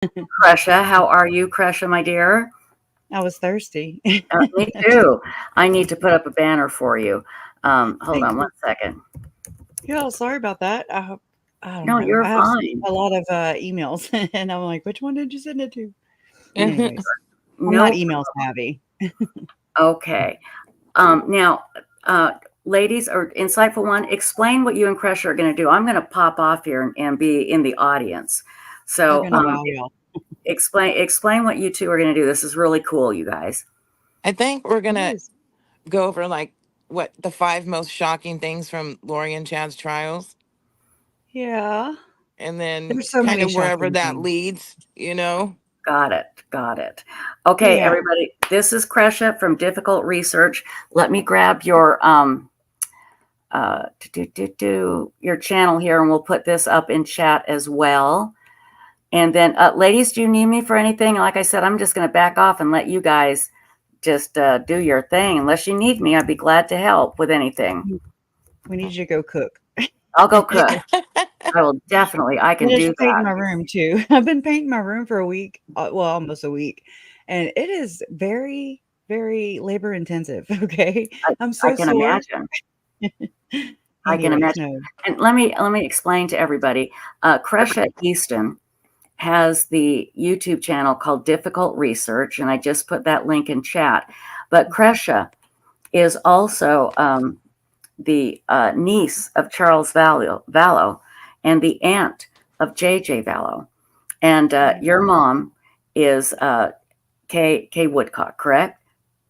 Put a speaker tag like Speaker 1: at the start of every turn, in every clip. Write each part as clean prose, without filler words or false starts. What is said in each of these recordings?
Speaker 1: Kresha, how are you, Kresha, my dear?
Speaker 2: I was thirsty.
Speaker 1: Me too. I need to put up a banner for you. Hold
Speaker 2: Thank
Speaker 1: on one
Speaker 2: you.
Speaker 1: second.
Speaker 2: Yeah, sorry about that. I hope I don't
Speaker 1: No,
Speaker 2: know.
Speaker 1: you're
Speaker 2: I have
Speaker 1: fine.
Speaker 2: a lot of emails, and I'm like, which one did you send it to? Anyways, I'm not
Speaker 1: No,
Speaker 2: email savvy.
Speaker 1: okay. Now, uh, ladies or insightful one, explain what you and Kresha are going to do. I'm going to pop off here and be in the audience.
Speaker 2: I'm
Speaker 1: So,
Speaker 2: gonna wow y'all.
Speaker 1: explain what you two are going to do. This is really cool, you guys.
Speaker 3: I think we're
Speaker 2: It
Speaker 3: gonna
Speaker 2: is.
Speaker 3: go over like what the five most shocking things from Lori and Chad's trials,
Speaker 2: Yeah.
Speaker 3: and then
Speaker 2: There's so
Speaker 3: kind
Speaker 2: many
Speaker 3: of wherever
Speaker 2: shocking
Speaker 3: that
Speaker 2: things.
Speaker 3: leads.
Speaker 1: Got it. Got it. Okay,
Speaker 2: Yeah.
Speaker 1: everybody. This is Kresha from Difficult Research. Let me grab your channel here, and we'll put this up in chat as well. And then, ladies, do you need me for anything? Like I said, I'm just going to back off and let you guys just do your thing. Unless you need me, I'd be glad to help with anything.
Speaker 2: We need you to go cook.
Speaker 1: I'll go cook. I will definitely. I can
Speaker 2: Finish
Speaker 1: do
Speaker 2: painting
Speaker 1: that.
Speaker 2: my room too. I've been painting my room for a week, well, almost a week, and it is very, very labor intensive. Okay,
Speaker 1: I,
Speaker 2: I'm
Speaker 1: I
Speaker 2: so
Speaker 1: can
Speaker 2: sore.
Speaker 1: imagine. I can
Speaker 2: Anyways,
Speaker 1: imagine.
Speaker 2: no.
Speaker 1: And let me explain to everybody. Kresha Easton has the YouTube channel called Difficult Research, and I just put that link in chat. But Kresha is also the niece of Charles Vallow and the aunt of JJ Vallow. And
Speaker 2: Yeah.
Speaker 1: your mom is Kay Woodcock, correct?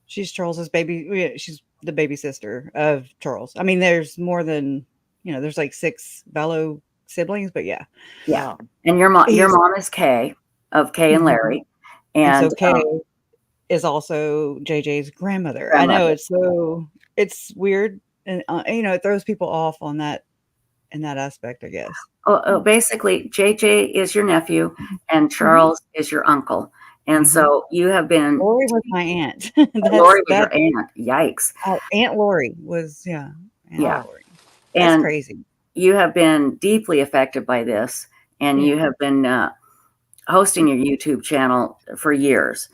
Speaker 2: She's Charles's baby. Yeah, she's the baby sister of Charles. I mean, there's more than there's like six Bello siblings, but yeah,
Speaker 1: Yeah.
Speaker 3: Wow.
Speaker 1: And your
Speaker 2: he's
Speaker 1: mom is Kay of Kay and
Speaker 2: Mhm.
Speaker 1: Larry,
Speaker 2: And so
Speaker 1: and
Speaker 2: Kay is also JJ's grandmother. I know
Speaker 1: grandmother.
Speaker 2: it's weird, and it throws people off on that in that aspect, I guess.
Speaker 1: Basically, JJ is your nephew, and
Speaker 2: Mhm.
Speaker 1: Charles is your uncle. And
Speaker 2: Mhm.
Speaker 1: so you have been
Speaker 2: Lori was my aunt.
Speaker 1: Lori was
Speaker 2: That
Speaker 1: your aunt. Yikes.
Speaker 2: Aunt Lori was, yeah, Aunt
Speaker 1: Yeah.
Speaker 3: Wow.
Speaker 2: Lori. That's
Speaker 1: And
Speaker 2: crazy.
Speaker 1: you have been deeply affected by this, and
Speaker 2: Yeah.
Speaker 1: you have been hosting your YouTube channel for years.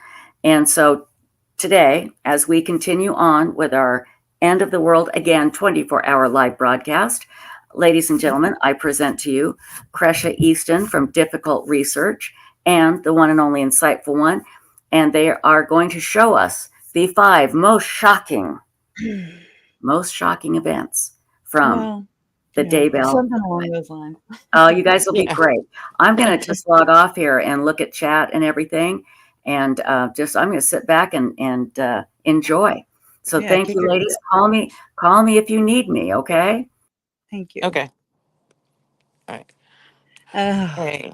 Speaker 1: And so today, as we continue on with our End of the World Again 24-hour live broadcast, ladies and gentlemen, I present to you Kresha Easton from Difficult Research and the one and only insightful one. And they are going to show us the five most shocking events from
Speaker 2: Well,
Speaker 1: the
Speaker 2: yeah,
Speaker 1: Daybell.
Speaker 2: something along those lines.
Speaker 1: Oh, you guys will be
Speaker 3: Yeah.
Speaker 1: great. I'm going to just log off here and look at chat and everything. And I'm going to sit back and enjoy. So
Speaker 2: Yeah,
Speaker 1: thank
Speaker 2: kick
Speaker 1: you,
Speaker 2: your
Speaker 1: ladies. Call me if you need me. Okay.
Speaker 2: thank you.
Speaker 3: Okay. All right.
Speaker 2: Uh,
Speaker 3: Hey,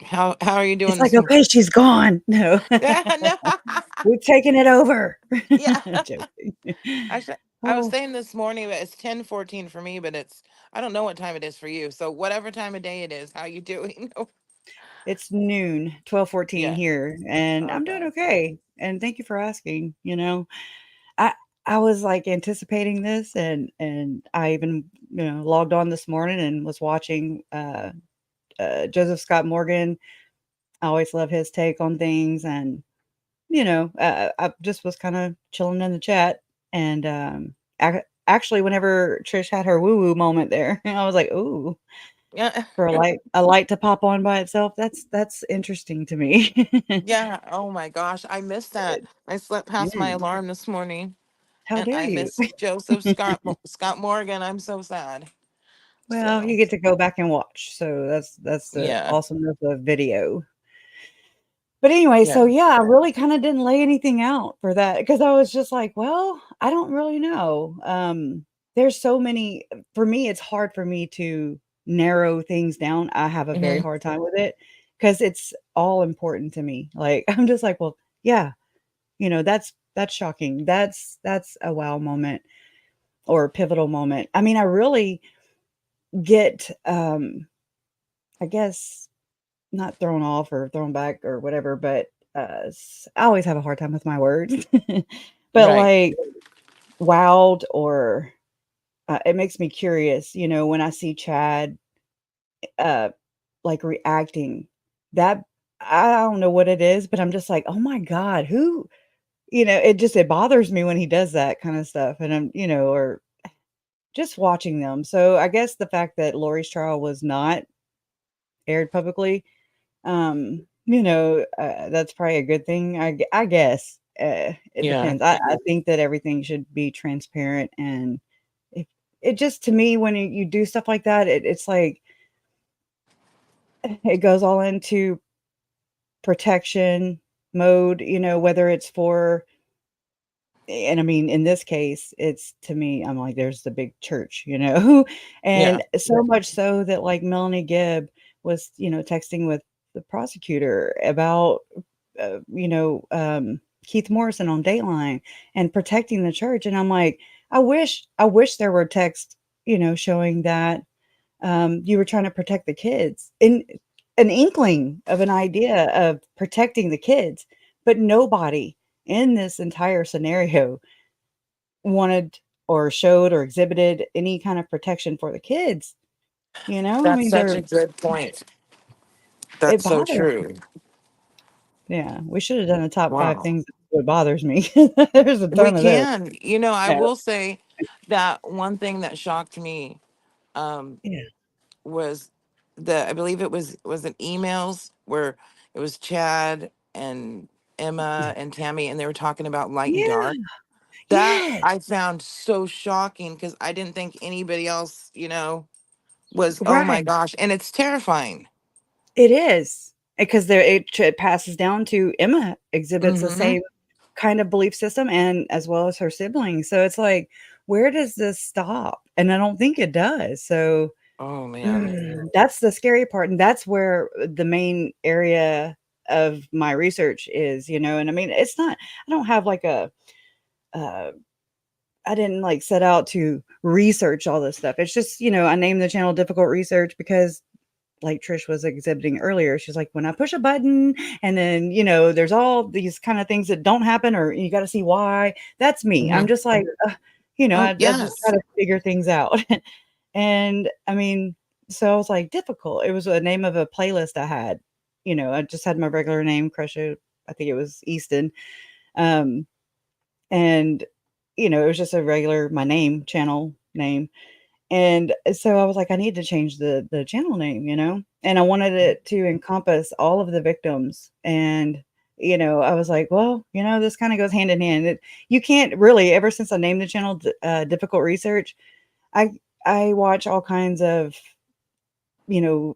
Speaker 3: how are you
Speaker 2: it's
Speaker 3: doing
Speaker 2: like,
Speaker 3: this morning?
Speaker 2: "Okay, she's gone." No.
Speaker 3: No.
Speaker 2: We've taken it over.
Speaker 3: Yeah.
Speaker 2: Joking.
Speaker 3: Actually, I was
Speaker 2: Oh,
Speaker 3: saying this morning that it's 10:14 for me, but I don't know what time it is for you. So whatever time of day it is, how you doing?
Speaker 2: it's noon, 12:14
Speaker 3: Yeah.
Speaker 2: here, and I'm doing
Speaker 3: Okay.
Speaker 2: okay, and thank you for asking, I I was, like, anticipating this, and I even, logged on this morning and was watching, Joseph Scott Morgan. I always love his take on things, and, I just was kinda chilling in the chat, and, actually, whenever Trish had her woo-woo moment there, I was like, "Ooh."
Speaker 3: Yeah.
Speaker 2: For a light to pop on by itself, that's interesting to me.
Speaker 3: Yeah. Oh my gosh, I missed that. I slept past my
Speaker 2: Yeah.
Speaker 3: alarm this morning,
Speaker 2: How
Speaker 3: and
Speaker 2: dare
Speaker 3: I
Speaker 2: you?
Speaker 3: missed Joseph Scott Morgan. I'm so sad.
Speaker 2: Well,
Speaker 3: So
Speaker 2: you get to go back and watch, so that's the
Speaker 3: yeah.
Speaker 2: awesomeness of video. But anyway,
Speaker 3: Yeah.
Speaker 2: so yeah, I really kinda didn't lay anything out for that because I was just like, "Well, I don't really know." There's so many for me, it's hard for me to narrow things down. I have a very
Speaker 3: Hmm.
Speaker 2: hard time with it because it's all important to me. Like, I'm just like, "Well, yeah, that's shocking. That's a wow moment or a pivotal moment." I mean, I really get, I guess, not thrown off or thrown back or whatever, but, I always have a hard time with my words. But,
Speaker 3: Right.
Speaker 2: like, wowed or, it makes me curious, when I see Chad, uh, like, reacting. That I don't know what it is, but I'm just like, oh my God, who, it bothers me when he does that kind of stuff. And or just watching them. So I guess the fact that Lori's trial was not aired publicly, that's probably a good thing. I guess it
Speaker 3: Yeah.
Speaker 2: depends. I think that everything should be transparent, and if it just to me when you do stuff like that, it's like it goes all into protection mode. Whether it's for and I mean, in this case, it's to me, I'm like, there's the big church,
Speaker 3: Yeah.
Speaker 2: and so much so that like Melanie Gibb was, texting with the prosecutor about, Keith Morrison on Dateline and protecting the church. And I'm like, I wish there were text, showing that you were trying to protect the kids in an inkling of an idea of protecting the kids, but nobody in this entire scenario wanted or showed or exhibited any kind of protection for the kids. I
Speaker 3: That's
Speaker 2: mean,
Speaker 3: such a good point. That's
Speaker 2: it
Speaker 3: so
Speaker 2: bothers.
Speaker 3: true.
Speaker 2: Yeah, we should have done a top 5
Speaker 3: Wow.
Speaker 2: things that bothers me. There's a
Speaker 3: We
Speaker 2: ton of those.
Speaker 3: can. I
Speaker 2: Yeah.
Speaker 3: will say that one thing that shocked me um,
Speaker 2: Yeah.
Speaker 3: was I believe it was an emails where it was Chad and Emma and Tammy, and they were talking about light and
Speaker 2: Yeah.
Speaker 3: dark. That
Speaker 2: Yes.
Speaker 3: I found so shocking because I didn't think anybody else, was, oh my
Speaker 2: Right.
Speaker 3: gosh. And it's terrifying.
Speaker 2: It is, because it passes down to Emma exhibits the
Speaker 3: Hmm.
Speaker 2: same kind of belief system and as well as her siblings. So it's like, where does this stop? And I don't think it does. So
Speaker 3: Oh man.
Speaker 2: that's the scary part, and that's where the main area of my research is, and I mean, it's not I don't have like uh I didn't like set out to research all this stuff. It's just, I named the channel Difficult Research because like Trish was exhibiting earlier, she's like, when I push a button and then, there's all these kind of things that don't happen or you got to see why. That's me. I'm
Speaker 3: Hmm.
Speaker 2: just like,
Speaker 3: Oh
Speaker 2: I just try
Speaker 3: yes.
Speaker 2: to figure things out. And I mean, so I was like, difficult. It was a name of a playlist I had. I just had my regular name, Crusher. I think it was Easton. Um, and it was just a regular my name channel name. And so I was like, I need to change the channel name, and I wanted it to encompass all of the victims. And, I was like, well, this kind of goes hand in hand. You can't really, ever since I named the channel Difficult Research, I I watch all kinds of,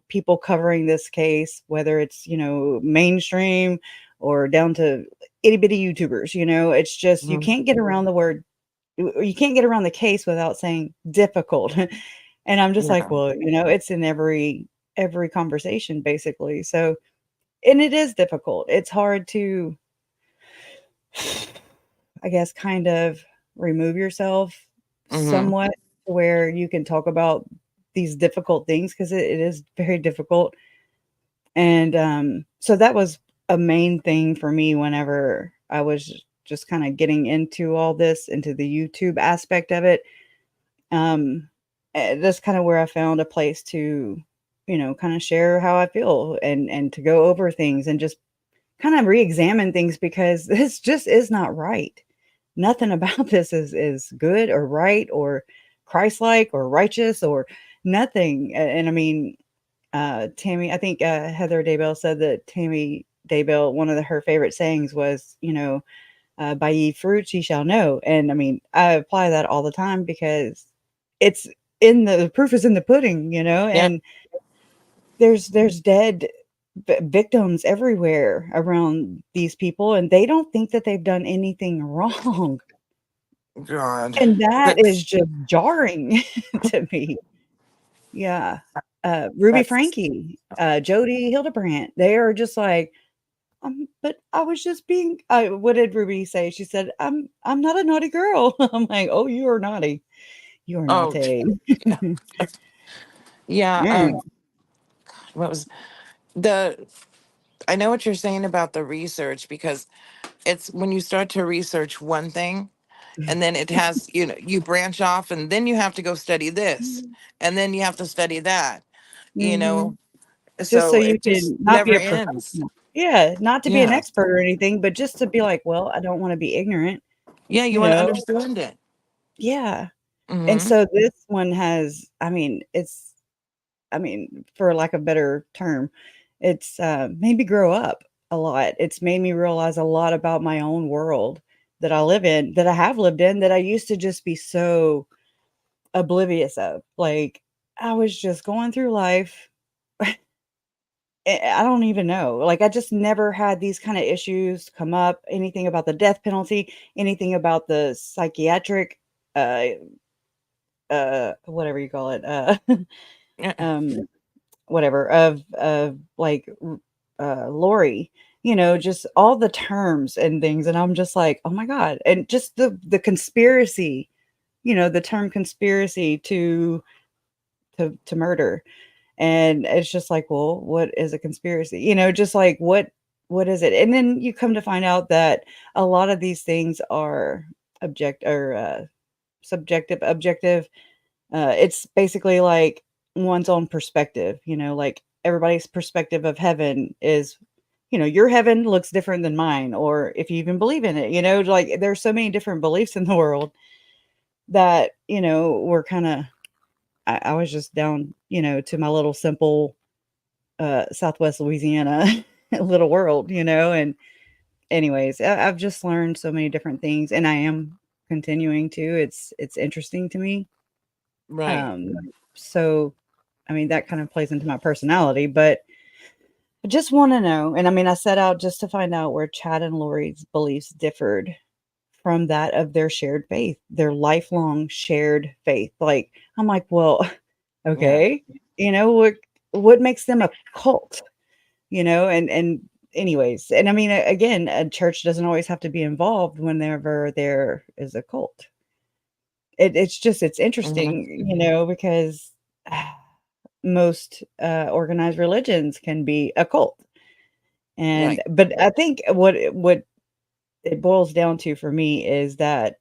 Speaker 2: people covering this case, whether it's, mainstream or down to itty bitty YouTubers, it's just, you
Speaker 3: Mhm.
Speaker 2: can't get around the word you can't get around the case without saying difficult. And I'm just like,
Speaker 3: Yeah.
Speaker 2: well, it's in every conversation basically. So, and it is difficult. It's hard to, I guess, kind of remove yourself
Speaker 3: Hmm.
Speaker 2: somewhat where you can talk about these difficult things because it is very difficult. And so that was a main thing for me whenever I was just kind of getting into all this, into the YouTube aspect of it. Um, that's kind of where I found a place to, kind of share how I feel and to go over things and just kind of re-examine things because this just is not right. Nothing about this is good or right or Christ-like or righteous or nothing. And I mean, Tammy, I think Heather Daybell said that Tammy Daybell, one of her favorite sayings was, by ye fruits ye shall know. And I mean, I apply that all the time because it's in the proof is in the pudding,
Speaker 3: Yeah.
Speaker 2: and there's dead victims everywhere around these people, and they don't think that they've done anything wrong.
Speaker 3: God.
Speaker 2: And that is
Speaker 3: That's
Speaker 2: just jarring to me. Yeah. Ruby
Speaker 3: that's
Speaker 2: Frankie, Jody Hildebrandt, they are just like, but I was just being what did Ruby say? She said, I'm not a naughty girl. I'm like, oh, you are naughty. You are
Speaker 3: oh
Speaker 2: naughty.
Speaker 3: yeah. Yeah.
Speaker 2: Mm.
Speaker 3: What was the I know what you're saying about the research because it's when you start to research one thing and then it has, you branch off and then you have to go study this and then you have to study that, you
Speaker 2: Mhm.
Speaker 3: know,
Speaker 2: Just so
Speaker 3: so
Speaker 2: you
Speaker 3: it just
Speaker 2: can not be
Speaker 3: never
Speaker 2: a
Speaker 3: ends.
Speaker 2: professional. Yeah, not to be an
Speaker 3: Yeah.
Speaker 2: expert or anything, but just to be like, well, I don't want to be ignorant,
Speaker 3: Yeah, you
Speaker 2: you
Speaker 3: want to
Speaker 2: know?
Speaker 3: understand it.
Speaker 2: Yeah. And
Speaker 3: Mm-hmm.
Speaker 2: so this one has, I mean, for lack of a better term, it's made me grow up a lot. It's made me realize a lot about my own world that I live in, that I have lived in, that I used to just be so oblivious of. Like, I was just going through life. I don't even know. Like, I just never had these kind of issues come up, anything about the death penalty, anything about the psychiatric, uh, whatever you call it,
Speaker 3: Yeah.
Speaker 2: um, whatever of like Lori, just all the terms and things, and I'm just like, oh my god, and just the conspiracy, the term conspiracy to murder, and it's just like, well, what is a conspiracy? Just like what is it? And then you come to find out that a lot of these things are subjective, objective. It's basically like one's own perspective, like everybody's perspective of heaven is, your heaven looks different than mine, or if you even believe in it, like there's so many different beliefs in the world that, we're kind of, I was just down, to my little simple Southwest Louisiana little world, and anyways, I've just learned so many different things, and I am continuing to. It's interesting to me.
Speaker 3: Right.
Speaker 2: Um, so I mean, that kind of plays into my personality, but I just want to know. And I mean, I set out just to find out where Chad and Lori's beliefs differed from that of their shared faith, their lifelong shared faith. Like, I'm like, well,
Speaker 3: Yeah.
Speaker 2: okay, what makes them a cult, and anyways, and I mean, again, a church doesn't always have to be involved whenever there is a cult. It's
Speaker 3: Mm-hmm.
Speaker 2: interesting, because most organized religions can be a cult. And
Speaker 3: Right.
Speaker 2: but I think what it boils down to for me is that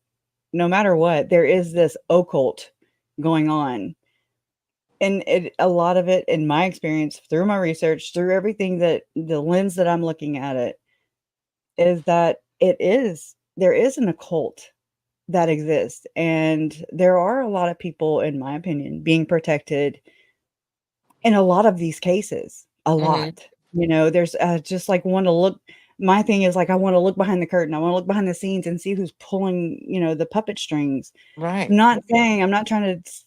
Speaker 2: no matter what, there is this occult going on. And a lot of it, in my experience, through my research, through everything, that the lens that I'm looking at it, is that there is an occult that exists. And there are a lot of people, in my opinion, being protected in a lot of these cases, a
Speaker 3: Mm-hmm.
Speaker 2: lot. There's, just, like, wanna look my thing is, like, I wanna look behind the curtain, I wanna look behind the scenes and see who's pulling, the puppet strings.
Speaker 3: Right.
Speaker 2: I'm not trying to s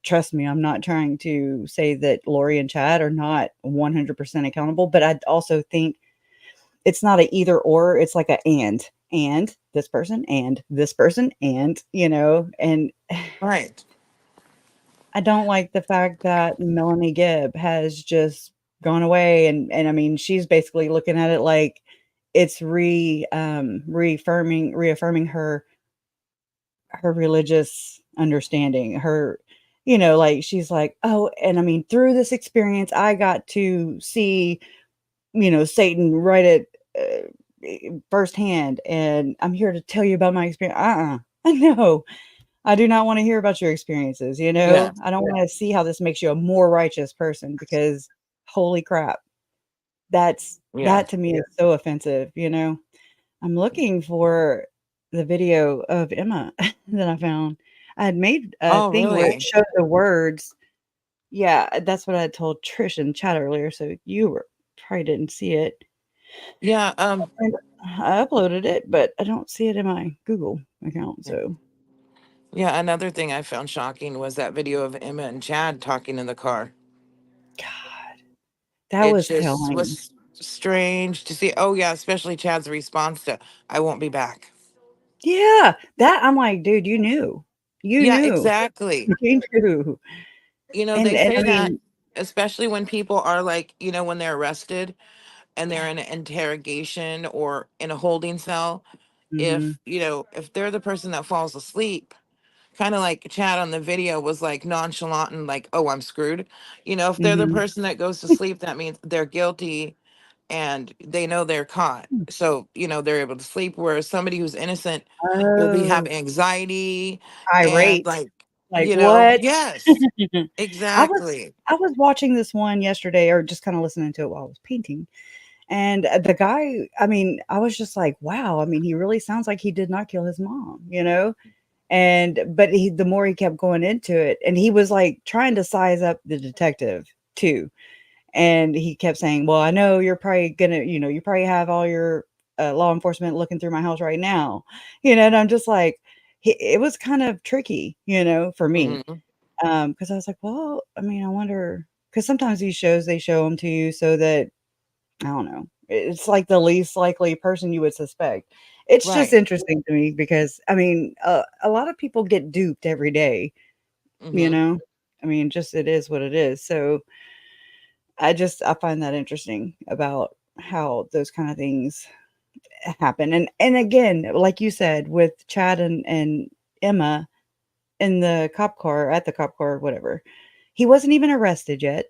Speaker 2: trust me, I'm not trying to say that Lori and Chad are not 100% accountable, but I also think it's not a either or, it's like a and this person, and
Speaker 3: Right.
Speaker 2: I don't like the fact that Melanie Gibb has just gone away, and I mean, she's basically looking at it like it's reaffirming her religious understanding, like, she's like, "Oh, and I mean, through this experience, I got to see, Satan right at, firsthand, and I'm here to tell you about my experience." No. I do not wanna hear about your experiences,
Speaker 3: Yeah.
Speaker 2: I don't wanna see how this makes you a more righteous person, because holy crap,
Speaker 3: Yeah.
Speaker 2: that to me is so offensive, I'm looking for the video of Emma that I found. I had made a
Speaker 3: Oh,
Speaker 2: thing where it
Speaker 3: really?
Speaker 2: showed the words. Yeah, that's what I told Trish in chat earlier, so probably didn't see it.
Speaker 3: Yeah.
Speaker 2: And I uploaded it, but I don't see it in my Google account, so
Speaker 3: Yeah. Another thing I found shocking was that video of Emma and Chad talking in the car.
Speaker 2: God, that
Speaker 3: It
Speaker 2: was
Speaker 3: just
Speaker 2: telling.
Speaker 3: was strange to see. Oh, yeah. Especially Chad's response to, "I won't be back."
Speaker 2: Yeah, that I'm like, "Dude, you knew. You
Speaker 3: Yeah,
Speaker 2: knew.
Speaker 3: exactly.
Speaker 2: You knew."
Speaker 3: They
Speaker 2: And
Speaker 3: say
Speaker 2: I
Speaker 3: that,
Speaker 2: mean,
Speaker 3: especially when people are like, when they're arrested and they're in an interrogation or in a holding cell,
Speaker 2: mhm.
Speaker 3: if they're the person that falls asleep, kind of like Chad on the video was like nonchalant and like, "Oh, I'm screwed." If they're the
Speaker 2: Mhm.
Speaker 3: person that goes to sleep, that means they're guilty and they know they're caught. So, they're able to sleep. Whereas somebody who's innocent will be
Speaker 2: Oh,
Speaker 3: having anxiety and
Speaker 2: irate.
Speaker 3: like,
Speaker 2: Like, "What?"
Speaker 3: yes,
Speaker 2: I was
Speaker 3: exactly.
Speaker 2: I was watching this one yesterday, or just kinda listening to it while I was painting, And the guy, I mean, I was just like, wow. I mean, he really sounds like he did not kill his mom, you know? And but the more he kept going into it, and he was like trying to size up the detective too. And he kept saying, well, I know you're probably gonna, you probably have all your law enforcement looking through my house right now, and I'm just like, it was kind of tricky, for me.
Speaker 3: Mhm.
Speaker 2: Because I was like, well, I mean, I wonder, because sometimes these shows, they show them to you so that, I don't know, it's like the least likely person you would suspect. It's just
Speaker 3: Right.
Speaker 2: interesting to me because, I mean, a lot of people get duped every day, you
Speaker 3: Mhm.
Speaker 2: know? I mean, just it is what it is. So I find that interesting about how those kind of things happen. And again, like you said, with Chad and Emma in the cop car, at the cop car, whatever, he wasn't even arrested yet.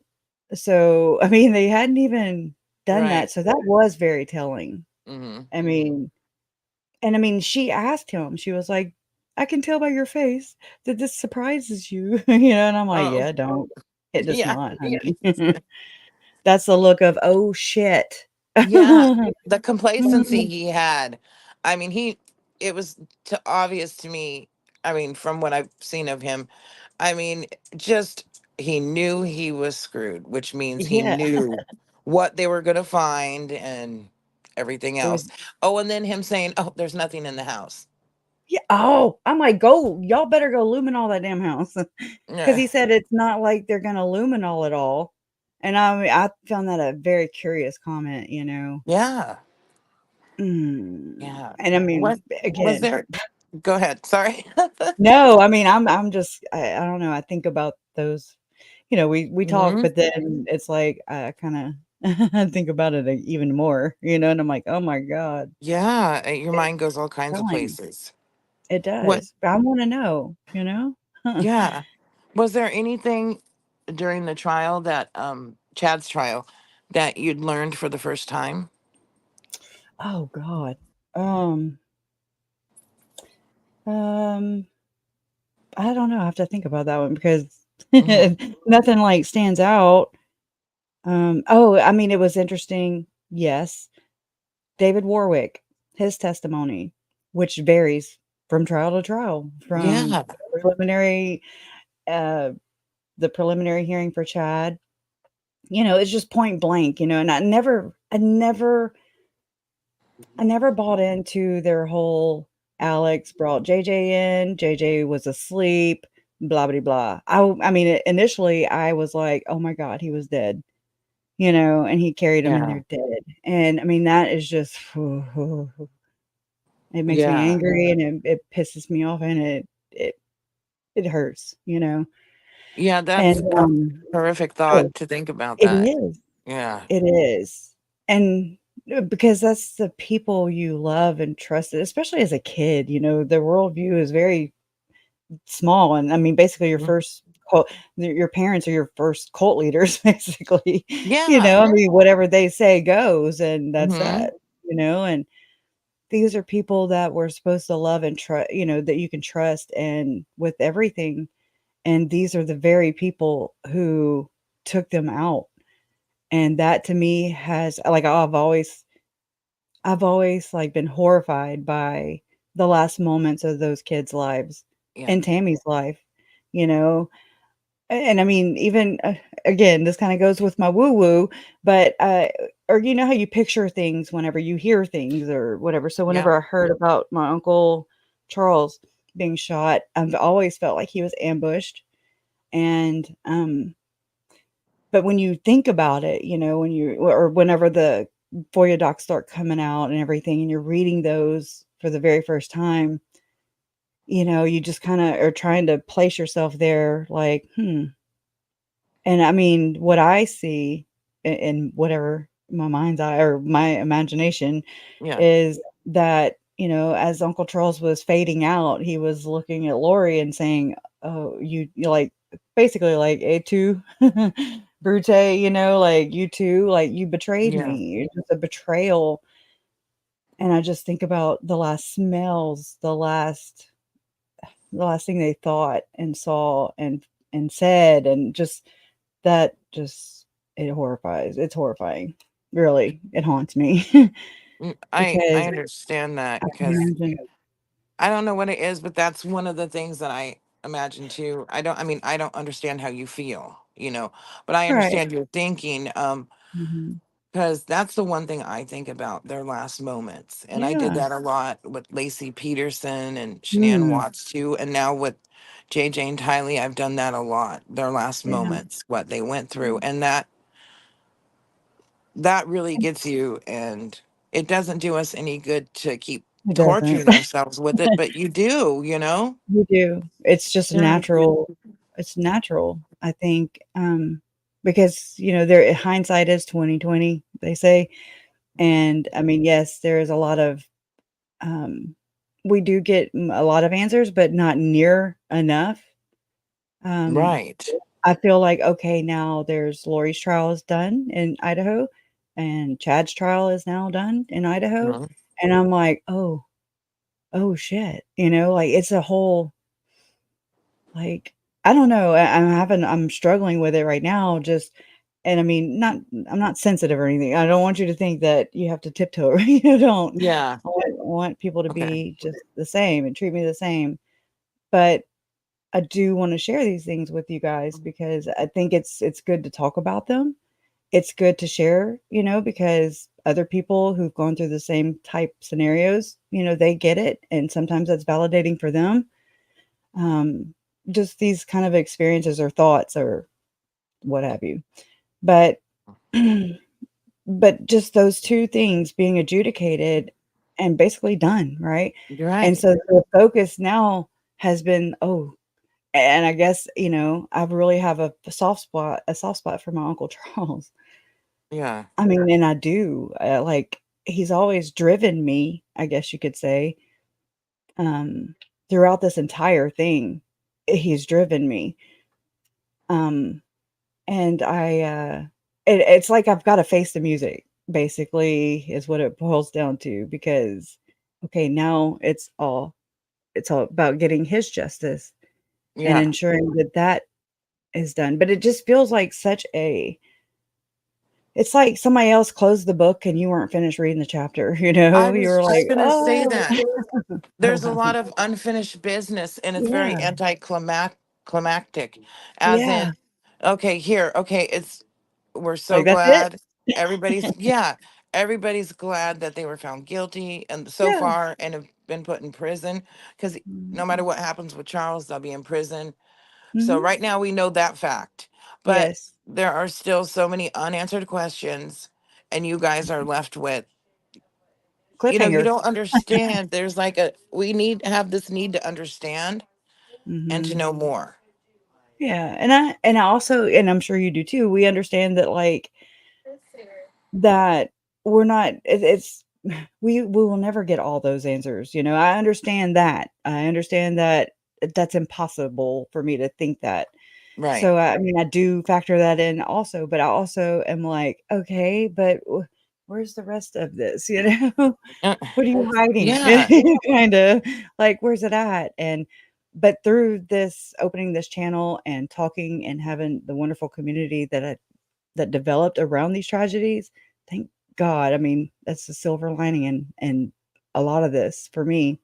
Speaker 2: So, I mean, they hadn't even done that.
Speaker 3: Right.
Speaker 2: So that was very telling.
Speaker 3: Mhm.
Speaker 2: I mean, and I mean, she asked him, she was like, I can tell by your face that this surprises you, and I'm like,
Speaker 3: Oh,
Speaker 2: yeah, don't. It does
Speaker 3: yeah.
Speaker 2: not, honey. That's the look of, oh shit.
Speaker 3: Yeah, the complacency he had. I mean, it was obvious to me. I mean, from what I've seen of him, I mean, just he knew he was screwed, which means he
Speaker 2: Yeah.
Speaker 3: knew what they were going to find and everything
Speaker 2: It was
Speaker 3: else. Oh, and then him saying, "Oh, there's nothing in the house."
Speaker 2: Yeah. Oh, I'm like, go, y'all better go luminol that damn house. Because
Speaker 3: Yeah.
Speaker 2: he said it's not like they're gonna luminol it all. And I found that a very curious comment.
Speaker 3: Yeah. Yeah.
Speaker 2: And I
Speaker 3: What
Speaker 2: mean,
Speaker 3: was
Speaker 2: again,
Speaker 3: there? Go ahead. Sorry.
Speaker 2: no, I mean, I'm just, I don't know. I think about those, we talk,
Speaker 3: Hmm.
Speaker 2: but then it's like I kind of think about it even more, and I'm like, oh my God,
Speaker 3: Yeah, your
Speaker 2: it's
Speaker 3: mind goes all kinds of
Speaker 2: telling.
Speaker 3: places.
Speaker 2: It
Speaker 3: What?
Speaker 2: does. But I want to know.
Speaker 3: Yeah. Was there anything during the trial that Chad's trial that you'd learned for the first time?
Speaker 2: Oh God. Um, um, I don't know. I have to think about that one because
Speaker 3: Mhm.
Speaker 2: nothing like stands out. Oh, I mean, it was interesting. Yes. David Warwick, his testimony, which varies from trial to trial, from
Speaker 3: Yeah.
Speaker 2: preliminary, uh, the preliminary hearing for Chad, it's just point blank, and I never bought into their whole Alex brought JJ in, JJ was asleep, blah blah blah. I mean, initially I was like, "Oh my god, he was dead." And he carried him in
Speaker 3: Yeah.
Speaker 2: there dead. And I mean, that is just it makes me
Speaker 3: Yeah.
Speaker 2: angry, and it pisses me off, and it hurts.
Speaker 3: Yeah,
Speaker 2: And
Speaker 3: that's a horrific
Speaker 2: oh,
Speaker 3: thought to think about
Speaker 2: it
Speaker 3: that.
Speaker 2: is.
Speaker 3: Yeah.
Speaker 2: It is. And because that's the people you love and trust, especially as a kid, their worldview is very small. And I mean, basically,
Speaker 3: Mhm.
Speaker 2: your parents are your first cult leaders, basically.
Speaker 3: Yeah.
Speaker 2: I mean, whatever they say goes, and that's
Speaker 3: Hmm.
Speaker 2: that. And these are people that we're supposed to love and trust, that you can trust and with everything. And these are the very people who took them out. And that to me has like I've always like been horrified by the last moments of those kids' lives
Speaker 3: Yeah.
Speaker 2: and Tammy's life, you know. And I mean, even again, this kind of goes with my woo woo, but or how you picture things whenever you hear things or whatever. So
Speaker 3: Yeah.
Speaker 2: whenever I heard about my uncle Charles being shot, I've always felt like he was ambushed. And but when you think about it, when you or whenever the FOIA docs start coming out and everything, and you're reading those for the very first time, you just kind of are trying to place yourself there, like, hmm. And I mean, what I see in whatever my mind's eye or my imagination
Speaker 3: Yeah.
Speaker 2: is that, as Uncle Charles was fading out, he was looking at Lori and saying, "Oh, you like basically like a two brute, like you two, like you betrayed
Speaker 3: Yeah.
Speaker 2: me. It's just a betrayal." And I just think about the last smells, the last thing they thought and saw and said, and just that just it horrifies. It's horrifying. Really, it haunts me
Speaker 3: I
Speaker 2: because
Speaker 3: understand that
Speaker 2: I can
Speaker 3: because
Speaker 2: imagine.
Speaker 3: I don't know what it is, but that's one of the things that I imagine too. I mean, I don't understand how you feel, but I
Speaker 2: Right.
Speaker 3: understand your thinking.
Speaker 2: Mhm.
Speaker 3: Because that's the one thing I think about their last moments. And I did
Speaker 2: Yeah.
Speaker 3: that a lot with Lacey Peterson and Shanann
Speaker 2: Mm.
Speaker 3: Watts too. And now with JJ and Tylee, I've done that a lot. Their last
Speaker 2: Yeah.
Speaker 3: moments, what they went through. And that really gets you, and it doesn't do us any good to keep
Speaker 2: It doesn't.
Speaker 3: torturing ourselves with it, but you do.
Speaker 2: You do. It's just
Speaker 3: Yeah.
Speaker 2: natural. It's natural, I think, because, there hindsight is 2020, they say. And I mean, yes, there is a lot of, um, we do get a lot of answers, but not near enough. Um,
Speaker 3: Right.
Speaker 2: I feel like, okay, now there's Lori's trial is done in Idaho, and Chad's trial is now done in Idaho.
Speaker 3: Mhm.
Speaker 2: And I'm like, oh shit, like it's a whole, like, I don't know. I'm struggling with it right now. And I mean, I'm not sensitive or anything. I don't want you to think that you have to tiptoe. Don't.
Speaker 3: Yeah.
Speaker 2: I want people to
Speaker 3: Okay.
Speaker 2: be just the same and treat me the same. But I do want to share these things with you guys because I think it's good to talk about them. It's good to share, because other people who've gone through the same type scenarios, they get it, and sometimes that's validating for them. Um, just these kind of experiences or thoughts or what have you. But but just those two things being adjudicated and basically done, right?
Speaker 3: You're
Speaker 2: And
Speaker 3: right.
Speaker 2: so the focus now has been, and I guess, I really have a soft spot for my Uncle Charles.
Speaker 3: Yeah.
Speaker 2: I mean, and I do, like, he's always driven me, I guess you could say, um, throughout this entire thing. He's driven me. Um, and it's like I've got to face the music, basically, is what it boils down to. Because, okay, now it's all about getting his justice and
Speaker 3: Yeah.
Speaker 2: ensuring that is done. But it just feels like it's like somebody else closed the book and you weren't finished reading the chapter,
Speaker 3: I
Speaker 2: you
Speaker 3: was
Speaker 2: were like,
Speaker 3: just going to say
Speaker 2: oh.
Speaker 3: that. There's a lot of unfinished business, and it's very
Speaker 2: Yeah,
Speaker 3: anticlimactic, as
Speaker 2: yeah,
Speaker 3: in, okay, here, okay, we're so
Speaker 2: like that's it.
Speaker 3: glad. Everybody's glad that they were found guilty and so
Speaker 2: Yeah.
Speaker 3: far and have been put in prison, because no matter what happens with Charles, they'll be in prison. So
Speaker 2: Mhm.
Speaker 3: right now we know that fact, but
Speaker 2: Yes.
Speaker 3: there are still so many unanswered questions, and you guys are left with, you
Speaker 2: Cliffhanger.
Speaker 3: don't understand. There's like we need have this need to understand and to
Speaker 2: Mhm.
Speaker 3: know more.
Speaker 2: Yeah, and I also, and I'm sure you do too, we understand that, like, that we're not it's we will never get all those answers, I understand that. I understand that that's impossible for me to think that.
Speaker 3: Right.
Speaker 2: So, I mean, I do factor that in also, but I also am like, "Okay, but where's the rest of this?"
Speaker 3: Uh,
Speaker 2: What are you hiding?
Speaker 3: yeah.
Speaker 2: Kinda, like, where's it at? And but through this opening this channel and talking and having the wonderful community that developed around these tragedies, thank God. I mean, that's the silver lining and a lot of this for me,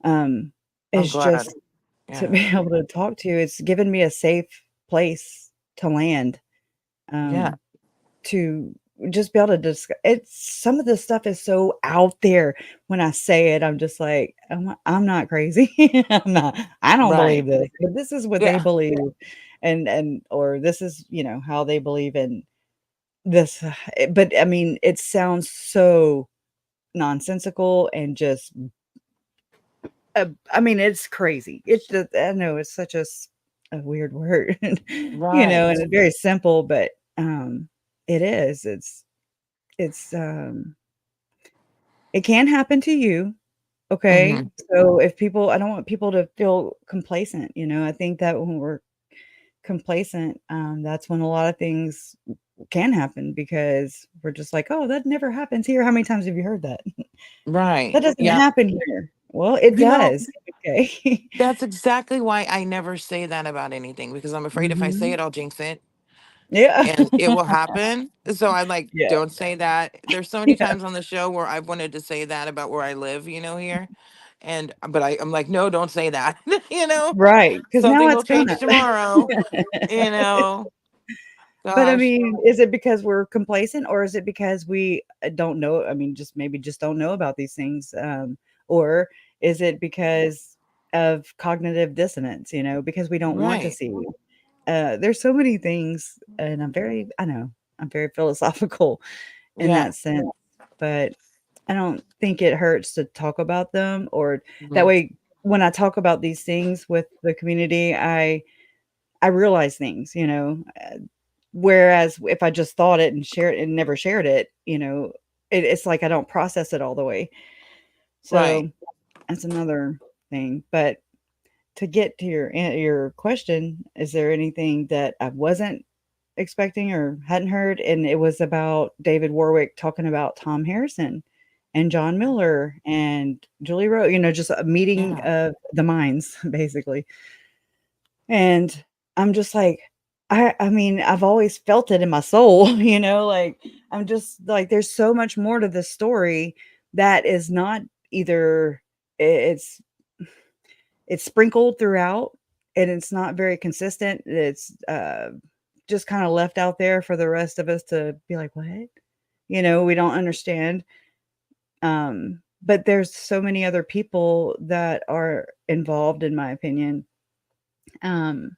Speaker 2: um,
Speaker 3: I'm
Speaker 2: is
Speaker 3: glad.
Speaker 2: just to
Speaker 3: Yeah.
Speaker 2: be able to talk to you. It's given me a safe place to land,
Speaker 3: Yeah.
Speaker 2: um, to just be able to discuss. It's some of this stuff is so out there. When I say it, I'm just like, I'm not crazy. I don't believe
Speaker 3: Right.
Speaker 2: this, but this is what they
Speaker 3: Yeah.
Speaker 2: believe, or this is, how they believe in this. But I mean, it sounds so nonsensical and just, I mean, it's crazy. It's just, I know it's such a weird word, and
Speaker 3: Right.
Speaker 2: it's very simple, but it is. It's it can happen to you. Okay.
Speaker 3: Hmm.
Speaker 2: So if people, I don't want people to feel complacent. I think that when we're complacent, that's when a lot of things can happen because we're just like, oh, that never happens here. How many times have you heard that? That
Speaker 3: Right.
Speaker 2: doesn't
Speaker 3: Yeah.
Speaker 2: happen here. Well, it
Speaker 3: You know,
Speaker 2: does. Okay.
Speaker 3: that's exactly why I never say that about anything, because I'm afraid if I say
Speaker 2: Mhm.
Speaker 3: it, I'll jinx it.
Speaker 2: Yeah.
Speaker 3: and it will happen. So I like,
Speaker 2: Yeah.
Speaker 3: don't say that. There's so many
Speaker 2: Yeah.
Speaker 3: times on the show where I've wanted to say that about where I live, here. And but I'm like, no, don't say that.
Speaker 2: Right. Because now
Speaker 3: Something will
Speaker 2: it's gonna.
Speaker 3: change tomorrow, you know.
Speaker 2: But I
Speaker 3: Gosh.
Speaker 2: mean, is it because we're complacent, or is it because we don't know? I mean, just maybe just don't know about these things, or is it because of cognitive dissonance? Because we don't want to
Speaker 3: Right.
Speaker 2: see. There's so many things, and I know, I'm very philosophical in
Speaker 3: Yeah.
Speaker 2: that sense, but I don't think it hurts to talk about them, or that
Speaker 3: Mhm.
Speaker 2: way, when I talk about these things with the community, I realize things, whereas if I just thought it and shared and never shared it, it's like I don't process it all the way.
Speaker 3: Right.
Speaker 2: So that's another thing. But to get to your question, is there anything that I wasn't expecting or hadn't heard? And it was about David Warwick talking about Tom Harrison and John Miller and Julie Rowe, just a meeting
Speaker 3: Yeah.
Speaker 2: of the minds, basically. And I'm just like, I mean, I've always felt it in my soul, like I'm just like there's so much more to this story that is not either it's sprinkled throughout and it's not very consistent. It's just kind of left out there for the rest of us to be like, what? We don't understand. But there's so many other people that are involved, in my opinion. Um,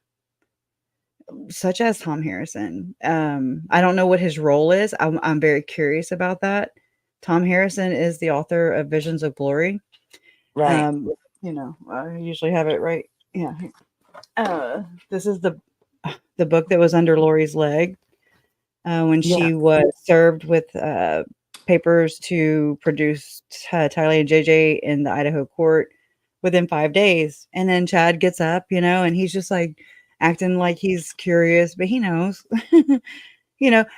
Speaker 2: Such as Tom Harrison. I don't know what his role is. I'm very curious about that. Tom Harrison is the author of Visions of Glory.
Speaker 3: Right.
Speaker 2: Um, I usually have it right. Yeah. This is the book that was under Lori's leg when
Speaker 3: Yeah.
Speaker 2: she was served with papers to produce Tyler and JJ in the Idaho court within 5 days. And then Chad gets up, and he's just like acting like he's curious, but he knows.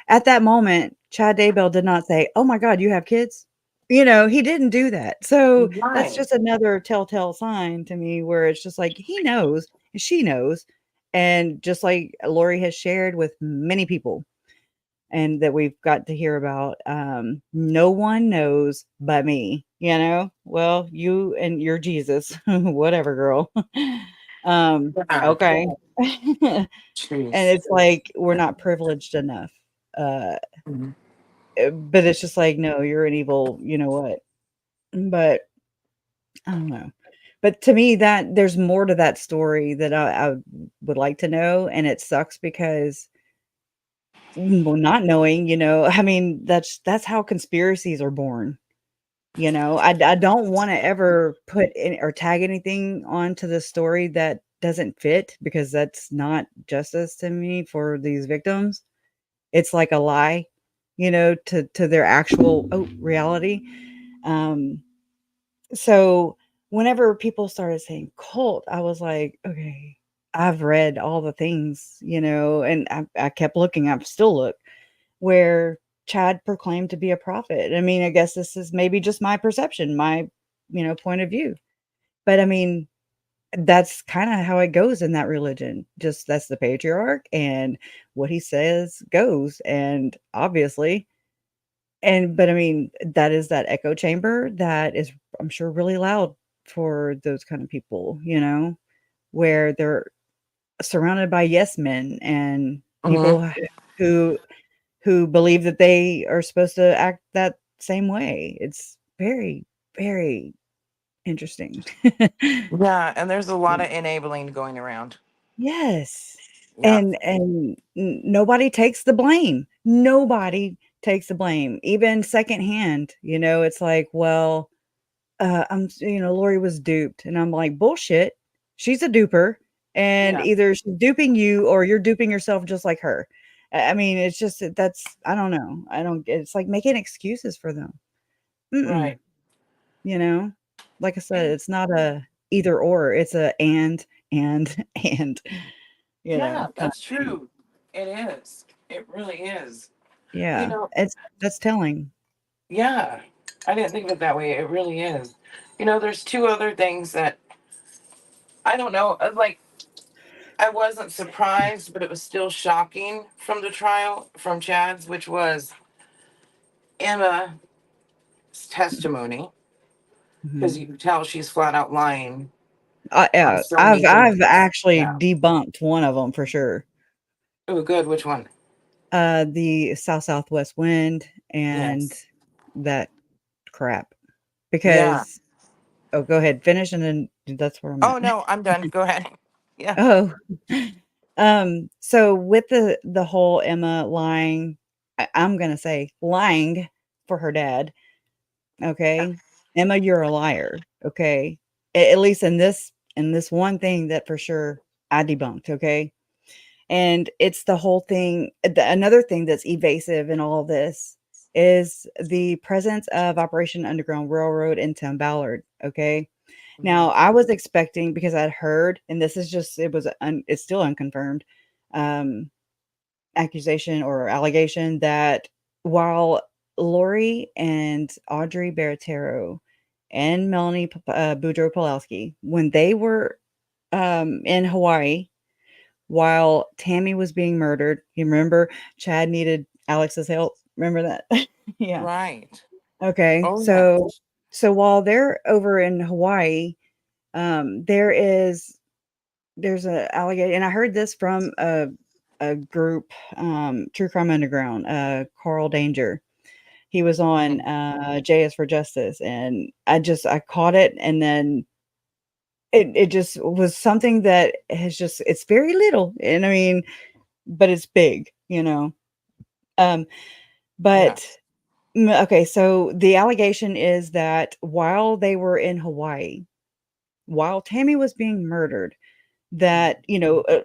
Speaker 2: At that moment, Chad Daybell did not say, "Oh my God, you have kids." He didn't do that. So that's
Speaker 3: Right.
Speaker 2: just another telltale sign to me where it's just like he knows, and she knows. And just like Lori has shared with many people and that we've got to hear about, no one knows but me, Well, you and your Jesus, whatever, girl.
Speaker 3: Yeah.
Speaker 2: Okay. And
Speaker 3: Jeez.
Speaker 2: it's like we're not privileged enough. Uh,
Speaker 3: Mhm.
Speaker 2: but it's just like, no, you're an evil, you know what? But I don't know. But to me, that there's more to that story that I would like to know, and it sucks because well, not knowing, I mean, that's how conspiracies are born. I don't want to ever put in or tag anything onto the story that doesn't fit because that's not justice to me for these victims. It's like a lie, to their actual reality. Um, so whenever people started saying cult, I was like, okay, I've read all the things, and I kept looking. I've still looked where Chad proclaimed to be a prophet. I mean, I guess this is maybe just my perception, my point of view. But I mean, that's kind of how it goes in that religion. Just that's the patriarch, and what he says goes. And obviously, but I mean, that is that echo chamber that is, I'm sure, really loud for those kind of people, where they're surrounded by yes men and
Speaker 3: Mhm.
Speaker 2: people who believe that they are supposed to act that same way. It's very, very interesting.
Speaker 3: Yeah, and there's a lot of enabling going around.
Speaker 2: Yes.
Speaker 3: Yeah.
Speaker 2: And nobody takes the blame. Nobody takes the blame, even secondhand. It's like, well, Lori was duped, and I'm like, bullshit. She's a duper, and
Speaker 3: Yeah.
Speaker 2: either she's duping you or you're duping yourself just like her. I mean, it's just that's I don't know. I don't. It's like making excuses for them. Mm-mm,
Speaker 3: Right.
Speaker 2: you know, like I said,
Speaker 3: And
Speaker 2: it's not a either or. It's a and and
Speaker 3: yeah,
Speaker 2: kind
Speaker 3: that's
Speaker 2: of thing.
Speaker 3: true. It is. It really is. You
Speaker 2: Yeah,
Speaker 3: know,
Speaker 2: that's telling.
Speaker 3: yeah. I didn't think of it that way. It really is. There's two other things that I don't know. Like I wasn't surprised, but it was still shocking from the trial from Chad's, which was Emma's testimony, because
Speaker 2: Mhm.
Speaker 3: you can tell she's flat out lying on
Speaker 2: Yeah,
Speaker 3: so many
Speaker 2: I've
Speaker 3: things.
Speaker 2: actually
Speaker 3: Yeah.
Speaker 2: debunked one of them for sure.
Speaker 3: Oh, good. Which one?
Speaker 2: The Southwest wind and
Speaker 3: Yes.
Speaker 2: that crap.
Speaker 3: Yeah.
Speaker 2: Because go ahead, finish, and then that's where I'm
Speaker 3: Oh
Speaker 2: at.
Speaker 3: no, I'm done. Go ahead. Yeah.
Speaker 2: Oh, so with the whole Emma lying, I'm gonna say lying for her dad. Okay, Emma, you're a liar. Okay, at least in this one thing that for sure I debunked. Okay, and it's the whole thing. Another thing that's evasive in all this is the presence of Operation Underground Railroad in Tim Ballard. Okay, now,
Speaker 3: Mhm.
Speaker 2: I was expecting because I'd heard, and this is just it's still unconfirmed, um, accusation or allegation that while Lori and Audrey Baratero and Melanie Boudreaux Pulowski, when they were in Hawaii while Tammy was being murdered, you remember Chad needed Alex's help. Remember that? Yeah.
Speaker 3: Right.
Speaker 2: Okay.
Speaker 3: Oh yeah.
Speaker 2: So while they're over in Hawaii, there is there's a allegation, and I heard this from a group, True Crime Underground, Carl Danger. He was on
Speaker 3: Mhm.
Speaker 2: JS for Justice, and I caught it, and then it just was something that has just it's very little, and I mean, but it's big, you know. Um,
Speaker 3: Yeah.
Speaker 2: but okay, so the allegation is that while they were in Hawaii, while Tammy was being murdered,
Speaker 3: Mhm.
Speaker 2: that,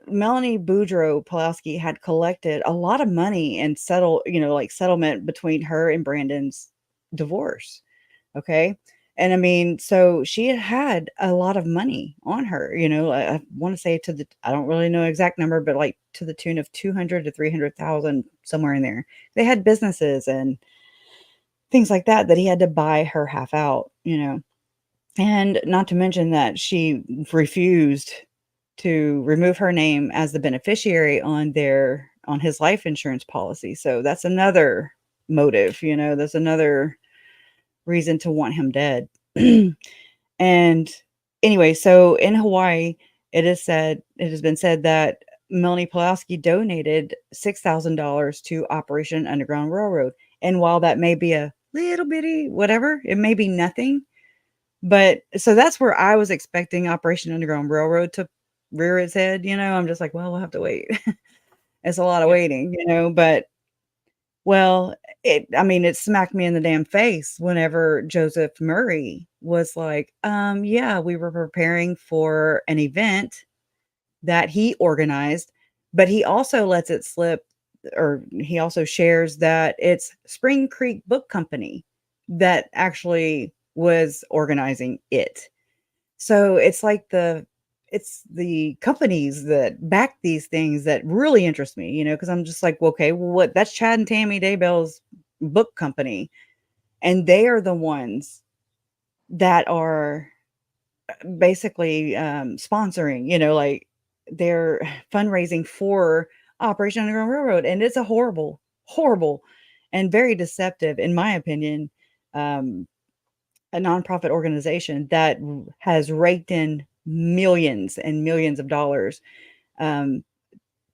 Speaker 2: Melanie Boudreaux Pulaski had collected a lot of money and like settlement between her and Brandon's divorce. Okay. And I mean, so she had a lot of money on her, I want to say I don't really know exact number, but like to the tune of 200 to 300,000, somewhere in there. They had businesses and things like that he had to buy her half out. And not to mention that she refused to remove her name as the beneficiary on his life insurance policy. So that's another motive, that's another reason to want him dead. And anyway, so in Hawaii, it has been said that Melanie Pulaski donated $6,000 to Operation Underground Railroad. And while that may be a little bitty whatever, it may be nothing, but so that's where I was expecting Operation Underground Railroad to rear its head. I'm just like, well, we'll have to wait. It's a lot of
Speaker 3: Yeah.
Speaker 2: waiting, but well, I mean, it smacked me in the damn face whenever Joseph Murray was like, yeah, we were preparing for an event that he organized, but he also lets it slip, or he also shares that it's Spring Creek Book Company that actually was organizing it. So it's the companies that back these things that really interest me, because I'm just like, well, okay, well, what that's Chad and Tammy Daybell's book company, and they are the ones that are basically sponsoring, like they're fundraising for Operation Underground Railroad, and it's a horrible, horrible, and very deceptive, in my opinion, um, a nonprofit organization that has raked in millions and millions of dollars. Um,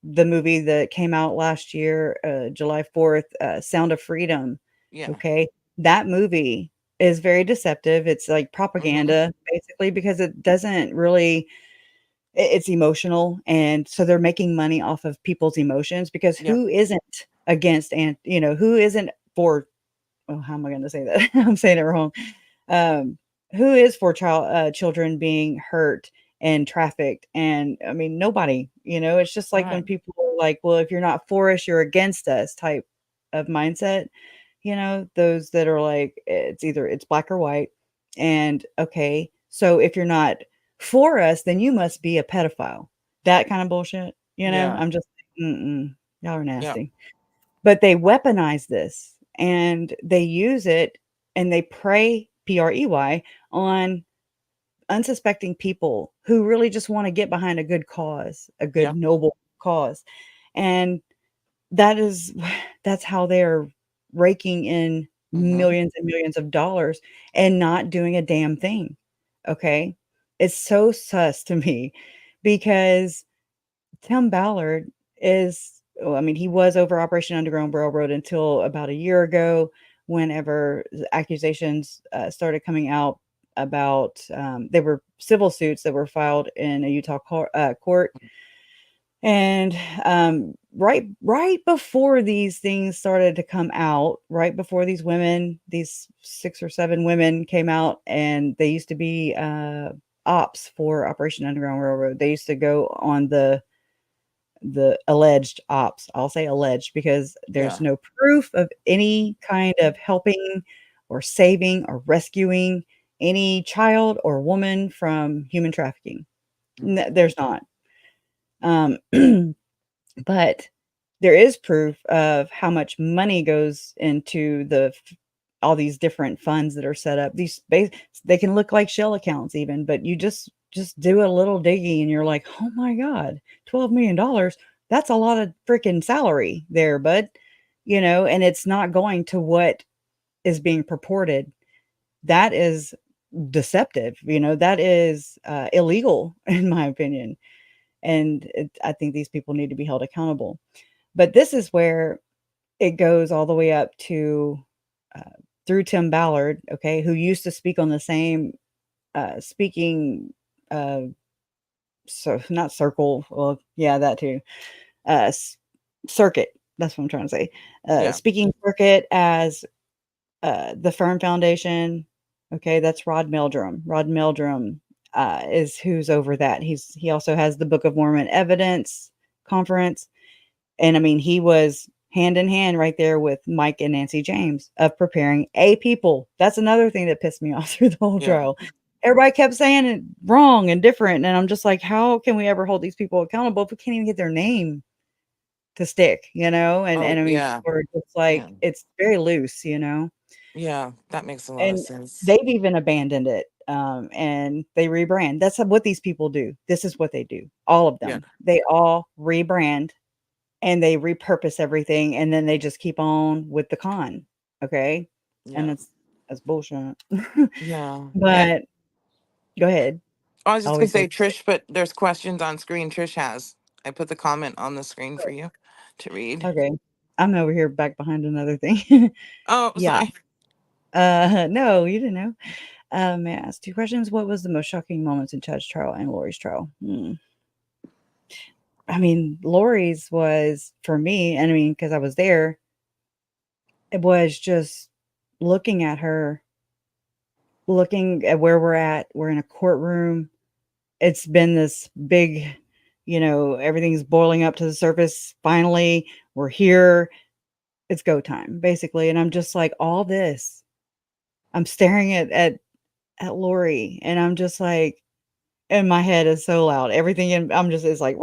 Speaker 2: the movie that came out last year, July 4th, Sound of Freedom.
Speaker 3: Yeah.
Speaker 2: Okay. That movie is very deceptive. It's like
Speaker 3: Hmm.
Speaker 2: propaganda, basically, because it doesn't really, it's emotional. And so they're making money off of people's emotions because
Speaker 3: Yeah.
Speaker 2: who isn't against, and, who isn't for, oh, how am I going to say that? I'm saying it wrong. Um, who is for children being hurt and trafficked? And I mean, nobody, it's just like when
Speaker 3: Right.
Speaker 2: people are like, well, if you're not for us, you're against us type of mindset, those that are like, it's black or white. And okay, so if you're not for us, then you must be a pedophile. That kind of bullshit,
Speaker 3: Yeah.
Speaker 2: I'm just, mm-mm, y'all are
Speaker 3: Yeah.
Speaker 2: nasty. But they weaponize this and they use it and they prey, PREY, on unsuspecting people who really just want to get behind a good cause, a good
Speaker 3: Yeah.
Speaker 2: noble cause. And that is that's how they're raking in
Speaker 3: Mm-hmm.
Speaker 2: millions and millions of dollars and not doing a damn thing. Okay? It's so sus to me because Tim Ballard is, well, I mean, he was over Operation Underground Railroad until about a year ago, whenever the accusations started coming out about they were civil suits that were filed in a Utah court. And right before these things started to come out, right before these women, these 6 or 7 women came out, and they used to be ops for Operation Underground Railroad. They used to go on the alleged ops. I'll say alleged because there's
Speaker 3: Yeah.
Speaker 2: no proof of any kind of helping or saving or rescuing any child or woman from human trafficking. There's not. Um, but there is proof of how much money goes into all these different funds that are set up. They can look like shell accounts even, but you just do a little digging and you're like, "Oh my god, $12 million. That's a lot of freaking salary there, bud." And it's not going to what is being purported. That is deceptive. That is illegal in my opinion. And I think these people need to be held accountable. But this is where it goes all the way up to uh, through Tim Ballard, okay, who used to speak on the same speaking, uh, so not circle, well, yeah, that too, circuit. That's what I'm trying to say.
Speaker 3: Yeah.
Speaker 2: Speaking circuit as the Firm Foundation. Okay, that's Rod Meldrum. Rod Meldrum is who's over that. He also has the Book of Mormon Evidence Conference. And I mean, he was hand in hand right there with Mike and Nancy James of preparing a people. That's another thing that pissed me off through the whole
Speaker 3: Yeah.
Speaker 2: trial. Everybody kept saying it wrong and different. And I'm just like, how can we ever hold these people accountable if we can't even get their name to stick, And
Speaker 3: Oh,
Speaker 2: I mean,
Speaker 3: yeah.
Speaker 2: people are just
Speaker 3: Yeah.
Speaker 2: like, it's very loose.
Speaker 3: Yeah. That makes a lot of
Speaker 2: And
Speaker 3: sense.
Speaker 2: they've even abandoned it, and they rebrand. That's what these people do. This is what they do. All of
Speaker 3: Yeah.
Speaker 2: them. They all rebrand and they repurpose everything, and then they just keep on with the con. Okay, and
Speaker 3: Yeah.
Speaker 2: that's bullshit.
Speaker 3: Yeah. And
Speaker 2: But go ahead.
Speaker 3: I was
Speaker 2: I
Speaker 3: just gonna
Speaker 2: always say,
Speaker 3: say, Trish, but there's questions on screen. Trish has. I put the comment on the screen for you to read.
Speaker 2: okay. I'm over here back behind another thing.
Speaker 3: Oh,
Speaker 2: Yeah.
Speaker 3: sorry.
Speaker 2: No, you didn't know. May I ask 2 questions? What was the most shocking moments in Chad's trial and Lori's trial? I mean, Lori's was for me, and I mean, because I was there, it was just looking at her, looking at where we're at. We're in a courtroom. It's been this big, everything's boiling up to the surface. Finally, we're here. It's go time, basically. And I'm just like, all this. I'm staring at Lori, and I'm just like, and my head is so loud. Everything in I'm just it's like,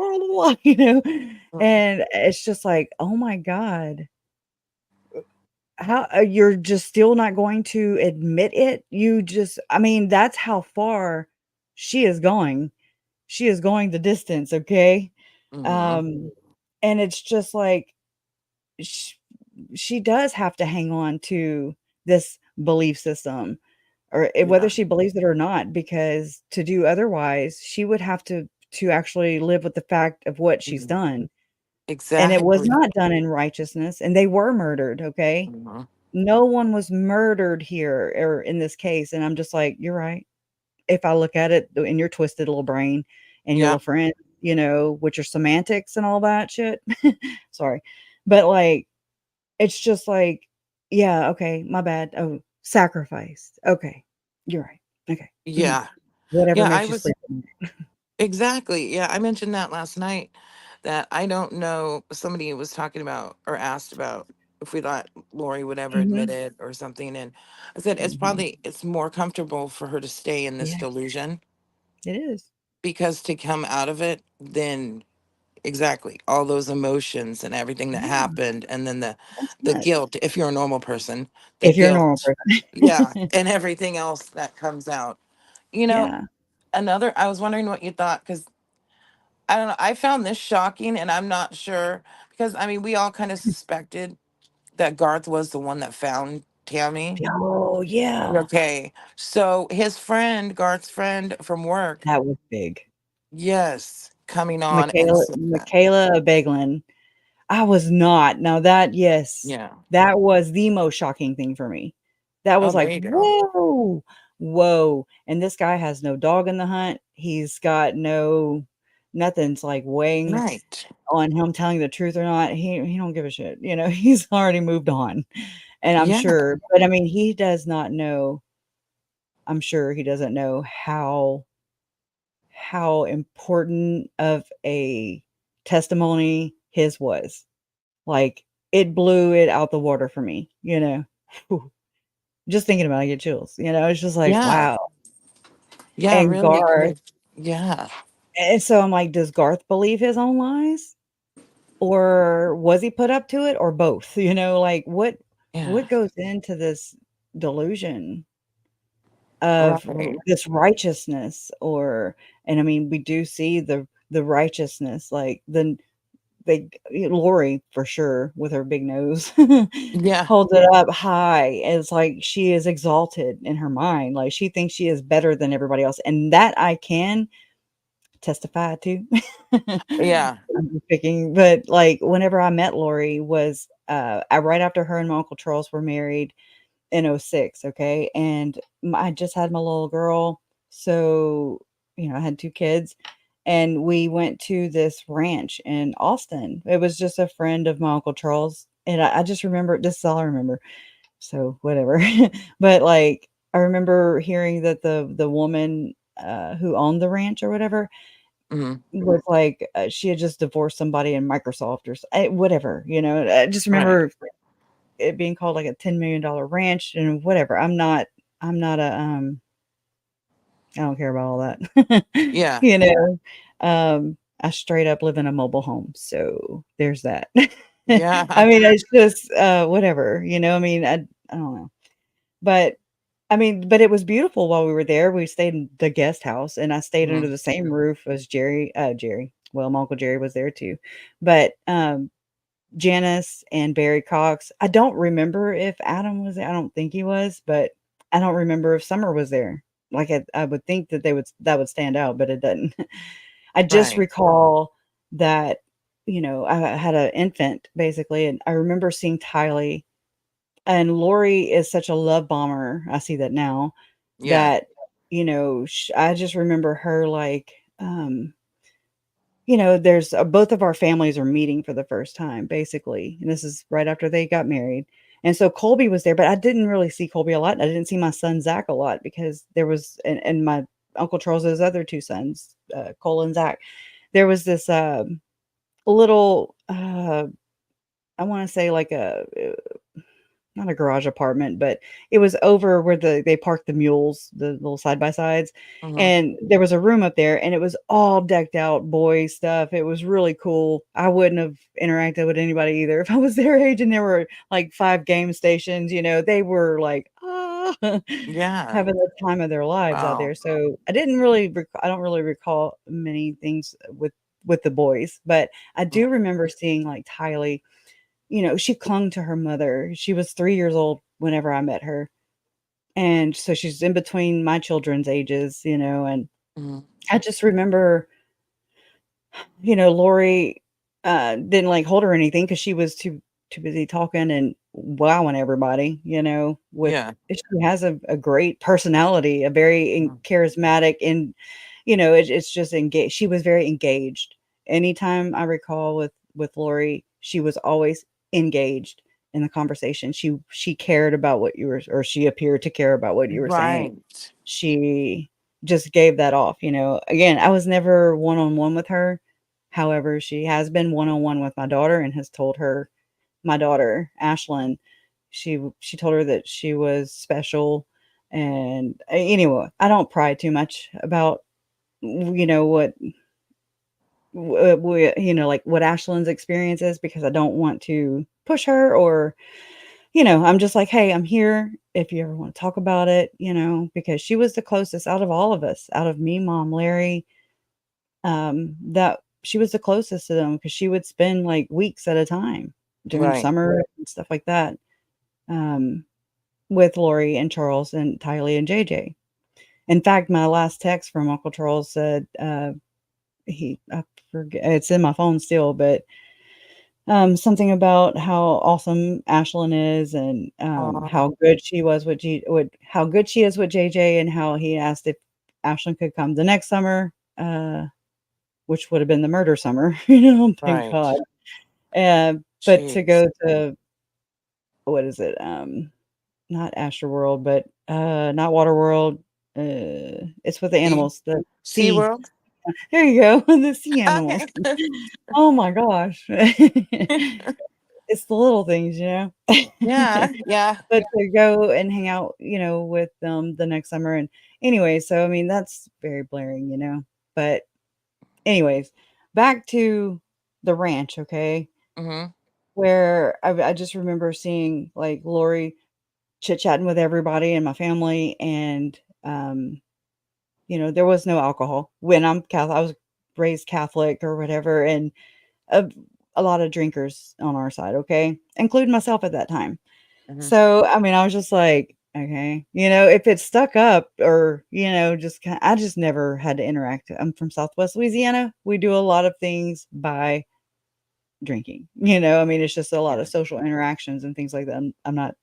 Speaker 2: and it's just like, oh my God. How you're just still not going to admit it? I mean, that's how far she is going. She is going the distance, okay?
Speaker 3: Mm-hmm.
Speaker 2: Um, and it's just like sh she does have to hang on to this belief system, or whether
Speaker 3: Yeah.
Speaker 2: she believes it or not, because to do otherwise, she would have to actually live with the fact of what she's
Speaker 3: Mhm.
Speaker 2: done. And it was
Speaker 3: Exactly.
Speaker 2: not done in righteousness, and they were murdered, okay?
Speaker 3: Mm-hmm.
Speaker 2: No one was murdered here or in this case, and I'm just like, "You're right." If I look at it in your twisted little brain and your
Speaker 3: Yeah.
Speaker 2: little friend, with your semantics and all that shit. Sorry. But, like, it's just like, "Yeah, okay, my bad. Oh, sacrifice. Okay. You're right. Okay. Mhm.
Speaker 3: Yeah.
Speaker 2: Whatever
Speaker 3: Yeah. I
Speaker 2: makes you
Speaker 3: was
Speaker 2: sleep at night."
Speaker 3: exactly. Yeah. I mentioned that last night that I don't know. Somebody was talking about or asked about if we thought Lori would ever admit
Speaker 2: Mhm.
Speaker 3: it or something. And I said
Speaker 2: Mhm.
Speaker 3: it's more comfortable for her to stay in this
Speaker 2: Yeah,
Speaker 3: delusion
Speaker 2: it is.
Speaker 3: because to come out of it, then exactly all those emotions and everything that
Speaker 2: Yeah,
Speaker 3: happened, and then
Speaker 2: that's
Speaker 3: the
Speaker 2: nuts.
Speaker 3: guilt, if you're a normal person, the
Speaker 2: If you're a normal
Speaker 3: guilt,
Speaker 2: person.
Speaker 3: yeah, and everything else that comes out, you know,
Speaker 2: Yeah.
Speaker 3: I was wondering what you thought, because I don't know. I found this shocking, and I'm not sure because I mean, we all kind of suspected that Garth was the one that found Tammy.
Speaker 2: Oh, yeah.
Speaker 3: Okay, so his friend, Garth's friend from work,
Speaker 2: That was big.
Speaker 3: yes, coming on and
Speaker 2: Michaela
Speaker 3: saying that.
Speaker 2: Michaela Beglin. I was not. Now that, yes,
Speaker 3: Yeah.
Speaker 2: that was the most shocking thing for me. That
Speaker 3: Oh,
Speaker 2: was
Speaker 3: there
Speaker 2: like,
Speaker 3: you go.
Speaker 2: whoa, whoa. And this guy has no dog in the hunt. He's got nothing's like weighing
Speaker 3: Right.
Speaker 2: on him telling the truth or not. He don't give a shit. He's already moved on. And I'm
Speaker 3: Yeah.
Speaker 2: sure, but I mean, he does not know. I'm sure he doesn't know how important of a testimony his was. Like, it blew it out the water for me, Whew. Just thinking about it, I get chills, it's just like,
Speaker 3: Yeah.
Speaker 2: wow.
Speaker 3: Yeah.
Speaker 2: And
Speaker 3: Really.
Speaker 2: Garth,
Speaker 3: Yeah.
Speaker 2: and so I'm like, does Garth believe his own lies? Or was he put up to it, or both? Like,
Speaker 3: Yeah.
Speaker 2: what goes into this delusion of
Speaker 3: Right.
Speaker 2: this righteousness? And I mean, we do see the righteousness, like Lori for sure with her big nose
Speaker 3: Yeah.
Speaker 2: holds it up high. It's like she is exalted in her mind, like she thinks she is better than everybody else, and that I can testify to.
Speaker 3: Yeah.
Speaker 2: I'm just picking, but like whenever I met Lori was right after her and my Uncle Charles were married in '06. Okay, and I just had my little girl, so I had 2 kids, and we went to this ranch in Austin. It was just a friend of my Uncle Charles, and I just remember, this is all I remember, so whatever. But like, I remember hearing that the woman who owned the ranch or whatever
Speaker 3: Hmm.
Speaker 2: was like, she had just divorced somebody in Microsoft or whatever. I just
Speaker 3: Right.
Speaker 2: remember it being called like a $10 million ranch and whatever. I'm not I don't care about all that.
Speaker 3: Yeah.
Speaker 2: You know, I straight up live in a mobile home, so there's that. I
Speaker 3: Yeah.
Speaker 2: mean, it's just, whatever, I mean, I don't know. But I mean, but it was beautiful while we were there. We stayed in the guest house, and I stayed under
Speaker 3: Hmm.
Speaker 2: the same roof as Jerry. Well, my Uncle Jerry was there too. But, Janice and Barry Cox. I don't remember if Adam was there. I don't think he was, but I don't remember if Summer was there. Like, I would think that would stand out, but it doesn't. I just
Speaker 3: Right.
Speaker 2: recall that, I had an infant basically, and I remember seeing Tylee, and Lori is such a love bomber. I see that now,
Speaker 3: Yeah.
Speaker 2: that, I just remember her like, there's both of our families are meeting for the first time, basically. And this is right after they got married. And so Colby was there, but I didn't really see Colby a lot. I didn't see my son Zach a lot because there was, and my Uncle Charles's other 2 sons, Cole and Zach. There was this little, I want to say like not a garage apartment, but it was over where they parked the mules, the little side by sides.
Speaker 3: Hmm.
Speaker 2: And there was a room up there, and it was all decked out boy stuff. It was really cool. I wouldn't have interacted with anybody either if I was their age. And there were like 5 game stations. They were like,
Speaker 3: Yeah.
Speaker 2: having the time of their lives out
Speaker 3: Wow.
Speaker 2: there. So I don't really recall many things with the boys, but I do remember seeing like Tylee. She clung to her mother. She was 3 years old whenever I met her, and so she's in between my children's ages, and
Speaker 3: Hmm.
Speaker 2: I just remember, Lori, didn't, like, hold her or anything because she was too busy talking and wowing everybody, with
Speaker 3: Yeah.
Speaker 2: she has a great personality, a very
Speaker 3: Mhm.
Speaker 2: charismatic, and, it's just engaged. She was very engaged. Anytime I recall with Lori, she was always engaged in the conversation. She cared about what you were, or she appeared to care about what you were saying.
Speaker 3: Right.
Speaker 2: She just gave that off. Again, I was never one-on-one with her. However, she has been one-on-one with my daughter and has told her, my daughter, Ashlyn, she told her that she was special. And anyway, I don't pry too much about, what like what Ashlyn's experience is, because I don't want to push her, or I'm just like, hey, I'm here. if you ever want to talk about it, because she was the closest out of all of us, out of me, Mom, Larry, that she was the closest to them because she would spend like weeks at a time during
Speaker 3: Right.
Speaker 2: summer and stuff like that, with Lori and Charles and Tylee and JJ. In fact, my last text from Uncle Charles said, I forget, it's in my phone still, but something about how awesome Ashlyn is and how good she was with how good she is with JJ, and how he asked if Ashlyn could come the next summer, which would have been the murder summer, thank
Speaker 3: Right.
Speaker 2: God. But to
Speaker 3: Jeez.
Speaker 2: go to, what is it? Not Astroworld, but not Waterworld. It's with the
Speaker 3: Sea,
Speaker 2: animals, the
Speaker 3: sea
Speaker 2: sea.
Speaker 3: World.
Speaker 2: There you go, the sea animals. Oh my gosh. It's the little things,
Speaker 3: Yeah. Yeah.
Speaker 2: But to go and hang out, with them the next summer. And anyway, so I mean, that's very blaring. But anyways, back to the ranch, okay?
Speaker 3: Mm-hmm.
Speaker 2: Where I just remember seeing like Lori chit-chatting with everybody in my family, and there was no alcohol. When I'm Catholic, I was raised Catholic or whatever, and a, a lot of drinkers on our side, okay? Including myself at that time.
Speaker 3: Mm-hmm.
Speaker 2: So, I mean, I was just like, okay, if it stuck up or, just I just never had to interact. I'm from Southwest Louisiana. We do a lot of things by drinking, I mean, it's just a lot
Speaker 3: Yeah.
Speaker 2: of social interactions and things like that. I'm not,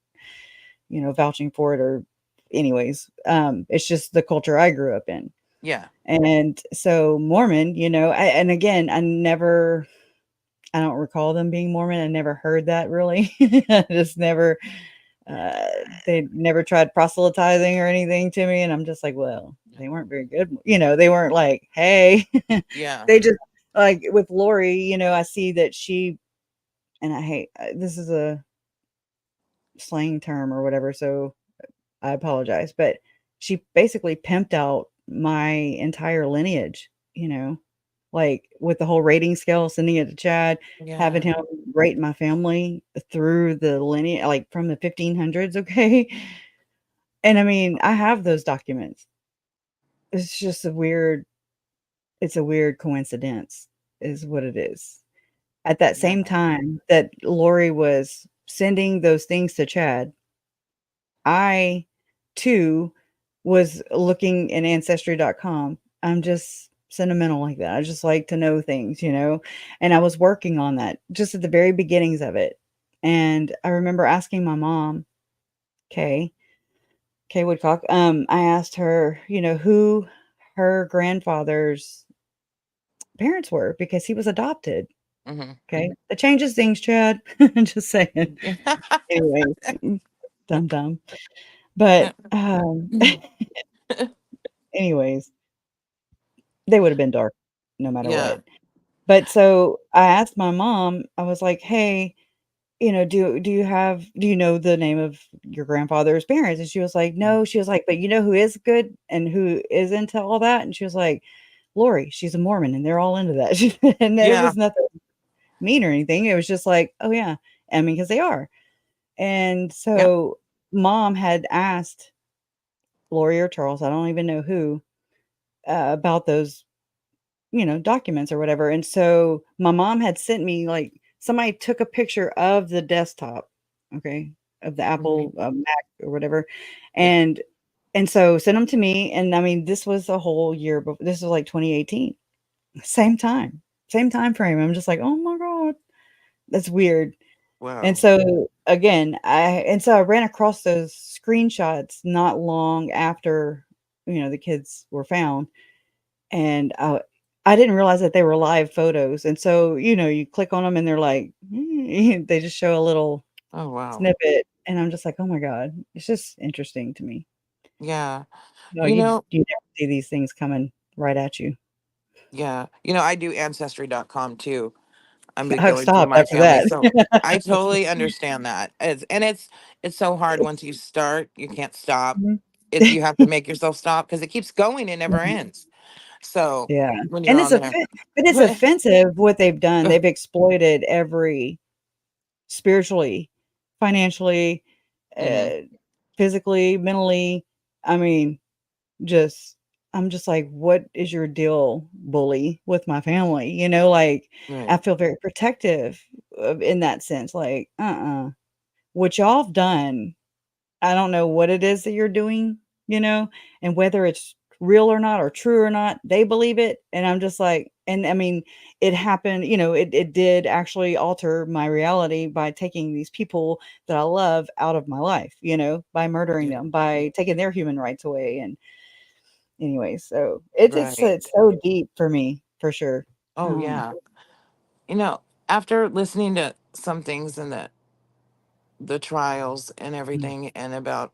Speaker 2: vouching for it or anyways. It's just the culture I grew up in.
Speaker 3: Yeah.
Speaker 2: And so Mormon, and again, I don't recall them being Mormon. I never heard that really. I just never, they never tried proselytizing or anything to me. And I'm just like, well, they weren't very good. They weren't like, hey,
Speaker 3: Yeah.
Speaker 2: they just like with Lori, I see that and I hate, this is a slang term or whatever. So I apologize, but she basically pimped out my entire lineage, like with the whole rating scale, sending it to Chad, having
Speaker 3: Yeah.
Speaker 2: him rate my family through the lineage, like from the 1500s. Okay. And I mean, I have those documents. It's just it's a weird coincidence, is what it is. At that
Speaker 3: Yeah.
Speaker 2: same time that Lori was sending those things to Chad, I too was looking in ancestry.com. I'm just sentimental like that. I just like to know things, and I was working on that just at the very beginnings of it. And I remember asking my mom, Kay Woodcock, I asked her, who her grandfather's parents were because he was adopted.
Speaker 3: Mm-hmm.
Speaker 2: Okay. That changes things, Chad. Just saying. Anyway, dumb dumb. But anyways, they would have been dark no matter
Speaker 3: Yeah.
Speaker 2: what. But so I asked my mom, I was like, "Hey, do you know the name of your grandfather's parents?" And she was like, "No." She was like, "But you know who is good and who is into all that?" And she was like, "Lori, she's a Mormon and they're all into that." And it
Speaker 3: Yeah.
Speaker 2: was nothing mean or anything. It was just like, "Oh yeah." I mean, because they are. And
Speaker 3: Yep.
Speaker 2: so mom had asked Lori or Charles, I don't even know who, about those documents or whatever. And so my mom had sent me like somebody took a picture of the desktop, okay, of the
Speaker 3: Mm-hmm.
Speaker 2: Apple Mac or whatever,
Speaker 3: Yeah.
Speaker 2: and so sent them to me. And I mean, this was a whole year before. This was like 2018, same time frame. I'm just like, oh my god, that's weird. And
Speaker 3: Wow.
Speaker 2: so again, I ran across those screenshots not long after the kids were found, and I didn't realize that they were live photos. And so, you click on them and they're like, they just show a little
Speaker 3: Oh wow.
Speaker 2: snippet, and I'm just like, "Oh my god." It's just interesting to me.
Speaker 3: Yeah.
Speaker 2: No,
Speaker 3: You know,
Speaker 2: you never see these things coming right at you.
Speaker 3: yeah. I do ancestry.com too. I'm big
Speaker 2: I
Speaker 3: going through
Speaker 2: stopped
Speaker 3: my
Speaker 2: after
Speaker 3: family.
Speaker 2: that.
Speaker 3: So I totally understand that. It's so hard once you start, you can't stop.
Speaker 2: Mhm.
Speaker 3: You have to make yourself stop because it keeps going, it never
Speaker 2: Mhm.
Speaker 3: ends. So
Speaker 2: Yeah,
Speaker 3: when you're
Speaker 2: and it's
Speaker 3: on there.
Speaker 2: but it's offensive what they've done. They've exploited every spiritually, financially,
Speaker 3: Hmm.
Speaker 2: uh physically, mentally. I mean, just I'm just like, what is your deal, bully, with my family? Like I
Speaker 3: Right.
Speaker 2: feel very protective in that sense. Like, what y'all have done, I don't know what it is that you're doing, and whether it's real or not or true or not, they believe it. And I'm just like, and I mean, it happened, it did actually alter my reality by taking these people that I love out of my life, by murdering
Speaker 3: Yeah.
Speaker 2: them, by taking their human rights away. And anyway, so it's
Speaker 3: Right.
Speaker 2: so deep for me, for sure.
Speaker 3: Oh
Speaker 2: Um,
Speaker 3: yeah. You know, after listening to some things in the trials and
Speaker 2: mm,
Speaker 3: everything, and about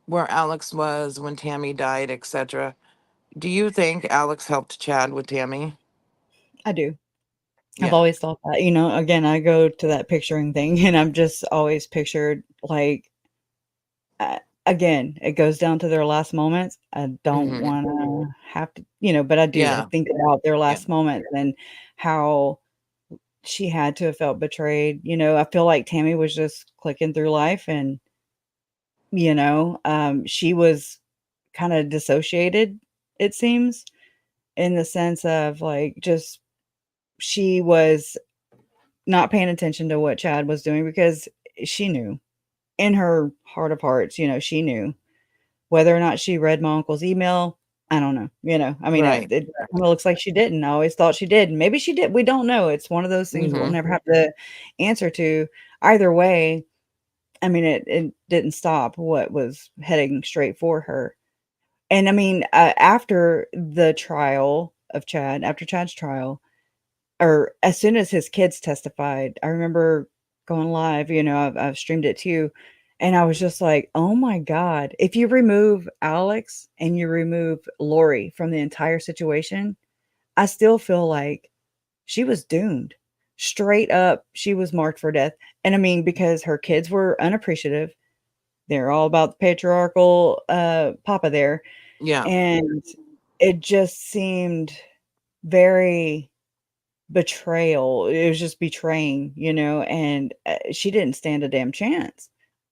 Speaker 3: where Alex was when Tammy died, etc., do you think Alex helped Chad with Tammy?
Speaker 2: I do. I've
Speaker 3: Yeah.
Speaker 2: always thought that, again, I go to that picturing thing and I'm just always pictured like, again, it goes down to their last moments. I don't
Speaker 3: Hmm.
Speaker 2: want to have to, but I do. I
Speaker 3: Yeah.
Speaker 2: think about their
Speaker 3: Yeah.
Speaker 2: last moments and how she had to have felt betrayed. I feel like Tammy was just clicking through life and, she was kind of dissociated, it seems, in the sense of like just she was not paying attention to what Chad was doing because she knew in her heart of hearts, she knew whether or not she read my uncle's email. I don't know. I mean,
Speaker 3: Right.
Speaker 2: it kind of looks like she didn't. I always thought she did. Maybe she did. We don't know. It's one of those things we'll
Speaker 3: Hmm.
Speaker 2: never have the answer to. Either way, I mean, it didn't stop what was heading straight for her. And I mean, after the trial of Chad, after Chad's trial, or as soon as his kids testified, I remember going live, I've streamed it too. And I was just like, oh my God, if you remove Alex and you remove Lori from the entire situation, I still feel like she was doomed. Straight up, she was marked for death. And I mean, because her kids were unappreciative, they're all about the patriarchal papa there.
Speaker 3: Yeah.
Speaker 2: And it just seemed very betrayal. It was just betraying, and she didn't stand a damn chance.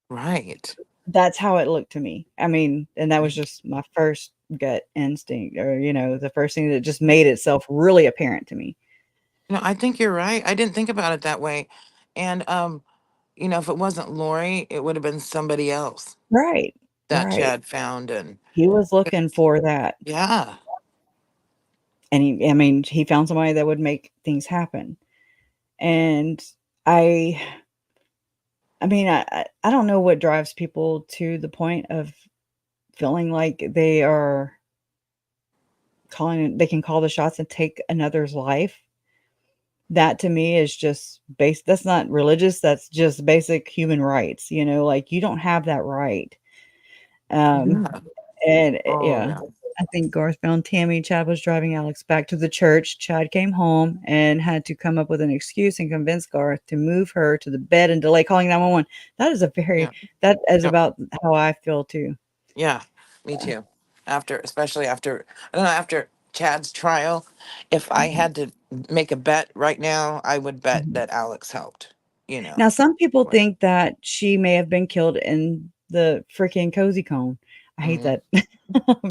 Speaker 3: Right.
Speaker 2: That's how it looked to me. I mean, and that was just my first gut instinct, or the first thing that just made itself really apparent to me.
Speaker 3: I think you're right. I didn't think about it that way. And if it wasn't Lori, it would have been somebody else
Speaker 2: Right.
Speaker 3: that
Speaker 2: Right.
Speaker 3: Chad found. And
Speaker 2: He was looking for that.
Speaker 3: yeah.
Speaker 2: And I mean, he found somebody that would make things happen. And I I mean, I don't know what drives people to the point of feeling like they can call the shots and take another's life. That to me is just that's not religious, that's just basic human rights, like you don't have that right. Um,
Speaker 3: Yeah.
Speaker 2: and
Speaker 3: Oh
Speaker 2: yeah,
Speaker 3: yeah.
Speaker 2: I think Garth found Tammy. Chad was driving Alex back to the church. Chad came home and had to come up with an excuse and convince Garth to move her to the bed and delay calling 911. That is
Speaker 3: Yeah.
Speaker 2: that is
Speaker 3: Yep.
Speaker 2: about how I feel too.
Speaker 3: Yeah. Me too. Especially after, I don't know, after Chad's trial, if I
Speaker 2: Mhm,
Speaker 3: had to make a bet right now, I would bet
Speaker 2: mhm.
Speaker 3: that Alex helped. You know.
Speaker 2: Now, some people
Speaker 3: Right.
Speaker 2: think that she may have been killed in the freaking cozy cone. I hate
Speaker 3: Mhm.
Speaker 2: that.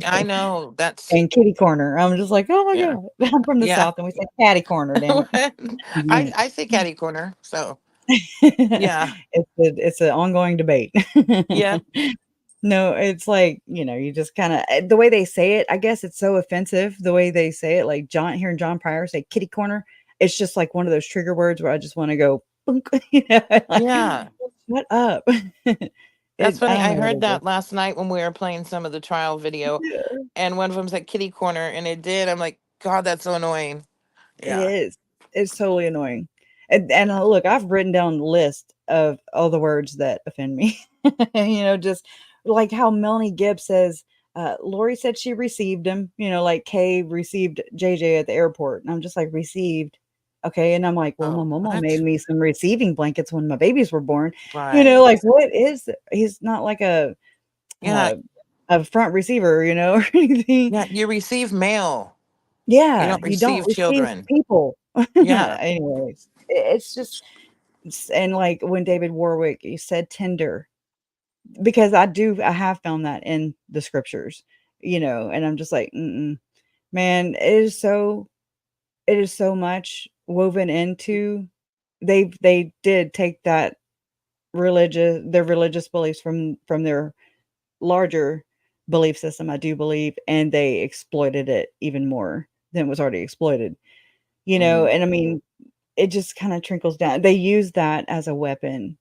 Speaker 3: I know that's
Speaker 2: And kitty corner. I'm just like, oh my
Speaker 3: yeah.
Speaker 2: god. I'm from the
Speaker 3: Yeah.
Speaker 2: South and we say catty corner, damn it. Yeah.
Speaker 3: I say catty corner. So yeah.
Speaker 2: It's an ongoing debate.
Speaker 3: Yeah.
Speaker 2: No, it's like, you just kind of the way they say it, I guess it's so offensive the way they say it. Like hearing John Pryor say kitty corner, it's just like one of those trigger words where I just want to go, "Bunk," like,
Speaker 3: Yeah.
Speaker 2: shut up.
Speaker 3: That's
Speaker 2: I
Speaker 3: funny.
Speaker 2: don't
Speaker 3: I
Speaker 2: know what
Speaker 3: heard
Speaker 2: it is.
Speaker 3: that last night when we were playing some of the trial video,
Speaker 2: Yeah,
Speaker 3: and one of them said kitty corner, and it did. I'm like, God, that's so annoying.
Speaker 2: it
Speaker 3: Yeah.
Speaker 2: is. It's totally annoying. And look, I've written down the list of all the words that offend me. Just like how Melanie Gibbs says, Lori said she received him, like Kay received JJ at the airport. And I'm just like, received. Okay. And I'm like, well, my
Speaker 3: Oh,
Speaker 2: mama made
Speaker 3: what?
Speaker 2: me some receiving blankets when my babies were born.
Speaker 3: Right.
Speaker 2: Like what is it? He's not like
Speaker 3: Yeah.
Speaker 2: uh, a front receiver, or anything.
Speaker 3: Yeah. You receive mail. You
Speaker 2: Yeah,
Speaker 3: don't
Speaker 2: you don't
Speaker 3: receive
Speaker 2: receive
Speaker 3: children.
Speaker 2: people.
Speaker 3: Yeah.
Speaker 2: Anyways, it's just and like when David Warwick, he said Tinder. because I have found that in the scriptures, and I'm just like, mm-mm. Man, it is so much woven into. They did take that their religious beliefs from their larger belief system, I do believe, and they exploited it even more than was already exploited.
Speaker 3: Mhm.
Speaker 2: And I mean, it just kind of trickles down. They use that as a weapon,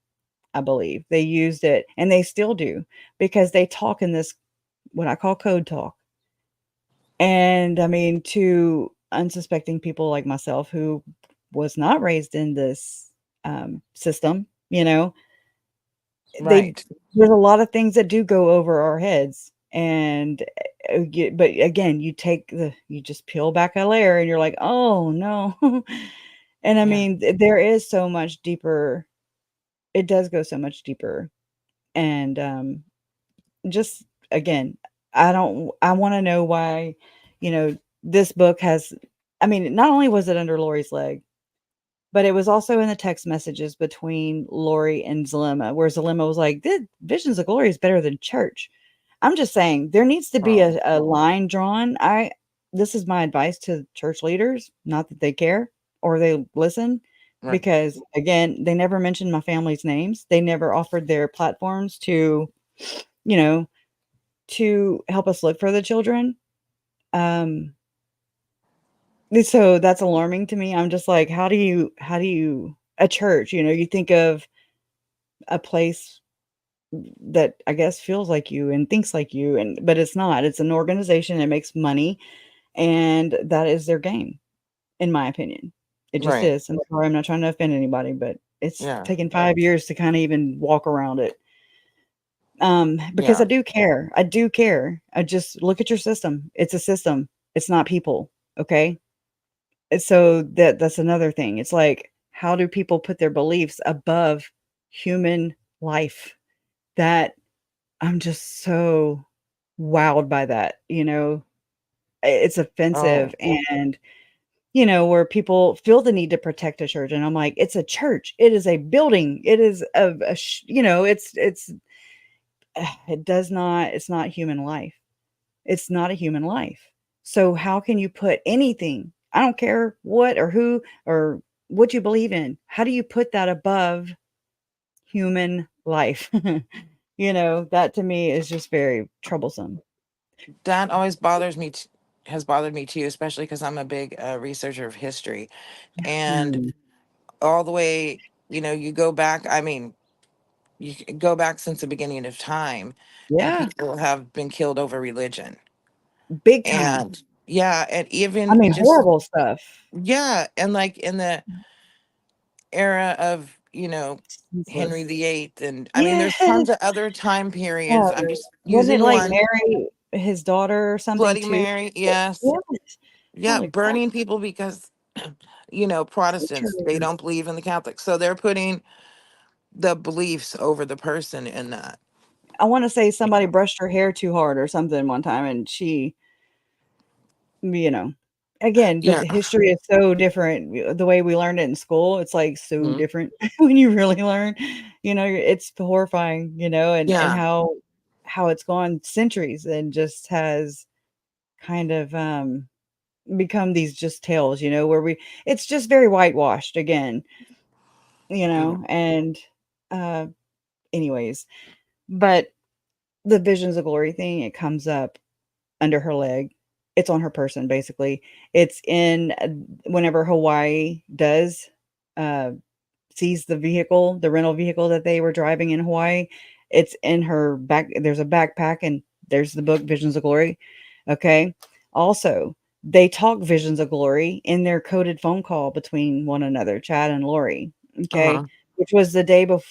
Speaker 2: I believe. They used it and they still do because they talk in this what I call code talk. And I mean, to unsuspecting people like myself who was not raised in this system, they
Speaker 3: Right.
Speaker 2: there's a lot of things that do go over our heads. And but again, you just peel back a layer and you're like, oh no. And I
Speaker 3: Yeah.
Speaker 2: mean, there is so much deeper. It does go so much deeper. And just again, I want to know why, this book has, I mean, not only was it under Lori's leg, but it was also in the text messages between Lori and Zelema, where Zelema was like, Visions of Glory is better than church. I'm just saying there needs to be
Speaker 3: Oh,
Speaker 2: a line drawn. This is my advice to church leaders, not that they care or they listen,
Speaker 3: right.
Speaker 2: because again, they never mentioned my family's names. They never offered their platforms you know, to help us look for the children. Um, so that's alarming to me. I'm just like, how do you a church, you think of a place that I guess feels like you and thinks like you, but it's not. It's an organization that makes money, and that is their game, in my opinion. It just
Speaker 3: Right.
Speaker 2: is. I'm sorry, I'm not trying to offend anybody, but it's
Speaker 3: Yeah.
Speaker 2: taken 5 years to kind of even walk around it. Because I
Speaker 3: Yeah.
Speaker 2: do care. I do care. I just look at your system. It's a system. It's not people. Okay. And so that's another thing. It's like, how do people put their beliefs above human life? That I'm just so wowed by that. It's offensive,
Speaker 3: Oh,
Speaker 2: and where people feel the need to protect a church, and I'm like, it's a church. It is a building. It is it's it's not human life. It's not a human life. So how can you put anything, I don't care what or who or what you believe in, how do you put that above human life? That to me is just very troublesome.
Speaker 3: that always bothers me. Has bothered me too, especially because I'm a big researcher of history, and
Speaker 2: Mm,
Speaker 3: all the way, you go back. I mean, you can go back since the beginning of time, and
Speaker 2: yeah,
Speaker 3: people have been killed over religion.
Speaker 2: big time.
Speaker 3: And yeah, and
Speaker 2: I
Speaker 3: even
Speaker 2: mean,
Speaker 3: just
Speaker 2: horrible stuff.
Speaker 3: yeah, and like in the era of Henry
Speaker 2: Useless.
Speaker 3: VIII, and I mean, there's
Speaker 2: Yes.
Speaker 3: tons of other time periods.
Speaker 2: Oh,
Speaker 3: I'm just
Speaker 2: wasn't it
Speaker 3: using
Speaker 2: like
Speaker 3: one.
Speaker 2: Mary, his daughter or something
Speaker 3: Bloody
Speaker 2: too?
Speaker 3: Mary, yes.
Speaker 2: Yes.
Speaker 3: Yeah,
Speaker 2: Holy crap.
Speaker 3: burning people because Protestants, they
Speaker 2: Butchered.
Speaker 3: don't believe in the Catholics. So they're putting the beliefs over the person in that.
Speaker 2: I wanna say somebody brushed her hair too hard or something one time, and she, you know again, but
Speaker 3: Yeah.
Speaker 2: history is so different. The way we learned it in school, it's, like, so
Speaker 3: Mhm.
Speaker 2: different when you really learn, it's horrifying, and
Speaker 3: Yeah.
Speaker 2: how it's gone centuries and just has kind of, become these just tales, where it's just very whitewashed again,
Speaker 3: Yeah.
Speaker 2: and, uh, anyways, but the Visions of Glory thing, it comes up under her leg. It's on her person, basically. It's in whenever Hawaii does uh, sees the rental vehicle that they were driving in Hawaii. It's in her back. There's a backpack, and there's the book Visions of Glory. Okay. Also, they talk Visions of Glory in their coded phone call between one another, Chad and Lori. Okay,
Speaker 3: Uh-huh.
Speaker 2: which was the day before.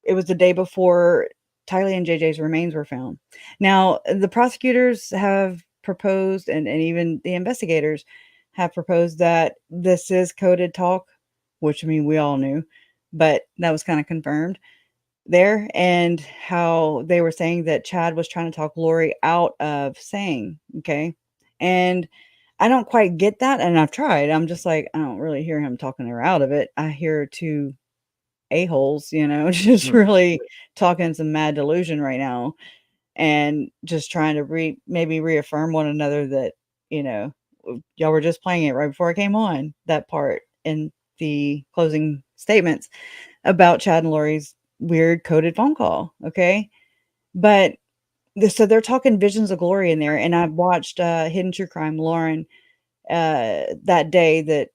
Speaker 2: It was the day before Tylee and JJ's remains were found. Now, the prosecutors have proposed, and even the investigators have proposed that this is coded talk, which I mean we all knew, but that was kind of confirmed there, and how they were saying that Chad was trying to talk Lori out of saying, okay. And I don't quite get that, and I've tried. I'm just like, I don't really hear him talking her out of it. I hear her to a-holes, just really talking some mad delusion right now, and just trying to maybe reaffirm one another that, y'all were just playing it right before I came on, that part in the closing statements about Chad and Lori's weird coded phone call. Okay. But so they're talking visions of glory in there. And I watched Hidden True Crime, Lauren, that day that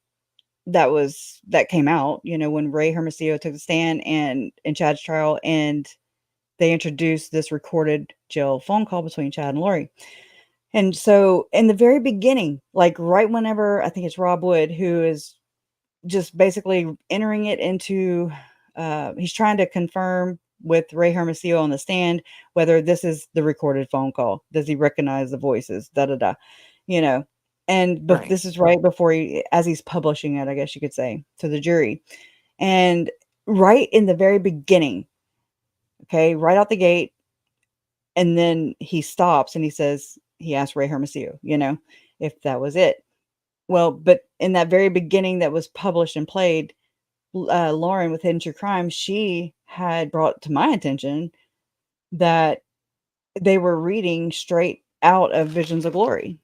Speaker 2: came out, when Ray Hermosillo took the stand and in Chad's trial, and they introduced this recorded jail phone call between Chad and Lori. And so in the very beginning, like right whenever, I think it's Rob Wood who is just basically entering it into, he's trying to confirm with Ray Hermosillo on the stand whether this is the recorded phone call. Does he recognize the voices? Da da da, you know. And but
Speaker 3: Right.
Speaker 2: this is right before as he's publishing it, I guess you could say, to the jury. And right in the very beginning, okay, right out the gate, and then he stops and he asks Ray Hermosillo, if that was it. Well, but in that very beginning that was published and played, Lauren with Hidden True Crime, she had brought to my attention that they were reading straight out of Visions of Glory.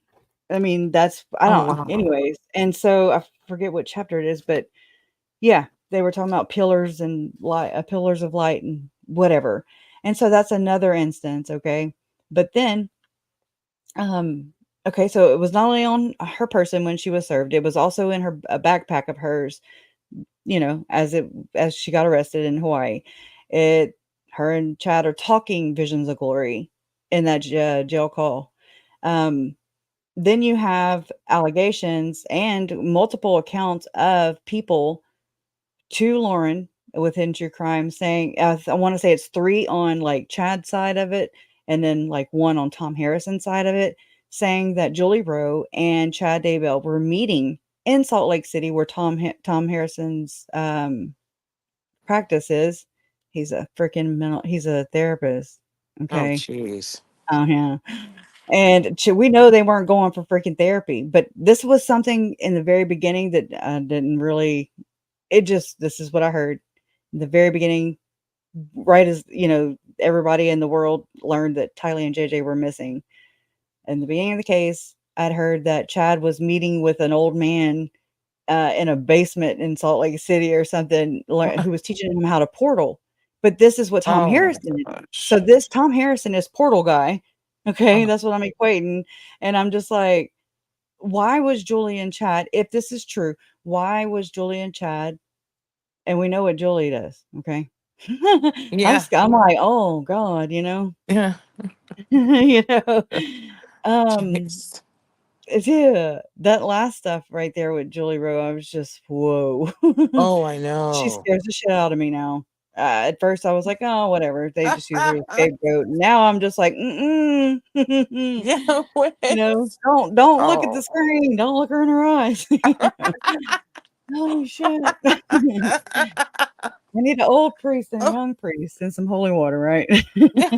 Speaker 2: I mean, I
Speaker 3: Oh,
Speaker 2: don't,
Speaker 3: wow.
Speaker 2: anyways. And so I forget what chapter it is, but yeah, they were talking about pillars and light, pillars of light and whatever. And so that's another instance. Okay. But then, okay, so it was not only on her person when she was served, it was also in a backpack of hers, as she got arrested in Hawaii. Her and Chad are talking Visions of Glory in that jail call. Then you have allegations and multiple accounts of people to Lauren within True Crime saying, I want to say it's 3 on like Chad's side of it, and then like 1 on Tom Harrison's side of it, saying that Julie Rowe and Chad Daybell were meeting in Salt Lake City, where Tom Harrison's practice is. He's he's a therapist.
Speaker 3: Oh,
Speaker 2: Okay.
Speaker 3: jeez.
Speaker 2: Oh yeah. And we know they weren't going for freaking therapy, but this was something in the very beginning that didn't really. This is what I heard in the very beginning, right as everybody in the world learned that Tylee and JJ were missing. In the beginning of the case, I'd heard that Chad was meeting with an old man in a basement in Salt Lake City or something, who was teaching him how to portal. But this is what Tom
Speaker 3: Oh, my
Speaker 2: Harrison is. So
Speaker 3: gosh.
Speaker 2: this Tom Harrison is portal guy. Okay,
Speaker 3: Oh,
Speaker 2: that's what I'm equating. And I'm just like, why was Julie and Chad, if this is true, why was Julie and Chad, and we know what Julie does, okay?
Speaker 3: yeah.
Speaker 2: I'm like, oh God,
Speaker 3: Yeah.
Speaker 2: you know. Um,
Speaker 3: Jeez.
Speaker 2: yeah, that last stuff right there with Julie Rowe, I was just, whoa.
Speaker 3: Oh, I
Speaker 2: She
Speaker 3: know.
Speaker 2: scares the shit out of me now. At first I was like, oh, whatever. They just use her as a scapegoat. Now I'm just like, mm-mm.
Speaker 3: yeah. What?
Speaker 2: Don't look at the
Speaker 3: Oh.
Speaker 2: screen. Don't look her in her eyes. Holy shit. I need an old priest and a
Speaker 3: oh,
Speaker 2: young priest and some holy water, right?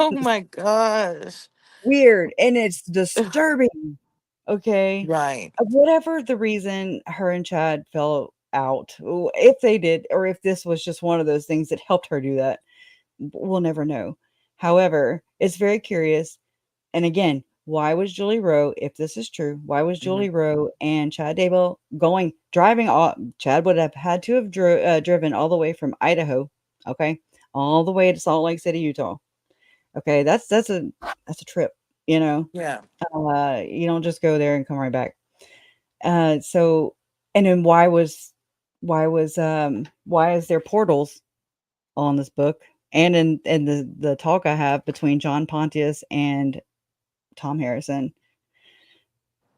Speaker 3: oh my gosh.
Speaker 2: Weird. And it's disturbing. Okay.
Speaker 3: Right.
Speaker 2: Whatever the reason her and Chad fell out, if they did, or if this was just one of those things that helped her do that, we'll never know. However, it's very curious. And again, why was Julie Rowe, if this is true, why was
Speaker 3: Mhm.
Speaker 2: Julie Rowe and Chad Daybell driving all? Chad would have had to have driven all the way from Idaho, okay, all the way to Salt Lake City, Utah. Okay, that's a trip, you know.
Speaker 3: Yeah.
Speaker 2: You don't just go there and come right back. So, and then why is there portals on this book and in the talk I have between John Pontius and Tom Harrison?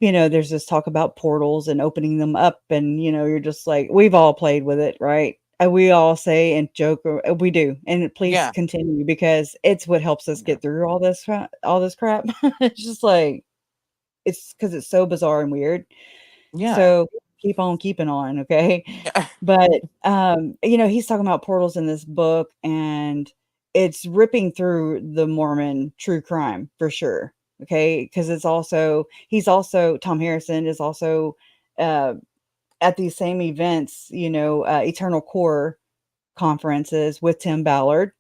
Speaker 2: There's this talk about portals and opening them up, and you're just like, we've all played with it, right? And we all say and joke, we do, and please
Speaker 3: Yeah.
Speaker 2: continue, because it's what helps us
Speaker 3: Yeah.
Speaker 2: get through all this crap. It's just like, it's because it's so bizarre and weird.
Speaker 3: Yeah.
Speaker 2: So keep on keeping on, okay?
Speaker 3: Yeah.
Speaker 2: But he's talking about portals in this book, and it's ripping through the Mormon true crime for sure. Okay, because he's also Tom Harrison is also uh, at these same events, Eternal Core conferences with Tim Ballard,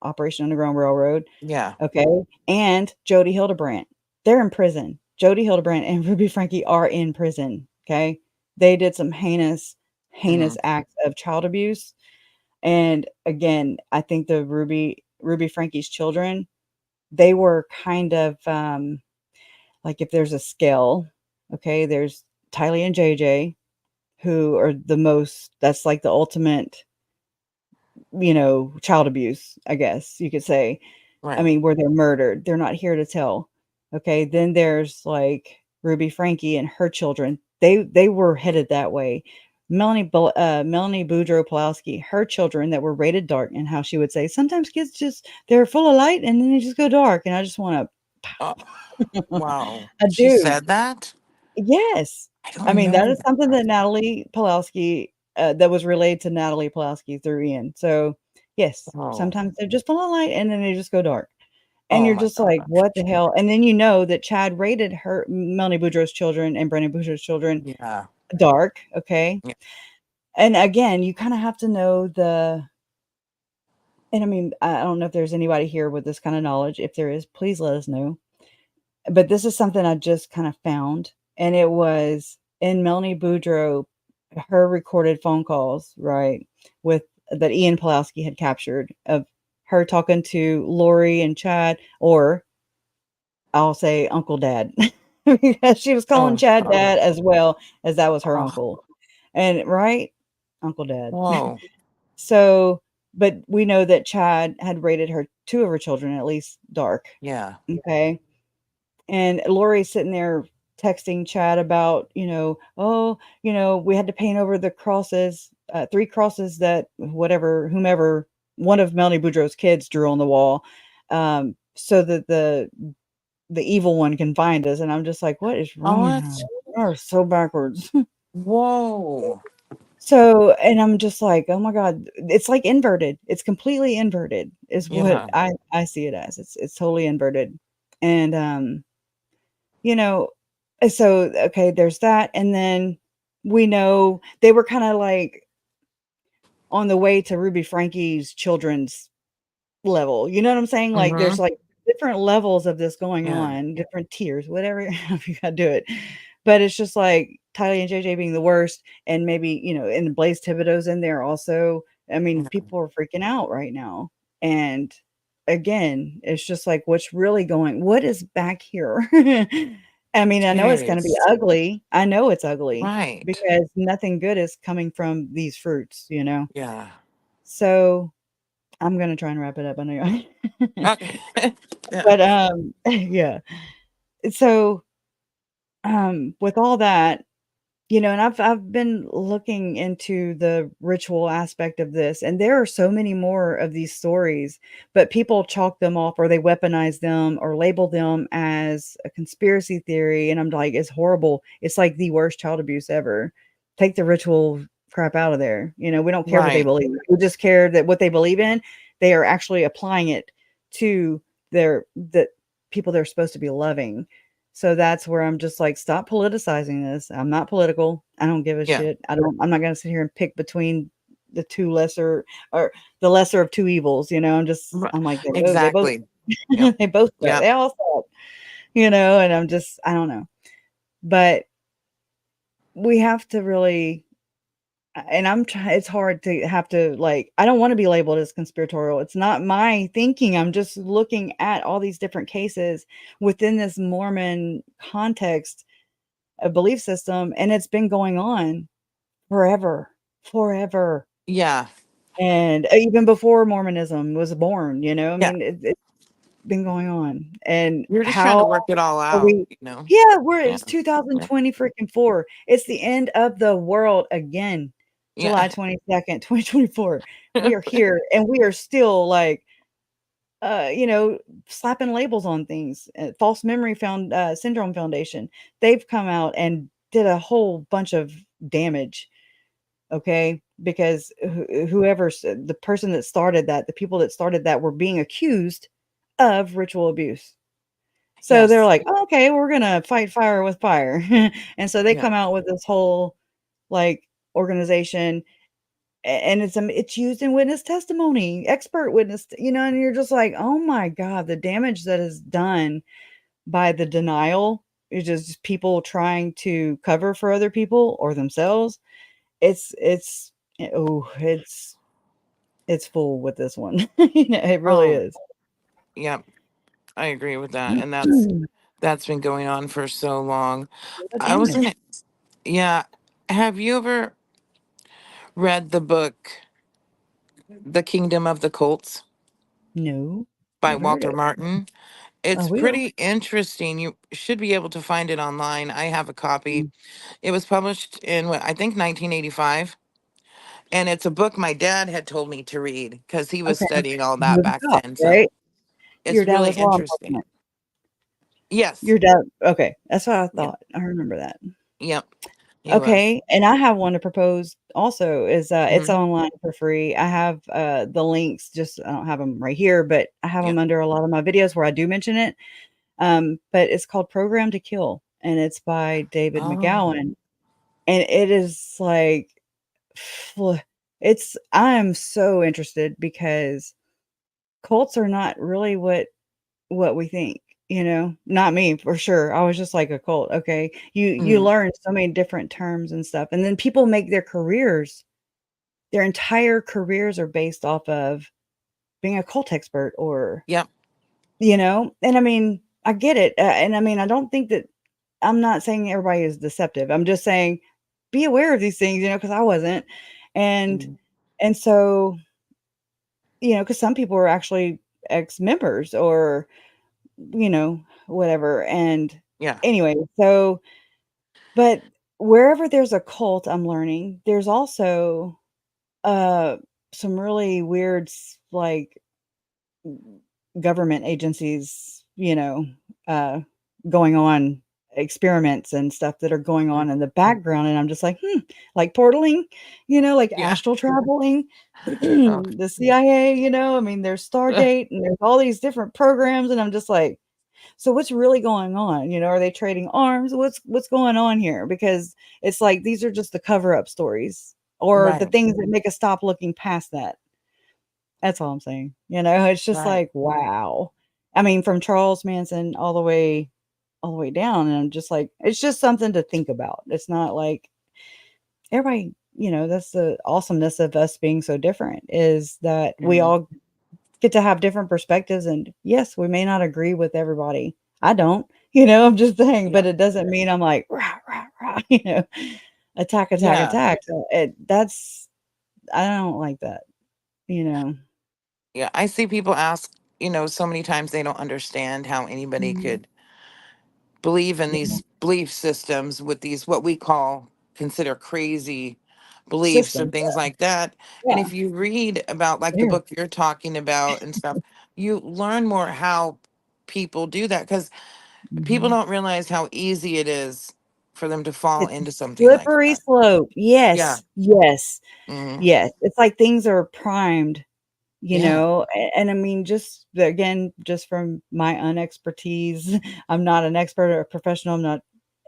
Speaker 2: Operation Underground Railroad,
Speaker 3: Yeah.
Speaker 2: okay, and Jody Hildebrandt. They're in prison. Jody Hildebrandt and Ruby Franke are in prison, okay? They did some heinous
Speaker 3: Mhm.
Speaker 2: acts of child abuse. And again, I think the Ruby Franke's children, they were kind of like, if there's a scale, okay, there's Tylee and JJ, who are the most, that's like the ultimate, child abuse, I guess you could say. I
Speaker 3: Right.
Speaker 2: mean, where they're murdered. They're not here to tell. Okay. Then there's like Ruby Franke and her children. They were headed that way. Melanie Boudreaux Pulowski, her children that were rated dark, and how she would say sometimes kids just, they're full of light and then they just go dark, and I just want
Speaker 3: Oh,
Speaker 2: to
Speaker 3: wow.
Speaker 2: I
Speaker 3: She
Speaker 2: do.
Speaker 3: said that?
Speaker 2: Yes.
Speaker 3: I
Speaker 2: I
Speaker 3: don't
Speaker 2: mean, that
Speaker 3: know
Speaker 2: is something that Natalie Pulowski, that was relayed to Natalie Pulowski through Ian. So, yes,
Speaker 3: Oh,
Speaker 2: sometimes they're just full of light and then they just go dark. And
Speaker 3: oh
Speaker 2: you're
Speaker 3: my
Speaker 2: just like,
Speaker 3: gosh.
Speaker 2: "What the hell?" And then you know that Chad rated her Melanie Boudreaux's children and Brandon Boudreaux's children
Speaker 3: Yeah.
Speaker 2: dark, okay?
Speaker 3: Yeah.
Speaker 2: And again, you kinda have to know and I mean, I don't know if there's anybody here with this kinda knowledge. If there is, please let us know. But this is something I just kinda found, and it was in Melanie Boudreaux, her recorded phone calls, right, with that Ian Pulowski had captured, of her talking to Lori and Chad, or I'll say Uncle Dad, because she was calling
Speaker 3: Oh,
Speaker 2: Chad
Speaker 3: oh,
Speaker 2: dad as well as that was her
Speaker 3: oh,
Speaker 2: uncle. And right? Uncle Dad.
Speaker 3: whoa.
Speaker 2: So, but we know that Chad had rated her 2 of her children at least dark,
Speaker 3: Yeah.
Speaker 2: okay? And Lori's sitting there texting Chad about, "Oh, we had to paint over the crosses, 3 crosses that whomever one of Melanie Boudreaux's kids drew on the wall, so that the evil one can find us." And I'm just like, "What is wrong with her?
Speaker 3: What?
Speaker 2: You are so backwards."
Speaker 3: Whoa.
Speaker 2: So, and I'm just like, "Oh my god." It's like inverted. It's completely inverted is what
Speaker 3: Yeah.
Speaker 2: I see it as. It's totally inverted. And, you know, so, okay, there's that, and then we know they were kinda, like, on the way to Ruby Franke's children's level, you know what I'm saying? Like, there's,
Speaker 3: Mhm.
Speaker 2: like, different levels of this going
Speaker 3: Yeah.
Speaker 2: on, different tiers, whatever, however you gotta do it. But it's just like Tylee and JJ being the worst, and maybe, and Blaze Thibodeau's in there also. I mean,
Speaker 3: Yeah.
Speaker 2: people are freaking out right now, and again, it's just like, what is back here? I mean, I know it's gonna be
Speaker 3: Jeez.
Speaker 2: ugly. I know it's ugly
Speaker 3: Right.
Speaker 2: because nothing good is coming from these fruits, you know?
Speaker 3: Yeah.
Speaker 2: So, I'm gonna try and wrap it up. I know you
Speaker 3: Okay. Yeah.
Speaker 2: but, yeah. So, with all that, and I've been looking into the ritual aspect of this, and there are so many more of these stories, but people chalk them off, or they weaponize them or label them as a conspiracy theory, and I'm like, "It's horrible. It's like the worst child abuse ever. Take the ritual crap out of there." We don't care what they
Speaker 3: Right.
Speaker 2: believe. We just care that what they believe in, they are actually applying it to the people they're supposed to be loving. So that's where I'm just like, "Stop politicizing this." I'm not political. I don't give a
Speaker 3: Yeah.
Speaker 2: shit. I'm not gonna sit here and pick between the 2 lesser, or the lesser of 2 evils,
Speaker 3: Ri
Speaker 2: I'm like, they both
Speaker 3: exactly. Yep.
Speaker 2: they both suck.
Speaker 3: Yep.
Speaker 2: They all suck, and I don't know. But we have to really, and it's hard to have to, like, I don't wanna be labeled as conspiratorial. It's not my thinking. I'm just looking at all these different cases within this Mormon context, a belief system, and it's been going on forever, forever.
Speaker 3: Yeah.
Speaker 2: And even before Mormonism was born, I
Speaker 3: Yeah.
Speaker 2: mean, it's been going on. And
Speaker 3: You're just trying to
Speaker 2: how
Speaker 3: work it all
Speaker 2: are
Speaker 3: out,
Speaker 2: we
Speaker 3: you know?
Speaker 2: yeah,
Speaker 3: Yeah.
Speaker 2: it's
Speaker 3: Yeah.
Speaker 2: 2020 freaking 4. It's the end of the world again.
Speaker 3: Yeah.
Speaker 2: July 22nd, 2024. We are here, and we are still like, slapping labels on things. False Memory Found Syndrome Foundation. They've come out and did a whole bunch of damage. Okay, because the person that started that, the people that started that, were being accused of ritual abuse. So they're
Speaker 3: Yes.
Speaker 2: like, "Oh, okay, we're gonna fight fire with fire," and so they
Speaker 3: Yeah.
Speaker 2: come out with this whole, like, organization. and it's used in witness testimony, expert witness, and you're just like, oh my God, the damage that is done by the denial is just people trying to cover for other people or themselves. It's oh, it's full with this one. It really
Speaker 3: Oh,
Speaker 2: is.
Speaker 3: yeah, I agree with that. And that's been going on for so long.
Speaker 2: The
Speaker 3: I was
Speaker 2: damage.
Speaker 3: gonna, yeah. Have you ever read the book The Kingdom of the Colts
Speaker 2: No,
Speaker 3: by
Speaker 2: never heard
Speaker 3: Walter
Speaker 2: it.
Speaker 3: Martin?
Speaker 2: I
Speaker 3: It's
Speaker 2: will.
Speaker 3: pretty interesting. You should be able to find it online. I have a copy.
Speaker 2: Mm.
Speaker 3: It was published in what I think 1985. And it's a book my dad had told me to read because he was
Speaker 2: Okay.
Speaker 3: studying all
Speaker 2: He
Speaker 3: that
Speaker 2: was a
Speaker 3: back
Speaker 2: cop,
Speaker 3: then. So
Speaker 2: right?
Speaker 3: it's
Speaker 2: Your dad
Speaker 3: really
Speaker 2: was law
Speaker 3: interesting.
Speaker 2: enforcement.
Speaker 3: Yes.
Speaker 2: Your dad, okay, that's what I
Speaker 3: Yep.
Speaker 2: thought. I remember that.
Speaker 3: Yep. He was.
Speaker 2: Okay, and I have one to propose also is, it's
Speaker 3: Hmm.
Speaker 2: online for free. I have, the links, just I don't have them right here, but I have
Speaker 3: Yep.
Speaker 2: them under a lot of my videos where I do mention it. But it's called Program to Kill, and it's by David
Speaker 3: Oh.
Speaker 2: McGowan, and it is like, fl I am so interested because cults are not really what we think, Not me, for sure. I was just like, "A cult, okay." You
Speaker 3: Hmm.
Speaker 2: learn so many different terms and stuff, and then people make their entire careers are based off of being a cult expert or,
Speaker 3: Yep.
Speaker 2: and I mean, I get it, and I mean, I don't think that I'm not saying everybody is deceptive. I'm just saying be aware of these things, because I wasn't, and
Speaker 3: Mhm.
Speaker 2: and so, because some people are actually ex-members or whatever. And
Speaker 3: Yeah.
Speaker 2: anyway, so, but wherever there's a cult, I'm learning, there's also uh some really weird like government agencies, going on experiments and stuff that are going
Speaker 3: Mm.
Speaker 2: on in the background. And I'm just like, like portaling, like
Speaker 3: Yeah.
Speaker 2: astral traveling,
Speaker 3: Oh.
Speaker 2: the CIA, I mean, there's Stargate and there's all these different programs. And I'm just like, so what's really going on? Are they trading arms? What's going on here? Because it's like these are just the cover up stories or the
Speaker 3: Right.
Speaker 2: things that make us stop looking past that. That's all I'm saying. It's just
Speaker 3: Right.
Speaker 2: like, wow. I mean, from Charles Manson all the way down, and I'm just like, it's just something to think about. It's not like everybody, that's the awesomeness of us being so different is that we
Speaker 3: Mhm.
Speaker 2: all get to have different perspectives. And yes, we may not agree with everybody. I don't, I'm just saying, but
Speaker 3: Yeah.
Speaker 2: it doesn't mean I'm like, rah, rah, rah, attack, attack,
Speaker 3: Yeah.
Speaker 2: attack. So I don't like that, you know.
Speaker 3: Yeah. I see people ask, so many times they don't understand how anybody
Speaker 2: Mhm.
Speaker 3: could believe in
Speaker 2: Yeah.
Speaker 3: these belief systems with these what we call consider crazy beliefs and
Speaker 2: System.
Speaker 3: things like that. And
Speaker 2: Yeah.
Speaker 3: if you read about like the
Speaker 2: There.
Speaker 3: book you're talking about and stuff, you learn more how people do that because people
Speaker 2: Mhm.
Speaker 3: don't realize how easy it is for them to fall
Speaker 2: It's a
Speaker 3: into something like
Speaker 2: slippery
Speaker 3: that.
Speaker 2: slope.
Speaker 3: Yeah.
Speaker 2: Yes. Yes.
Speaker 3: Hmm.
Speaker 2: Yes. It's like things are primed,
Speaker 3: Yeah.
Speaker 2: and I mean, again, just from my unexpertise, I'm not an expert or a professional. I'm not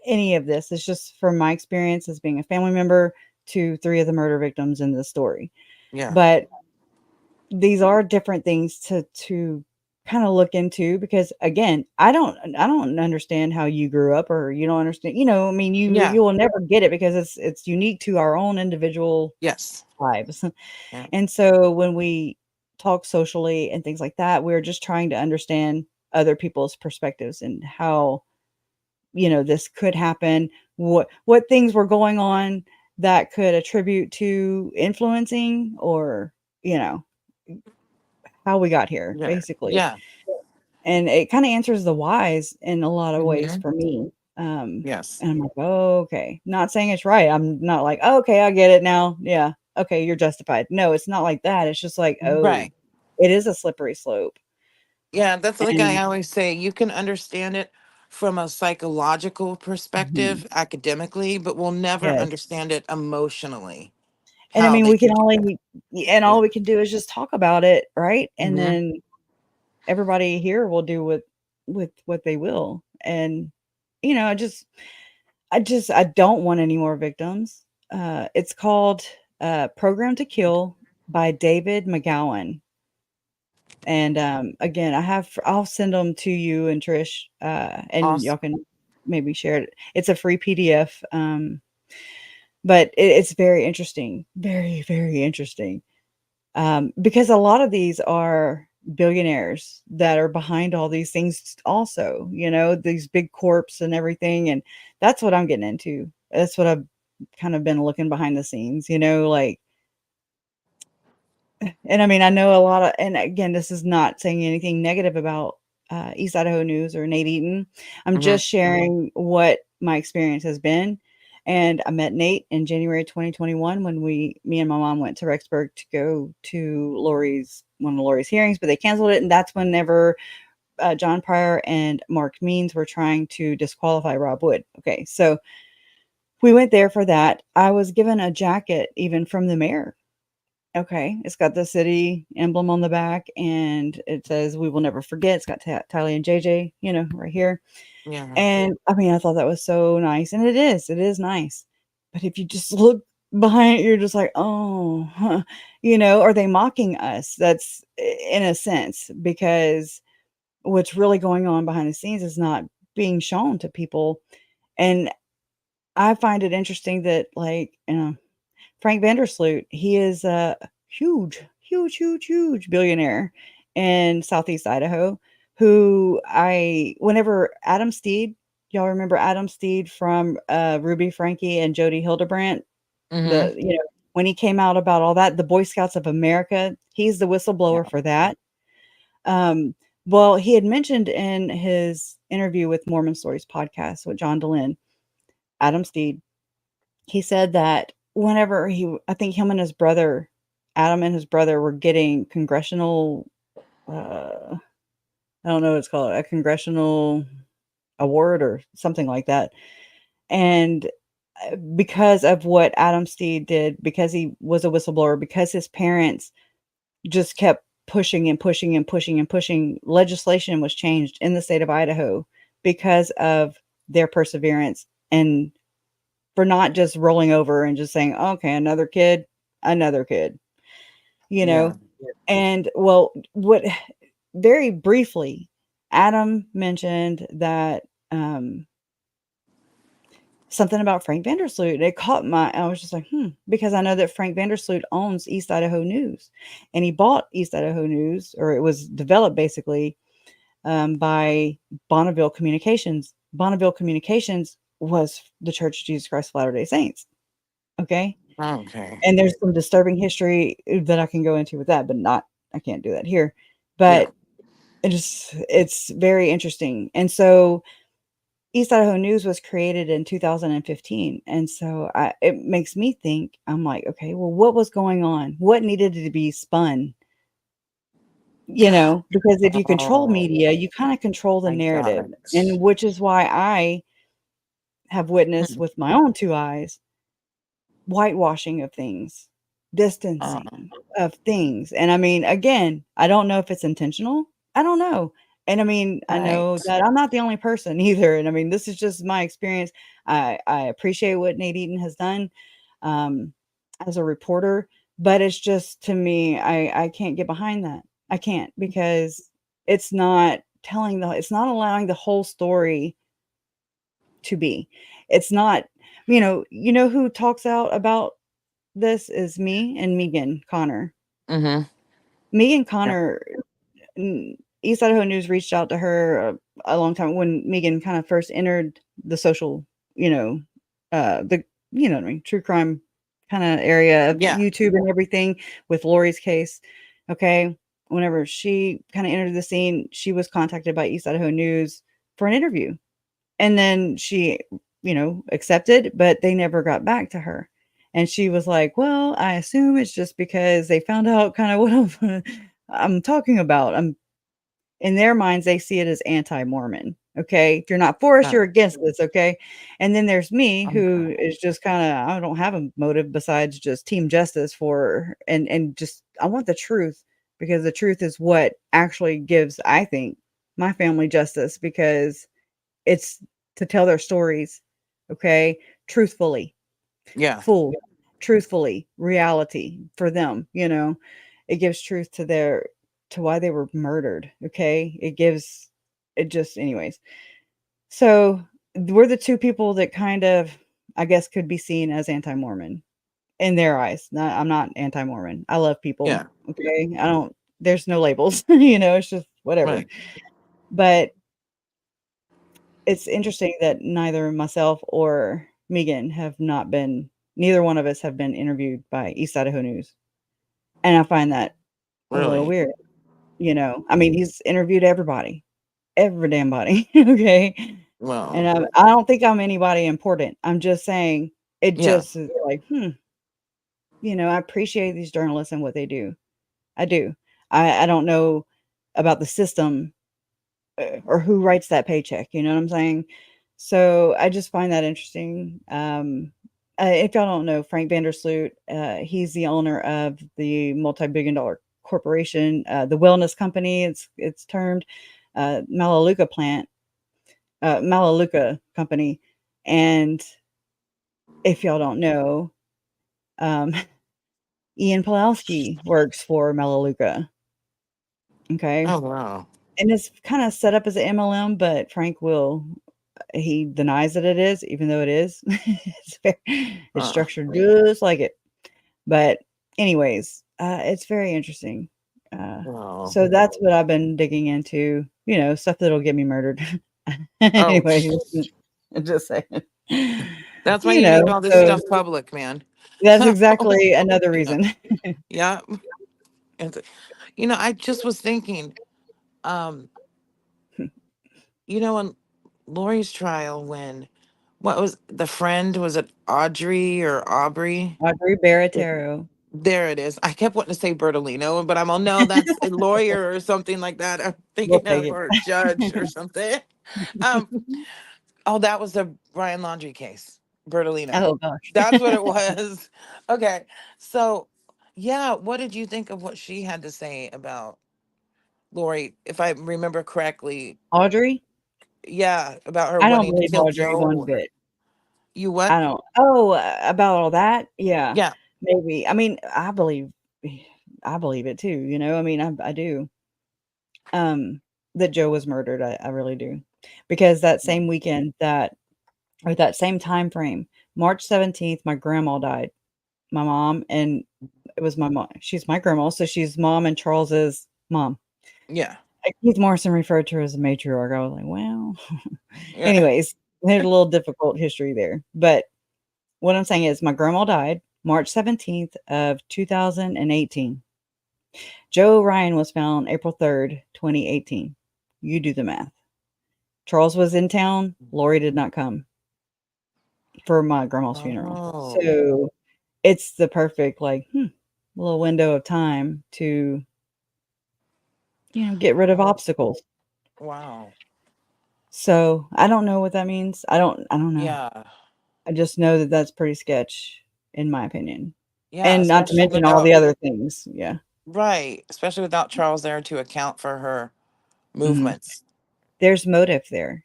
Speaker 2: any of this. It's just from my experience as being a family member to 3 of the murder victims in the story.
Speaker 3: Yeah.
Speaker 2: But these are different things to kind of look into because again, I don't understand how you grew up or you don't understand, I mean,
Speaker 3: Yeah.
Speaker 2: you will never get it because it's unique to our own individual
Speaker 3: Yes.
Speaker 2: lives.
Speaker 3: Yeah.
Speaker 2: And so when we talk socially and things like that, we're just trying to understand other people's perspectives and how, this could happen, what things were going on that could attribute to influencing or, you know, how we got here,
Speaker 3: Yeah.
Speaker 2: basically.
Speaker 3: Yeah.
Speaker 2: And it kind of answers the whys in a lot of ways
Speaker 3: Hmm.
Speaker 2: for me.
Speaker 3: Yes.
Speaker 2: And I'm like, oh, okay. Not saying it's right. I'm not like, oh, okay, I get it now. Yeah. Okay, you're justified. No, it's not like that. It's just like, oh,
Speaker 3: Right.
Speaker 2: it is a slippery slope.
Speaker 3: Yeah, that's like I
Speaker 2: And
Speaker 3: always say, you can understand it from a psychological
Speaker 2: mhm,
Speaker 3: perspective, academically, but we'll never
Speaker 2: yes.
Speaker 3: understand it emotionally,
Speaker 2: And I
Speaker 3: how
Speaker 2: mean,
Speaker 3: they
Speaker 2: we can
Speaker 3: could do that.
Speaker 2: only, and all
Speaker 3: Yeah.
Speaker 2: we can do is just talk about it, right? And
Speaker 3: Hmm.
Speaker 2: then everybody here will do with what they will. And, I don't want any more victims. It's called, Program to Kill by David McGowan. And again, I'll send them to you and Trish, and
Speaker 3: Awesome.
Speaker 2: y'all can maybe share it. It's a free PDF, but it's very interesting, very, very interesting, because a lot of these are billionaires that are behind all these things also, these big corps and everything. And that's what I'm getting into. That's what I've kind of been looking behind the scenes, like, and I mean, I know a lot of, and again, this is not saying anything negative about East Idaho News or Nate Eaton. I'm
Speaker 3: Hmm.
Speaker 2: just sharing what my experience has been. And I met Nate in January 2021 when me and my mom went to Rexburg to go to one of Lori's hearings, but they canceled it. And that's whenever John Pryor and Mark Means were trying to disqualify Rob Wood. Okay, so we went there for that. I was given a jacket even from the mayor. Okay, it's got the city emblem on the back, and it says "We will never forget." It's got Tylee and JJ, right here.
Speaker 3: Yeah.
Speaker 2: And I mean, I thought that was so nice, and it is nice. But if you just look behind it, you're just like, oh, huh. Are they mocking us? That's in a sense, because what's really going on behind the scenes is not being shown to people. And I find it interesting that, like, Frank Vandersloot, he is a huge, huge, huge, huge billionaire in Southeast Idaho. Whenever Adam Steed, y'all remember Adam Steed from Ruby Frankie and Jody Hildebrandt,
Speaker 3: Hmm.
Speaker 2: when he came out about all that, the Boy Scouts of America, he's the whistleblower
Speaker 3: Yeah.
Speaker 2: for that. Um, well, he had mentioned in his interview with Mormon Stories podcast with John Dehlin, Adam Steed, he said that whenever I think him and his brother, Adam and his brother were getting congressional, I don't know what it's called, a congressional award or something like that. And because of what Adam Steed did, because he was a whistleblower, because his parents just kept pushing and pushing and pushing and pushing, legislation was changed in the state of Idaho because of their perseverance and for not just rolling over and just saying, okay, another kid, you
Speaker 3: Yeah.
Speaker 2: know? And well, very briefly, Adam mentioned that, something about Frank Vandersloot. It caught I was just like, because I know that Frank Vandersloot owns East Idaho News, and he bought East Idaho News, or it was developed basically by Bonneville Communications. Bonneville Communications was the Church of Jesus Christ of Latter-day Saints. Okay.
Speaker 3: Okay.
Speaker 2: And there's some disturbing history that I can go into with that, but I can't do that here.
Speaker 3: Yeah.
Speaker 2: But it's very interesting. And so East Idaho News was created in 2015. And so it makes me think, I'm like, okay, well, what was going on? What needed to be spun? Because if you control
Speaker 3: Oh
Speaker 2: media, you kind of control the
Speaker 3: my
Speaker 2: narrative.
Speaker 3: God.
Speaker 2: And which is why I have witnessed
Speaker 3: Hmm.
Speaker 2: with my own two eyes whitewashing of things,
Speaker 3: Uh,
Speaker 2: distancing of things. And I mean, again, I don't know if it's intentional. I don't know. And I mean, I know
Speaker 3: right.
Speaker 2: that I'm not the only person either. And I mean, this is just my experience. I appreciate what Nate Eaton has done um, as a reporter, but it's just to me, I can't get behind that. I can't because it's not allowing the whole story to be. It's not, who talks out about this is me and Megan Connor.
Speaker 3: Hmm.
Speaker 2: Megan
Speaker 3: Yeah.
Speaker 2: Connor, East Idaho News reached out to her a long time when Megan kind of first entered the social, the what I mean, true crime kind of area of
Speaker 3: Yeah.
Speaker 2: YouTube and everything with Lori's case. Okay, whenever she kind of entered the scene, she was contacted by East Idaho News for an interview. And then she, accepted, but they never got back to her. And she was like, well, I assume it's just because they found out kind of what I'm talking about. In their minds, they see it as anti-Mormon. Okay. If you're not for us,
Speaker 3: Oh,
Speaker 2: you're against this. Okay. And then there's me
Speaker 3: okay.
Speaker 2: who is just kind of, I don't have a motive besides just team justice and just, I want the truth because the truth is what actually gives, I think, my family justice because it's to tell their stories, okay, truthfully,
Speaker 3: Yeah.
Speaker 2: full. truthfully, reality for them, it gives truth to why they were murdered. Okay. It just, anyways. So we're the two people that kind of, I guess, could be seen as anti-Mormon in their eyes. I'm not anti-Mormon. I love people.
Speaker 3: Yeah.
Speaker 2: Okay. There's no labels, it's just whatever.
Speaker 3: Right.
Speaker 2: But it's interesting that neither myself or Megan have not been, neither one of us have been interviewed by East Idaho News. And I find that a little
Speaker 3: Really.
Speaker 2: weird. I mean, he's interviewed everybody, every damn body. Okay. And
Speaker 3: Well.
Speaker 2: I don't think I'm anybody important. I'm just saying it
Speaker 3: Yeah.
Speaker 2: just is like, I appreciate these journalists and what they do. I do. I don't know about the system or who writes that paycheck. You know what I'm saying? So I just find that interesting. If y'all don't know, Frank Vandersloot, he's the owner of the multi-billion-dollar corporation, the wellness company. It's termed Melaleuca plant, Melaleuca company, and if y'all don't know, um, Ian Pulowski works for Melaleuca. Okay,
Speaker 3: Oh wow.
Speaker 2: and it's kind of set up as an MLM, but he denies that it is, even though it is. It's
Speaker 3: Uh,
Speaker 2: structured just like it. But anyways, it's very interesting.
Speaker 3: wow.
Speaker 2: So that's what I've been digging into, stuff that'll get me murdered.
Speaker 3: Oh,
Speaker 2: Anyway, just saying.
Speaker 3: that's why you need all this
Speaker 2: So
Speaker 3: stuff public, man.
Speaker 2: that's exactly another
Speaker 3: Yeah.
Speaker 2: reason.
Speaker 3: Yeah. And I just was thinking, um, on Lori's trial when what was the friend? Was it Audrey or Aubrey?
Speaker 2: Audrey Baratero.
Speaker 3: There it is. I kept wanting to say Bertolino, but I'm all no, that's a lawyer or something like that. I'm
Speaker 2: We'll
Speaker 3: thinking
Speaker 2: take
Speaker 3: of or a judge or
Speaker 2: it.
Speaker 3: something. Um, oh, that was the Brian Laundrie case. Bertolino.
Speaker 2: Oh gosh.
Speaker 3: That's what it was. Okay. So yeah, what did you think of what she had to say about Lori, if I remember correctly?
Speaker 2: Audrey?
Speaker 3: Yeah, about her
Speaker 2: I don't
Speaker 3: wanting to
Speaker 2: believe
Speaker 3: kill
Speaker 2: Audrey one
Speaker 3: Joe.
Speaker 2: bit.
Speaker 3: You what?
Speaker 2: I don't. Oh, about all that? Yeah,
Speaker 3: Yeah.
Speaker 2: maybe. I mean, I believe it too. I mean, I do. That Joe was murdered. I really do, because that same weekend or that same time frame, March 17th, my grandma died. My mom, and it was my mom. She's my grandma, so she's mom and Charles's mom.
Speaker 3: Yeah.
Speaker 2: Keith Morrison referred to her as a matriarch. I was like, well,
Speaker 3: Yeah.
Speaker 2: anyways, there's a little difficult history there. But what I'm saying is my grandma died March 17th of 2018. Joe Ryan was found April 3rd, 2018. You do the math. Charles was in town. Lori did not come for my grandma's funeral.
Speaker 3: Oh.
Speaker 2: So it's the perfect, like, little window of time to, get rid of
Speaker 3: Oh,
Speaker 2: obstacles.
Speaker 3: wow.
Speaker 2: So I don't know what that means. I don't know.
Speaker 3: Yeah.
Speaker 2: I just know that that's pretty sketch, in my opinion.
Speaker 3: Yeah,
Speaker 2: And not to
Speaker 3: especially
Speaker 2: mention all
Speaker 3: without
Speaker 2: the other things. Yeah.
Speaker 3: right, especially without Charles there to account for her
Speaker 2: Mhm.
Speaker 3: movements.
Speaker 2: There's motive there,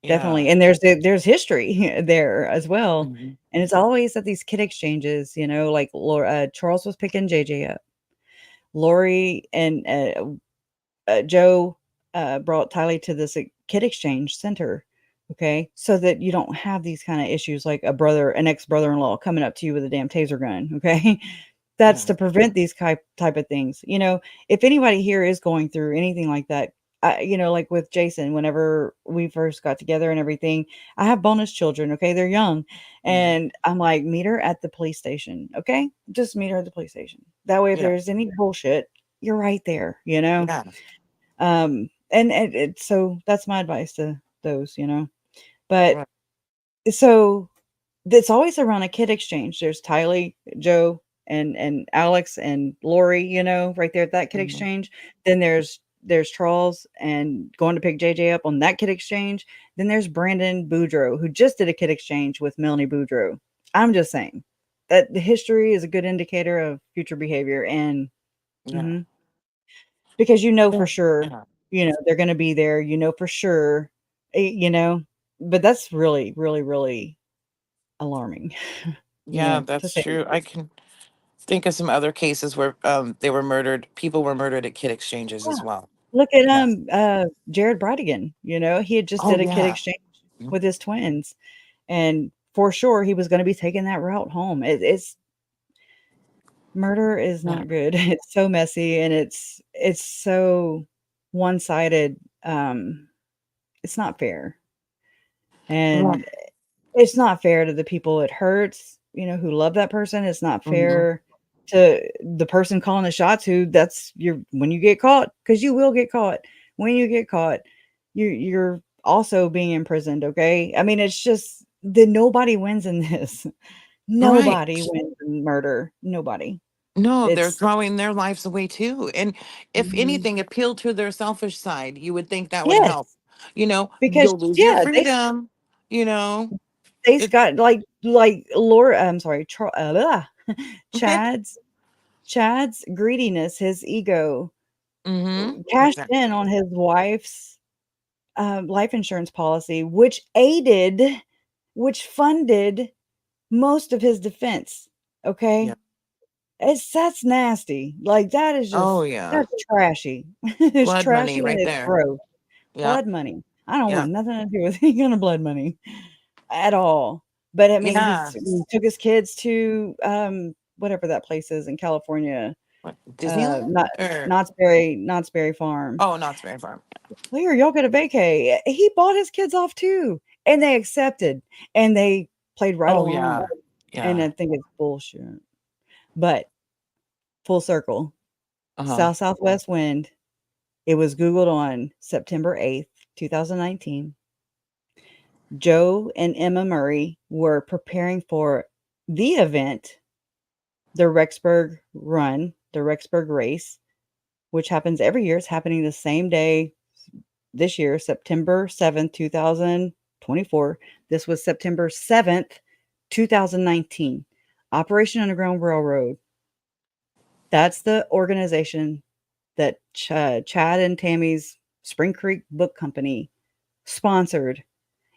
Speaker 2: definitely.
Speaker 3: Yeah.
Speaker 2: And there's history there as well.
Speaker 3: Mhm.
Speaker 2: And it's always at these kid exchanges, like Laura, Charles was picking JJ up. Lori and Joe brought Tylee to this kid exchange center. Okay. So that you don't have these kind of issues like an ex brother in law coming up to you with a damn taser gun. Okay. That's
Speaker 3: Yeah.
Speaker 2: to prevent these type of things. If anybody here is going through anything like that, like with Jason, whenever we first got together and everything, I have bonus children. Okay. They're young.
Speaker 3: Mhm.
Speaker 2: And I'm like, meet her at the police station. Okay. Just meet her at the police station. That way, if
Speaker 3: Yeah.
Speaker 2: there's any bullshit, you're right there.
Speaker 3: Yeah.
Speaker 2: And so that's my advice to those. But
Speaker 3: Right.
Speaker 2: so it's always around a kid exchange. There's Tylee, Joe, and Alex and Lori, right there at that kid
Speaker 3: Mhm.
Speaker 2: exchange. Then there's Charles and going to pick JJ up on that kid exchange. Then there's Brandon Boudreaux, who just did a kid exchange with Melanie Boudreaux. I'm just saying that the history is a good indicator of future behavior, and
Speaker 3: Yeah.
Speaker 2: mhm, because for
Speaker 3: Yeah.
Speaker 2: sure,
Speaker 3: Yeah.
Speaker 2: they're going to be there. For sure, eh, you know. But that's really, really, really alarming.
Speaker 3: Yeah,
Speaker 2: to
Speaker 3: that's
Speaker 2: say the
Speaker 3: true. I
Speaker 2: least.
Speaker 3: can think of some other cases where they were murdered. People were murdered at kid exchanges
Speaker 2: Yeah.
Speaker 3: as well.
Speaker 2: Look at
Speaker 3: Yeah.
Speaker 2: Jared Bradigan. He had just
Speaker 3: Oh
Speaker 2: did a kid
Speaker 3: yeah.
Speaker 2: exchange with his twins, and for sure he was going to be taking that route home. It's murder is
Speaker 3: Yeah.
Speaker 2: not good. It's so messy and it's so one-sided. It's not fair.
Speaker 3: Yeah.
Speaker 2: And it's not fair to the people it hurts, who love that person. It's not
Speaker 3: Hmm.
Speaker 2: fair to the person calling the shots who that's your when you get caught, because you will get caught. When you get caught, you're also being imprisoned, okay? I mean, it's just that nobody wins in this.
Speaker 3: Right.
Speaker 2: Nobody wins in murder. Nobody.
Speaker 3: No, they're
Speaker 2: It's
Speaker 3: throwing their lives away too. And if
Speaker 2: Mhm.
Speaker 3: anything, appeal to their selfish side, you would think that would
Speaker 2: Yes,
Speaker 3: help. You know,
Speaker 2: because
Speaker 3: you'll lose your
Speaker 2: yeah,
Speaker 3: freedom. You know,
Speaker 2: they
Speaker 3: it.
Speaker 2: got like Laura. I'm sorry, Chad's Chad's greediness, his ego,
Speaker 3: Mm-hmm.
Speaker 2: cashed
Speaker 3: Exactly.
Speaker 2: in on his wife's life insurance policy, which funded most of his defense.
Speaker 3: Yeah.
Speaker 2: Okay, that's nasty. Like that is
Speaker 3: Oh
Speaker 2: just
Speaker 3: yeah.
Speaker 2: that's trashy. It's
Speaker 3: Blood money
Speaker 2: trashy and
Speaker 3: right
Speaker 2: it's
Speaker 3: there.
Speaker 2: gross.
Speaker 3: Yeah.
Speaker 2: Blood money. I don't
Speaker 3: Yeah.
Speaker 2: want nothing to do with any kind of blood money at all. But I mean,
Speaker 3: Yeah.
Speaker 2: he took his kids to whatever that place is in California,
Speaker 3: What,
Speaker 2: uh,
Speaker 3: Disneyland
Speaker 2: not
Speaker 3: or
Speaker 2: Knott's Berry Farm.
Speaker 3: oh, Knott's Berry Farm.
Speaker 2: Here, y'all get a vacay. He bought his kids off too, and they accepted, and they played right
Speaker 3: Oh
Speaker 2: along.
Speaker 3: yeah.
Speaker 2: And
Speaker 3: Yeah.
Speaker 2: I think it's bullshit. But full circle,
Speaker 3: Uh-huh.
Speaker 2: Southwest Wind. It was Googled on September 8th, 2019. Joe and Emma Murray were preparing for the event, the Rexburg Run, the Rexburg Race, which happens every year. It's happening the same day this year, September 7th, 2024. This was September 7th, 2019. Operation Underground Railroad. That's the organization that Chad and Tammy's Spring Creek Book Company sponsored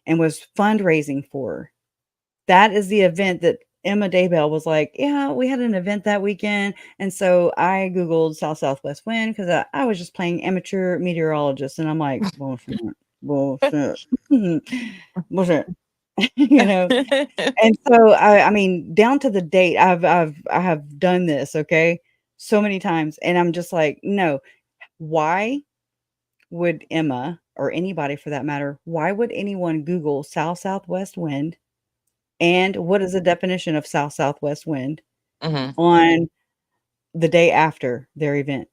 Speaker 2: and was fundraising for. That is the event that Emma Daybell was like, yeah, we had an event that weekend. And so I Googled Southwest Wind because I was just playing amateur meteorologist. And I'm like, bullshit, bullshit, bullshit, you know? And so, I mean, down to the date, I have done this, okay, so many times. And I'm just like, no, why would Emma or anybody for that matter, why would anyone Google Southwest Wind? And what is the definition of Southwest wind
Speaker 3: Mm-hmm.
Speaker 2: on the day after their event?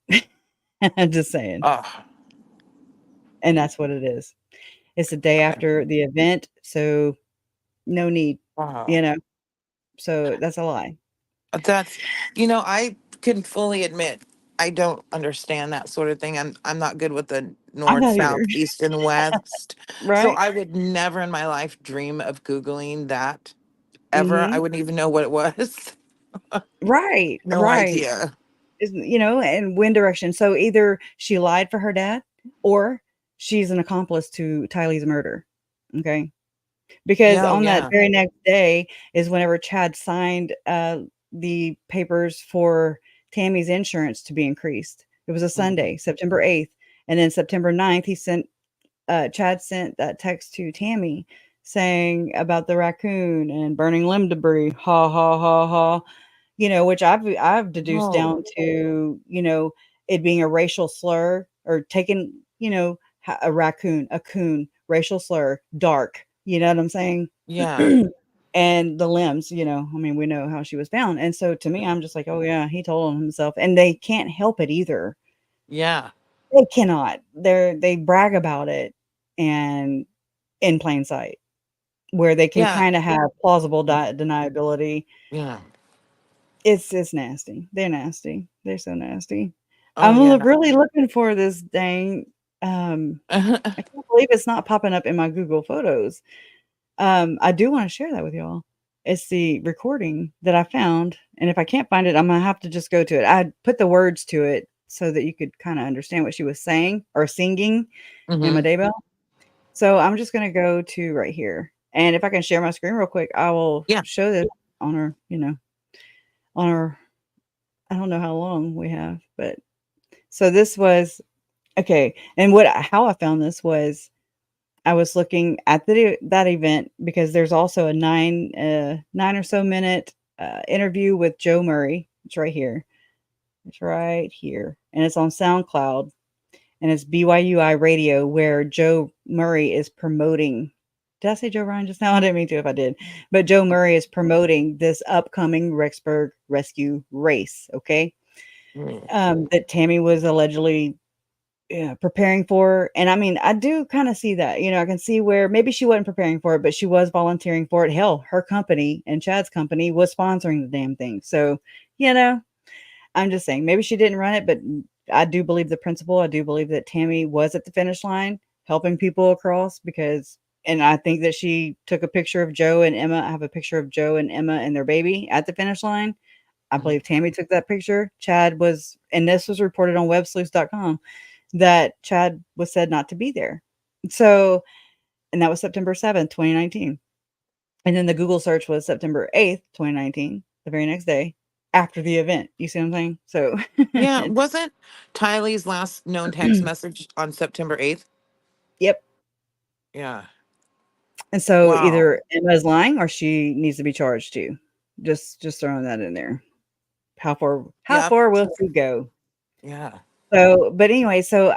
Speaker 2: I'm just saying.
Speaker 3: Oh,
Speaker 2: And that's what it is. It's the day
Speaker 3: okay.
Speaker 2: after the event, so no need,
Speaker 3: Wow.
Speaker 2: you know. So that's a lie.
Speaker 3: That's, I can fully admit I don't understand that sort of thing. I'm not good with the
Speaker 2: I'm
Speaker 3: north,
Speaker 2: not either.
Speaker 3: south, east, and west. So
Speaker 2: Right?
Speaker 3: I would never in my life dream of Googling that ever. I
Speaker 2: Mhm.
Speaker 3: wouldn't even know what it was.
Speaker 2: Right,
Speaker 3: No
Speaker 2: right.
Speaker 3: idea.
Speaker 2: And wind direction. So either she lied for her dad or she's an accomplice to Tylee's murder. Okay. Because
Speaker 3: Yeah, oh,
Speaker 2: on that
Speaker 3: yeah.
Speaker 2: very next day is whenever Chad signed, the papers for Tammy's insurance to be increased. It was a
Speaker 3: Mhm.
Speaker 2: Sunday, September 8th, and then September 9th, Chad sent that text to Tammy saying about the raccoon and burning limb debris, ha, ha, ha, ha, which I've deduced
Speaker 3: Oh,
Speaker 2: down to, it being a racial slur or taking, a raccoon, a coon, racial slur, dark, you know what I'm saying?
Speaker 3: yeah.
Speaker 2: And the limbs, I mean, we know how she was found. And so to me, I'm just like, oh yeah, he told on himself. And they can't help it either.
Speaker 3: Yeah.
Speaker 2: They cannot. They brag about it and in plain sight, where they can
Speaker 3: Yeah.
Speaker 2: kind of have plausible deniability.
Speaker 3: Yeah.
Speaker 2: It's nasty. They're nasty. They're so nasty.
Speaker 3: Oh,
Speaker 2: I'm
Speaker 3: yeah.
Speaker 2: really looking for this dang. I can't believe it's not popping up in my Google Photos. I do want to share that with y'all. It's the recording that I found, and if I can't find it, I'm gonna have to just go to it. I put the words to it so that you could kind of understand what she was saying or singing in my
Speaker 3: Hmm.
Speaker 2: Daybell. So I'm just gonna go to right here, and if I can share my screen real quick, I will
Speaker 3: Yeah.
Speaker 2: show this. on our, on our, I don't know how long we have, but so this was okay. And how I found this was I was looking at that event because there's also a 9 or so minute interview with Joe Murray. It's right here. It's right here, and it's on SoundCloud, and it's BYUI Radio, where Joe Murray is promoting. Did I say Joe Ryan just now? I didn't mean to if I did. But Joe Murray is promoting this upcoming Rexburg rescue race, okay? That Tammy was allegedly preparing for. And I mean, I do kind of see that. I can see where maybe she wasn't preparing for it, but she was volunteering for it. Hell, her company and Chad's company was sponsoring the damn thing. So, I'm just saying, maybe she didn't run it, but I do believe the principle. I do believe that Tammy was at the finish line helping people across and I think that she took a picture of Joe and Emma. I have a picture of Joe and Emma and their baby at the finish line. I believe Tammy took that picture. Chad was, and this was reported on Websleuths.com, that Chad was said not to be there. So, and that was September 7th, 2019. And then the Google search was September 8th, 2019, the very next day after the event. You see what I'm saying? So,
Speaker 3: Yeah, wasn't Tylee's last known text message on September 8th?
Speaker 2: yep.
Speaker 3: Yeah.
Speaker 2: And so
Speaker 3: Wow.
Speaker 2: either Emma's lying or she needs to be charged too. Just throwing that in there. How
Speaker 3: Yep.
Speaker 2: far will she go?
Speaker 3: Yeah.
Speaker 2: So, but anyway, so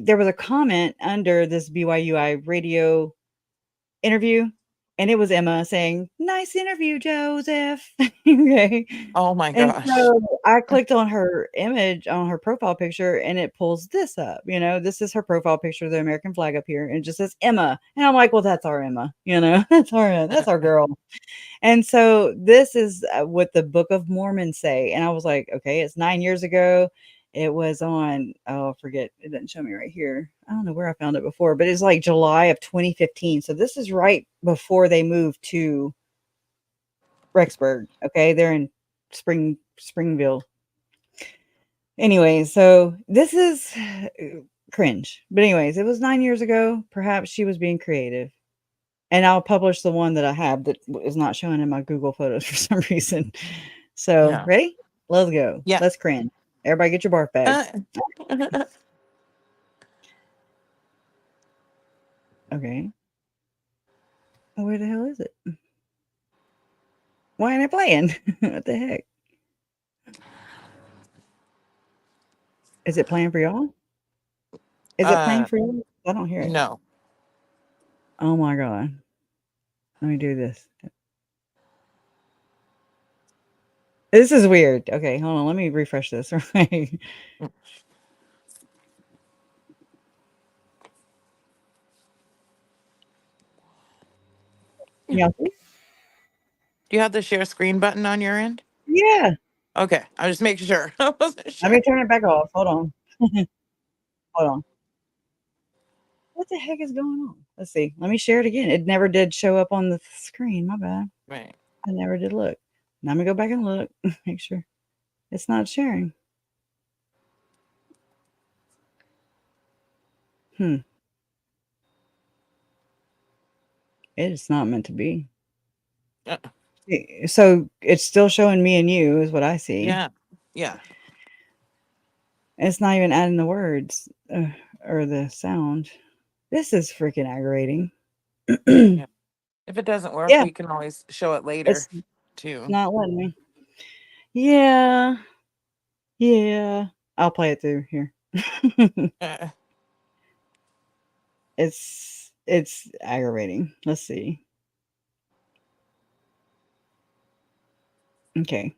Speaker 2: there was a comment under this BYUI radio interview, and it was Emma saying, "Nice interview, Joseph." Okay.
Speaker 3: Oh my
Speaker 2: And
Speaker 3: gosh.
Speaker 2: so I clicked on her image on her profile picture, and it pulls this up. This is her profile picture, the American flag up here, and it just says Emma. And I'm like, well, that's our Emma. That's our girl. And so this is what the Book of Mormon say. And I was like, okay, it's 9 years ago. It was on, oh, I forget. It doesn't show me right here. I don't know where I found it before, but it's like July of 2015. So this is right before they moved to Rexburg. Okay. They're in Springville. Anyway, so this is cringe. But anyways, it was 9 years ago. Perhaps she was being creative. And I'll publish the one that I have that is not showing in my Google Photos for some reason. So,
Speaker 3: Yeah.
Speaker 2: ready? Let's go.
Speaker 3: Yeah.
Speaker 2: Let's cringe. Everybody get your barf bags.
Speaker 3: Uh,
Speaker 2: Okay. Oh, where the hell is it? Why ain't it playing? What the heck? Is it playing for y'all? Is it playing for you? I don't hear it.
Speaker 3: no.
Speaker 2: Oh my God. Let me do this. This is weird. Okay, hold on. Let me refresh this. Right. Yeah.
Speaker 3: Do you have the share screen button on your end?
Speaker 2: Yeah.
Speaker 3: Okay. I was just making sure. I wasn't
Speaker 2: Let
Speaker 3: sure.
Speaker 2: me turn it back off. Hold on. Hold on. What the heck is going on? Let's see. Let me share it again. It never did show up on the screen. My bad.
Speaker 3: Right.
Speaker 2: I never did look. Now I'm gonna go back and look. Make sure it's not sharing. Hmm. It's not meant to be.
Speaker 3: Uh,
Speaker 2: So it's still showing me and you is what I see.
Speaker 3: yeah. Yeah.
Speaker 2: It's not even adding the words or the sound. This is freaking aggravating.
Speaker 3: Yeah. If it doesn't work,
Speaker 2: Yeah,
Speaker 3: we can always show it later
Speaker 2: it's
Speaker 3: too.
Speaker 2: not letting me. Yeah, yeah. I'll play it through here.
Speaker 3: Uh,
Speaker 2: It's aggravating. Let's see. Okay.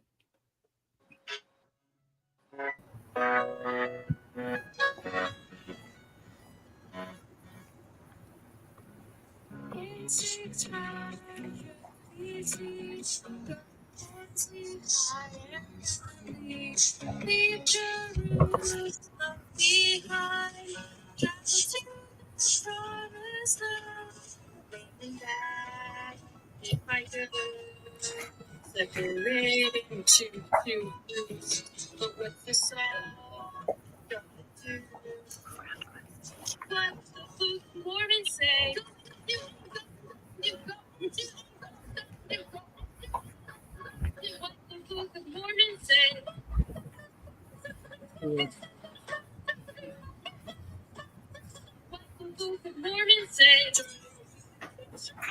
Speaker 2: weird.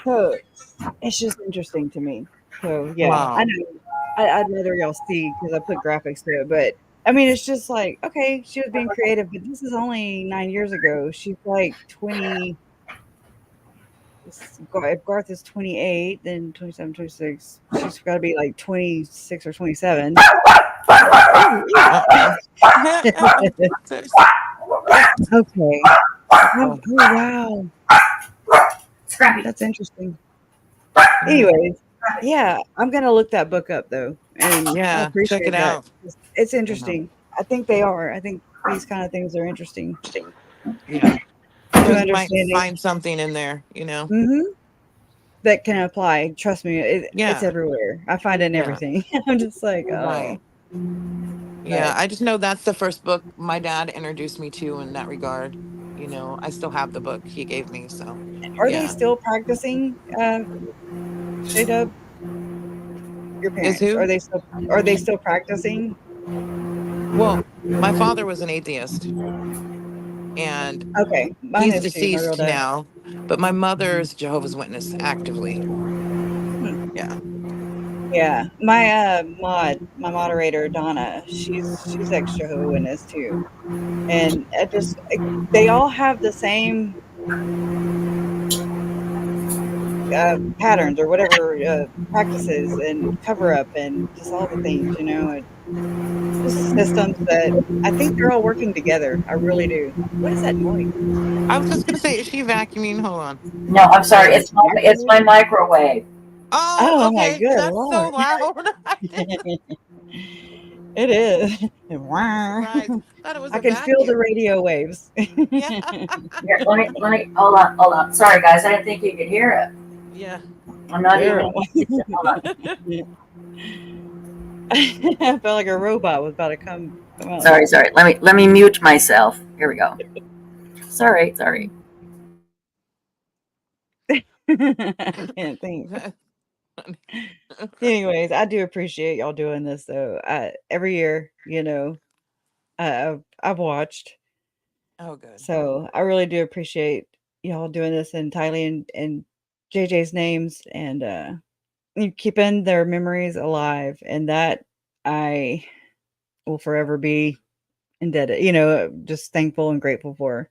Speaker 2: So it's just interesting to me. So yeah, I
Speaker 3: Wow.
Speaker 2: know I'd rather y'all see because I put graphics to it, but I mean it's just like okay, she was being creative, but this is only 9 years ago. She's like 20. If Garth is 28, then 27, 26. She's got to be like 26 or 27.
Speaker 3: Uh-oh.
Speaker 2: Okay. Oh,
Speaker 3: Oh,
Speaker 2: wow.
Speaker 1: Scrappy.
Speaker 2: That's interesting.
Speaker 3: yeah.
Speaker 2: Anyways, yeah, I'm going to look that book up though. And I
Speaker 3: Yeah, check it
Speaker 2: appreciate that.
Speaker 3: out.
Speaker 2: It's
Speaker 3: You know.
Speaker 2: interesting. I think they are. I think these kind of things are interesting
Speaker 3: Yeah.
Speaker 2: to
Speaker 3: Because you might
Speaker 2: understanding.
Speaker 3: find something in there, you know?
Speaker 2: That can apply. Trust me, it's
Speaker 3: Yeah.
Speaker 2: everywhere. I find it in
Speaker 3: Yeah.
Speaker 2: everything. I'm just like, oh,
Speaker 3: Right. Yeah.
Speaker 2: but
Speaker 3: I just know that's the first book my dad introduced me to in that regard. You know, I still have the book he gave me. So,
Speaker 2: are they
Speaker 3: yeah.
Speaker 2: still practicing, J-Dub? Your
Speaker 3: Is
Speaker 2: parents,
Speaker 3: who?
Speaker 2: are they still practicing?
Speaker 3: Well, my father was an atheist and
Speaker 2: Okay, mine
Speaker 3: he's
Speaker 2: is too, my real
Speaker 3: deceased
Speaker 2: dad.
Speaker 3: now, but my mother's Jehovah's Witness actively.
Speaker 2: Hmm.
Speaker 3: Yeah.
Speaker 2: Yeah, my my moderator Donna, she's ex Jehovah's Witness too, and they all have the same patterns or whatever practices and cover up and just all the things, and just systems that I think they're all working together. I really do. What is that noise?
Speaker 3: I was just going to say, is she vacuuming? Hold on.
Speaker 1: No, I'm
Speaker 2: Oh,
Speaker 1: sorry.
Speaker 2: that's
Speaker 1: It's my
Speaker 2: microwave.
Speaker 1: microwave.
Speaker 3: Oh,
Speaker 2: Oh my
Speaker 3: okay.
Speaker 2: good
Speaker 3: That's so
Speaker 2: lord.
Speaker 3: loud.
Speaker 2: It is.
Speaker 3: I'm surprised. Thought it was
Speaker 2: I
Speaker 3: a
Speaker 2: can feel the
Speaker 3: vacuum.
Speaker 2: radio waves.
Speaker 3: Yeah.
Speaker 1: Here, let me, hold on. Sorry, guys. I didn't think you could hear it.
Speaker 3: Yeah.
Speaker 1: I'm not even
Speaker 2: Girl.
Speaker 1: in the kitchen. Hold on.
Speaker 2: I felt like a robot was about to come out.
Speaker 1: Sorry. Let me mute myself. Here we go. Sorry.
Speaker 2: I can't think. Anyways, I do appreciate y'all doing this though. Every year, I've watched.
Speaker 3: Oh, good.
Speaker 2: So I really do appreciate y'all doing this and Tylee and JJ's names and you keeping their memories alive, and that I will forever be indebted, just thankful and grateful for.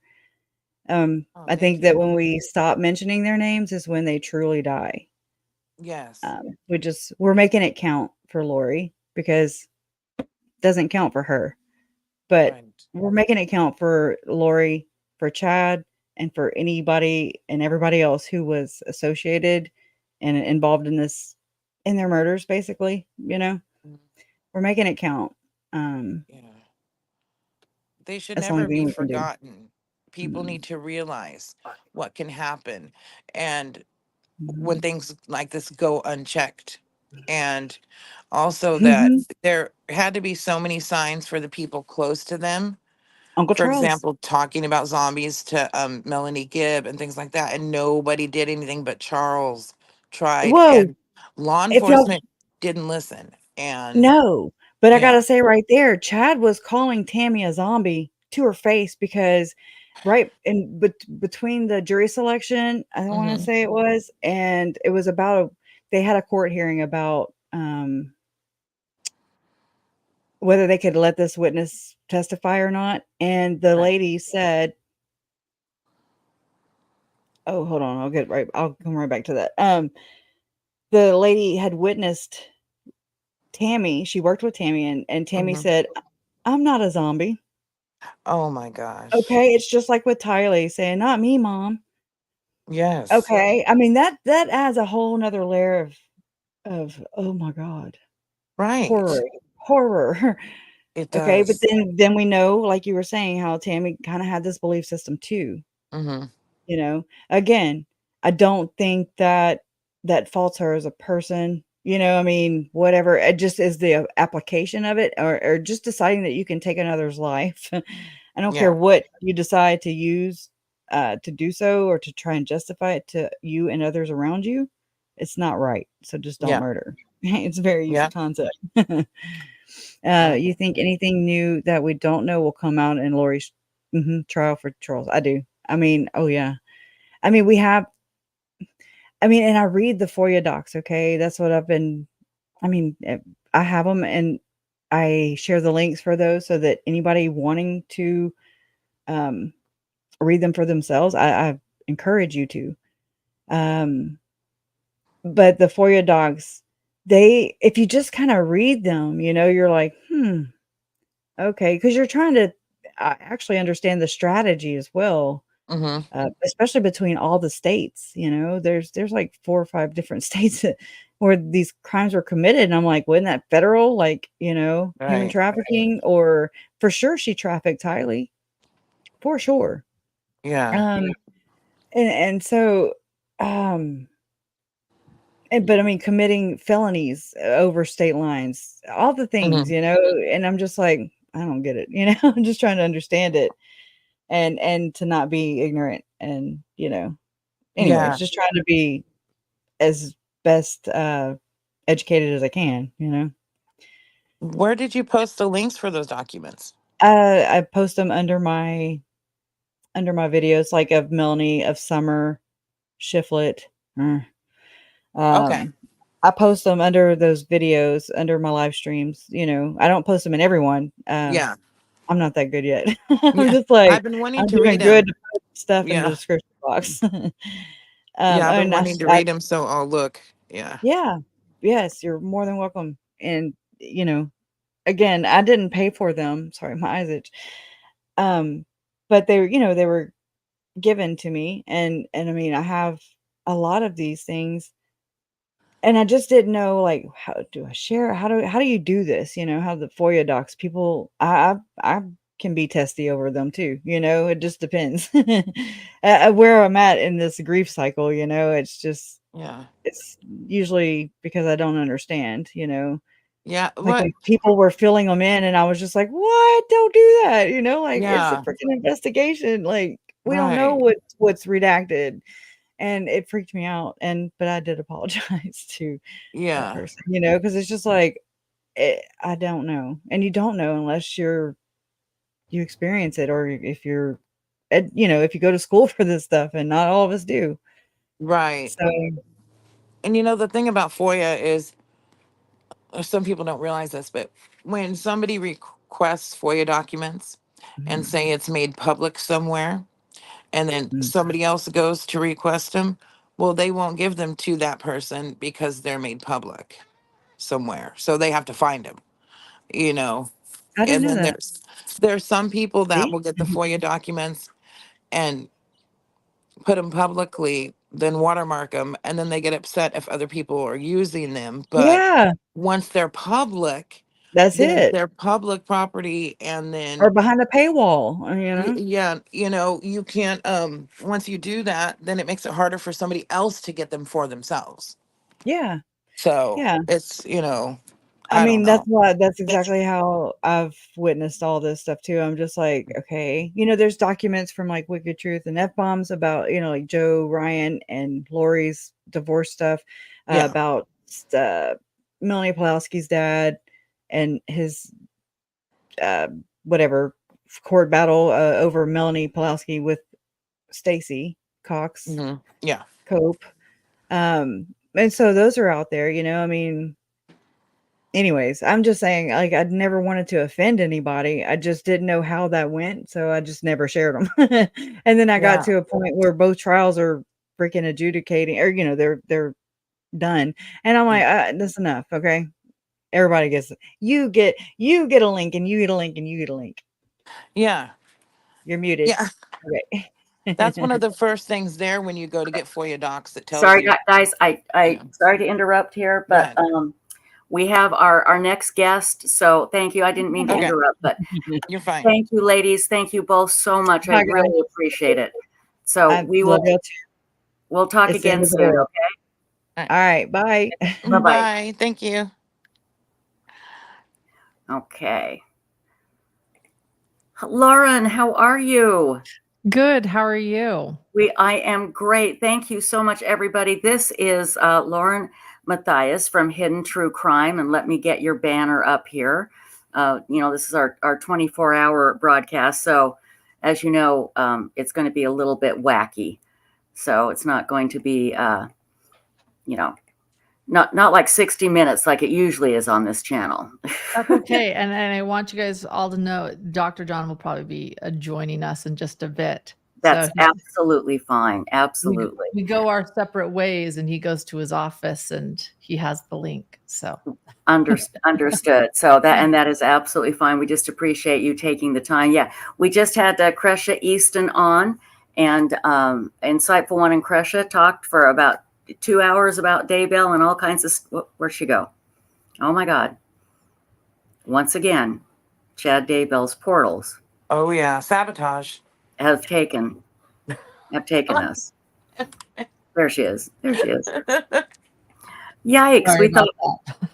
Speaker 3: Oh,
Speaker 2: I
Speaker 3: thank
Speaker 2: think
Speaker 3: you.
Speaker 2: that when we stop mentioning their names is when they truly die.
Speaker 3: Yes.
Speaker 2: We're making it count for Lori because it doesn't count for her, but
Speaker 3: Right.
Speaker 2: we're making it count for Lori, for Chad, and for anybody and everybody else who was associated and involved in their murders, basically,
Speaker 3: Mhm.
Speaker 2: we're making it count. Um,
Speaker 3: Yeah. They should
Speaker 2: that's the only
Speaker 3: never
Speaker 2: thing
Speaker 3: be
Speaker 2: we can do.
Speaker 3: forgotten. People
Speaker 2: Mm.
Speaker 3: need to realize what can happen. And when
Speaker 2: Mhm.
Speaker 3: things like this go unchecked. And also that
Speaker 2: Mhm.
Speaker 3: there had to be so many signs for the people close to them.
Speaker 2: Uncle
Speaker 3: For
Speaker 2: Charles.
Speaker 3: example, talking about zombies to Melanie Gibb and things like that. And nobody did anything but Charles tried
Speaker 2: Whoa,
Speaker 3: and law
Speaker 2: if y'all
Speaker 3: enforcement didn't listen. And
Speaker 2: no, but I
Speaker 3: yeah.
Speaker 2: gotta say right there, Chad was calling Tammy a zombie to her face because right in between the jury selection, I don't want to
Speaker 3: Hmm.
Speaker 2: say it was, and it was about they had a court hearing about whether they could let this witness testify or not, and the
Speaker 3: Right.
Speaker 2: lady said, "Oh, hold on, I'll come right back to that." The lady had witnessed Tammy. She worked with Tammy, and Tammy
Speaker 3: Hmm.
Speaker 2: said, "I'm not a zombie."
Speaker 3: Oh my gosh.
Speaker 2: Okay, it's just like with Tylee saying, "Not me, mom."
Speaker 3: Yes.
Speaker 2: Okay, I mean, that adds a whole 'nother layer oh my god,
Speaker 3: Right.
Speaker 2: horror.
Speaker 3: It
Speaker 2: Okay, but
Speaker 3: does.
Speaker 2: then we know, like you were saying, how Tammy kinda had this belief system too,
Speaker 3: Hmm.
Speaker 2: Again, I don't think that faults her as a person, I mean, whatever, it just is the application of it or just deciding that you can take another's life. I don't care
Speaker 3: Yeah.
Speaker 2: what you decide to use, to do so or to try and justify it to you and others around you. It's not right, so just don't
Speaker 3: Yeah.
Speaker 2: murder. It's a very easy
Speaker 3: Yeah.
Speaker 2: concept. You think anything new that we don't know will come out in Lori's trial for trolls? I do. I mean, oh yeah. I mean, and I read the FOIA docs. Okay, that's what I've been. I mean, I have them, and I share the links for those so that anybody wanting to read them for themselves, I encourage you to. But the FOIA docs, if you just kind of read them, you're like, okay, because you're trying to actually understand the strategy as well, especially between all the states. There's like 4 or 5 different states where these crimes were committed, and I'm like, wasn't that federal? Like, human
Speaker 3: Right.
Speaker 2: trafficking, or for sure she trafficked Tylee, for sure.
Speaker 3: Yeah.
Speaker 2: And so, but I mean, committing felonies over state lines, all the things,
Speaker 3: Mhm.
Speaker 2: and I'm just like, I don't get it, I'm just trying to understand it and to not be ignorant and, anyways,
Speaker 3: Yeah.
Speaker 2: just trying to be as best educated as I can,
Speaker 3: Where did you post the links for those documents?
Speaker 2: I post them under my videos, like of Melanie, of Summer, Shiflet.
Speaker 3: Okay.
Speaker 2: I post them under those videos, under my live streams. I don't post them in everyone.
Speaker 3: Yeah.
Speaker 2: I'm not that good yet. I'm
Speaker 3: Yeah.
Speaker 2: just like,
Speaker 3: I've been wanting
Speaker 2: I'm
Speaker 3: to read
Speaker 2: doing good
Speaker 3: them.
Speaker 2: to put stuff in the
Speaker 3: Yeah.
Speaker 2: description box.
Speaker 3: Yeah. I've been
Speaker 2: And
Speaker 3: wanting to read them, so I'll look. Yeah.
Speaker 2: yeah, yes, you're more than welcome. And, again, I didn't pay for them. Sorry, my eyes itch. But they were given to me. And I mean, I have a lot of these things. And I just didn't know, like, how do I share? How do you do this? How the FOIA docs, people, I can be testy over them too. It just depends where I'm at in this grief cycle. It's just,
Speaker 3: Yeah.
Speaker 2: it's usually because I don't understand.
Speaker 3: Yeah.
Speaker 2: Like
Speaker 3: What?
Speaker 2: when people were filling them in, and I was just like, "What? Don't do that!" Like, it's a
Speaker 3: Yeah.
Speaker 2: freaking investigation. Like, we don't know
Speaker 3: Right.
Speaker 2: what's redacted, and it freaked me out. But I did apologize to that
Speaker 3: Yeah.
Speaker 2: person, because it's just like, I don't know, and you don't know unless you experience it, or if you're, if you go to school for this stuff, and not all of us do.
Speaker 3: Right.
Speaker 2: So,
Speaker 3: And the thing about FOIA is, some people don't realize this, but when somebody requests FOIA documents and
Speaker 2: mhm,
Speaker 3: say it's made public somewhere, and then
Speaker 2: mm,
Speaker 3: somebody else goes to request them, well, they won't give them to that person because they're made public somewhere. So they have to find them, you know.
Speaker 2: I didn't
Speaker 3: And
Speaker 2: know
Speaker 3: then
Speaker 2: that.
Speaker 3: there's some people that
Speaker 2: See?
Speaker 3: will get the FOIA documents and put them publicly, then watermark them, and then they get upset if other people are using them. But
Speaker 2: Yeah,
Speaker 3: once they're public,
Speaker 2: that's
Speaker 3: then
Speaker 2: it.
Speaker 3: they're public property, and
Speaker 2: Or
Speaker 3: then
Speaker 2: behind a paywall,
Speaker 3: yeah, you can't, once you do that, then it makes it harder for somebody else to get them for themselves.
Speaker 2: Yeah,
Speaker 3: So
Speaker 2: yeah.
Speaker 3: it's,
Speaker 2: I
Speaker 3: I don't
Speaker 2: mean,
Speaker 3: know.
Speaker 2: that's exactly how I've witnessed all this stuff too. I'm just like, okay, there's documents from like Wicked Truth and F-bombs about, like Joe Ryan and Lori's divorce stuff,
Speaker 3: Yeah.
Speaker 2: about uh, Melanie Pulowski's dad and his uh, whatever court battle over Melanie Pulowski with Stacy Cox
Speaker 3: Yeah.
Speaker 2: Cope. And so those are out there, I mean, anyways, I'm just saying, like, I'd never wanted to offend anybody. I just didn't know how that went, so I just never shared them. And then I got
Speaker 3: Yeah.
Speaker 2: to a point where both trials are freaking adjudicating, or they're done, and I'm like, that's enough, okay? Everybody gets you get a link, and you get a link, and you get a link.
Speaker 3: Yeah.
Speaker 2: You're muted.
Speaker 3: Yeah.
Speaker 2: Okay.
Speaker 3: That's one of the first things there when you go to get FOIA docs that tells
Speaker 1: Sorry,
Speaker 3: you,
Speaker 1: guys. I
Speaker 3: yeah.
Speaker 1: sorry to interrupt here,
Speaker 3: Go
Speaker 1: but
Speaker 3: ahead.
Speaker 1: we have our next guest. So thank you. I didn't mean to
Speaker 3: Okay.
Speaker 1: interrupt, but
Speaker 3: You're fine.
Speaker 1: thank you, ladies. Thank you both so much. I
Speaker 2: Bye, guys.
Speaker 1: really appreciate it. So
Speaker 2: I love y'all too.
Speaker 1: we'll talk
Speaker 2: It's the end
Speaker 1: again
Speaker 2: of the
Speaker 1: soon.
Speaker 2: world.
Speaker 1: Okay.
Speaker 2: All right, bye.
Speaker 1: Bye bye.
Speaker 3: Bye. Thank you.
Speaker 1: Okay. Lauren, how are you?
Speaker 4: Good. How are you?
Speaker 1: I am great. Thank you so much, everybody. This is Lauren Matthias from Hidden True Crime, and let me get your banner up here. This is our 24-hour broadcast, so as you know, it's going to be a little bit wacky. So it's not going to be, not like 60 minutes like it usually is on this channel.
Speaker 4: That's okay. And I want you guys all to know Dr. John will probably be joining us in just a bit.
Speaker 1: That's
Speaker 4: So
Speaker 1: absolutely fine. Absolutely.
Speaker 4: we go our separate ways, and he goes to his office and he has the link. So
Speaker 1: Understood. So that is absolutely fine. We just appreciate you taking the time. Yeah, we just had Kresha Easton on, and Insightful One and Kresha talked for about 2 hours about Daybell and all kinds of. Where'd she go? Oh my God! Once again, Chad Daybell's portals.
Speaker 3: Oh yeah, sabotage.
Speaker 1: Have taken us. There she is. Yikes!
Speaker 4: sorry about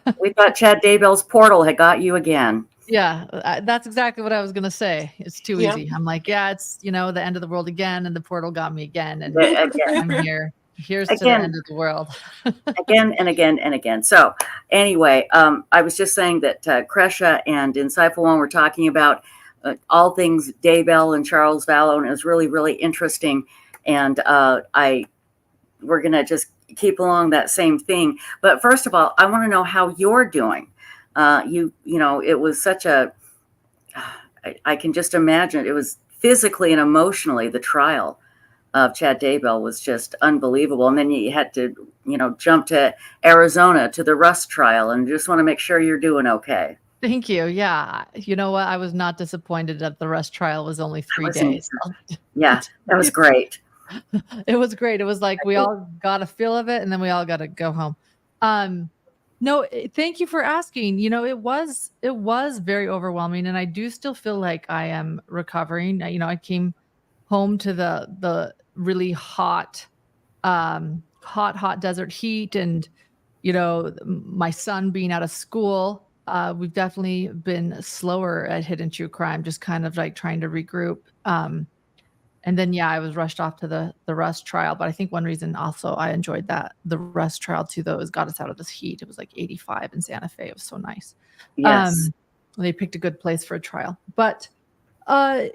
Speaker 4: that.
Speaker 1: We thought Chad Daybell's portal had got you again.
Speaker 4: Yeah, that's exactly what I was going to say. It's too
Speaker 3: Yeah.
Speaker 4: easy. I'm like, yeah, it's, the end of the world again, and the portal got me again. And
Speaker 1: Again.
Speaker 4: I'm here. Here's to the
Speaker 1: Again.
Speaker 4: end of the world.
Speaker 1: Again and again and again. So anyway, I was just saying that Kresha and Insightful One were talking about all things Daybell and Charles Vallow, and it was really, really interesting. And we're going to just keep along that same thing. But first of all, I want to know how you're doing. It was such I can just imagine it was physically and emotionally, the trial of Chad Daybell was just unbelievable. And then you had to, jump to Arizona to the Rust trial, and just want to make sure you're doing okay.
Speaker 4: Thank you. Yeah. You know what? I was not disappointed that the Rust trial was only 3 days.
Speaker 1: Yeah, that was great.
Speaker 4: It was great. It was like we all got a feel of it, and then we all got to go home. No, thank you for asking. It was very overwhelming, and I do still feel like I am recovering. I came home to the really hot desert heat, and my son being out of school. We've definitely been slower at Hidden True Crime, just kind of like trying to regroup. And then, I was rushed off to the Rust trial. But I think one reason also I enjoyed the Rust trial too, though, is got us out of this heat. It was like 85 in Santa Fe. It was so nice.
Speaker 1: Yes.
Speaker 4: They picked a good place for a trial. But, I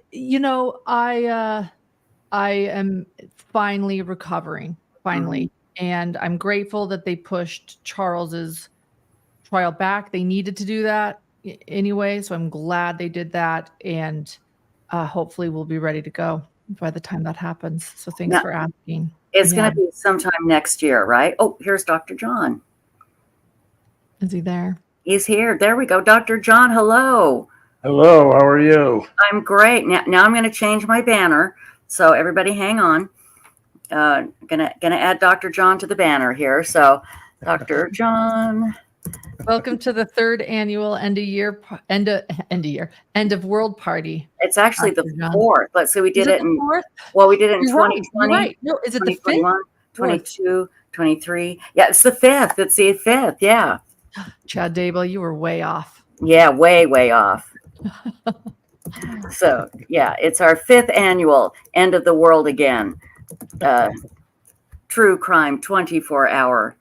Speaker 4: am finally recovering, finally. Mm-hmm. And I'm grateful that they pushed Charles's trial back. They needed to do that anyway. So I'm glad they did that. And hopefully we'll be ready to go by the time that happens. So thanks for asking.
Speaker 1: It's going to be sometime next year, right? Oh, here's Dr. John.
Speaker 4: Is he there?
Speaker 1: He's here. There we go. Dr. John, hello.
Speaker 5: Hello, how are you?
Speaker 1: I'm great. Now I'm going to change my banner. So everybody hang on. Gonna add Dr. John to the banner here. So Dr. John.
Speaker 4: Welcome to the 3rd annual end of world party.
Speaker 1: It's actually
Speaker 4: Dr.
Speaker 1: the
Speaker 4: John.
Speaker 1: 4th. Let's say we did it in
Speaker 4: 4th?
Speaker 1: we did it in
Speaker 4: You're right.
Speaker 1: 2020.
Speaker 4: You're right. No, is it the 5th?
Speaker 1: 22, 23. Yeah, it's the 5th. It's the 5th. Yeah.
Speaker 4: Chad Daybell, you were way off.
Speaker 1: Yeah, way off. So yeah, it's our 5th annual End of the World Again. True crime 24-hour.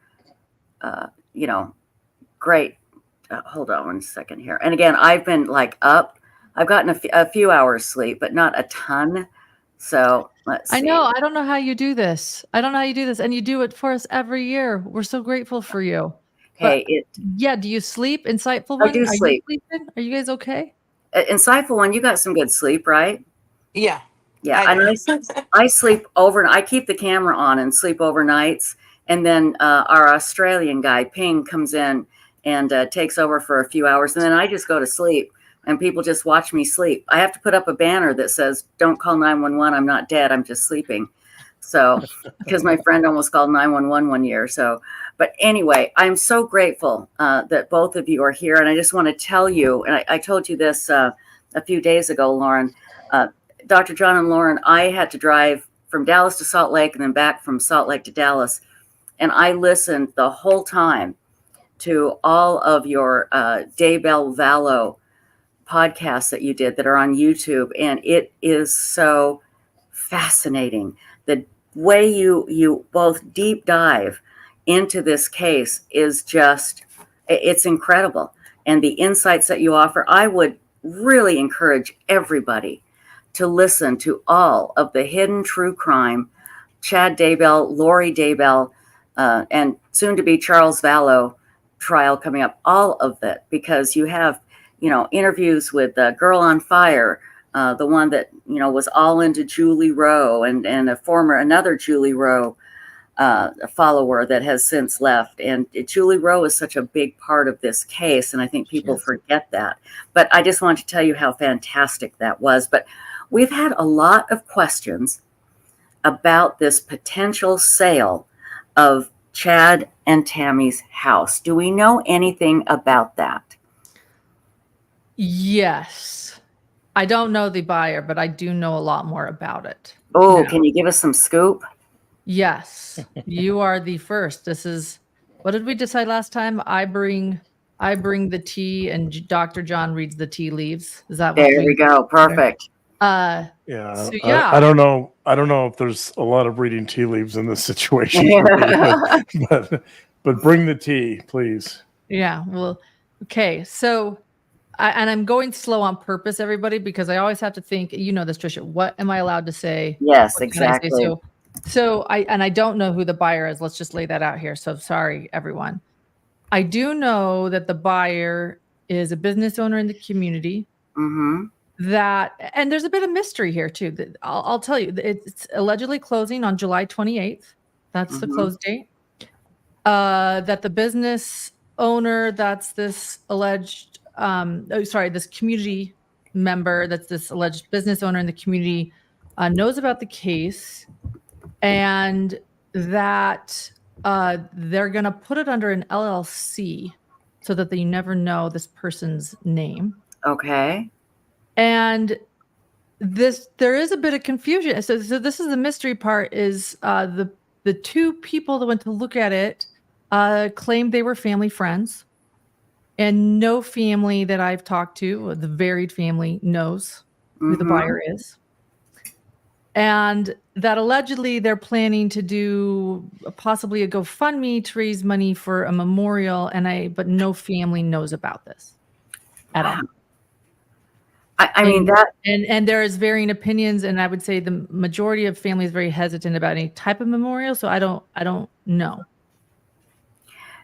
Speaker 1: Great. Hold on 1 second here. And again, I've been up. I've gotten a few hours sleep, but not a ton. So let's see.
Speaker 4: I know. I don't know how you do this. And you do it for us every year. We're so grateful for you.
Speaker 1: Hey,
Speaker 4: do you sleep? Insightful One?
Speaker 1: I do sleep.
Speaker 4: You sleeping? Are you guys okay?
Speaker 1: Insightful One, you got some good sleep, right?
Speaker 3: Yeah.
Speaker 1: Yeah. I sleep over. I keep the camera on and sleep overnights. And then our Australian guy, Ping, comes in and takes over for a few hours. And then I just go to sleep, and people just watch me sleep. I have to put up a banner that says, "Don't call 911. I'm not dead. I'm just sleeping." So, because my friend almost called 911 one year. So, but anyway, I'm so grateful that both of you are here. And I just want to tell you, and I told you this a few days ago, Lauren, Dr. John and Lauren, I had to drive from Dallas to Salt Lake and then back from Salt Lake to Dallas. And I listened the whole time to all of your Daybell Vallow podcasts that you did that are on YouTube. And it is so fascinating. The way you both deep dive into this case is just, it's incredible. And the insights that you offer, I would really encourage everybody to listen to all of the hidden true crime, Chad Daybell, Lori Daybell, and soon to be Charles Vallow trial coming up, all of that, because you have, interviews with Girl on Fire, the one that, was all into Julie Rowe, and another Julie Rowe a follower that has since left. And Julie Rowe is such a big part of this case, and I think people forget that. But I just want to tell you how fantastic that was. But we've had a lot of questions about this potential sale of Chad and Tammy's house. Do we know anything about that?
Speaker 4: Yes. I don't know the buyer, but I do know a lot more about it.
Speaker 1: Oh,
Speaker 4: now.
Speaker 1: Can you give us some scoop?
Speaker 4: Yes, you are the first. This is, what did we decide last time? I bring the tea and Dr. John reads the tea leaves. Is that what
Speaker 1: There we go. Perfect.
Speaker 5: Yeah.
Speaker 4: So, yeah.
Speaker 5: I don't know. I don't know if there's a lot of reading tea leaves in this situation, but bring the tea, please.
Speaker 4: Yeah. Well, okay. So, I'm going slow on purpose, everybody, because I always have to think, this, Trisha, what am I allowed to say?
Speaker 1: Yes,
Speaker 4: What can I say?
Speaker 1: exactly.
Speaker 4: So I don't know who the buyer is. Let's just lay that out here. So sorry, everyone. I do know that the buyer is a business owner in the community.
Speaker 1: Mm-hmm.
Speaker 4: And there's a bit of mystery here too. I'll tell you, it's allegedly closing on July 28th. That's the close date. That the business owner, that's this alleged, this community member, that's this alleged business owner in the community, knows about the case, and that they're going to put it under an LLC so that they never know this person's name.
Speaker 1: Okay.
Speaker 4: And there is a bit of confusion. So this is the mystery part, is the two people that went to look at it claimed they were family friends, and no family that I've talked to, the varied family, knows who the buyer is. And that allegedly they're planning to do possibly a GoFundMe to raise money for a memorial, but no family knows about this at all.
Speaker 1: I mean that,
Speaker 4: and there is varying opinions, and I would say the majority of families very hesitant about any type of memorial. So I don't know.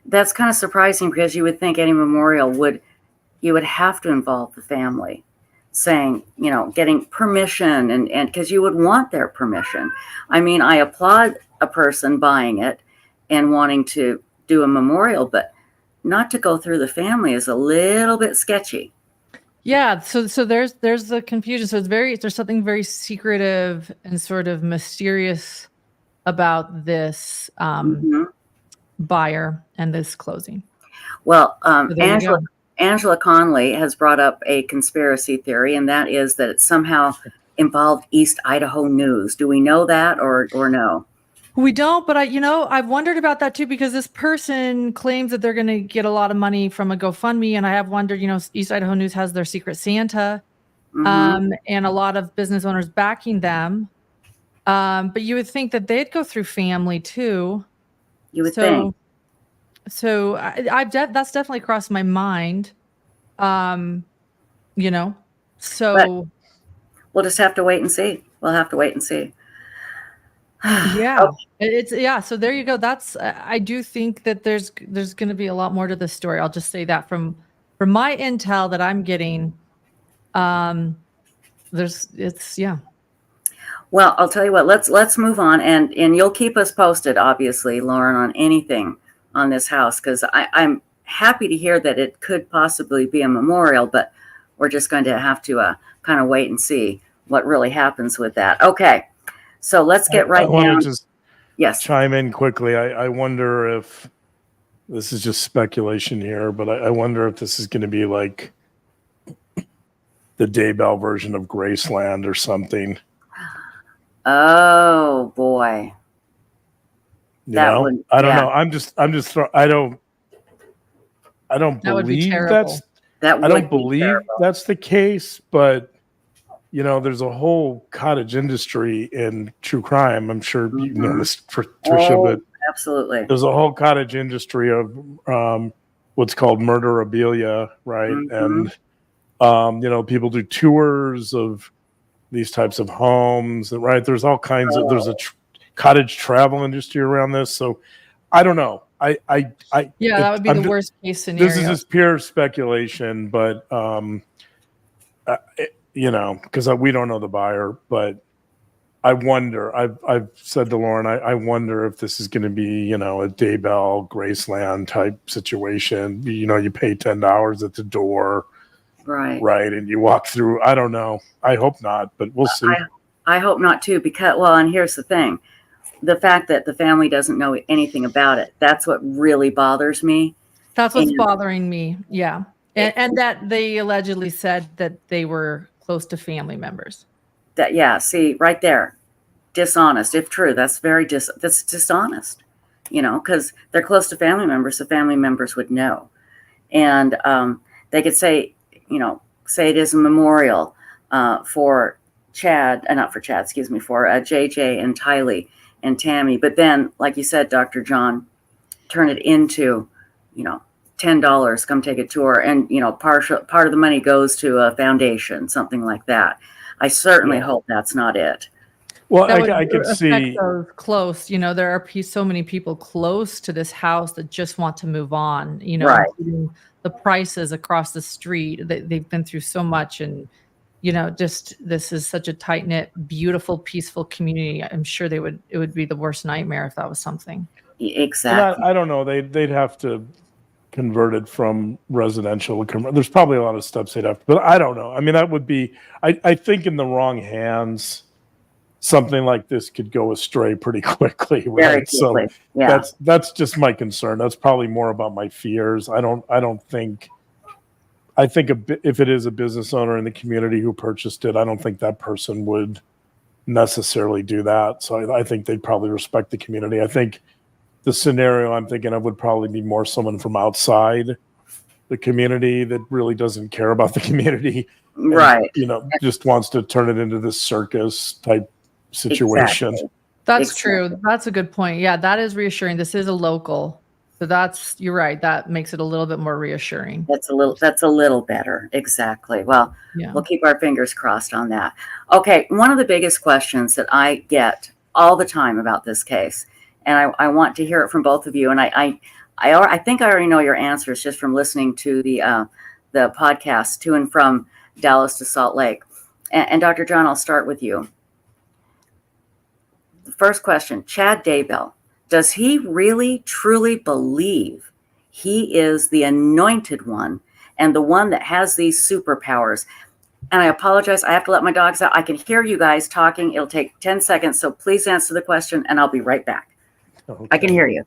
Speaker 1: that's kind of surprising, because you would think any memorial you would have to involve the family, saying, getting permission, and because you would want their permission. I mean, I applaud a person buying it and wanting to do a memorial, but not to go through the family is a little bit sketchy.
Speaker 4: Yeah, so there's the confusion. So there's something very secretive and sort of mysterious about this buyer and this closing.
Speaker 1: Well,
Speaker 4: So
Speaker 1: Angela Conley has brought up a conspiracy theory, and that is that it somehow involved East Idaho News. Do we know that or no?
Speaker 4: We don't, but I've wondered about that too, because this person claims that they're going to get a lot of money from a GoFundMe, and I have wondered, East Idaho News has their Secret Santa, and a lot of business owners backing them. But you would think that they'd go through family too.
Speaker 1: You would think.
Speaker 4: So that's definitely crossed my mind. So
Speaker 1: But we'll just have to wait and see. We'll have to wait and see.
Speaker 4: Yeah, so there you go. I do think that there's going to be a lot more to this story. I'll just say that from my intel that I'm getting, Well,
Speaker 1: I'll tell you what, let's move on, and you'll keep us posted, obviously, Lauren, on anything on this house, because I'm happy to hear that it could possibly be a memorial, but we're just going to have to kind of wait and see what really happens with that. Okay. So let's get right down.
Speaker 5: I want to just
Speaker 1: yes.
Speaker 5: chime in quickly. I wonder if this is just speculation here, but I wonder if this is going to be like the Daybell version of Graceland or something.
Speaker 1: Oh boy.
Speaker 5: I don't know. I'm just I don't
Speaker 4: That would be
Speaker 5: believe
Speaker 4: terrible.
Speaker 5: I don't believe that's the case, but there's a whole cottage industry in true crime. I'm sure you know this, Tricia,
Speaker 1: Oh,
Speaker 5: but
Speaker 1: absolutely.
Speaker 5: there's a whole cottage industry of what's called murderabilia, right?
Speaker 1: Mhm.
Speaker 5: And people do tours of these types of homes, right? There's all kinds of there's a cottage travel industry around this. So I don't know.
Speaker 4: Yeah, that would be the worst case scenario.
Speaker 5: This is just pure speculation, but because we don't know the buyer, but I wonder. I've said to Lauren, I wonder if this is going to be a Daybell, Graceland type situation. You pay $10 at the door,
Speaker 1: Right.
Speaker 5: and you walk through. I don't know. I hope not, but we'll see.
Speaker 1: I hope not too, because and here's the thing. The fact that the family doesn't know anything about it, that's what really bothers me.
Speaker 4: That's what's bothering me. Yeah. And that they allegedly said that they were close to family members.
Speaker 1: See, right there. Dishonest. If true, that's that's dishonest, because they're close to family members, so family members would know. And they could say it is a memorial for Chad, not for Chad, excuse me, for JJ and Tylee and Tammy. But then, like you said, Dr. John, turn it into, $10, come take a tour. And, part of the money goes to a foundation, something like that. I certainly hope that's not it.
Speaker 5: Well, I could see
Speaker 4: those close. There are so many people close to this house that just want to move on.
Speaker 1: Right.
Speaker 4: Including the Prices across the street. They've been through so much, and just this is such a tight knit, beautiful, peaceful community. I'm sure it would be the worst nightmare if that was something.
Speaker 1: Exactly.
Speaker 5: I don't know. They'd have to convert it from residential. There's probably a lot of steps they'd have to, but I don't know. I mean, that would be. I think in the wrong hands, something like this could go astray pretty quickly, right?
Speaker 1: Very quickly.
Speaker 5: So
Speaker 1: yeah.
Speaker 5: that's just my concern. That's probably more about my fears. I think if it is a business owner in the community who purchased it, I don't think that person would necessarily do that. So I think they'd probably respect the community. I think the scenario I'm thinking of would probably be more someone from outside the community that really doesn't care about the community.
Speaker 1: Right.
Speaker 5: And, just wants to turn it into this circus type situation.
Speaker 1: Exactly.
Speaker 4: That's true. That's a good point. Yeah, that is reassuring. This is a local. So you're right. That makes it a little bit more reassuring.
Speaker 1: That's a little better. Exactly. Well, we'll keep our fingers crossed on that. Okay. One of the biggest questions that I get all the time about this case, and I want to hear it from both of you. And I think I already know your answers just from listening to the podcast to and from Dallas to Salt Lake. And Dr. John, I'll start with you. The first question, Chad Daybell. Does he really, truly believe he is the anointed one and the one that has these superpowers? And I apologize. I have to let my dogs out. I can hear you guys talking. It'll take 10 seconds. So please answer the question and I'll be right back. Okay. I can hear you.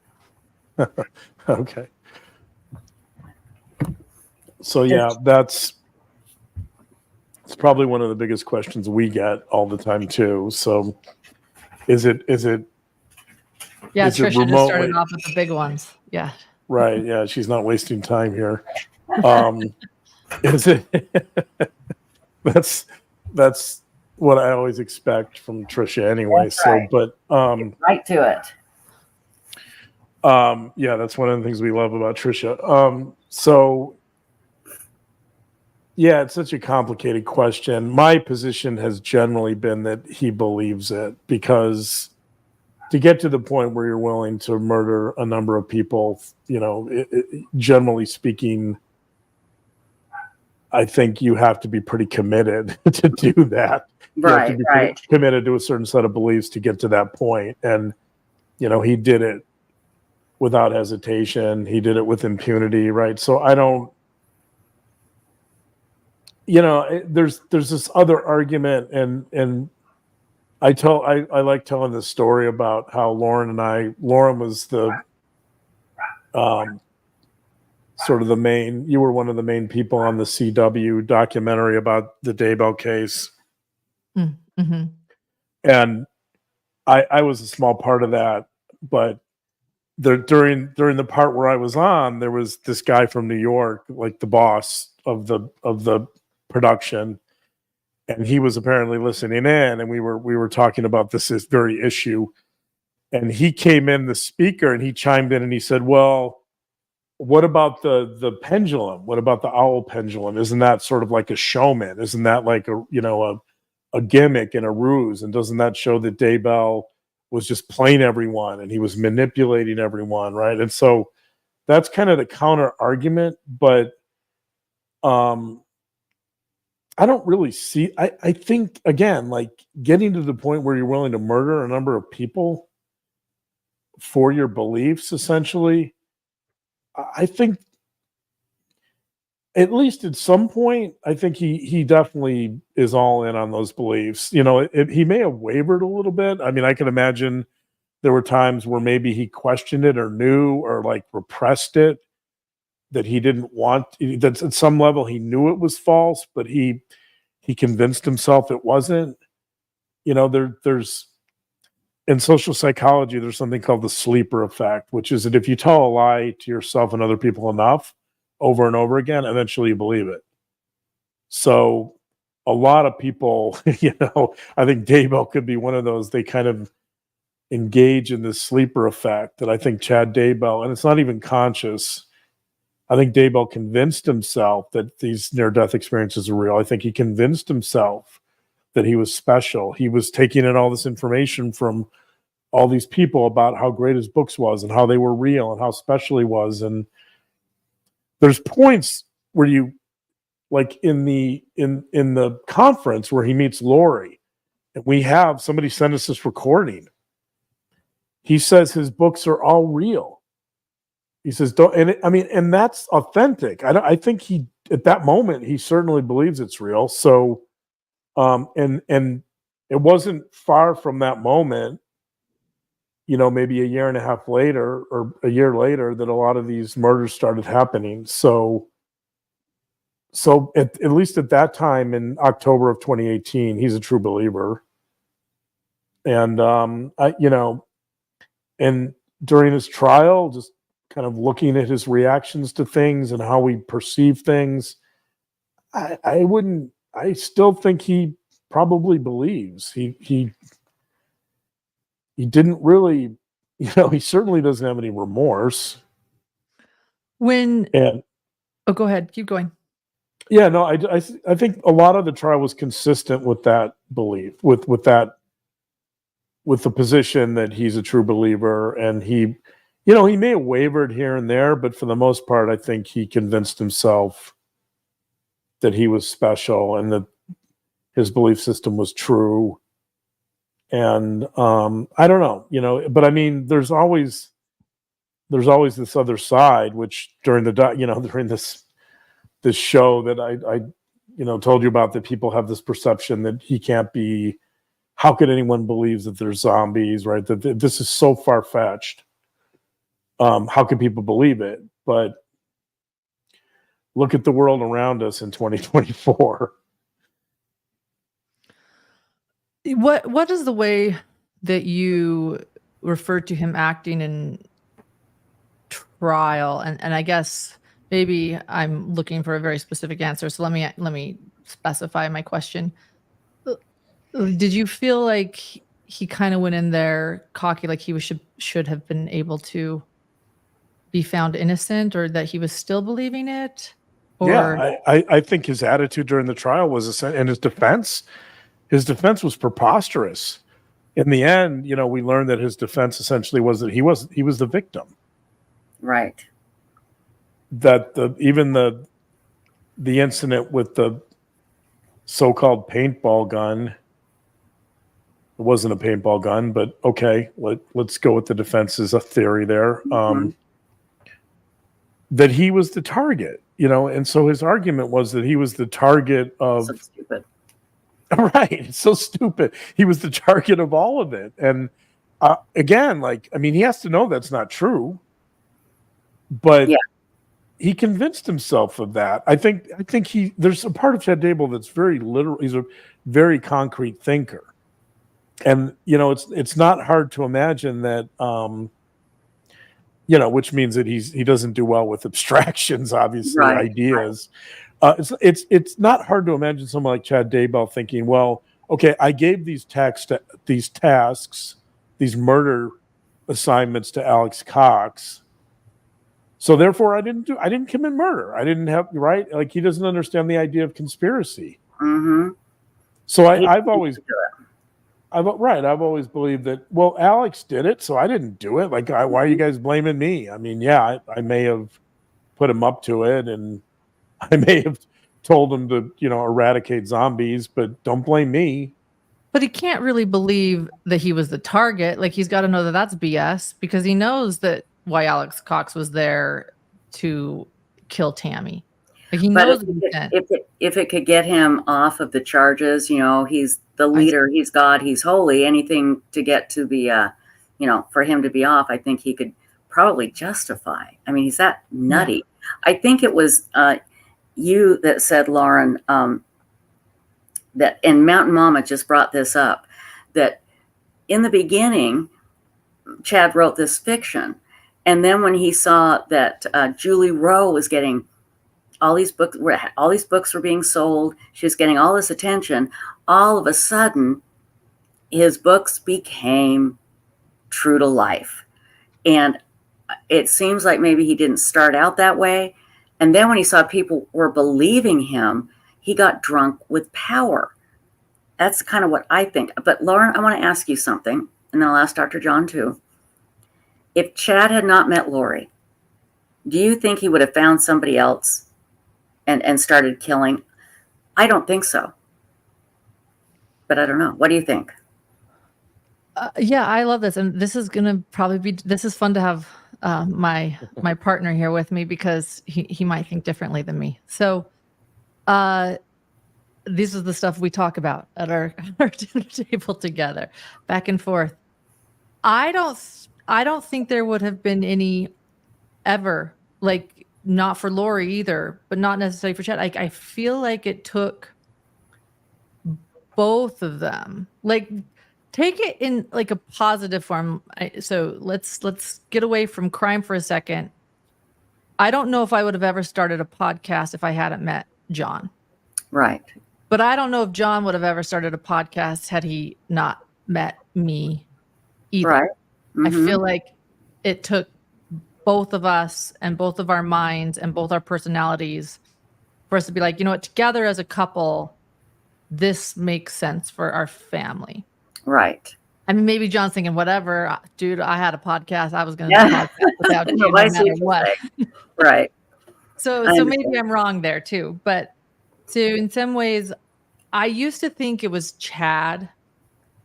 Speaker 5: Okay. So yeah, it's probably one of the biggest questions we get all the time too. So is it
Speaker 4: yeah, Tricia just started off with the big ones. Yeah.
Speaker 5: Right. Yeah. She's not wasting time here. Is it? That's what I always expect from Tricia anyway. That's right. So, but
Speaker 1: right to it.
Speaker 5: Yeah, that's one of the things we love about Tricia. So yeah, it's such a complicated question. My position has generally been that he believes it, because to get to the point where you're willing to murder a number of people, generally speaking, I think you have to be pretty committed to do that. You have to be committed to a certain set of beliefs to get to that point. And, he did it without hesitation. He did it with impunity, right? So I don't, there's this other argument, and I like telling this story about how Lauren was the sort of the main, you were one of the main people on the CW documentary about the Daybell case.
Speaker 4: Mm-hmm.
Speaker 5: And I was a small part of that, but during the part where I was on, there was this guy from New York, like the boss of the production. and he was apparently listening in, and we were talking about this very issue, and he came in, the speaker, and he chimed in and he said, well, what about the pendulum? What about the owl pendulum? Isn't that sort of like a showman? Isn't that like a gimmick and a ruse? And doesn't that show that Daybell was just playing everyone and he was manipulating everyone, right? And so that's kind of the counter argument, but I don't really see. I think, again, like getting to the point where you're willing to murder a number of people for your beliefs, essentially, I think, at least at some point, I think he definitely is all in on those beliefs. You know, he may have wavered a little bit. I mean, I can imagine there were times where maybe he questioned it or knew or like repressed it, that he didn't want, that at some level he knew it was false, but he convinced himself it wasn't. You know, there's in social psychology, there's something called the sleeper effect, which is that if you tell a lie to yourself and other people enough over and over again, eventually you believe it. So a lot of people, you know, I think Daybell could be one of those. They kind of engage in this sleeper effect that I think Chad Daybell, and it's not even conscious, I think Daybell convinced himself that these near-death experiences are real. I think he convinced himself that he was special. He was taking in all this information from all these people about how great his books was and how they were real and how special he was. And there's points where you, like in the conference where he meets Lori, and we have somebody send us this recording. He says his books are all real. He says, "Don't," and that's authentic. I think he, at that moment, he certainly believes it's real. So, and it wasn't far from that moment, you know, maybe a year and a half later or a year later, that a lot of these murders started happening. So at least at that time in October of 2018, he's a true believer. And and during his trial, just kind of looking at his reactions to things and how we perceive things, I still think he probably believes. He didn't really, you know, he certainly doesn't have any remorse.
Speaker 4: Oh, go ahead. Keep going.
Speaker 5: Yeah, no, I think a lot of the trial was consistent with that belief, with the position that he's a true believer, and he, you know, he may have wavered here and there, but for the most part, I think he convinced himself that he was special and that his belief system was true. And I don't know, you know, but I mean, there's always this other side, which during this show that I you know told you about, that people have this perception that he can't be. How could anyone believe that there's zombies, right? That this is so far-fetched. How can people believe it? But look at the world around us in 2024.
Speaker 4: What is the way that you refer to him acting in trial? And I guess maybe I'm looking for a very specific answer. So let me specify my question. Did you feel like he kind of went in there cocky, like he should have been able to be found innocent, or that he was still believing it? Or...
Speaker 5: Yeah, I think his attitude during the trial was, and his defense was preposterous. In the end, you know, we learned that his defense essentially was that he was the victim.
Speaker 1: Right.
Speaker 5: That even the incident with the so-called paintball gun, it wasn't a paintball gun, but okay, let's go with the defense's theory there. That he was the target, you know, and so his argument was that he was the target of.
Speaker 1: So stupid.
Speaker 5: Right, it's so stupid. He was the target of all of it, and again, like, I mean, he has to know that's not true, but yeah, he convinced himself of that. I think there's a part of Chad Daybell that's very literal. He's a very concrete thinker, and you know, it's not hard to imagine that. You know, which means that he doesn't do well with abstractions, obviously, right, ideas. It's not hard to imagine someone like Chad Daybell thinking, well, okay, I gave these tasks, these murder assignments to Alex Cox, so therefore I didn't commit murder. I didn't have, right? Like, he doesn't understand the idea of conspiracy.
Speaker 1: Mm-hmm.
Speaker 5: So I've always believed that, well, Alex did it, so I didn't do it. Like, why are you guys blaming me? I mean, yeah, I may have put him up to it, and I may have told him to, eradicate zombies, but don't blame me.
Speaker 4: But he can't really believe that he was the target. Like, he's got to know that that's BS, because he knows that why Alex Cox was there to kill Tammy. Like, he knows the intent.
Speaker 1: If it could get him off of the charges, he's the leader, he's God, he's holy, anything to get to the, for him to be off, I think he could probably justify. I mean, he's that nutty. Yeah. I think it was you that said, Lauren, that, and Mountain Mama just brought this up, that in the beginning, Chad wrote this fiction. And then when he saw that Julie Rowe was getting all these books were being sold, she was getting all this attention, all of a sudden, his books became true to life. And it seems like maybe he didn't start out that way. And then when he saw people were believing him, he got drunk with power. That's kind of what I think. But Lauren, I want to ask you something, and then I'll ask Dr. John too. If Chad had not met Lori, do you think he would have found somebody else and started killing? I don't think so. But I don't know. What do you think?
Speaker 4: Yeah, I love this. And this is going to probably be, this is fun to have my partner here with me, because he might think differently than me. So this is the stuff we talk about at our dinner table together, back and forth. I don't think there would have been any ever, like, not for Lori either, but not necessarily for Chad. I feel like it took both of them. Like, take it in like a positive form. So let's get away from crime for a second. I don't know if I would have ever started a podcast if I hadn't met John.
Speaker 1: Right.
Speaker 4: But I don't know if John would have ever started a podcast had he not met me either.
Speaker 1: Right. Mm-hmm.
Speaker 4: I feel like it took both of us and both of our minds and both our personalities for us to be like, you know what, together as a couple, this makes sense for our family.
Speaker 1: Right.
Speaker 4: I mean, maybe John's thinking, whatever, dude, I had a podcast. I was going to do a podcast without you, no matter what.
Speaker 1: Right.
Speaker 4: So maybe I'm wrong there too. But so in some ways, I used to think it was Chad,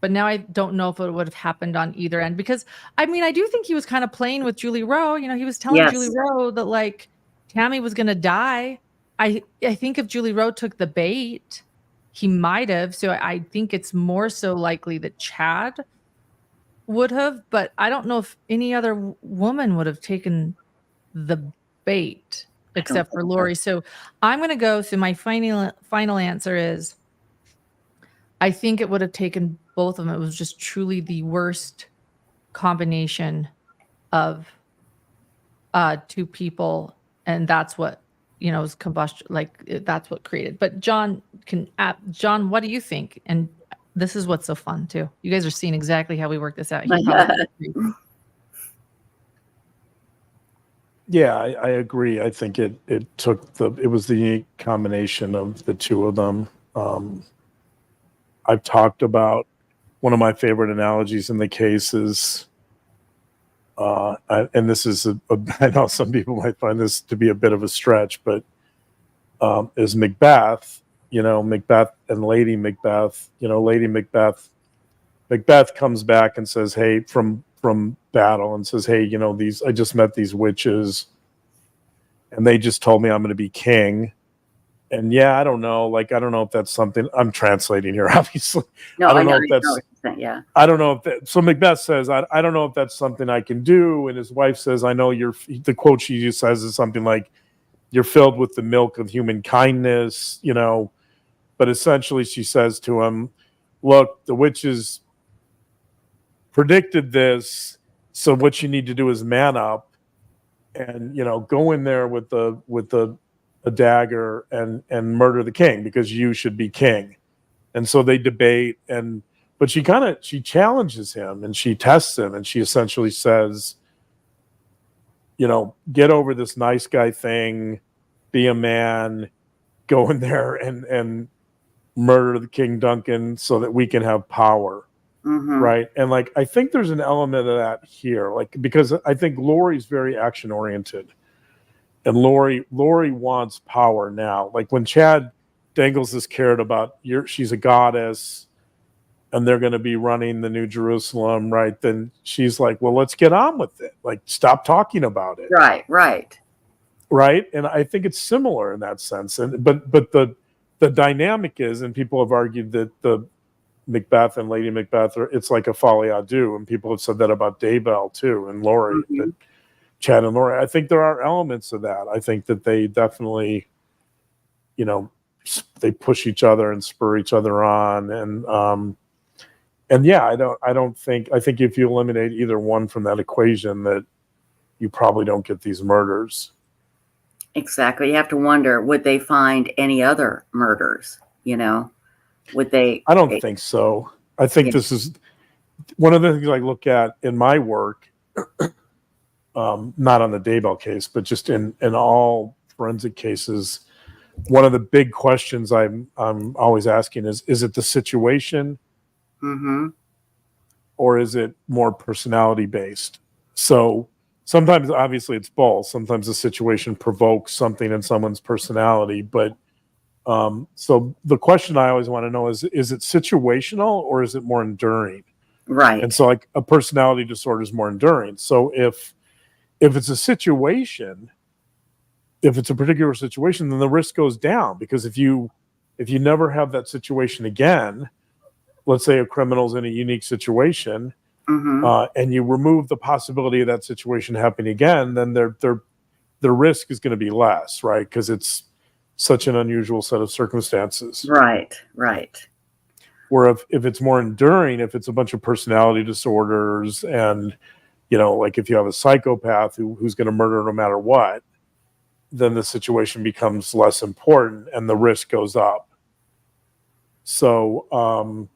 Speaker 4: but now I don't know if it would have happened on either end, because I mean, I do think he was kind of playing with Julie Rowe. He was telling Julie Rowe that, like, Tammy was going to die. I think if Julie Rowe took the bait, he might have. So I think it's more so likely that Chad would have, but I don't know if any other woman would have taken the bait except for Lori. So I'm going to go. So my final answer is, I think it would have taken both of them. It was just truly the worst combination of two people, and that's what was combustion. Like, that's what created. But John, what do you think? And this is what's so fun too. You guys are seeing exactly how we work this out.
Speaker 5: Yeah, I agree. I think it was the unique combination of the two of them. I've talked about one of my favorite analogies in the case is, and this is I know some people might find this to be a bit of a stretch, but is Macbeth. Macbeth and Lady Macbeth. Lady Macbeth. Macbeth comes back and says, "Hey," from battle, and says, "Hey, I just met these witches, and they just told me I'm going to be king." And I don't know. I don't know if that's something I'm translating here, obviously.
Speaker 1: No,
Speaker 5: I don't know if that's.
Speaker 1: Yeah.
Speaker 5: I don't know if that. So Macbeth says, I don't know if that's something I can do. And his wife says, I know the quote she just says is something like, "You're filled with the milk of human kindness," But essentially she says to him, "Look, the witches predicted this. So what you need to do is man up and, go in there with the a dagger and murder the king because you should be king. And so they debate, but she challenges him and she tests him, and she essentially says, get over this nice guy thing, be a man, go in there and murder the King Duncan so that we can have power.
Speaker 1: Mm-hmm.
Speaker 5: Right. And like, I think there's an element of that here, like, because I think Lori's very action oriented, and Lori wants power now. Like when Chad dangles this carrot about she's a goddess and they're going to be running the New Jerusalem, right? Then she's like, well, let's get on with it. Like, stop talking about it. Right. And I think it's similar in that sense. And but the dynamic is, and people have argued that the Macbeth and Lady Macbeth it's like a folie à deux, and people have said that about Daybell too, and Lori,
Speaker 1: Mm-hmm.
Speaker 5: that Chad and Lori. I think there are elements of that. I think that they definitely, they push each other and spur each other on, and yeah, I think if you eliminate either one from that equation, that you probably don't get these murders.
Speaker 1: Exactly. You have to wonder, would they find any other murders? Would they?
Speaker 5: I don't think so. I think this is one of the things I look at in my work, not on the Daybell case, but just in all forensic cases. One of the big questions I'm always asking is it the situation,
Speaker 1: Mm-hmm.
Speaker 5: or is it more personality based? So sometimes, obviously, it's both. Sometimes the situation provokes something in someone's personality, but so the question I always want to know is it situational or is it more enduring?
Speaker 1: Right.
Speaker 5: And so, like, a personality disorder is more enduring. So if it's a situation, if it's a particular situation, then the risk goes down, because if you never have that situation again, let's say a criminal's in a unique situation,
Speaker 1: Mm-hmm.
Speaker 5: and you remove the possibility of that situation happening again, then the risk is going to be less, right? Because it's such an unusual set of circumstances.
Speaker 1: Right.
Speaker 5: Where if it's more enduring, if it's a bunch of personality disorders, and like if you have a psychopath who's going to murder no matter what, then the situation becomes less important and the risk goes up. So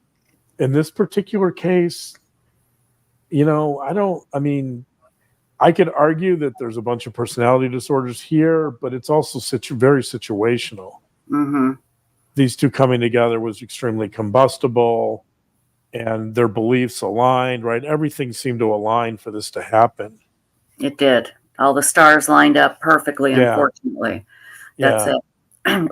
Speaker 5: in this particular case, I could argue that there's a bunch of personality disorders here, but it's also very situational.
Speaker 1: Mm-hmm.
Speaker 5: These two coming together was extremely combustible, and their beliefs aligned, right? Everything seemed to align for this to happen.
Speaker 1: It did. All the stars lined up perfectly,
Speaker 5: Yeah.
Speaker 1: Unfortunately. That's it.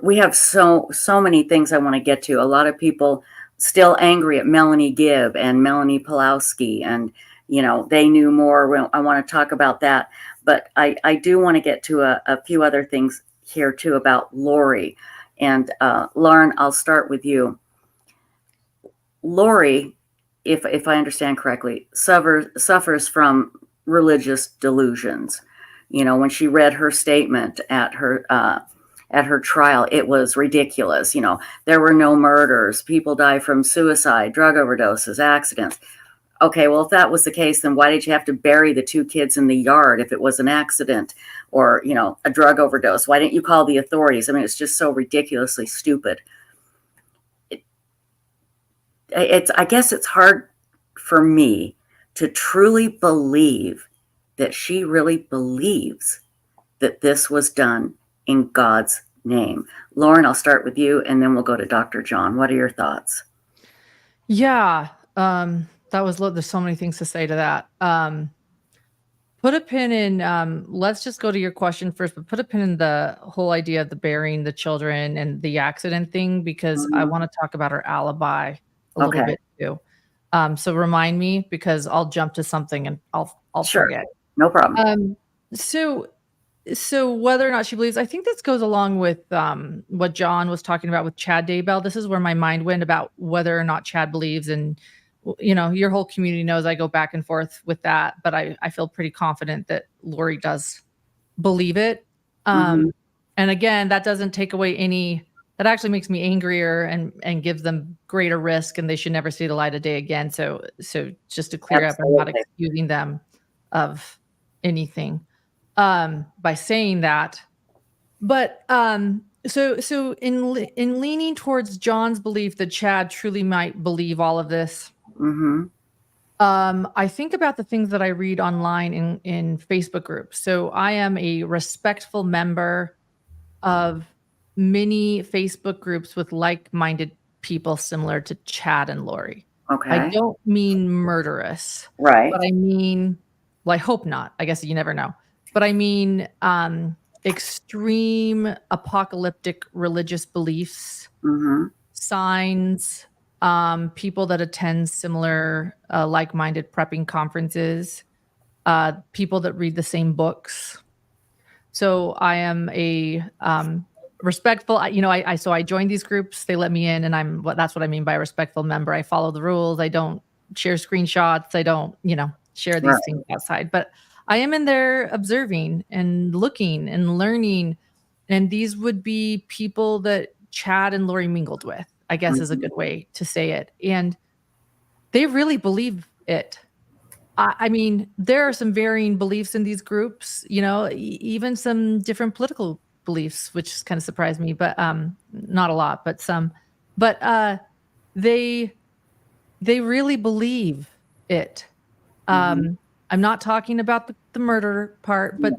Speaker 1: We have so many things I want to get to. A lot of people still angry at Melanie Gibb and Melanie Pulowski, and they knew more. I want to talk about that, but I do want to get to a few other things here too about Lori. And Lauren, I'll start with you. Lori, if I understand correctly, suffers from religious delusions. When she read her statement at her trial, it was ridiculous. There were no murders. People die from suicide, drug overdoses, accidents. Okay, well, if that was the case, then why did you have to bury the 2 kids in the yard if it was an accident or, a drug overdose? Why didn't you call the authorities? I mean, it's just so ridiculously stupid. I guess it's hard for me to truly believe that she really believes that this was done in God's name. Lauren, I'll start with you, and then we'll go to Dr. John. What are your thoughts?
Speaker 4: Yeah. There's so many things to say to that. Put a pin in, let's just go to your question first, but put a pin in the whole idea of the burying the children and the accident thing, because I want to talk about her alibi a little bit too. So remind me, because I'll jump to something and I'll
Speaker 1: Sure.
Speaker 4: forget.
Speaker 1: No problem.
Speaker 4: So whether or not she believes, I think this goes along with what John was talking about with Chad Daybell. This is where my mind went about whether or not Chad believes, and your whole community knows I go back and forth with that, but I feel pretty confident that Lori does believe it. And again, that doesn't take away that actually makes me angrier and gives them greater risk, and they should never see the light of day again. So just to clear up, I'm not excusing them of anything by saying that. But so in leaning towards John's belief that Chad truly might believe all of this,
Speaker 1: Mm-hmm.
Speaker 4: I think about the things that I read online in Facebook groups. So I am a respectful member of many Facebook groups with like-minded people similar to Chad and Lori.
Speaker 1: Okay.
Speaker 4: I don't mean murderous,
Speaker 1: Right.
Speaker 4: but I mean, well, I hope not. I guess you never know. But I mean extreme apocalyptic religious beliefs,
Speaker 1: Mm-hmm.
Speaker 4: signs, people that attend similar like-minded prepping conferences, people that read the same books. So I am a respectful, so I joined these groups, they let me in, and that's what I mean by a respectful member. I follow the rules. I don't share screenshots. I don't, share these
Speaker 1: Right.
Speaker 4: things outside, but I am in there observing and looking and learning. And these would be people that Chad and Lori mingled with, I guess is a good way to say it. And they really believe it. I mean, there are some varying beliefs in these groups, even some different political beliefs, which kind of surprised me, but not a lot, but some. But they really believe it. I'm not talking about the murder part, but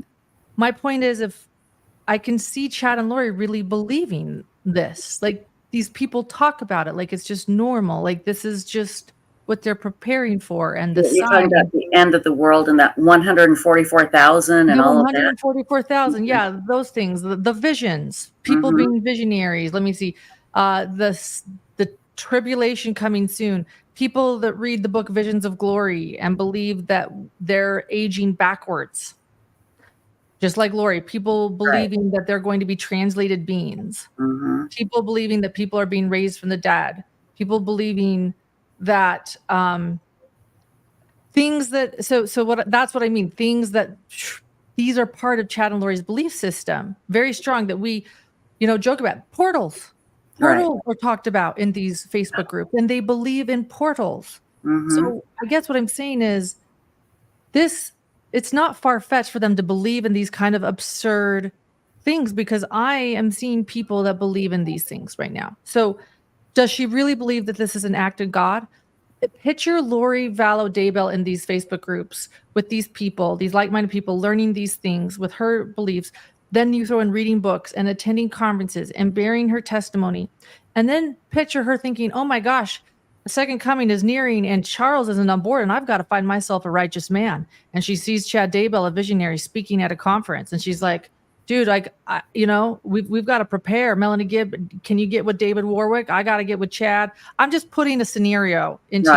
Speaker 4: my point is, if I can see Chad and Lori really believing this, like these people talk about it, like it's just normal, like this is just what they're preparing for, and the
Speaker 1: You're talking
Speaker 4: sign.
Speaker 1: about the end of the world and that 144,000 and
Speaker 4: Yeah,
Speaker 1: all of that.
Speaker 4: 144,000. Yeah, those things, the visions, people
Speaker 1: Mhm.
Speaker 4: being visionaries. Let me see. The tribulation coming soon. People that read the book Visions of Glory and believe that they're aging backwards. Just like Lori, people believing that they're going to be translated beings.
Speaker 1: Mhm.
Speaker 4: People believing that people are being raised from the dead. People believing that things that that's what I mean. Things that these are part of Chad and Lori's belief system. Very strong that we, joke about portals. Portals are talked about in these Facebook groups, and they believe in portals.
Speaker 1: Mhm.
Speaker 4: So I guess what I'm saying is it's not far-fetched for them to believe in these kind of absurd things, because I am seeing people that believe in these things right now. So does she really believe that this is an act of God? Picture Lori Vallow Daybell in these Facebook groups with these people, these like-minded people learning these things with her beliefs. Then you throw in reading books and attending conferences and bearing her testimony. And then picture her thinking, oh my gosh, the second coming is nearing and Charles isn't on board and I've got to find myself a righteous man. And she sees Chad Daybell, a visionary, speaking at a conference. And she's like, dude, we've got to prepare. Melanie Gibb, can you get with David Warwick? I got to get with Chad. I'm just putting a scenario into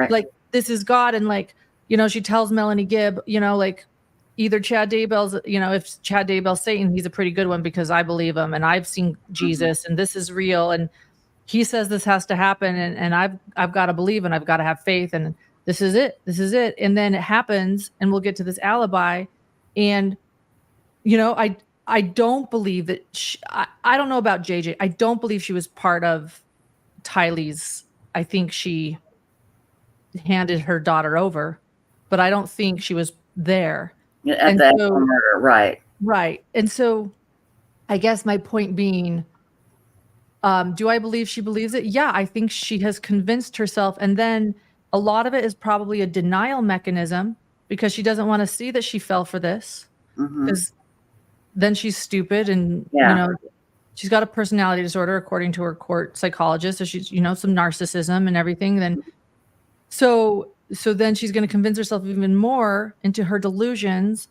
Speaker 4: like, this is God. And like, she tells Melanie Gibb, like either Chad Daybell's, if Chad Daybell's Satan, he's a pretty good one because I believe him and I've seen Jesus and this is real. And he says this has to happen. And I've got to believe and I've got to have faith. And this is it. This is it. And then it happens and we'll get to this alibi. And, I don't believe that I don't know about JJ. I don't believe she was part of Tylee's. I think she handed her daughter over, but I don't think she was there.
Speaker 1: At that murder, right.
Speaker 4: Right. And so I guess my point being, do I believe she believes it? Yeah, I think she has convinced herself. And then a lot of it is probably a denial mechanism because she doesn't want to see that she fell for this. Because then she's stupid and, she's got a personality disorder, according to her court psychologist. So she's, some narcissism and everything. Then, so then she's going to convince herself even more into her delusions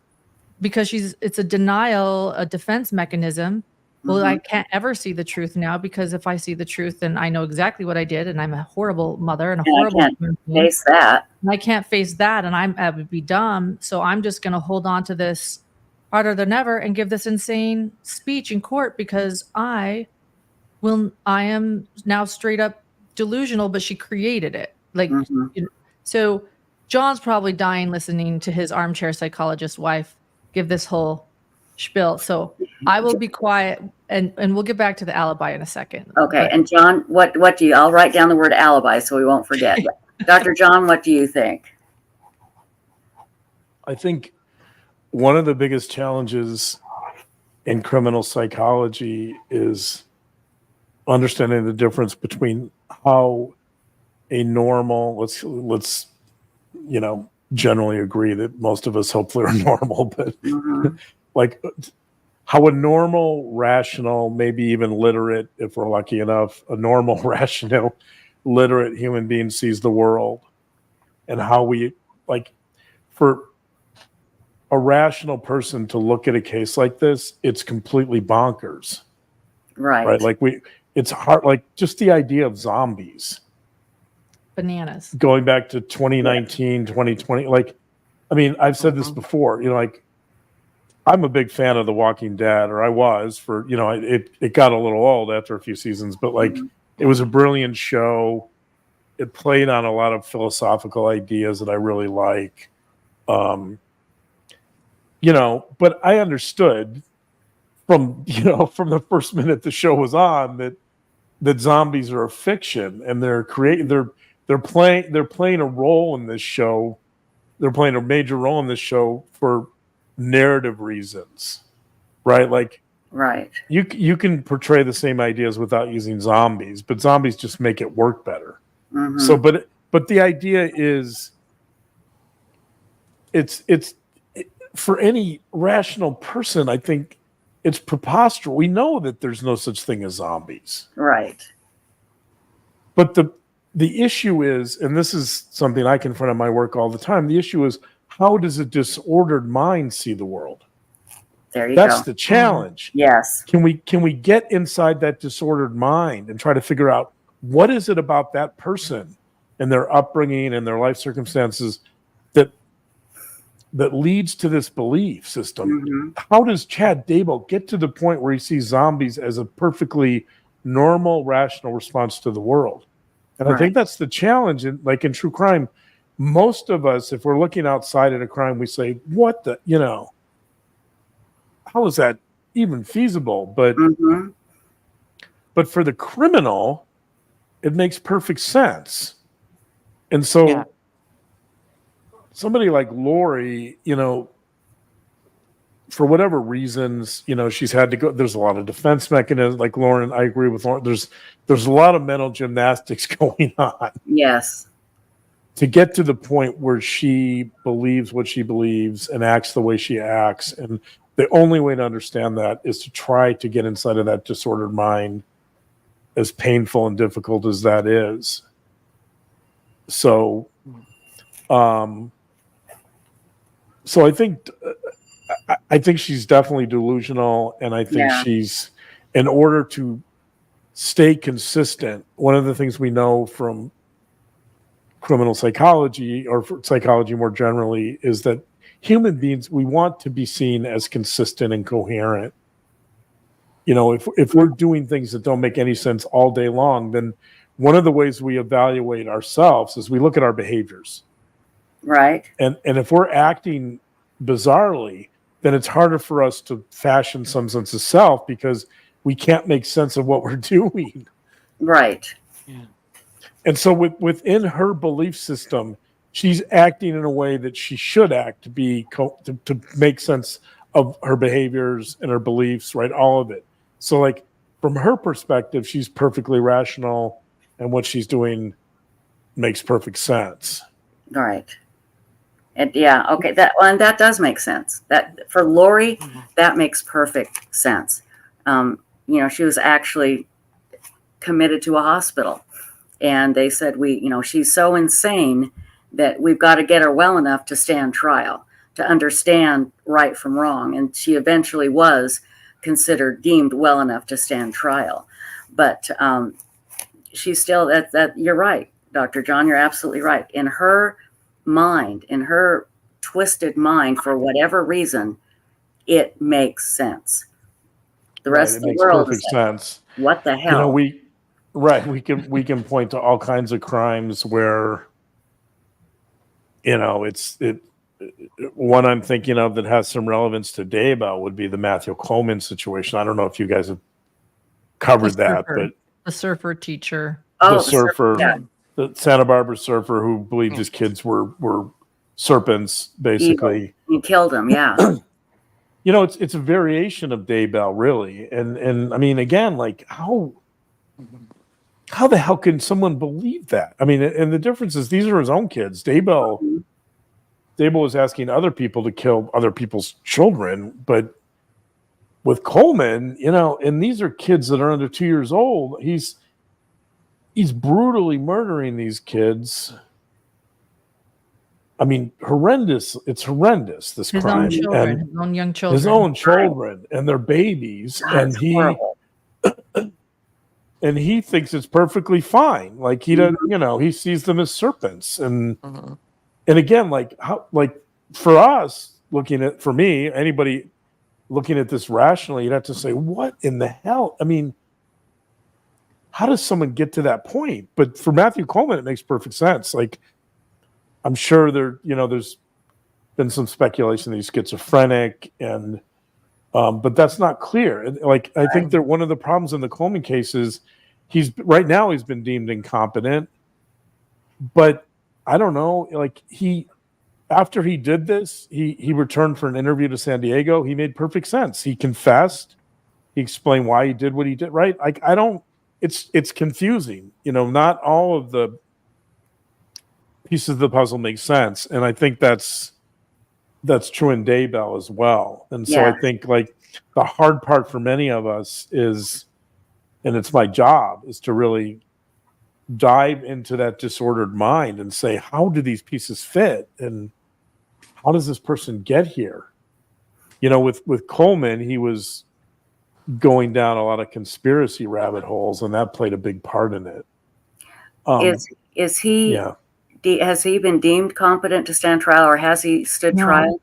Speaker 4: because it's a denial, a defense mechanism. Well, I can't ever see the truth now because if I see the truth, then I know exactly what I did. And I'm a horrible mother and a horrible
Speaker 1: human being. Face that.
Speaker 4: And I can't face that. And I would be dumb. So I'm just going to hold on to this harder than ever and give this insane speech in court because I am now straight up delusional, but she created it. Like, so John's probably dying listening to his armchair psychologist wife give this whole spiel. So I will be quiet and we'll get back to the alibi in a second.
Speaker 1: Okay. But, and John, what do you, I'll write down the word alibi so we won't forget. Dr. John, what do you think?
Speaker 5: I think one of the biggest challenges in criminal psychology is understanding the difference between how a normal, let's generally agree that most of us hopefully are normal, but like how a normal, rational, maybe even literate, if we're lucky enough, a normal, rational, literate human being sees the world, and how we, like, for a rational person to look at a case like this, it's completely bonkers. Right? Like it's hard, like just the idea of zombies.
Speaker 4: Bananas.
Speaker 5: Going back to 2019, 2020, like, I mean, I've said this before, like, I'm a big fan of The Walking Dead, or I was for, it got a little old after a few seasons, but like, it was a brilliant show. It played on a lot of philosophical ideas that I really like. But I understood from the first minute the show was on that zombies are a fiction, and they're playing a role in this show. They're playing a major role in this show for narrative reasons, right? Like,
Speaker 1: right.
Speaker 5: You can portray the same ideas without using zombies, but zombies just make it work better. So, but the idea is, it's for any rational person, I think it's preposterous. We know that there's no such thing as zombies,
Speaker 1: right?
Speaker 5: But the issue is, and this is something I confront in my work all the time, the issue is, how does a disordered mind see the world?
Speaker 1: There you go.
Speaker 5: That's the challenge.
Speaker 1: Yes.
Speaker 5: Can we get inside that disordered mind and try to figure out what is it about that person and their upbringing and their life circumstances that leads to this belief system? How does Chad Daybell get to the point where he sees zombies as a perfectly normal, rational response to the world? And I think that's the challenge. And like in true crime, most of us, if we're looking outside at a crime, we say, what the, how is that even feasible? But for the criminal, it makes perfect sense. And so somebody like Lori, for whatever reasons, she's had to go. There's a lot of defense mechanisms. Like Lauren, I agree with Lauren. There's a lot of mental gymnastics going on.
Speaker 1: Yes.
Speaker 5: To get to the point where she believes what she believes and acts the way she acts. And the only way to understand that is to try to get inside of that disordered mind, as painful and difficult as that is. So, I think she's definitely delusional, and I think she's, in order to stay consistent, one of the things we know from criminal psychology, or for psychology more generally, is that human beings, we want to be seen as consistent and coherent. If we're doing things that don't make any sense all day long, then one of the ways we evaluate ourselves is we look at our behaviors.
Speaker 1: Right.
Speaker 5: And if we're acting bizarrely, then it's harder for us to fashion some sense of self because we can't make sense of what we're doing.
Speaker 1: Right.
Speaker 3: Yeah.
Speaker 5: And so within her belief system, she's acting in a way that she should act to make sense of her behaviors and her beliefs, right? All of it. So like from her perspective, she's perfectly rational, and what she's doing makes perfect sense.
Speaker 1: Right. And okay, that does make sense. That for Lori, that makes perfect sense. She was actually committed to a hospital, and they said she's so insane that we've got to get her well enough to stand trial, to understand right from wrong. And she eventually was deemed well enough to stand trial. But she's still, that you're right, Dr. John, you're absolutely right. In her mind, in her twisted mind, for whatever reason, it makes sense. The rest of the world
Speaker 5: makes perfect sense.
Speaker 1: What the hell?
Speaker 5: We can point to all kinds of crimes where one I'm thinking of that has some relevance to Daybell would be the Matthew Coleman situation. I don't know if you guys have covered that, but
Speaker 4: the surfer teacher,
Speaker 5: the Santa Barbara surfer who believed his kids were serpents, basically.
Speaker 1: He killed them, yeah.
Speaker 5: it's a variation of Daybell, really. And I mean, again, like how the hell can someone believe that? I mean, and the difference is these are his own kids. Daybell was asking other people to kill other people's children, but with Coleman, and these are kids that are under 2 years old. He's brutally murdering these kids. I mean, horrendous. It's horrendous, this
Speaker 4: His
Speaker 5: crime.
Speaker 4: own children,
Speaker 5: And
Speaker 4: his own young children.
Speaker 5: his own children and their babies.
Speaker 1: God, it's horrible.
Speaker 5: And he thinks it's perfectly fine. Like he doesn't, he sees them as serpents. And again, like for us for me, anybody looking at this rationally, you'd have to say, what in the hell? I mean, how does someone get to that point? But for Matthew Coleman, it makes perfect sense. Like, I'm sure there's been some speculation that he's schizophrenic, and but that's not clear. And like, I think that one of the problems in the Coleman case is he's been deemed incompetent, but I don't know. Like after he did this, he returned for an interview to San Diego. He made perfect sense. He confessed. He explained why he did what he did. Right? Like it's confusing. Not all of the pieces of the puzzle make sense, and I think that's true in Daybell as well. And so I think like the hard part for many of us is, and it's my job, is to really dive into that disordered mind and say, how do these pieces fit, and how does this person get here? With Coleman, he was going down a lot of conspiracy rabbit holes, and that played a big part in it.
Speaker 1: Is he?
Speaker 5: Yeah.
Speaker 1: Has he been deemed competent to stand trial, or has he stood trial?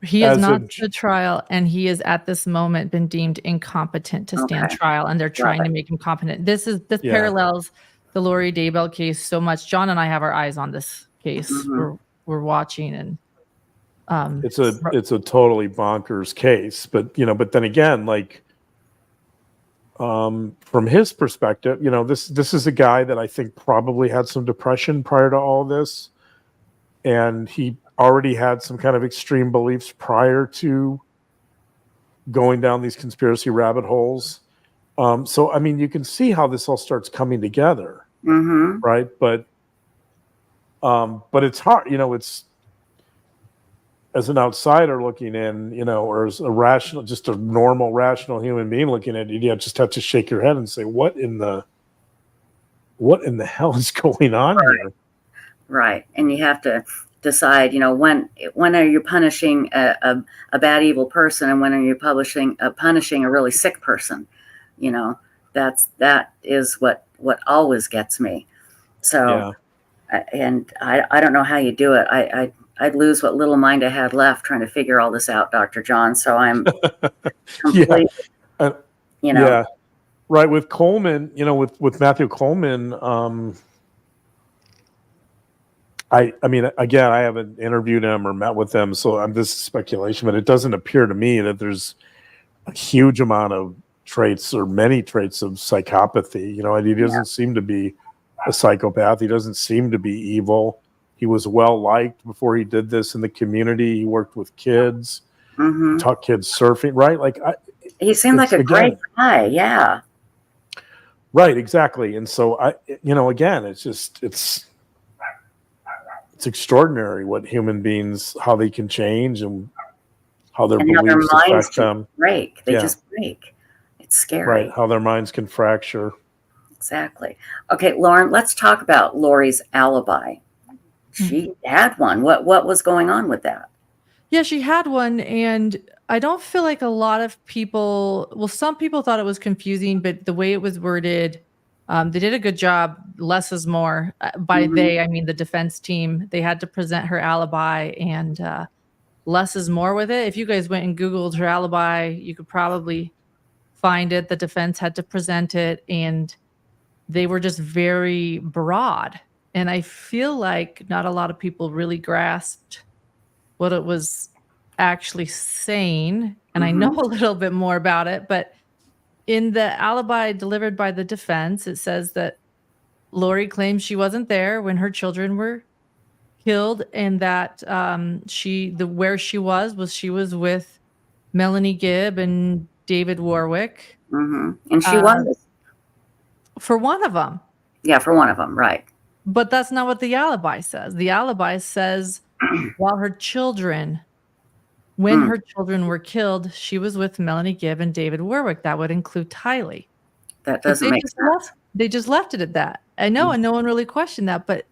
Speaker 4: He has not stood trial, and he is at this moment been deemed incompetent to stand trial, and they're trying to make him competent. This parallels the Lori Daybell case so much. John and I have our eyes on this case. We're watching, and
Speaker 5: it's a totally bonkers case. But then again, like from his perspective, this is a guy that I think probably had some depression prior to all this, and he already had some kind of extreme beliefs prior to going down these conspiracy rabbit holes. So, I mean, you can see how this all starts coming together, right? But it's hard, it's, as an outsider looking in, or as just a normal, rational human being looking at it, you just have to shake your head and say, what in the hell is going on here?
Speaker 1: Right. And you have to decide, when are you punishing a bad, evil person, and when are you punishing a really sick person? That is what always gets me. So, and I don't know how you do it. I'd lose what little mind I had left trying to figure all this out, Dr. John. So I'm completely,
Speaker 5: right. With Coleman, with Matthew Coleman, I mean, again, I haven't interviewed him or met with him, so this is speculation, but it doesn't appear to me that there's a huge amount of traits or many traits of psychopathy. He doesn't seem to be a psychopath. He doesn't seem to be evil. He was well liked before he did this in the community. He worked with kids, taught kids surfing, right? Like
Speaker 1: he seemed like a great guy. Yeah.
Speaker 5: Right. Exactly. And so again, it's extraordinary what human beings, how they can change and how their beliefs affect them.
Speaker 1: Break. They just break. It's scary.
Speaker 5: Right. How their minds can fracture.
Speaker 1: Exactly. Okay, Lauren, let's talk about Lori's alibi. She had one. What was going on with that?
Speaker 4: Yeah, she had one, and I don't feel like a lot of people, some people thought it was confusing, but the way it was worded, they did a good job. Less is more. By they, I mean the defense team. They had to present her alibi, and less is more with it. If you guys went and Googled her alibi, you could probably find it. The defense had to present it, and they were just very broad. And I feel like not a lot of people really grasped what it was actually saying. And I know a little bit more about it, but in the alibi delivered by the defense, it says that Lori claims she wasn't there when her children were killed, and that where she was with Melanie Gibb and David Warwick.
Speaker 1: And she was.
Speaker 4: For one of them.
Speaker 1: Yeah, for one of them, right.
Speaker 4: But that's not what the alibi says. The alibi says while her children, when her children were killed, she was with Melanie Gibb and David Warwick. That would include Tylee.
Speaker 1: That doesn't make sense.
Speaker 4: They just left it at that. I know, and no one really questioned that, but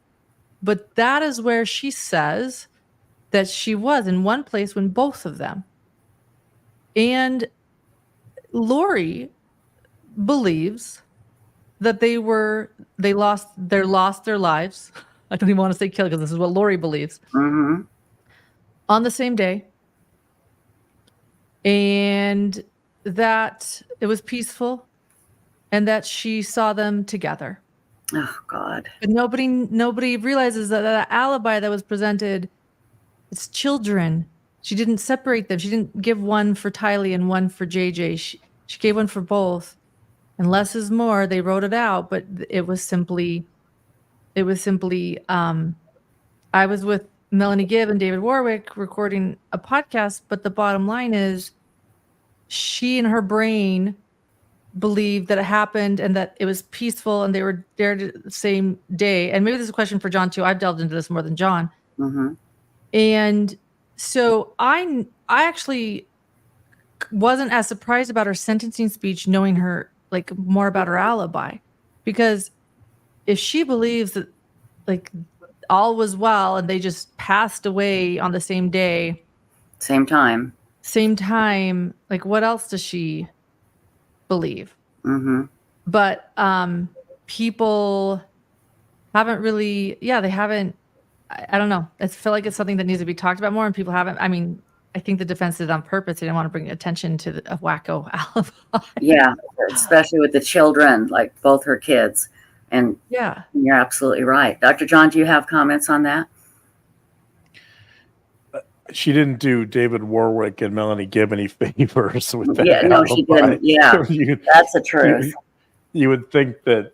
Speaker 4: that is where she says that she was in one place when both of them. And Lori believes that they lost their lives. I don't even want to say killed because this is what Lori believes.
Speaker 1: Mm-hmm.
Speaker 4: On the same day. And that it was peaceful and that she saw them together.
Speaker 1: Oh, God.
Speaker 4: But nobody realizes that that alibi that was presented, it's children. She didn't separate them. She didn't give one for Tylee and one for JJ. She gave one for both. And less is more. They wrote it out, but it was simply I was with Melanie Gibb and David Warwick recording a podcast, but the bottom line is she in her brain believed that it happened and that it was peaceful and they were there the same day. And maybe this is a question for John too. I've delved into this more than John.
Speaker 1: Mm-hmm.
Speaker 4: And so I actually wasn't as surprised about her sentencing speech, knowing her like more about her alibi, because if she believes that like all was well and they just passed away on the same day, same time, like what else does she believe?
Speaker 1: Mm-hmm.
Speaker 4: But people haven't really, they haven't, I don't know. I feel like it's something that needs to be talked about more, and people haven't. I mean, I think the defense did it on purpose. They didn't want to bring attention to a wacko alibi.
Speaker 1: Yeah, especially with the children, like both her kids. And
Speaker 4: yeah,
Speaker 1: you're absolutely right. Dr. John, do you have comments on that?
Speaker 5: She didn't do David Warwick and Melanie Gibb any favors with that.
Speaker 1: Yeah, no, she didn't. Yeah, that's the truth.
Speaker 5: You would think that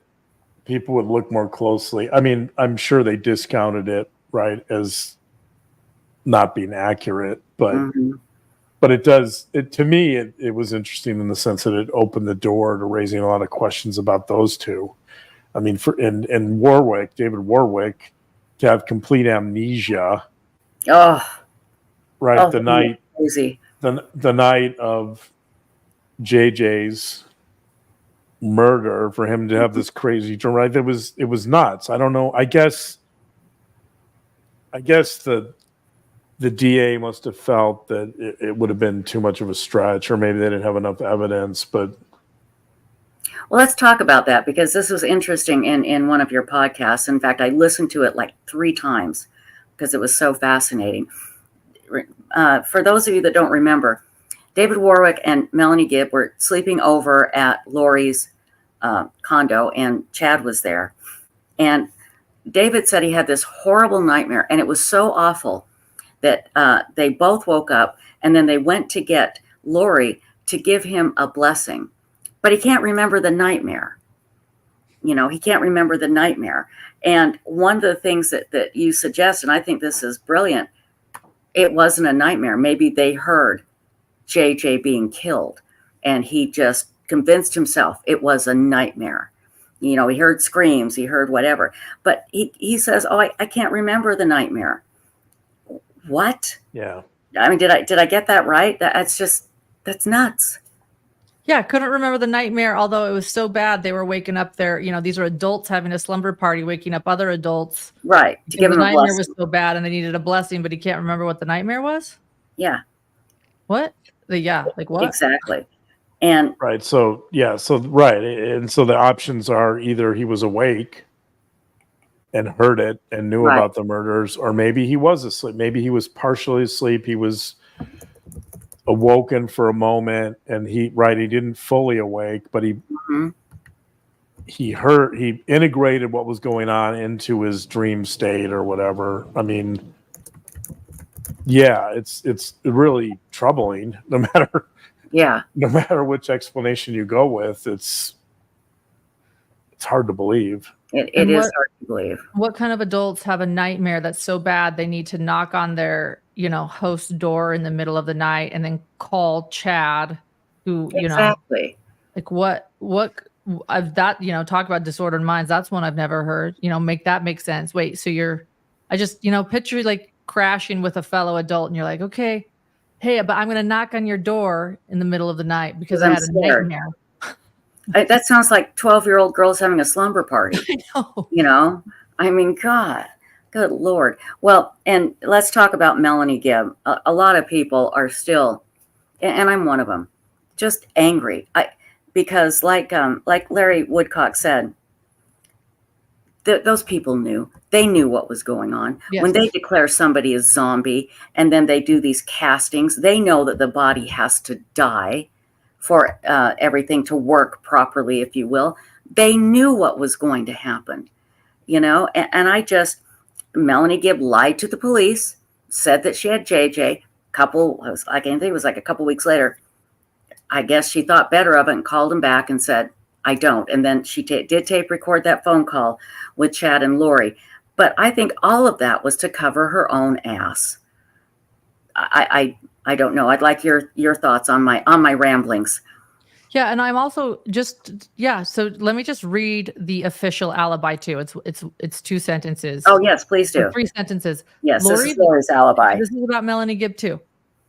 Speaker 5: people would look more closely. I mean, I'm sure they discounted it, right, as not being accurate, but but it does. To me, it was interesting in the sense that it opened the door to raising a lot of questions about those two. I mean, and Warwick, David Warwick, to have complete amnesia.
Speaker 1: Oh,
Speaker 5: right.
Speaker 1: Oh,
Speaker 5: the night,
Speaker 1: crazy.
Speaker 5: The night of JJ's murder, for him to have this crazy dream, right? It was nuts. I don't know. I guess the DA must have felt that it would have been too much of a stretch, or maybe they didn't have enough evidence. But
Speaker 1: well, let's talk about that, because this was interesting in one of your podcasts. In fact, I listened to it like 3 times because it was so fascinating. For those of you that don't remember, David Warwick and Melanie Gibb were sleeping over at Lori's condo, and Chad was there. And David said he had this horrible nightmare, and it was so awful that they both woke up, and then they went to get Lori to give him a blessing. But he can't remember the nightmare. You know, he can't remember the nightmare. And one of the things that you suggest, and I think this is brilliant, it wasn't a nightmare. Maybe they heard JJ being killed, and he just convinced himself it was a nightmare. You know, he heard screams, he heard whatever. But he says, oh, I can't remember the nightmare. What?
Speaker 5: Yeah.
Speaker 1: I mean, did I get that right? That's nuts.
Speaker 4: Yeah, I couldn't remember the nightmare, although it was so bad they were waking up their, these are adults having a slumber party, waking up other adults.
Speaker 1: Right. To give them a blessing.
Speaker 4: The nightmare was so bad and they needed a blessing, but he can't remember what the nightmare was?
Speaker 1: Yeah.
Speaker 4: What? Like what?
Speaker 1: Exactly. And
Speaker 5: right. So, right. And so the options are either he was awake and heard it and knew about the murders, or maybe he was asleep. Maybe he was partially asleep. He was awoken for a moment, and he didn't fully awake, but he integrated what was going on into his dream state or whatever. I mean, yeah, it's really troubling. No matter which explanation you go with, it's hard to believe.
Speaker 1: It is hard to believe.
Speaker 4: What kind of adults have a nightmare that's so bad they need to knock on their host's door in the middle of the night and then call Chad, who,
Speaker 1: Exactly.
Speaker 4: like what I've that, talk about disordered minds. That's one I've never heard, make that make sense. Wait, so I just, picture like crashing with a fellow adult and you're like, okay, hey, but I'm going to knock on your door in the middle of the night because I
Speaker 1: I'm
Speaker 4: had a
Speaker 1: scared.
Speaker 4: nightmare.
Speaker 1: That sounds like 12-year-old girls having a slumber party.
Speaker 4: I know.
Speaker 1: I mean, God, good Lord. Well, and let's talk about Melanie Gibb. A lot of people are still, and I'm one of them, just angry. Because like Larry Woodcock said, those people knew. They knew what was going on.
Speaker 4: Yes.
Speaker 1: When they declare somebody a zombie and then they do these castings, they know that the body has to die for everything to work properly, if you will. They knew what was going to happen, and Melanie Gibb lied to the police, said that she had JJ. I think it was like a couple weeks later, I guess she thought better of it and called him back and said, I don't. And then she did tape record that phone call with Chad and Lori. But I think all of that was to cover her own ass. I don't know. I'd like your thoughts on my ramblings.
Speaker 4: Yeah, and I'm also so let me just read the official alibi too. It's 2 sentences.
Speaker 1: Oh yes, please do.
Speaker 4: 3 sentences.
Speaker 1: Yes, this is Lori's alibi.
Speaker 4: This is about Melanie Gibb too.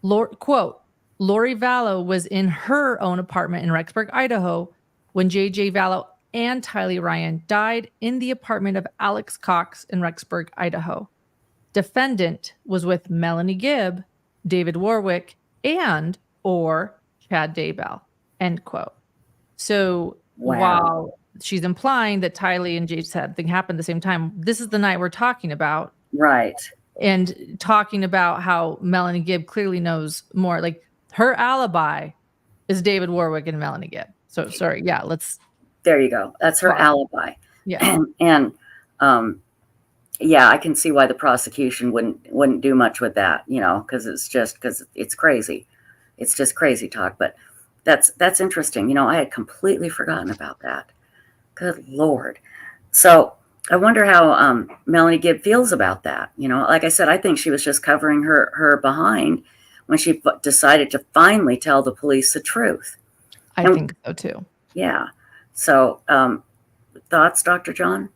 Speaker 4: Quote, Lori Vallow was in her own apartment in Rexburg, Idaho, when JJ Vallow and Tylee Ryan died in the apartment of Alex Cox in Rexburg, Idaho. Defendant was with Melanie Gibb, David Warwick, or Chad Daybell. End quote. So while she's implying that Tylee and Jade said thing happened at the same time, this is the night we're talking about.
Speaker 1: Right.
Speaker 4: And talking about how Melanie Gibb clearly knows more. Like her alibi is David Warwick and Melanie Gibb. So sorry. Yeah,
Speaker 1: there you go. That's her alibi.
Speaker 4: Yeah.
Speaker 1: And I can see why the prosecution wouldn't do much with that, because it's crazy. It's just crazy talk. But that's interesting. I had completely forgotten about that. Good Lord. So I wonder how Melanie Gibb feels about that. Like I said, I think she was just covering her behind when she decided to finally tell the police the truth.
Speaker 4: I think so too.
Speaker 1: Yeah. So thoughts, Dr. John?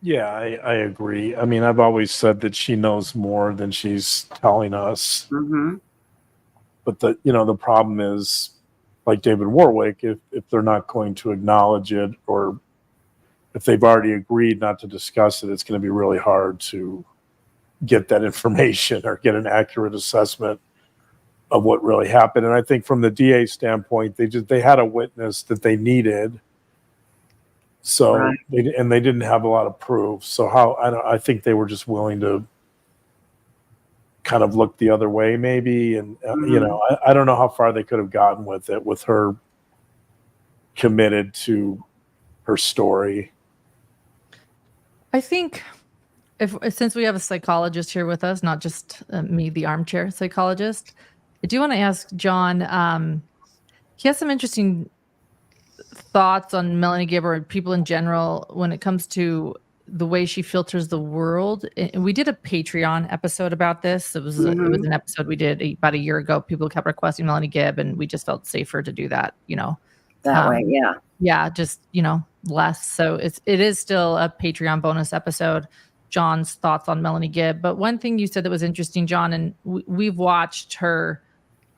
Speaker 5: Yeah, I agree. I mean, I've always said that she knows more than she's telling us.
Speaker 1: Mm-hmm.
Speaker 5: But the problem is, like David Warwick, if they're not going to acknowledge it, or if they've already agreed not to discuss it, it's going to be really hard to get that information or get an accurate assessment of what really happened. And I think from the DA standpoint, they had a witness that they needed. So
Speaker 1: right.
Speaker 5: they didn't have a lot of proof. So I think they were just willing to kind of look the other way, maybe. And I don't know how far they could have gotten with it, with her committed to her story.
Speaker 4: I think since we have a psychologist here with us, not just me, the armchair psychologist, I do want to ask John. He has some interesting thoughts on Melanie Gibb or people in general when it comes to the way she filters the world. And we did a Patreon episode about this. It was an episode we did about a year ago. People kept requesting Melanie Gibb, and we just felt safer to do that.
Speaker 1: That way, yeah.
Speaker 4: Yeah, just less. So it is still a Patreon bonus episode. John's thoughts on Melanie Gibb. But one thing you said that was interesting, John, and we've watched her.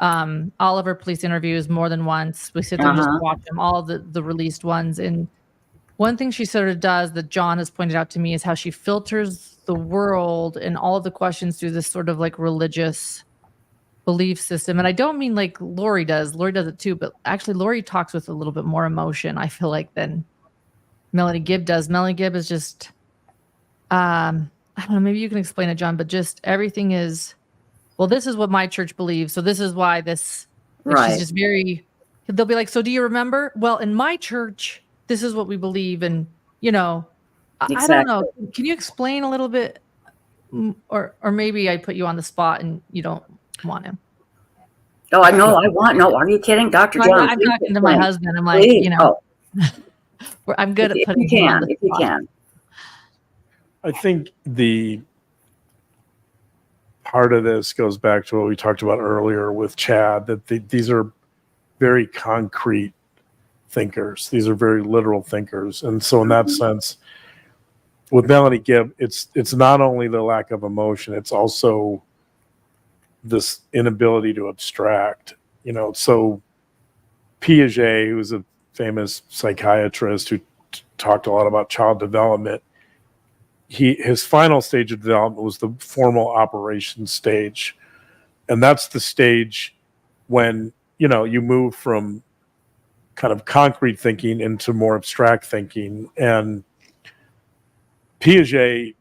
Speaker 4: All of her police interviews more than once. We sit there and just watch them, all the released ones. And one thing she sort of does that John has pointed out to me is how she filters the world and all of the questions through this sort of like religious belief system. And I don't mean like Lori does. Lori does it too, but actually Lori talks with a little bit more emotion, I feel like, than Melanie Gibb does. Melanie Gibb is just, I don't know, maybe you can explain it, John, but just everything is, well, this is what my church believes. So this is why this,
Speaker 1: right.
Speaker 4: She's just they'll be like, so do you remember? Well, in my church, this is what we believe. And,
Speaker 1: exactly.
Speaker 4: I don't know. Can you explain a little bit? Or maybe I put you on the spot and you don't want him.
Speaker 1: Oh, I know. Are you kidding? Dr. John.
Speaker 4: I'm talking to my husband. I'm like, I'm good at putting him on the spot.
Speaker 1: If you can.
Speaker 5: I think the part of this goes back to what we talked about earlier with Chad, that these are very concrete thinkers. These are very literal thinkers. And so in that sense, with Melanie Gibb, it's not only the lack of emotion, it's also this inability to abstract. So Piaget, who's a famous psychiatrist who talked a lot about child development, his final stage of development was the formal operation stage. And that's the stage when, you move from kind of concrete thinking into more abstract thinking. And Piaget,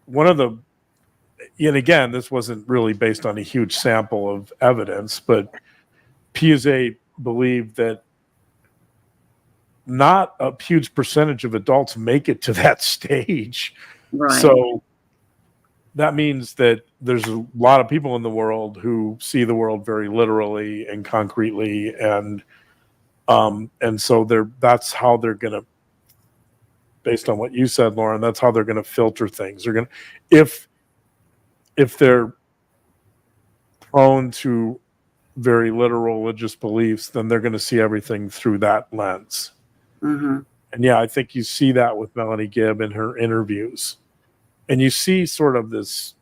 Speaker 5: and again, this wasn't really based on a huge sample of evidence, but Piaget believed that not a huge percentage of adults make it to that stage.
Speaker 1: Right.
Speaker 5: So that means that there's a lot of people in the world who see the world very literally and concretely, and so that's how they're going to, based on what you said, Lauren, that's how they're going to filter things. They're going to, if they're prone to very literal religious beliefs, then they're going to see everything through that lens.
Speaker 1: Mm-hmm.
Speaker 5: And yeah, I think you see that with Melanie Gibb in her interviews. And you see sort of this,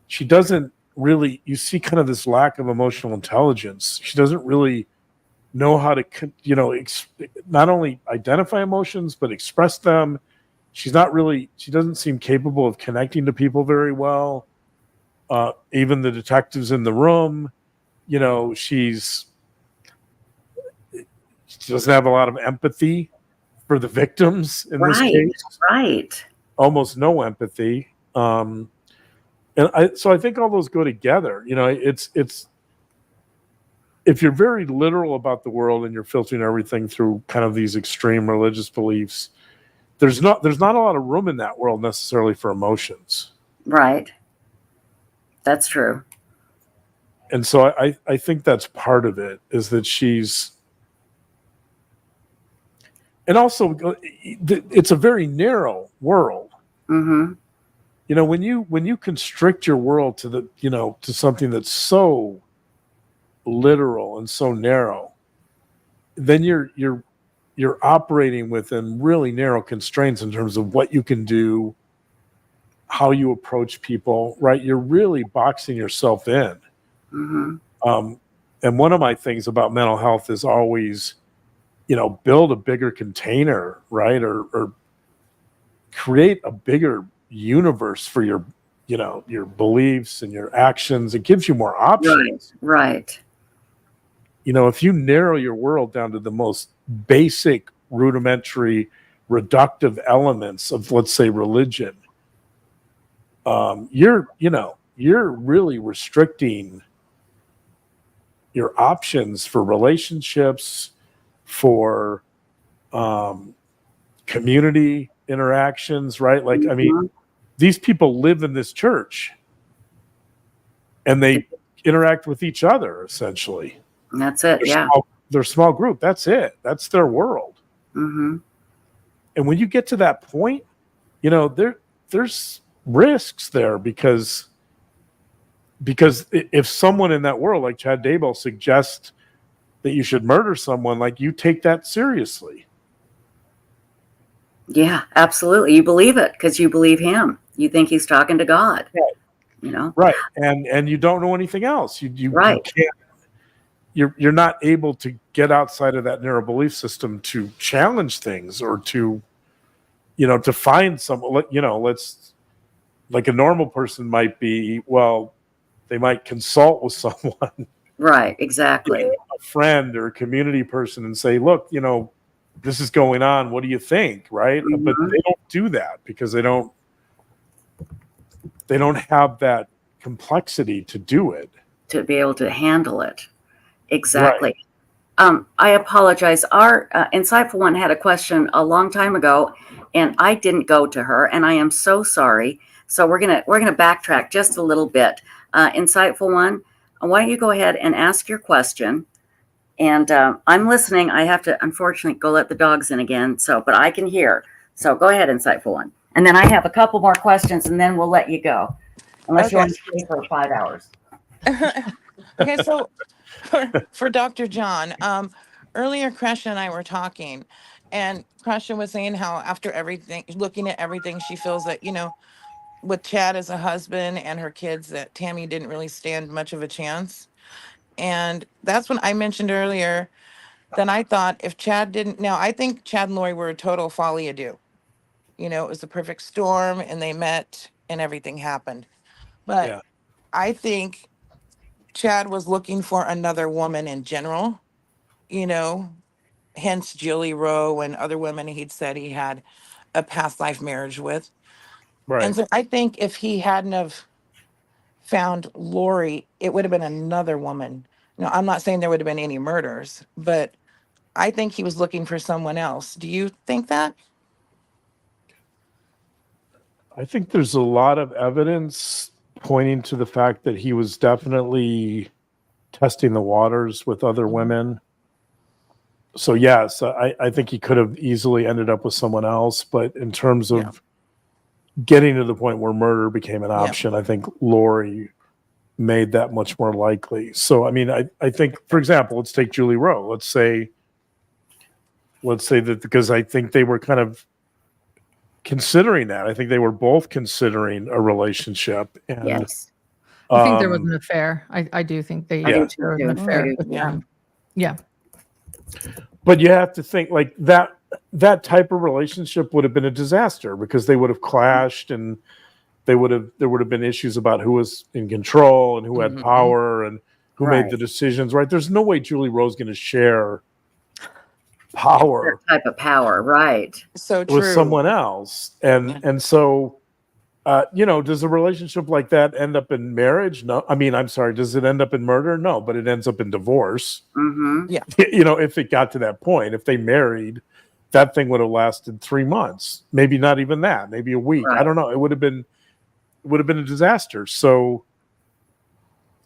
Speaker 5: she doesn't really, you see kind of this lack of emotional intelligence. She doesn't really know how to, not only identify emotions, but express them. She doesn't seem capable of connecting to people very well. Even the detectives in the room, she doesn't have a lot of empathy for the victims in this case.
Speaker 1: Right.
Speaker 5: Almost no empathy. So I think all those go together. It's if you're very literal about the world and you're filtering everything through kind of these extreme religious beliefs, there's not a lot of room in that world necessarily for emotions.
Speaker 1: Right. That's true.
Speaker 5: And so I think that's part of it, is that she's, and also it's a very narrow world.
Speaker 1: Mm-hmm.
Speaker 5: When you constrict your world to to something that's so literal and so narrow, then you're operating within really narrow constraints in terms of what you can do, how you approach people, right? You're really boxing yourself in.
Speaker 1: Mm-hmm.
Speaker 5: And one of my things about mental health is always, build a bigger container, right? Or create a bigger universe for your beliefs and your actions. It gives you more options.
Speaker 1: Right.
Speaker 5: If you narrow your world down to the most basic, rudimentary, reductive elements of, let's say, religion, you're really restricting your options for relationships, for community interactions, right? Like,
Speaker 1: Mm-hmm.
Speaker 5: I mean, these people live in this church and they interact with each other, essentially.
Speaker 1: That's it.
Speaker 5: Their small group. That's it. That's their world.
Speaker 1: Mm-hmm.
Speaker 5: And when you get to that point, there's risks there because if someone in that world, like Chad Daybell, suggests that you should murder someone, like, you take that seriously.
Speaker 1: Yeah, absolutely. You believe it because you believe him. You think he's talking to God.
Speaker 5: Right. Right. And you don't know anything else. You
Speaker 1: Right.
Speaker 5: can't. You're not able to get outside of that narrow belief system to challenge things or to find some, let's, like, a normal person might be, well, they might consult with someone.
Speaker 1: Right. Exactly.
Speaker 5: A friend or a community person, and say, look, this is going on. What do you think? Right.
Speaker 1: Mm-hmm.
Speaker 5: But they don't do that because they don't have that complexity to do it.
Speaker 1: To be able to handle it. Exactly.
Speaker 5: Right.
Speaker 1: I apologize. Our Insightful One had a question a long time ago, and I didn't go to her, and I am so sorry. So we're gonna backtrack just a little bit. Insightful One, why don't you go ahead and ask your question? And I'm listening. I have to, unfortunately, go let the dogs in again. But I can hear. So go ahead, Insightful One. And then I have a couple more questions, and then we'll let you go. unless you
Speaker 3: Okay.
Speaker 1: want to stay for 5 hours.
Speaker 3: Okay, so for Dr. John, earlier Kresha and I were talking, and Kresha was saying how after everything, looking at everything, she feels that, with Chad as a husband and her kids, that Tammy didn't really stand much of a chance. And that's when I mentioned earlier, then I thought if Chad didn't, now I think Chad and Lori were a total folly ado. It was the perfect storm and they met and everything happened. But
Speaker 5: Yeah.
Speaker 3: I think Chad was looking for another woman in general, you know, hence Julie Rowe and other women he'd said he had a past life marriage with. And
Speaker 5: Right.
Speaker 3: so I think if he hadn't have found Lori, it would have been another woman. Now, I'm not saying there would have been any murders, but I think he was looking for someone else. Do you think that?
Speaker 5: I think there's a lot of evidence pointing to the fact that he was definitely testing the waters with other women. So yes, I think he could have easily ended up with someone else, but in terms of getting to the point where murder became an option, I think Lori made that much more likely. So I mean, I think, for example, let's take Julie Rowe. Let's say that, because I think they were kind of considering that. I think they were both considering a relationship. And
Speaker 1: Yes.
Speaker 4: I think there was an affair. I do think they
Speaker 1: I do too.
Speaker 4: there was an
Speaker 1: I
Speaker 4: affair
Speaker 1: do,
Speaker 4: with
Speaker 3: yeah.
Speaker 4: them. Yeah.
Speaker 5: but you have to think like that type of relationship would have been a disaster, because they would have clashed, and there would have been issues about who was in control and who had
Speaker 3: Mhm.
Speaker 5: power and who made
Speaker 1: Right.
Speaker 5: the decisions, right? There's no way Julie Rowe's going to share power
Speaker 1: That type of power, right?
Speaker 3: So true.
Speaker 5: with someone else. And so does a relationship like that end up in marriage? No. I mean, I'm sorry, does it end up in murder? No, but it ends up in divorce.
Speaker 1: Mm-hmm.
Speaker 5: If it got to that point, if they married, that thing would have lasted 3 months, maybe not even that, maybe a week.
Speaker 1: Right.
Speaker 5: I don't know. It would have been a disaster. So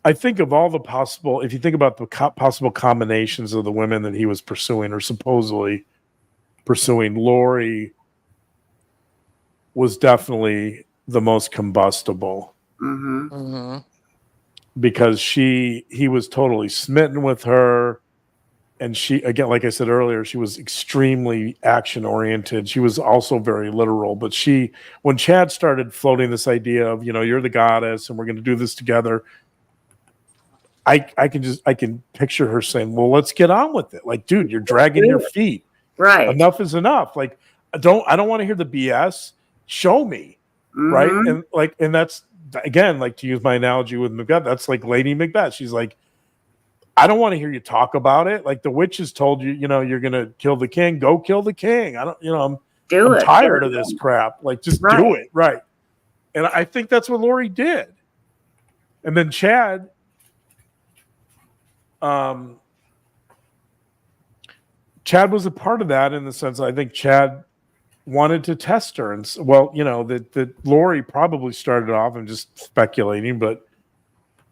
Speaker 5: I think of all the possible, if you think about the possible combinations of the women that he was pursuing or supposedly pursuing, Lori was definitely the most combustible,
Speaker 1: Mm-hmm.
Speaker 3: Mm-hmm.
Speaker 5: because he was totally smitten with her. And she, again, like I said earlier, she was extremely action oriented. She was also very literal. But when Chad started floating this idea of, you're the goddess and we're going to do this together, I can picture her saying, well, let's get on with it. Like, dude, you're dragging your feet.
Speaker 1: Right.
Speaker 5: Enough is enough. Like, I don't want to hear the BS. Show me.
Speaker 1: Mm-hmm.
Speaker 5: Right. And that's, again, like, to use my analogy with Macbeth, that's like Lady Macbeth. She's like, I don't want to hear you talk about it. Like, the witches told you, you're going to kill the king. Go kill the king. I'm tired of this crap. Like, just do it. Right. And I think that's what Lori did. And then Chad, Chad was a part of that, in the sense I think Chad wanted to test her. And that Lori probably started off, I'm just speculating, but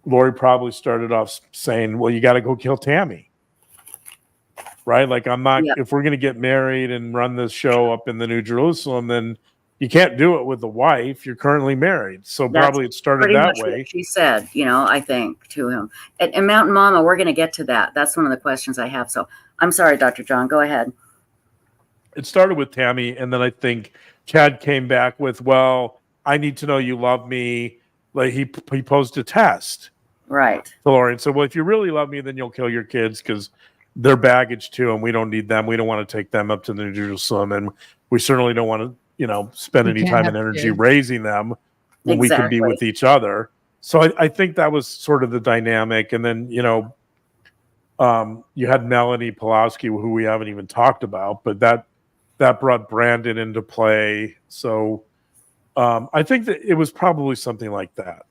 Speaker 5: Lori probably started off saying, well, you got to go kill Tammy. Right? Like, I'm not, if we're going to get married and run this show up in the New Jerusalem, then you can't do it with the wife. You're currently married. So probably it started that way.
Speaker 1: What she said, I think, to him. And Mountain Mama, we're going to get to that. That's one of the questions I have. So I'm sorry, Dr. John, go ahead.
Speaker 5: It started with Tammy, and then I think Chad came back with, well, I need to know you love me. Like, he posed a test.
Speaker 1: Right.
Speaker 5: To Lori. And so, well, if you really love me, then you'll kill your kids, because they're baggage too, and we don't need them. We don't want to take them up to the New Jerusalem, and we certainly don't want to, spend any time and energy raising them when we can be with each other. So I think that was sort of the dynamic. And then, you had Melanie Pulaski, who we haven't even talked about, but that brought Brandon into play. So I think that it was probably something like that.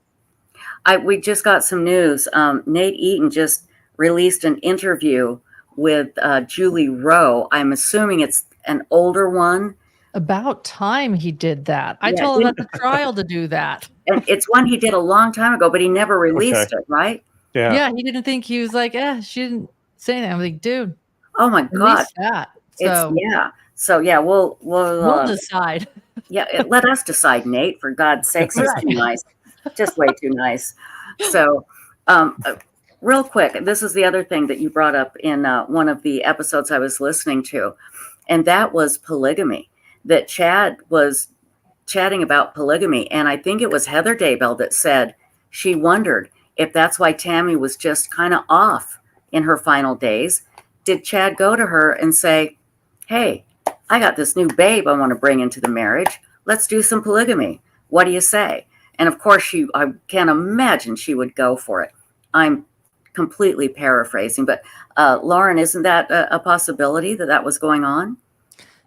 Speaker 1: We just got some news. Nate Eaton just released an interview with Julie Rowe. I'm assuming it's an older one.
Speaker 4: About time he did that. I told him at the trial to do that.
Speaker 1: And it's one he did a long time ago, but he never released it, right?
Speaker 5: Yeah.
Speaker 4: Yeah, he didn't think, he was like, she didn't say anything. I'm like, dude.
Speaker 1: Oh my God.
Speaker 4: That.
Speaker 1: So we'll
Speaker 4: decide.
Speaker 1: Yeah, let us decide, Nate, for God's sakes. It's too nice. Just way too nice. So, real quick, this is the other thing that you brought up in one of the episodes I was listening to, and that was polygamy. That Chad was chatting about polygamy, and I think it was Heather Daybell that said she wondered if that's why Tammy was just kind of off in her final days. Did Chad go to her and say, hey, I got this new babe I want to bring into the marriage. Let's do some polygamy. What do you say? And of course, I can't imagine she would go for it. I'm completely paraphrasing, but Lauren, isn't that a possibility that was going on?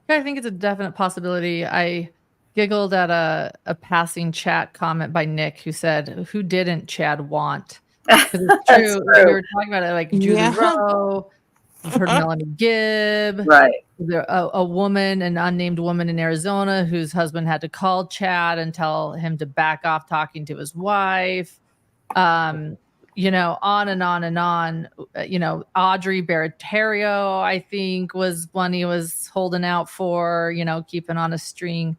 Speaker 4: Yeah, I think it's a definite possibility. I giggled at a passing chat comment by Nick who said, who didn't Chad want? Because it's true. We were talking about it, like Julie Rowe, we've heard Melanie Gibb,
Speaker 1: right?
Speaker 4: A woman, an unnamed woman in Arizona whose husband had to call Chad and tell him to back off talking to his wife. You know, on and on and on. You know, Audrey Baratario, I think, was one he was holding out for, you know, keeping on a string.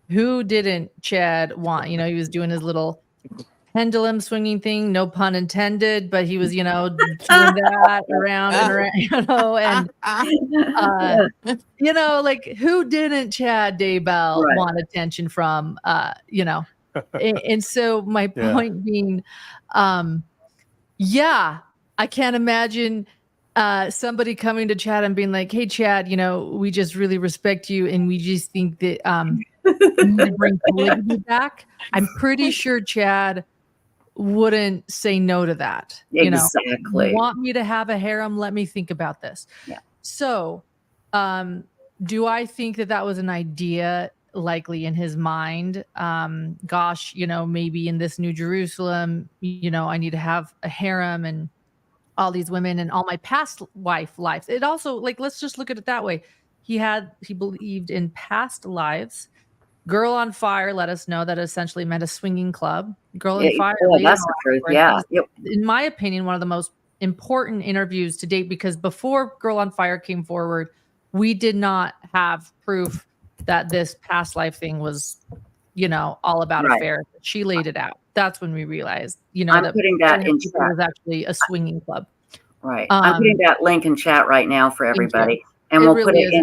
Speaker 4: Who didn't Chad want? You know, he was doing his little pendulum swinging thing, no pun intended, but he was, you know, doing that around and around, you know, and you know, like who didn't Chad Daybell want attention from? You know, and so my point being, yeah, I can't imagine somebody coming to Chad and being like, hey, Chad, you know, we just really respect you and we just think that you need to bring polygamy back. I'm pretty sure Chad wouldn't say no to that.
Speaker 1: Exactly.
Speaker 4: You know, you want me to have a harem? Let me think about this.
Speaker 1: Yeah.
Speaker 4: So, do I think that was an idea likely in his mind? Gosh, you know, maybe in this New Jerusalem, you know, I need to have a harem and all these women and all my past wife lives. It also, like, let's just look at it that way. He believed in past lives. Girl on Fire let us know that essentially meant a swinging club. Girl on Fire.
Speaker 1: That's the truth. Yeah.
Speaker 4: In my opinion, one of the most important interviews to date, because before Girl on Fire came forward, we did not have proof that this past life thing was, you know, all about affairs. She laid it out. That's when we realized, you know,
Speaker 1: I'm putting that in chat.
Speaker 4: It was actually a swinging club.
Speaker 1: Right. I'm putting that link in chat right now for everybody. And we'll put it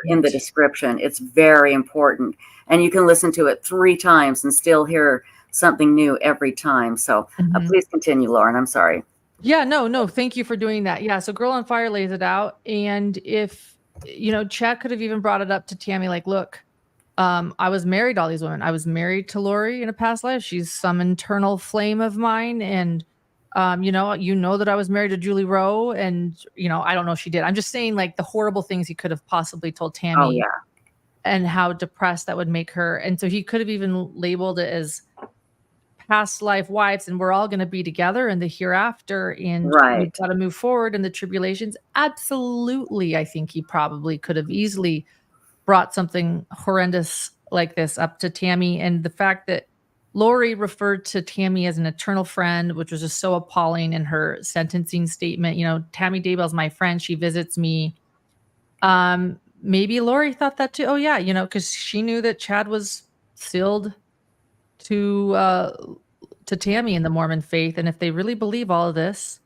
Speaker 1: in the description. It's very important. And you can listen to it 3 times and still hear something new every time. So please continue, Lauren. I'm sorry.
Speaker 4: Yeah, no. Thank you for doing that. Yeah. So Girl on Fire lays it out. And if, you know, Chad could have even brought it up to Tammy, like, look, I was married to all these women. I was married to Lori in a past life. She's some internal flame of mine. And, you know that I was married to Julie Rowe, and, you know, I don't know if she did. I'm just saying, like, the horrible things he could have possibly told Tammy.
Speaker 1: Oh, yeah.
Speaker 4: And how depressed that would make her. And so he could have even labeled it as past life wives, and we're all going to be together in the hereafter, and we've got to move forward in the tribulations. Absolutely. I think he probably could have easily brought something horrendous like this up to Tammy. And the fact that Lori referred to Tammy as an eternal friend, which was just so appalling in her sentencing statement. You know, Tammy Daybell's my friend. She visits me. Maybe Lori thought that too. Oh yeah, you know, because she knew that Chad was sealed to Tammy in the Mormon faith, and if they really believe all of this,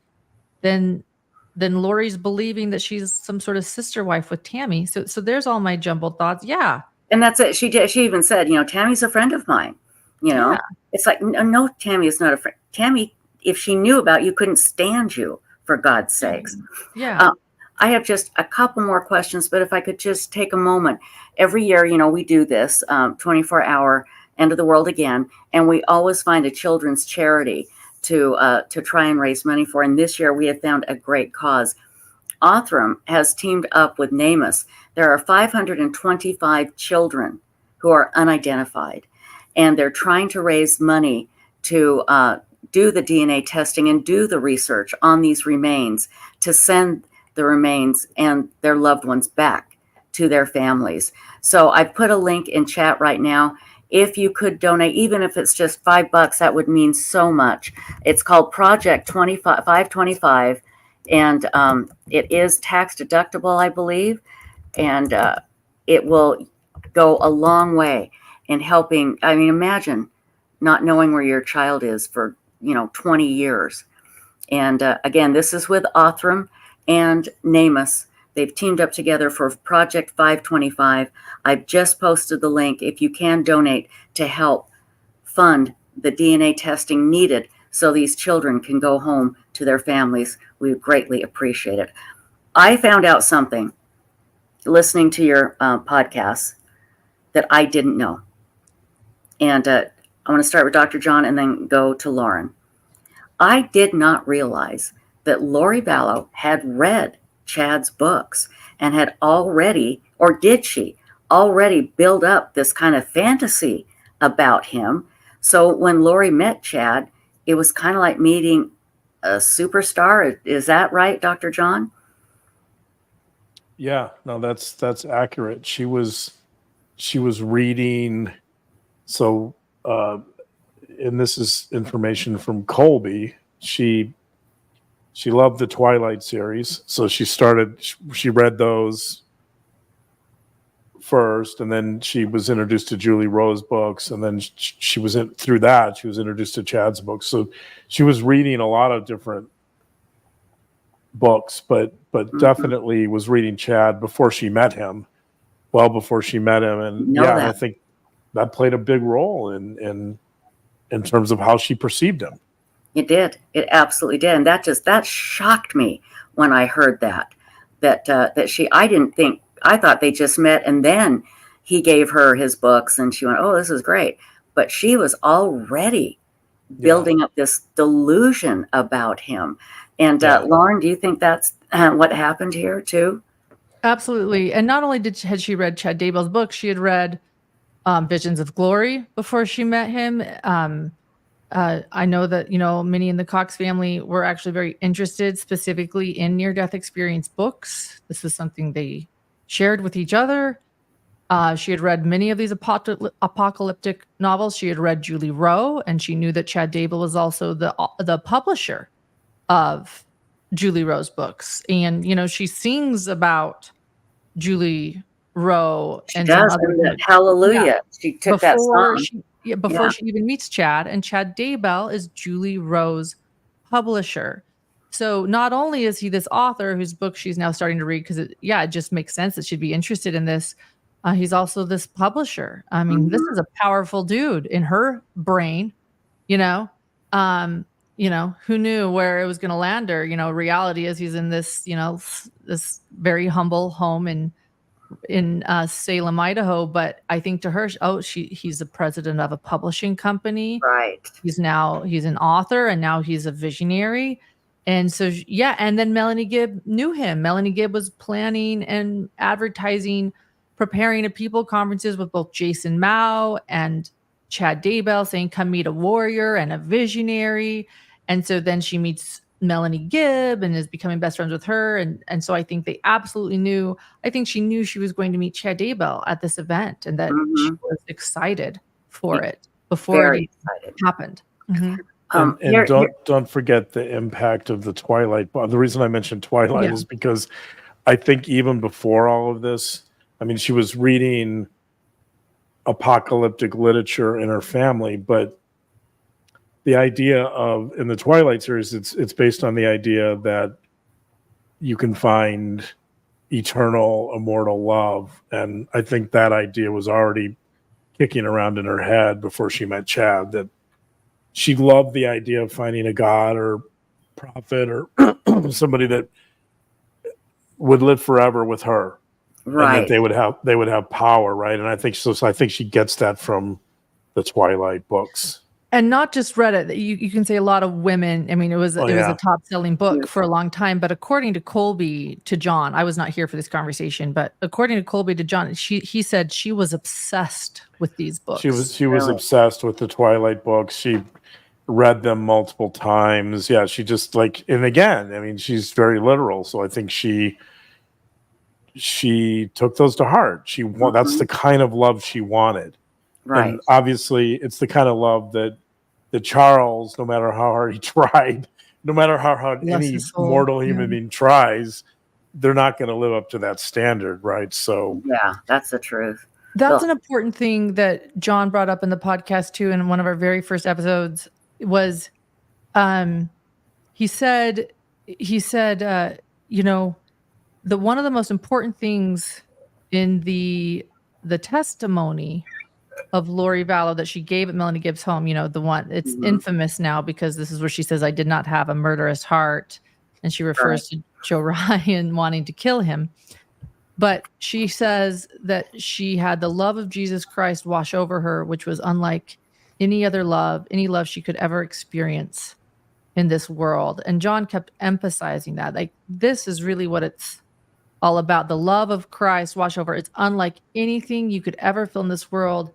Speaker 4: then Lori's believing that she's some sort of sister wife with Tammy. So there's all my jumbled thoughts. Yeah,
Speaker 1: and that's it. She even said, you know, Tammy's a friend of mine. You know, it's like, no, Tammy is not a friend. Tammy, if she knew about you, couldn't stand you, for God's sakes.
Speaker 4: Yeah.
Speaker 1: I have just a couple more questions, but if I could just take a moment. Every year, you know, we do this 24-hour End of the World Again, and we always find a children's charity to try and raise money for. And this year we have found a great cause. Othram has teamed up with NamUs. There are 525 children who are unidentified, and they're trying to raise money to do the DNA testing and do the research on these remains, to send the remains and their loved ones back to their families. So I've put a link in chat right now. If you could donate, even if it's just $5, that would mean so much. It's called Project 525, and it is tax deductible, I believe, and it will go a long way in helping. I mean, imagine not knowing where your child is for 20 years. And again, this is with Othram and NamUs. They've teamed up together for Project 525. I've just posted the link if you can donate to help fund the DNA testing needed so these children can go home to their families. We would greatly appreciate it. I found out something listening to your podcast that I didn't know. And I want to start with Dr. John and then go to Lauren. I did not realize that Lori Vallow had read Chad's books and had already, or did she already build up this kind of fantasy about him? So when Lori met Chad, it was kind of like meeting a superstar. Is that right, Dr. John?
Speaker 5: Yeah, no, that's accurate. She was reading. So, and this is information from Colby. She loved the Twilight series, so she read those first, and then she was introduced to Julie Rowe's books, and then she was introduced to Chad's books. So she was reading a lot of different books, but definitely was reading Chad before she met him, well before she met him. And I think that played a big role in terms of how she perceived him.
Speaker 1: It did. It absolutely did. And that shocked me when I heard that I thought they just met and then he gave her his books and she went, oh, this is great. But she was already building up this delusion about him. And Lauren, do you think that's what happened here too?
Speaker 4: Absolutely. And not only had she read Chad Daybell's book, she had read Visions of Glory before she met him. I know that, many in the Cox family were actually very interested specifically in near-death experience books. This is something they shared with each other. She had read many of these apocalyptic novels. She had read Julie Rowe, and she knew that Chad Daybell was also the publisher of Julie Rowe's books. And, she sings about Julie Rowe and some other
Speaker 1: Hallelujah. Yeah. She took that song.
Speaker 4: Before she even meets Chad, and Chad Daybell is Julie Rowe's publisher. So not only is he this author whose book she's now starting to read, because it just makes sense that she'd be interested in this. He's also this publisher. I mean, this is a powerful dude in her brain, who knew where it was going to land her? Reality is he's in this, this very humble home in Salem, Idaho. But I think to her, he's the president of a publishing company.
Speaker 1: Right.
Speaker 4: He's an author, and now he's a visionary. And so, and then Melanie Gibb knew him. Melanie Gibb was planning and advertising, preparing at people conferences with both Jason Mao and Chad Daybell, saying, come meet a warrior and a visionary. And so then she meets Melanie Gibb and is becoming best friends with her. And so I think they absolutely knew. I think she knew she was going to meet Chad Daybell at this event, and that she was excited for it before it happened. Mm-hmm.
Speaker 5: And don't forget the impact of the Twilight. The reason I mentioned Twilight is because I think even before all of this, I mean, she was reading apocalyptic literature in her family, but the idea of, in the Twilight series, it's based on the idea that you can find eternal, immortal love. And I think that idea was already kicking around in her head before she met Chad, that she loved the idea of finding a god or prophet or somebody that would live forever with her,
Speaker 1: right?
Speaker 5: And that they would have power, right? And I think so. I think she gets that from the Twilight books.
Speaker 4: And not just read it. You can say a lot of women. I mean, it was a top-selling book for a long time. But according to Colby to John, I was not here for this conversation, but according to Colby to John, he said she was obsessed with these books.
Speaker 5: She was obsessed with the Twilight books. She read them multiple times. Yeah, she just and again, I mean, she's very literal. So I think she took those to heart. That's the kind of love she wanted.
Speaker 1: Right.
Speaker 5: And obviously it's the kind of love that Charles, no matter how hard he tried, no matter how hard any mortal human being tries, they're not going to live up to that standard, right? So
Speaker 1: yeah, that's the truth.
Speaker 4: That's
Speaker 1: Ugh.
Speaker 4: an important thing that John brought up in the podcast too. In one of our very first episodes was, he said, you know, one of the most important things in the testimony of Lori Vallow that she gave at Melanie Gibbs' home, the one, it's infamous now because this is where she says, I did not have a murderous heart. And she refers to Joe Ryan wanting to kill him. But she says that she had the love of Jesus Christ wash over her, which was unlike any love she could ever experience in this world. And John kept emphasizing that. Like, this is really what it's all about. The love of Christ wash over. It's unlike anything you could ever feel in this world.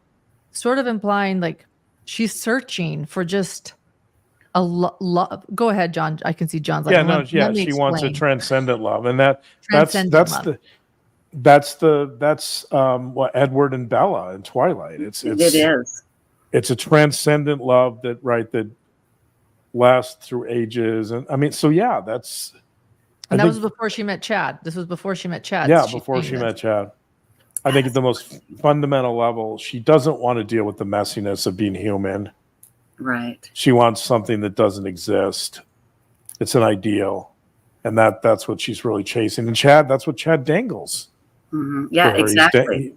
Speaker 4: Sort of implying like she's searching for just a love. Go ahead, John. I can see John's like,
Speaker 5: she wants a transcendent love. And that's
Speaker 4: love.
Speaker 5: That's what Edward and Bella in Twilight. It is. It's a transcendent love that lasts through ages. And I mean, so yeah, that's.
Speaker 4: And that was before she met Chad. This was before she met Chad.
Speaker 5: Yeah, before she met Chad. I think at the most fundamental level, she doesn't want to deal with the messiness of being human.
Speaker 1: Right.
Speaker 5: She wants something that doesn't exist. It's an ideal. And that's what she's really chasing. And Chad, that's what Chad dangles.
Speaker 1: Mm-hmm. Yeah, exactly.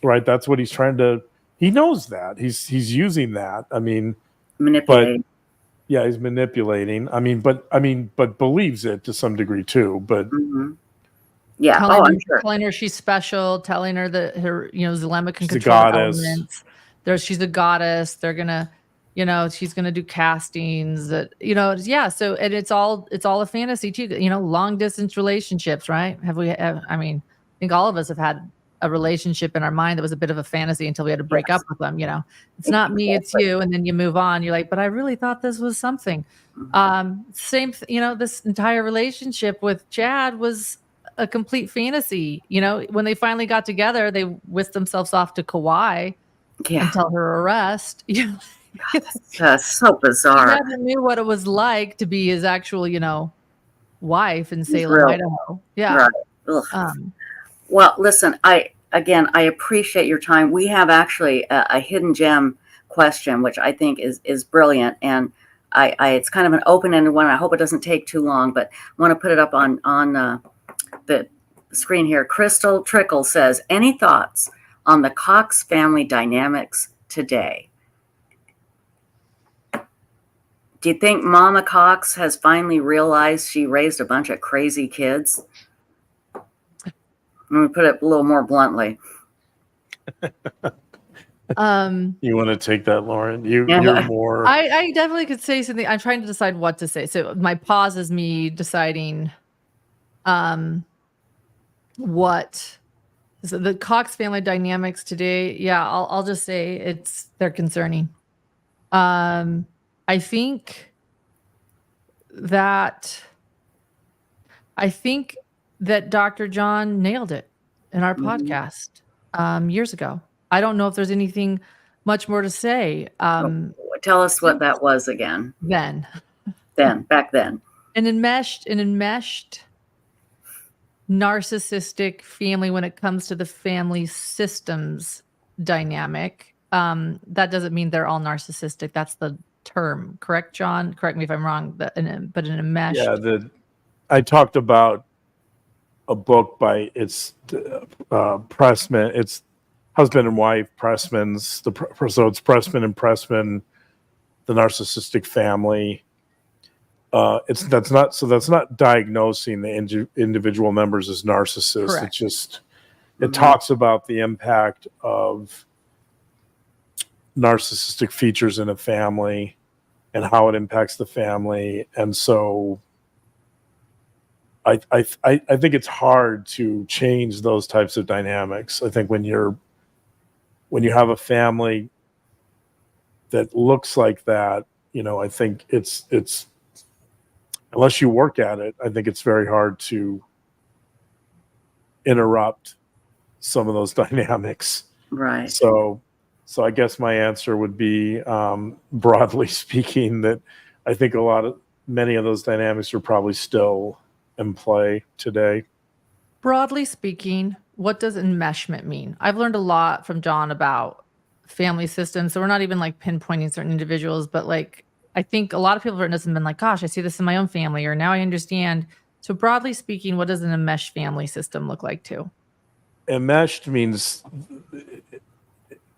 Speaker 5: Right. That's what he's trying to. He knows that. He's using that. I mean,
Speaker 1: manipulating.
Speaker 5: Yeah, he's manipulating. But believes it to some degree too. But
Speaker 1: yeah, I'm sure.
Speaker 4: Telling her she's special, telling her that her, Zulema can control elements. She's a goddess. They're gonna, she's gonna do castings. That yeah. So and it's all a fantasy too. Long distance relationships, right? I think all of us have had a relationship in our mind that was a bit of a fantasy until we had to break up with them. It's not me, it's you, and then you move on. You're like, but I really thought this was something. This entire relationship with Chad was a complete fantasy. When they finally got together, they whisked themselves off to Kauai until her arrest.
Speaker 1: That's so bizarre.
Speaker 4: He never knew what it was like to be his actual, wife in Salem, Idaho. Yeah.
Speaker 1: Right. Well, listen, I appreciate your time. We have actually a hidden gem question, which I think is brilliant. And it's kind of an open-ended one. I hope it doesn't take too long, but I want to put it up on the screen here. Crystal Trickle says, any thoughts on the Cox family dynamics today? Do you think Mama Cox has finally realized she raised a bunch of crazy kids? Let me put it a little more bluntly.
Speaker 5: You want to take that, Lauren? You're more.
Speaker 4: I definitely could say something. I'm trying to decide what to say. So my pause is me deciding what. So the Cox family dynamics today. Yeah, I'll just say they're concerning. I think that Dr. John nailed it in our podcast years ago. I don't know if there's anything much more to say.
Speaker 1: Tell us what that was again. Back then.
Speaker 4: An enmeshed narcissistic family when it comes to the family systems dynamic. That doesn't mean they're all narcissistic. That's the term. Correct, John? Correct me if I'm wrong. But an enmeshed.
Speaker 5: Yeah, I talked about a book by Pressman. It's husband and wife Pressman's. So it's Pressman and Pressman, the narcissistic family. That's not diagnosing the individual members as narcissists.
Speaker 4: Correct.
Speaker 5: It's just it talks about the impact of narcissistic features in a family and how it impacts the family. And so I think it's hard to change those types of dynamics. I think when you have a family that looks like that, I think it's unless you work at it, I think it's very hard to interrupt some of those dynamics.
Speaker 1: Right.
Speaker 5: So I guess my answer would be, broadly speaking, that I think many of those dynamics are probably still in play today.
Speaker 4: Broadly speaking, what does enmeshment mean? I've learned a lot from John about family systems. So we're not even like pinpointing certain individuals, but like I think a lot of people have written this and been like, gosh, I see this in my own family, or now I understand. So broadly speaking, what does an enmeshed family system look like too?
Speaker 5: Enmeshed means,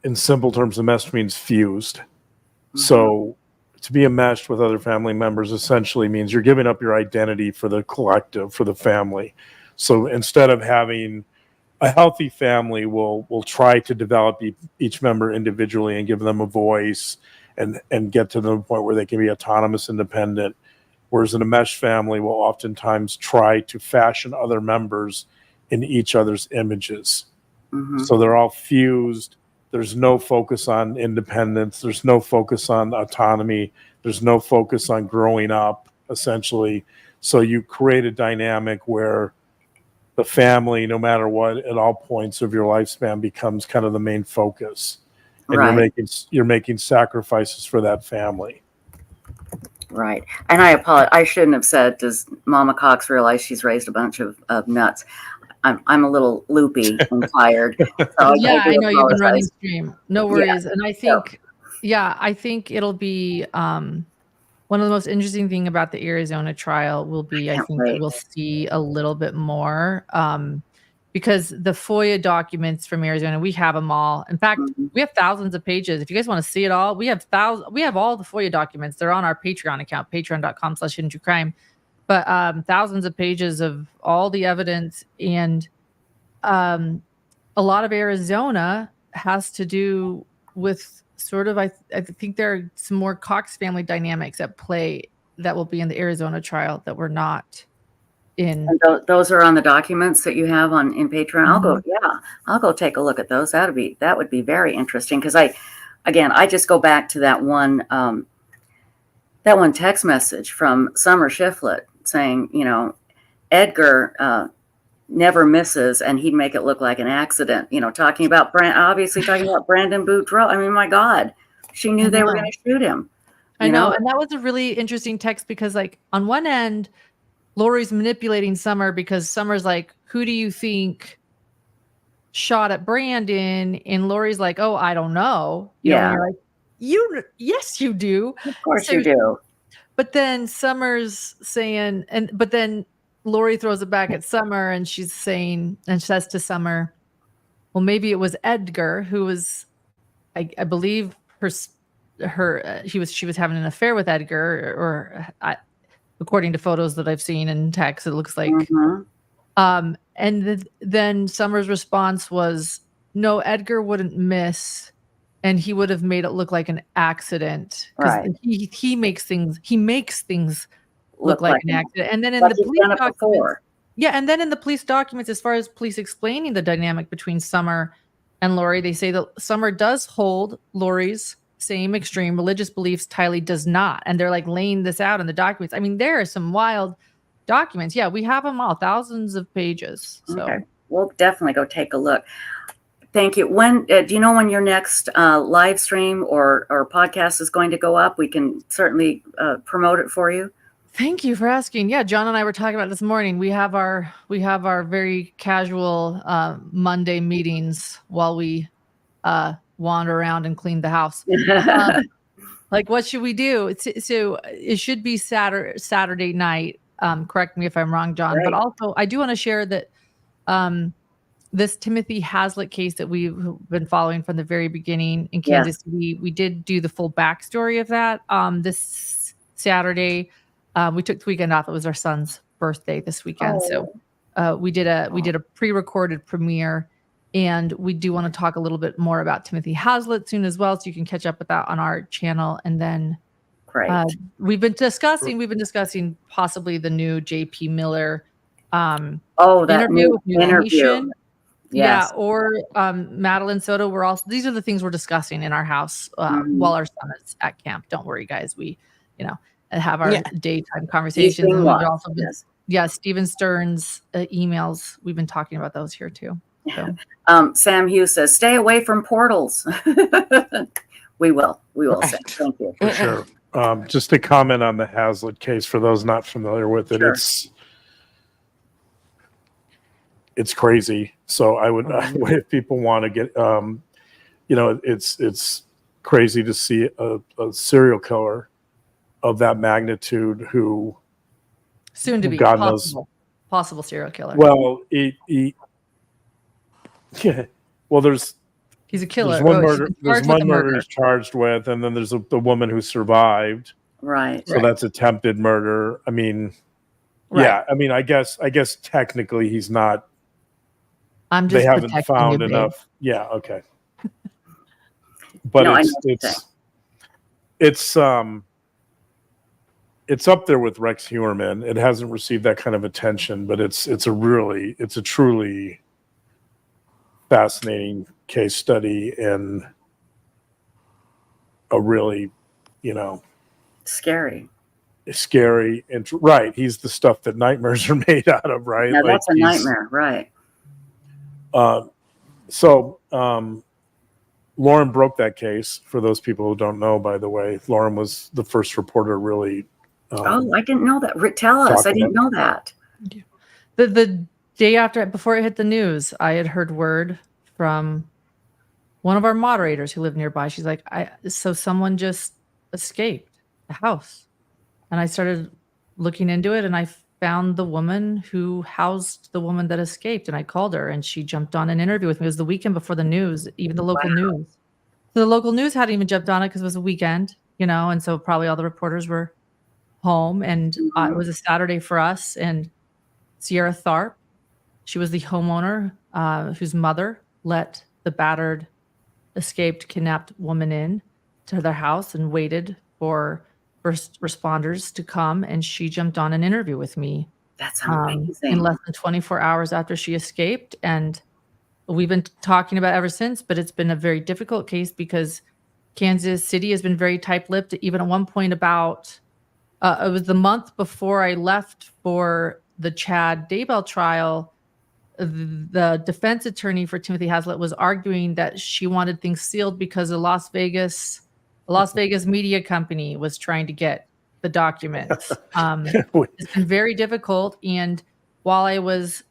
Speaker 5: in simple terms, enmeshed means fused. So to be enmeshed with other family members essentially means you're giving up your identity for the collective, for the family. So instead of having a healthy family, will try to develop each member individually and give them a voice and get to the point where they can be autonomous, independent. Whereas an enmeshed family will oftentimes try to fashion other members in each other's images. So they're all fused. There's no focus on independence. There's no focus on autonomy. There's no focus on growing up, essentially. So you create a dynamic where the family, no matter what, at all points of your lifespan, becomes kind of the main focus. And you're making sacrifices for that family.
Speaker 1: Right. And I apologize. I shouldn't have said, does Mama Cox realize she's raised a bunch of nuts? I'm a little loopy and tired. So
Speaker 4: Yeah, I know you've been running
Speaker 1: apologize.
Speaker 4: stream. No worries. And I think, I think it'll be one of the most interesting thing about the Arizona trial will be, I think that we'll see a little bit more because the FOIA documents from Arizona, we have them all. In fact, we have thousands of pages. If you guys want to see it all, we have all the FOIA documents. They're on our Patreon account, patreon.com/hiddentruecrime. But thousands of pages of all the evidence, and a lot of Arizona has to do with sort of, I think there are some more Cox family dynamics at play that will be in the Arizona trial that were not in.
Speaker 1: And those are on the documents that you have in Patreon. I'll go take a look at those. That would be very interesting because I just go back to that one text message from Summer Shiflett saying, Edgar never misses, and he'd make it look like an accident. Talking about Brandon Boudreaux. I mean, my God, she knew they were going to shoot him.
Speaker 4: I know, and that was a really interesting text because, like, on one end, Lori's manipulating Summer because Summer's like, "Who do you think shot at Brandon?" And Lori's like, "Oh, I don't know." And you're like, yes, you do.
Speaker 1: Of course you do.
Speaker 4: But then Summer's saying, but then Lori throws it back at Summer, and she's saying, and says to Summer, "Well, maybe it was Edgar who was, I believe she was having an affair with Edgar, or according to photos that I've seen in text, it looks like." And then Summer's response was, "No, Edgar wouldn't miss. And he would have made it look like an accident because he makes things look like an accident." And then in the police documents, and then in the police documents, as far as police explaining the dynamic between Summer and Lori, they say that Summer does hold Lori's same extreme religious beliefs. Tylee does not, and they're like laying this out in the documents. I mean, there are some wild documents. Yeah, we have them all, thousands of pages. So
Speaker 1: we'll definitely go take a look. Thank you. When do you know when your next live stream or podcast is going to go up? We can certainly promote it for you.
Speaker 4: Thank you for asking. Yeah, John and I were talking about this morning. We have our very casual Monday meetings while we wander around and clean the house. Like, what should we do? So it should be Saturday night. Correct me if I'm wrong, John. Right. But also, I do want to share that this Timothy Haslett case that we've been following from the very beginning in Kansas City, we did do the full backstory of that this Saturday. We took the weekend off. It was our son's birthday this weekend. So we did a pre-recorded premiere, and we do want to talk a little bit more about Timothy Haslett soon as well. So you can catch up with that on our channel. And then we've been discussing possibly the new JP Miller interview with New Nation. Yes. Yeah, or Madeline Soto. These are the things we're discussing in our house while our son is at camp. Don't worry, guys. We, have our daytime conversations. And we've also been, Stephen Stern's emails. We've been talking about those here too. So.
Speaker 1: Sam Hughes says, "Stay away from portals." We will. Right. Sam. Thank you.
Speaker 5: For sure. Just to comment on the Haslett case, for those not familiar with it, it's crazy. So I would, if people want to get, it's crazy to see a serial killer of that magnitude who
Speaker 4: Soon to be
Speaker 5: God knows.
Speaker 4: possible serial killer.
Speaker 5: Well, well,
Speaker 4: He's a killer.
Speaker 5: there's one
Speaker 4: he's
Speaker 5: murder.
Speaker 4: been
Speaker 5: There's
Speaker 4: charged with
Speaker 5: one
Speaker 4: a
Speaker 5: murder
Speaker 4: murder.
Speaker 5: he's charged with, and then there's the woman who survived.
Speaker 1: Right.
Speaker 5: So that's attempted murder. I mean, yeah. I mean, I guess technically he's not.
Speaker 4: I'm just
Speaker 5: They haven't
Speaker 4: protecting
Speaker 5: found
Speaker 4: you, babe.
Speaker 5: enough. Yeah. Okay. But
Speaker 1: No, I know
Speaker 5: it's up there with Rex Heuermann. It hasn't received that kind of attention, but it's a truly fascinating case study and a really,
Speaker 1: scary.
Speaker 5: scary and right. He's the stuff that nightmares are made out of, right?
Speaker 1: Yeah,
Speaker 5: Like
Speaker 1: that's a nightmare, right?
Speaker 5: So Lauren broke that case. For those people who don't know, by the way, Lauren was the first reporter really.
Speaker 1: Oh, I didn't know that. Tell us. I didn't know that.
Speaker 4: The day before it hit the news, I had heard word from one of our moderators who lived nearby. She's like, so someone just escaped the house. And I started looking into it, and I found the woman who housed the woman that escaped, and I called her, and she jumped on an interview with me. It was the weekend before the news, even the local news. So the local news hadn't even jumped on it because it was a weekend, and so probably all the reporters were home, and it was a Saturday for us. And Sierra Tharp, she was the homeowner whose mother let the battered, escaped, kidnapped woman in to their house and waited for first responders to come, and she jumped on an interview with me.
Speaker 1: That's amazing.
Speaker 4: In less than 24 hours after she escaped, and we've been talking about it ever since, but it's been a very difficult case because Kansas City has been very tight-lipped, even at one point about it was the month before I left for the Chad Daybell trial. The defense attorney for Timothy Haslett was arguing that she wanted things sealed because a Las Vegas media company was trying to get the documents. It's been very difficult. And while I was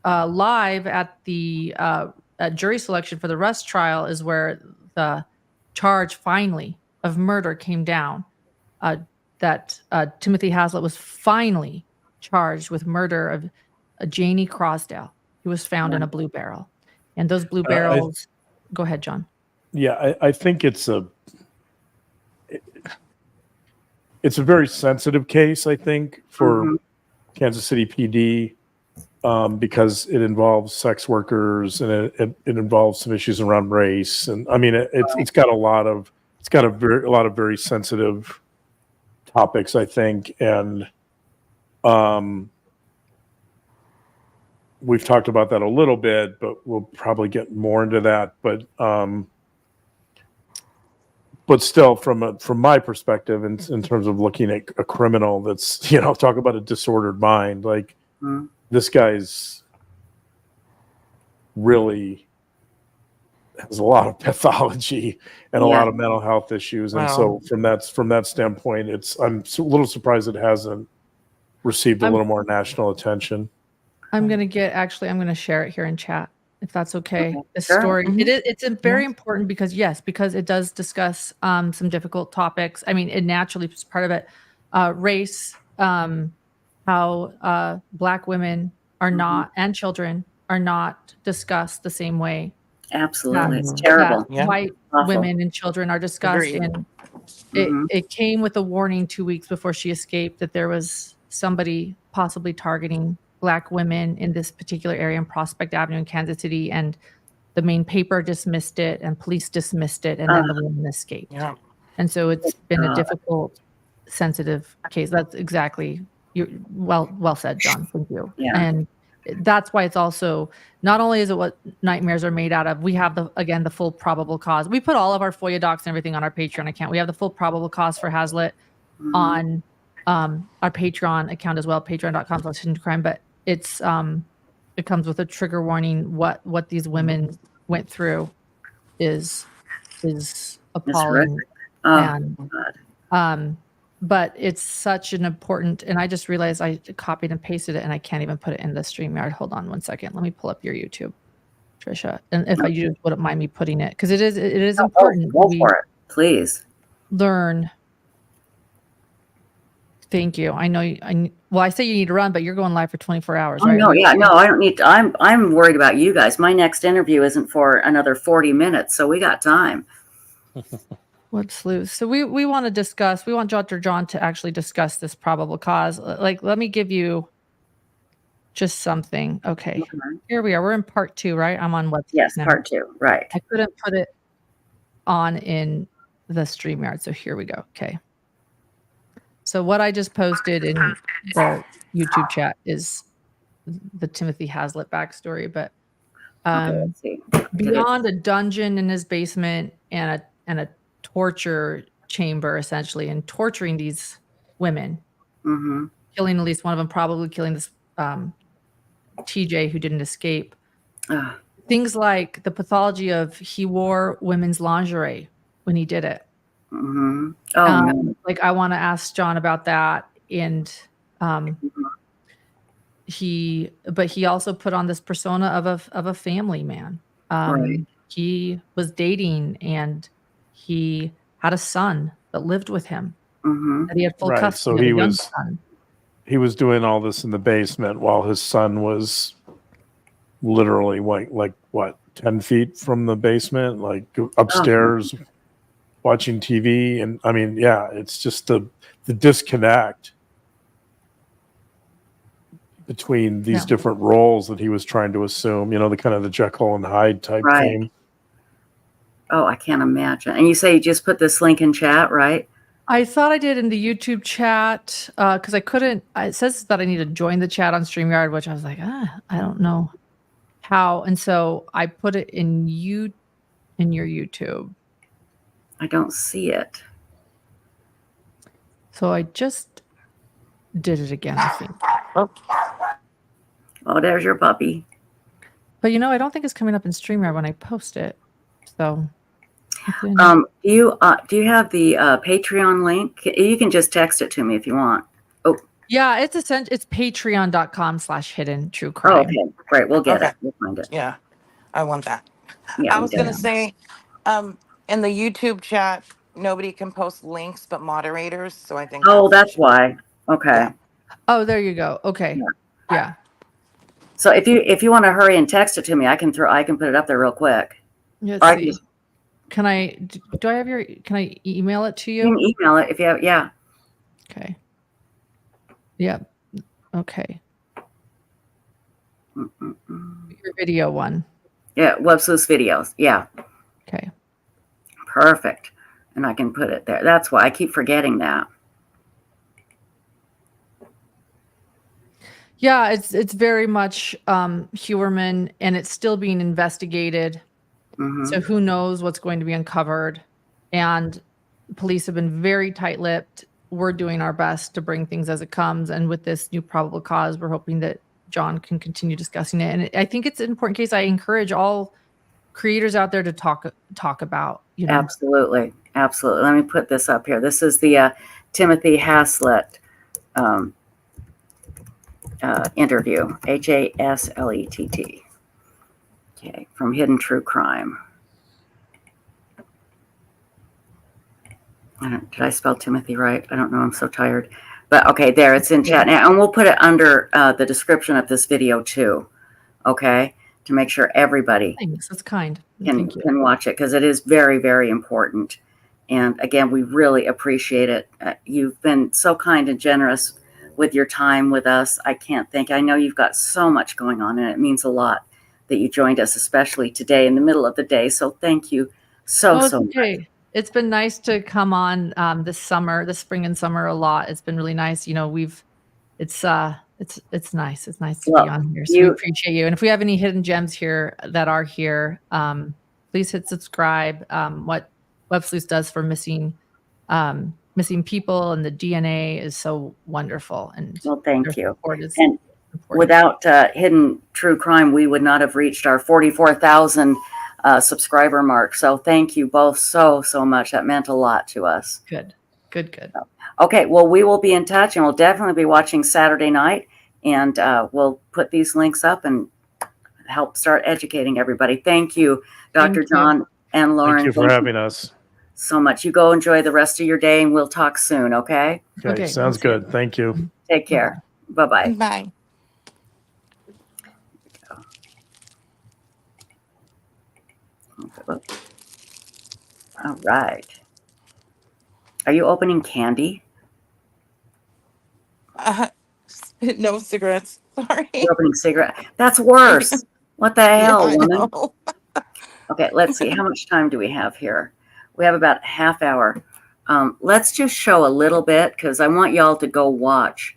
Speaker 4: live at the jury selection for the Rust trial is where the charge finally of murder came down, that Timothy Haslett was finally charged with murder of Janie Crosdale, who was found in a blue barrel. And those blue barrels, go ahead, John.
Speaker 5: Yeah, I think it's a very sensitive case, I think, for Kansas City PD, because it involves sex workers and it involves some issues around race. And I mean, it's got a lot of very sensitive topics, I think. And we've talked about that a little bit, but we'll probably get more into that. But still, from my perspective, in terms of looking at a criminal that's, talk about a disordered mind, like this guy's really has a lot of pathology and a lot of mental health issues. And so from that standpoint, I'm a little surprised it hasn't received a little more national attention.
Speaker 4: I'm going to share it here in chat, if that's okay. The
Speaker 1: Sure.
Speaker 4: story, it's very important because it does discuss some difficult topics. I mean, it naturally is part of it. Race, how Black women are not, and children are not discussed the same way.
Speaker 1: Absolutely. It's terrible.
Speaker 4: White women and children are discussed.
Speaker 3: Agreed.
Speaker 4: And it came with a warning 2 weeks before she escaped that there was somebody possibly targeting Black women in this particular area in Prospect Avenue in Kansas City, and the main paper dismissed it and police dismissed it, and then the woman escaped.
Speaker 3: Yeah.
Speaker 4: And so it's been a difficult, sensitive case. That's exactly well said, John. Thank you.
Speaker 1: Yeah.
Speaker 4: And that's why it's also, not only is it what nightmares are made out of, we have the full probable cause. We put all of our FOIA docs and everything on our Patreon account. We have the full probable cause for Haslett on our Patreon account as well, patreon.com/hiddencrime. But it comes with a trigger warning. What these women went through is appalling. But it's such an important, and I just realized I copied and pasted it and I can't even put it in the StreamYard. Hold on one second. Let me pull up your YouTube. Trisha, and if you wouldn't mind me putting it, because it is
Speaker 1: Oh,
Speaker 4: important
Speaker 1: go
Speaker 4: we
Speaker 1: for it, please.
Speaker 4: learn. Thank you. I know. Well, I say you need to run, but you're going live for 24 hours,
Speaker 1: Oh,
Speaker 4: right?
Speaker 1: no, yeah, no, I don't need to. I'm worried about you guys. My next interview isn't for another 40 minutes, so we got time.
Speaker 4: Websleuths. So we want to discuss. We want Dr. John to actually discuss this probable cause. Like, let me give you just something. Okay, here we are. We're in part 2, right? I'm on Websleuths
Speaker 1: Yes,
Speaker 4: now.
Speaker 1: part 2, right.
Speaker 4: I couldn't put it on in the StreamYard, so here we go. Okay. So what I just posted in the YouTube chat is the Timothy Haslett backstory, but
Speaker 1: Okay, let's see.
Speaker 4: beyond a dungeon in his basement and a torture chamber, essentially, and torturing these women,
Speaker 1: Mm-hmm.
Speaker 4: killing at least one of them, probably killing this TJ who didn't escape. Things like the pathology of he wore women's lingerie when he did it.
Speaker 1: Mm-hmm. Oh, no.
Speaker 4: Like, I want to ask John about that. And he also put on this persona of a family man.
Speaker 1: Right.
Speaker 4: He was dating and he had a son that lived with him.
Speaker 1: Mm-hmm.
Speaker 4: That he had full
Speaker 5: Right,
Speaker 4: custody
Speaker 5: so
Speaker 4: of a
Speaker 5: he
Speaker 4: young
Speaker 5: was-
Speaker 4: son.
Speaker 5: He was doing all this in the basement while his son was literally like what, 10 feet from the basement, like upstairs watching TV. And I mean, yeah, it's just the disconnect between these different roles that he was trying to assume, the kind of the Jekyll and Hyde type thing.
Speaker 1: Oh, I can't imagine. And you say you just put this link in chat, right?
Speaker 4: I thought I did in the YouTube chat because I couldn't. It says that I need to join the chat on StreamYard, which I was like, I don't know how. And so I put it in your YouTube.
Speaker 1: I don't see it.
Speaker 4: So I just did it again, I think.
Speaker 1: Oh, there's your puppy.
Speaker 4: But I don't think it's coming up in StreamYard when I post it. So
Speaker 1: do you have the Patreon link? You can just text it to me if you want. Oh,
Speaker 4: yeah, it's patreon.com/hidden true
Speaker 1: oh,
Speaker 4: crime.
Speaker 1: okay, great. We'll get it. We'll find it.
Speaker 3: Yeah, I want that.
Speaker 1: Yeah,
Speaker 3: I was going to say, in the YouTube chat, nobody can post links but moderators. So I think.
Speaker 1: Oh, that's why. Okay.
Speaker 3: Yeah.
Speaker 4: Oh, there you go. Okay. Yeah.
Speaker 1: So if you want to hurry and text it to me, I can put it up there real quick.
Speaker 4: Let's see. Can I email it to you?
Speaker 1: You can email it if you have, yeah.
Speaker 4: Okay. Yeah. Okay. Your video one.
Speaker 1: Yeah, Websleuths videos. Yeah.
Speaker 4: Okay.
Speaker 1: Perfect. And I can put it there. That's why I keep forgetting that.
Speaker 4: Yeah, it's very much Hewerman, and it's still being investigated.
Speaker 1: Mm-hmm.
Speaker 4: So who knows what's going to be uncovered. And police have been very tight-lipped. We're doing our best to bring things as it comes. And with this new probable cause, we're hoping that John can continue discussing it. And I think it's an important case. I encourage all creators out there to talk about.
Speaker 1: Absolutely. Absolutely. Let me put this up here. This is the Timothy Haslett interview. Haslett. Okay, from Hidden True Crime. Did I spell Timothy right? I don't know. I'm so tired. But okay, there, it's in chat now. And we'll put it under the description of this video too. Okay, to make sure everybody
Speaker 4: Thanks. That's kind.
Speaker 1: can watch it, because it is very, very important. And again, we really appreciate it. You've been so kind and generous with your time with us. I can't thank. I know you've got so much going on, and it means a lot that you joined us, especially today in the middle of the day. So thank you so much.
Speaker 4: It's been nice to come on this spring and summer a lot. It's been really nice. It's nice. It's nice to be on here. So we appreciate you. And if we have any hidden gems here that are here, please hit subscribe. What Websleuths does for missing people and the DNA is so wonderful. And
Speaker 1: thank you.
Speaker 4: And
Speaker 1: without Hidden True Crime, we would not have reached our 44,000 subscriber mark. So thank you both so much. That meant a lot to us.
Speaker 4: Good.
Speaker 1: Okay, well, we will be in touch, and we'll definitely be watching Saturday night, and we'll put these links up, and help start educating everybody. Thank you, Dr.
Speaker 4: Thank you.
Speaker 1: John and Lauren.
Speaker 5: Thank you for having us.
Speaker 1: so much. You go enjoy the rest of your day, and we'll talk soon, okay?
Speaker 5: Okay, sounds good. Thank you.
Speaker 1: Take care. Bye-bye.
Speaker 3: Bye.
Speaker 1: All right. Are you opening candy?
Speaker 3: No cigarettes. Sorry.
Speaker 1: You're opening cigarette. That's worse. What the hell,
Speaker 3: I
Speaker 1: woman?
Speaker 3: know.
Speaker 1: Okay, let's see. How much time do we have here? We have about a half hour. Let's just show a little bit because I want y'all to go watch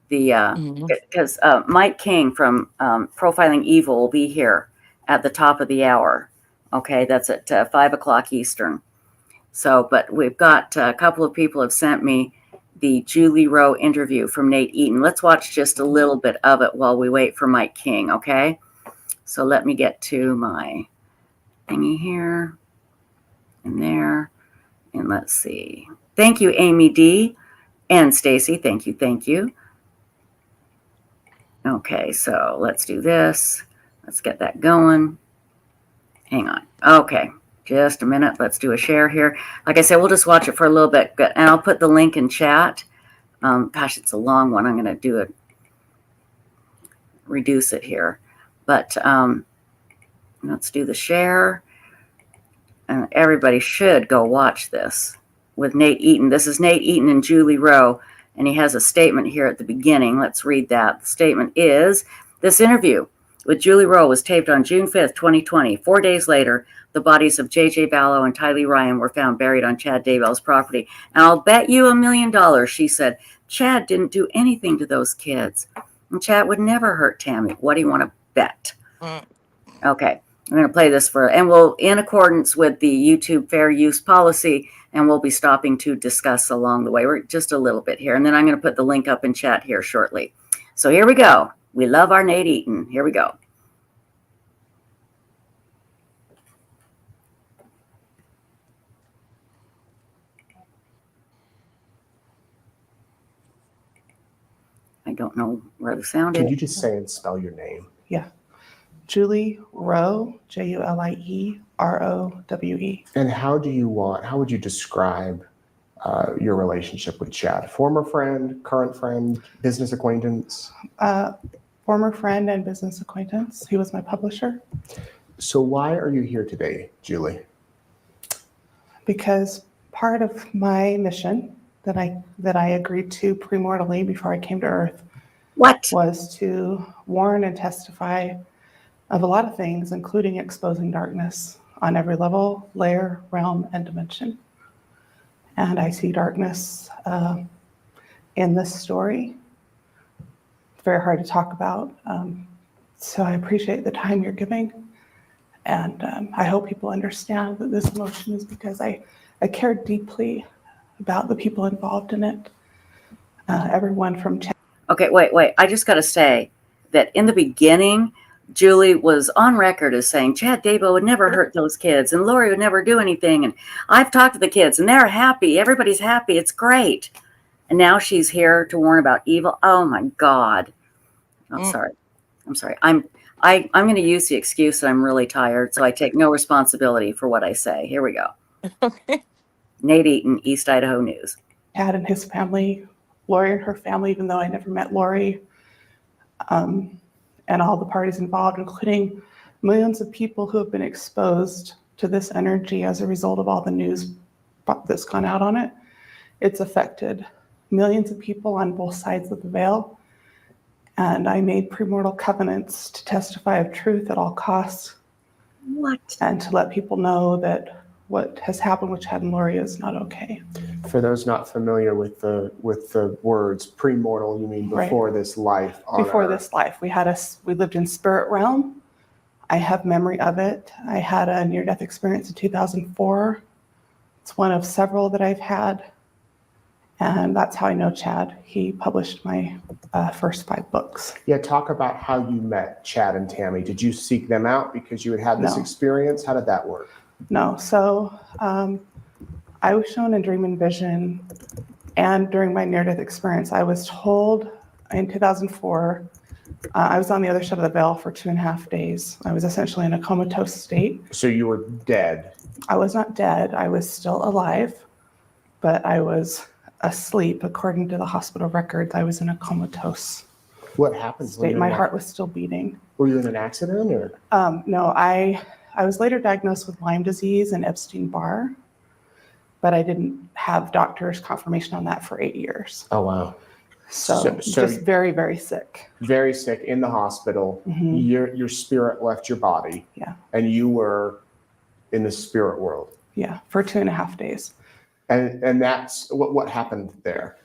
Speaker 1: the because Mike King from Profiling Evil will be here at the top of the hour. Okay, that's at 5 o'clock Eastern. So, but we've got a couple of people have sent me the Julie Rowe interview from Nate Eaton. Let's watch just a little bit of it while we wait for Mike King, okay? So let me get to my thingy here and there. And let's see. Thank you, Amy D. And Stacy. Thank you. Thank you. Okay, so let's do this. Let's get that going. Hang on. Okay, just a minute. Let's do a share here. Like I said, we'll just watch it for a little bit, and I'll put the link in chat. Gosh, it's a long one. I'm going to do it, reduce it here. But let's do the share. And everybody should go watch this with Nate Eaton. This is Nate Eaton and Julie Rowe, and he has a statement here at the beginning. Let's read that. The statement is, this interview with Julie Rowe was taped on June 5th, 2020. 4 days later, the bodies of J.J. Ballo and Tylee Ryan were found buried on Chad Daybell's property. And I'll bet you $1 million, she said, Chad didn't do anything to those kids. And Chad would never hurt Tammy. What do you want to bet? Okay. I'm going to play this and we'll, in accordance with the YouTube fair use policy, and we'll be stopping to discuss along the way. We're just a little bit here. And then I'm going to put the link up in chat here shortly. So here we go. We love our Nate Eaton. Here we go. I don't know where the sound is.
Speaker 6: Can you just say and spell your name?
Speaker 7: Yeah. Julie Rowe, Julierowe.
Speaker 6: And how would you describe your relationship with Chad? Former friend, current friend, business acquaintance?
Speaker 7: Former friend and business acquaintance. He was my publisher.
Speaker 6: So why are you here today, Julie?
Speaker 7: Because part of my mission that I agreed to premortally before I came to Earth was to warn and testify of a lot of things, including exposing darkness on every level, layer, realm, and dimension. And I see darkness in this story. It's very hard to talk about. So I appreciate the time you're giving. And I hope people understand that this emotion is because I care deeply about the people involved in it. Everyone from...
Speaker 1: Okay, wait. I just got to say that in the beginning, Julie was on record as saying Chad Daybell would never hurt those kids and Lori would never do anything. And I've talked to the kids and they're happy. Everybody's happy. It's great. And now she's here to warn about evil. Oh my God. Sorry. I'm sorry. I'm going to use the excuse that I'm really tired. So I take no responsibility for what I say. Here we go.
Speaker 3: Okay.
Speaker 1: Nate Eaton, East Idaho News.
Speaker 7: Chad and his family, Lori and her family, even though I never met Lori, and all the parties involved, including millions of people who have been exposed to this energy as a result of all the news that's gone out on it. It's affected millions of people on both sides of the veil. And I made premortal covenants to testify of truth at all costs.
Speaker 1: What?
Speaker 7: And to let people know that what has happened with Chad and Lori is not okay.
Speaker 6: For those not familiar with the words premortal, you mean before this life on
Speaker 7: Before
Speaker 6: Earth.
Speaker 7: this life, we lived in spirit realm. I have memory of it. I had a near-death experience in 2004. It's one of several that I've had. And that's how I know Chad. He published my first 5 books.
Speaker 6: Yeah, talk about how you met Chad and Tammy. Did you seek them out because you had this
Speaker 7: No.
Speaker 6: experience? How did that work?
Speaker 7: No, so I was shown in dream and vision, and during my near-death experience, I was told in 2004 I was on the other side of the veil for 2.5 days. I was essentially in a comatose state.
Speaker 6: So you were dead.
Speaker 7: I was not dead. I was still alive, but I was asleep. According to the hospital records, I was in a comatose
Speaker 6: What happened?
Speaker 7: state. My heart was still beating.
Speaker 6: Were you in an accident or?
Speaker 7: No, I was later diagnosed with Lyme disease and Epstein-Barr, but I didn't have doctor's confirmation on that for 8 years.
Speaker 6: Oh, wow.
Speaker 7: So just very, very sick.
Speaker 6: Very sick in the hospital.
Speaker 7: Mm-hmm.
Speaker 6: Your spirit left your body.
Speaker 7: Yeah.
Speaker 6: And you were in the spirit world.
Speaker 7: Yeah, for 2.5 days.
Speaker 6: And that's what happened there.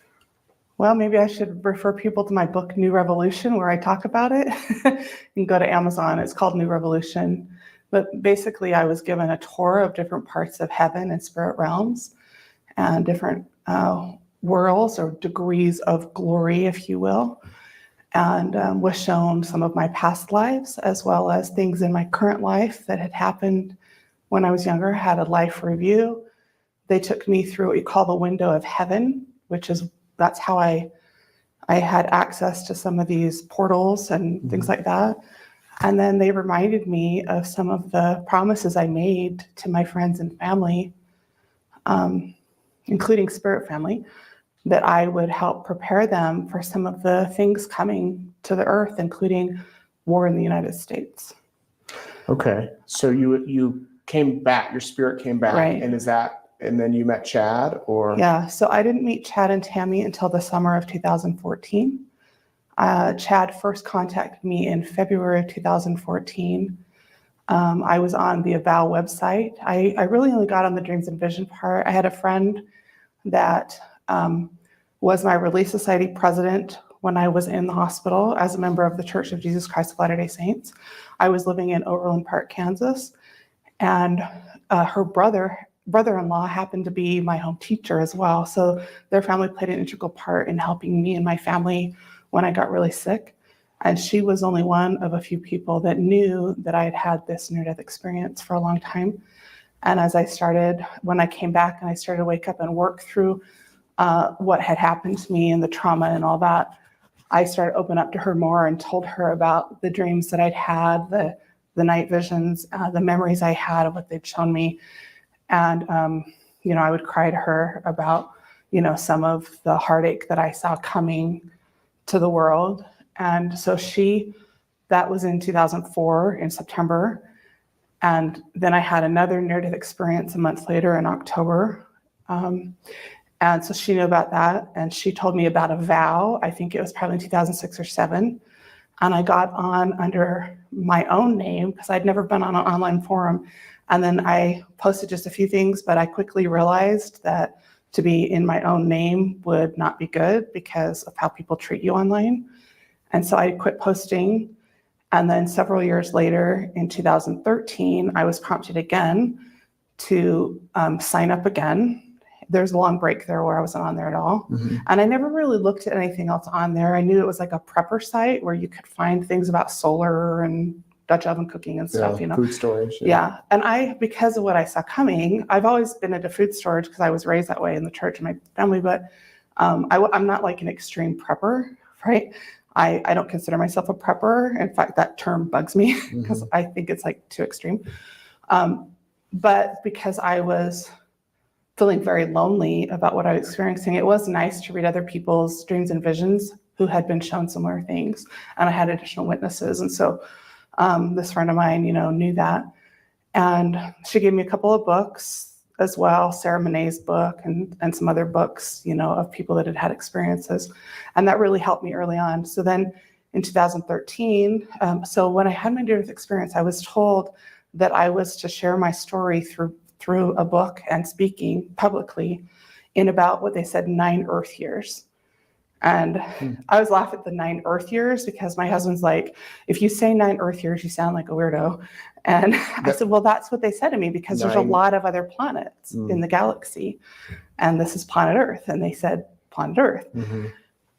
Speaker 7: Well, maybe I should refer people to my book, New Revolution, where I talk about it. You can go to Amazon. It's called New Revolution. But basically, I was given a tour of different parts of heaven and spirit realms and different worlds or degrees of glory, if you will, and was shown some of my past lives as well as things in my current life that had happened when I was younger. Had a life review. They took me through what you call the window of heaven, that's how I had access to some of these portals and things like that. And then they reminded me of some of the promises I made to my friends and family, including spirit family, that I would help prepare them for some of the things coming to the earth, including war in the United States.
Speaker 6: Okay. So you came back, your spirit came back.
Speaker 7: Right.
Speaker 6: And then you met Chad or?
Speaker 7: Yeah. So I didn't meet Chad and Tammy until the summer of 2014. Chad first contacted me in February of 2014. I was on the Avow website. I really only got on the dreams and vision part. I had a friend that was my Relief Society president when I was in the hospital as a member of the Church of Jesus Christ of Latter-day Saints. I was living in Overland Park, Kansas, and her brother-in-law happened to be my home teacher as well. So their family played an integral part in helping me and my family when I got really sick. And she was only one of a few people that knew that I had had this near-death experience for a long time. And when I came back and I started to wake up and work through what had happened to me and the trauma and all that, I started to open up to her more and told her about the dreams that I'd had, the night visions, the memories I had of what they'd shown me. And, I would cry to her about, some of the heartache that I saw coming to the world. And so that was in 2004 in September. And then I had another near-death experience a month later in October. And so she knew about that. And she told me about a vow. I think it was probably in 2006 or 2007. And I got on under my own name because I'd never been on an online forum. And then I posted just a few things, but I quickly realized that to be in my own name would not be good because of how people treat you online. And so I quit posting. And then several years later, in 2013, I was prompted again to sign up again. There's a long break there where I wasn't on there at all. Mm-hmm. And I never really looked at anything else on there. I knew it was like a prepper site where you could find things about solar and Dutch oven cooking and stuff,
Speaker 6: food storage.
Speaker 7: Yeah. And because of what I saw coming, I've always been into food storage because I was raised that way in the church and my family, but I'm not like an extreme prepper, right? I don't consider myself a prepper. In fact, that term bugs me because I think it's like too extreme. But because I was feeling very lonely about what I was experiencing, it was nice to read other people's dreams and visions who had been shown similar things. And I had additional witnesses. And so this friend of mine, knew that. And she gave me a couple of books as well, Sarah Monet's book and some other books, of people that had had experiences. And that really helped me early on. So then in 2013, so when I had my near-death experience, I was told that I was to share my story through a book and speaking publicly in about what they said 9 Earth years. And I was laughing at the 9 Earth years because my husband's like, if you say 9 Earth years, you sound like a weirdo. And I said, well, that's what they said to me because there's a lot of other planets in the galaxy. And this is planet Earth. And they said planet Earth.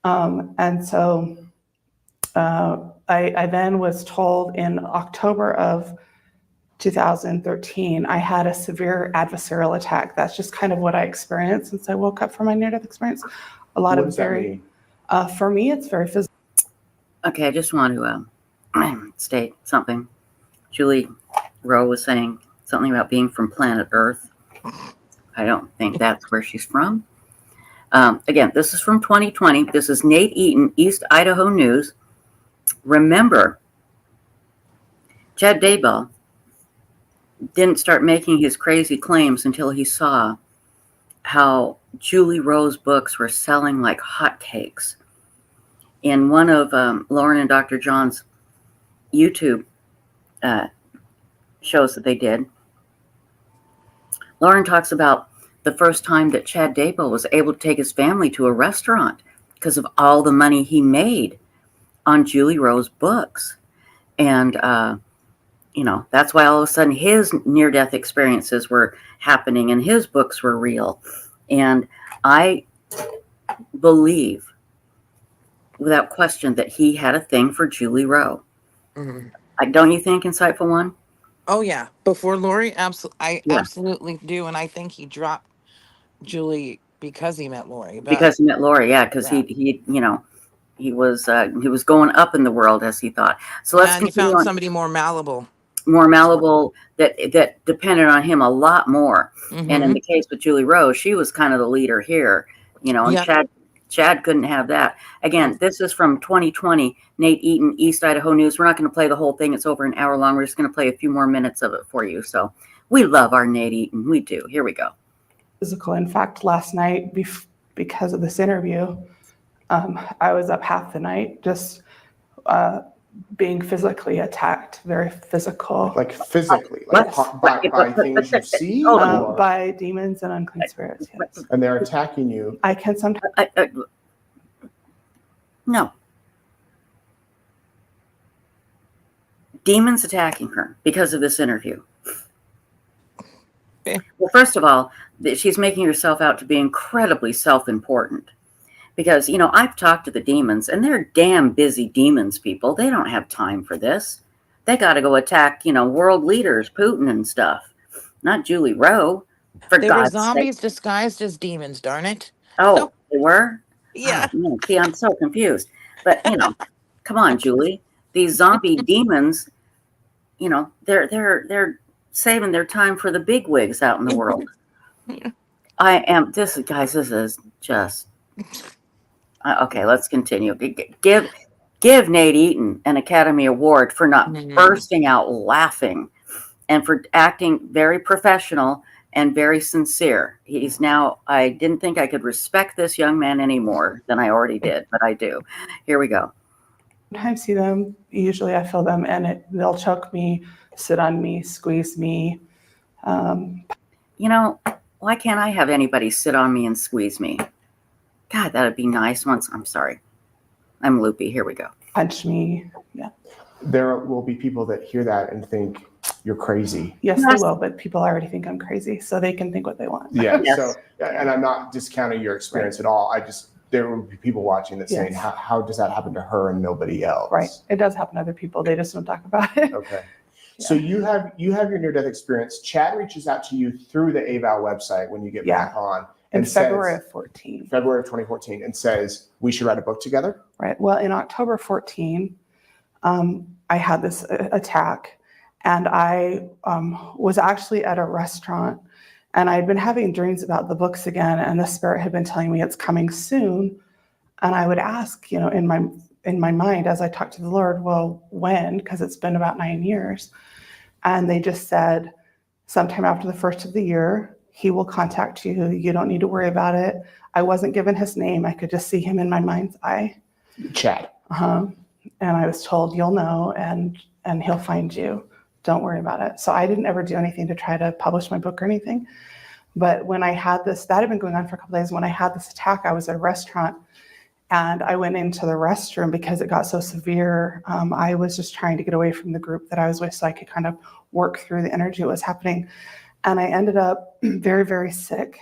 Speaker 7: And so I then was told in October of 2013, I had a severe adversarial attack. That's just kind of what I experienced since I woke up from my near-death experience. A lot of very, for me, it's very physical.
Speaker 1: Okay, I just want to state something. Julie Rowe was saying something about being from planet Earth. I don't think that's where she's from. Again, this is from 2020. This is Nate Eaton, East Idaho News. Remember, Chad Daybell didn't start making his crazy claims until he saw how Julie Rowe's books were selling like hotcakes. In one of Lauren and Dr. John's YouTube shows that they did, Lauren talks about the first time that Chad Daybell was able to take his family to a restaurant because of all the money he made on Julie Rowe's books. And, that's why all of a sudden his near-death experiences were happening and his books were real. And I believe, without question, that he had a thing for Julie Rowe.
Speaker 3: Mm-hmm.
Speaker 1: Don't you think, Insightful One?
Speaker 3: Oh yeah, before Lori,
Speaker 1: Yeah.
Speaker 3: absolutely do, and I think he dropped Julie because he met Lori. But
Speaker 1: Because he met Lori, yeah, because
Speaker 3: Yeah.
Speaker 1: he was going up in the world as he thought. So let's
Speaker 3: and he
Speaker 1: continue
Speaker 3: found
Speaker 1: on.
Speaker 3: somebody more malleable.
Speaker 1: More malleable, that depended on him a lot more.
Speaker 3: Mm-hmm.
Speaker 1: And in the case with Julie Rowe, she was kind of the leader here, and
Speaker 3: Yep.
Speaker 1: Chad couldn't have that. Again, this is from 2020, Nate Eaton, East Idaho News. We're not going to play the whole thing. It's over an hour long. We're just going to play a few more minutes of it for you. So we love our Nate Eaton. We do. Here we go.
Speaker 7: Physical. In fact, last night, because of this interview, I was up half the night just being physically attacked, very physical.
Speaker 6: Like physically, like by things you see, or
Speaker 7: by demons and unclean spirits. Yes.
Speaker 6: and they're attacking you.
Speaker 7: I can sometimes.
Speaker 1: No. Demons attacking her because of this interview.
Speaker 3: Okay.
Speaker 1: Well, first of all, she's making herself out to be incredibly self-important. Because, I've talked to the demons, and they're damn busy demons, people. They don't have time for this. They got to go attack, world leaders, Putin and stuff. Not Julie Rowe, for
Speaker 3: They were
Speaker 1: God's
Speaker 3: zombies
Speaker 1: sake.
Speaker 3: disguised as demons, darn it.
Speaker 1: Oh, they were?
Speaker 3: Yeah.
Speaker 1: Oh, man, see, I'm so confused. But, come on, Julie. These zombie demons, they're saving their time for the big wigs out in the world. This is just... Okay, let's continue. Give Nate Eaton an Academy Award for not bursting out laughing and for acting very professional and very sincere. I didn't think I could respect this young man any more than I already did, but I do. Here we go.
Speaker 7: Sometimes see them. Usually I feel them, and they'll choke me, sit on me, squeeze me.
Speaker 1: Why can't I have anybody sit on me and squeeze me? God, that'd be nice once. I'm sorry. I'm loopy. Here we go.
Speaker 7: Punch me. Yeah.
Speaker 6: There will be people that hear that and think you're crazy.
Speaker 7: Yes, they will, but people already think I'm crazy, so they can think what they want.
Speaker 6: Yeah.
Speaker 1: Yes.
Speaker 6: So, and I'm not discounting your experience at all. There will be people watching that saying,
Speaker 7: Yes.
Speaker 6: how does that happen to her and nobody else?
Speaker 7: Right. It does happen to other people. They just don't talk about it.
Speaker 6: Okay.
Speaker 7: Yeah.
Speaker 6: So you have your near-death experience. Chad reaches out to you through the AVAL website when you get back on.
Speaker 7: In February of 14.
Speaker 6: February of 2014, and says, we should write a book together?
Speaker 7: Right. Well, in October 14, I had this attack, and I was actually at a restaurant, and I had been having dreams about the books again, and the spirit had been telling me it's coming soon. And I would ask, in my mind as I talked to the Lord, well, when? Because it's been about 9 years. And they just said, sometime after the first of the year, he will contact you. You don't need to worry about it. I wasn't given his name. I could just see him in my mind's eye.
Speaker 6: Chad.
Speaker 7: And I was told, you'll know, and he'll find you. Don't worry about it. So I didn't ever do anything to try to publish my book or anything. But when I had this, that had been going on for a couple of days. When I had this attack, I was at a restaurant, and I went into the restroom because it got so severe. I was just trying to get away from the group that I was with so I could kind of work through the energy that was happening. And I ended up very, very sick,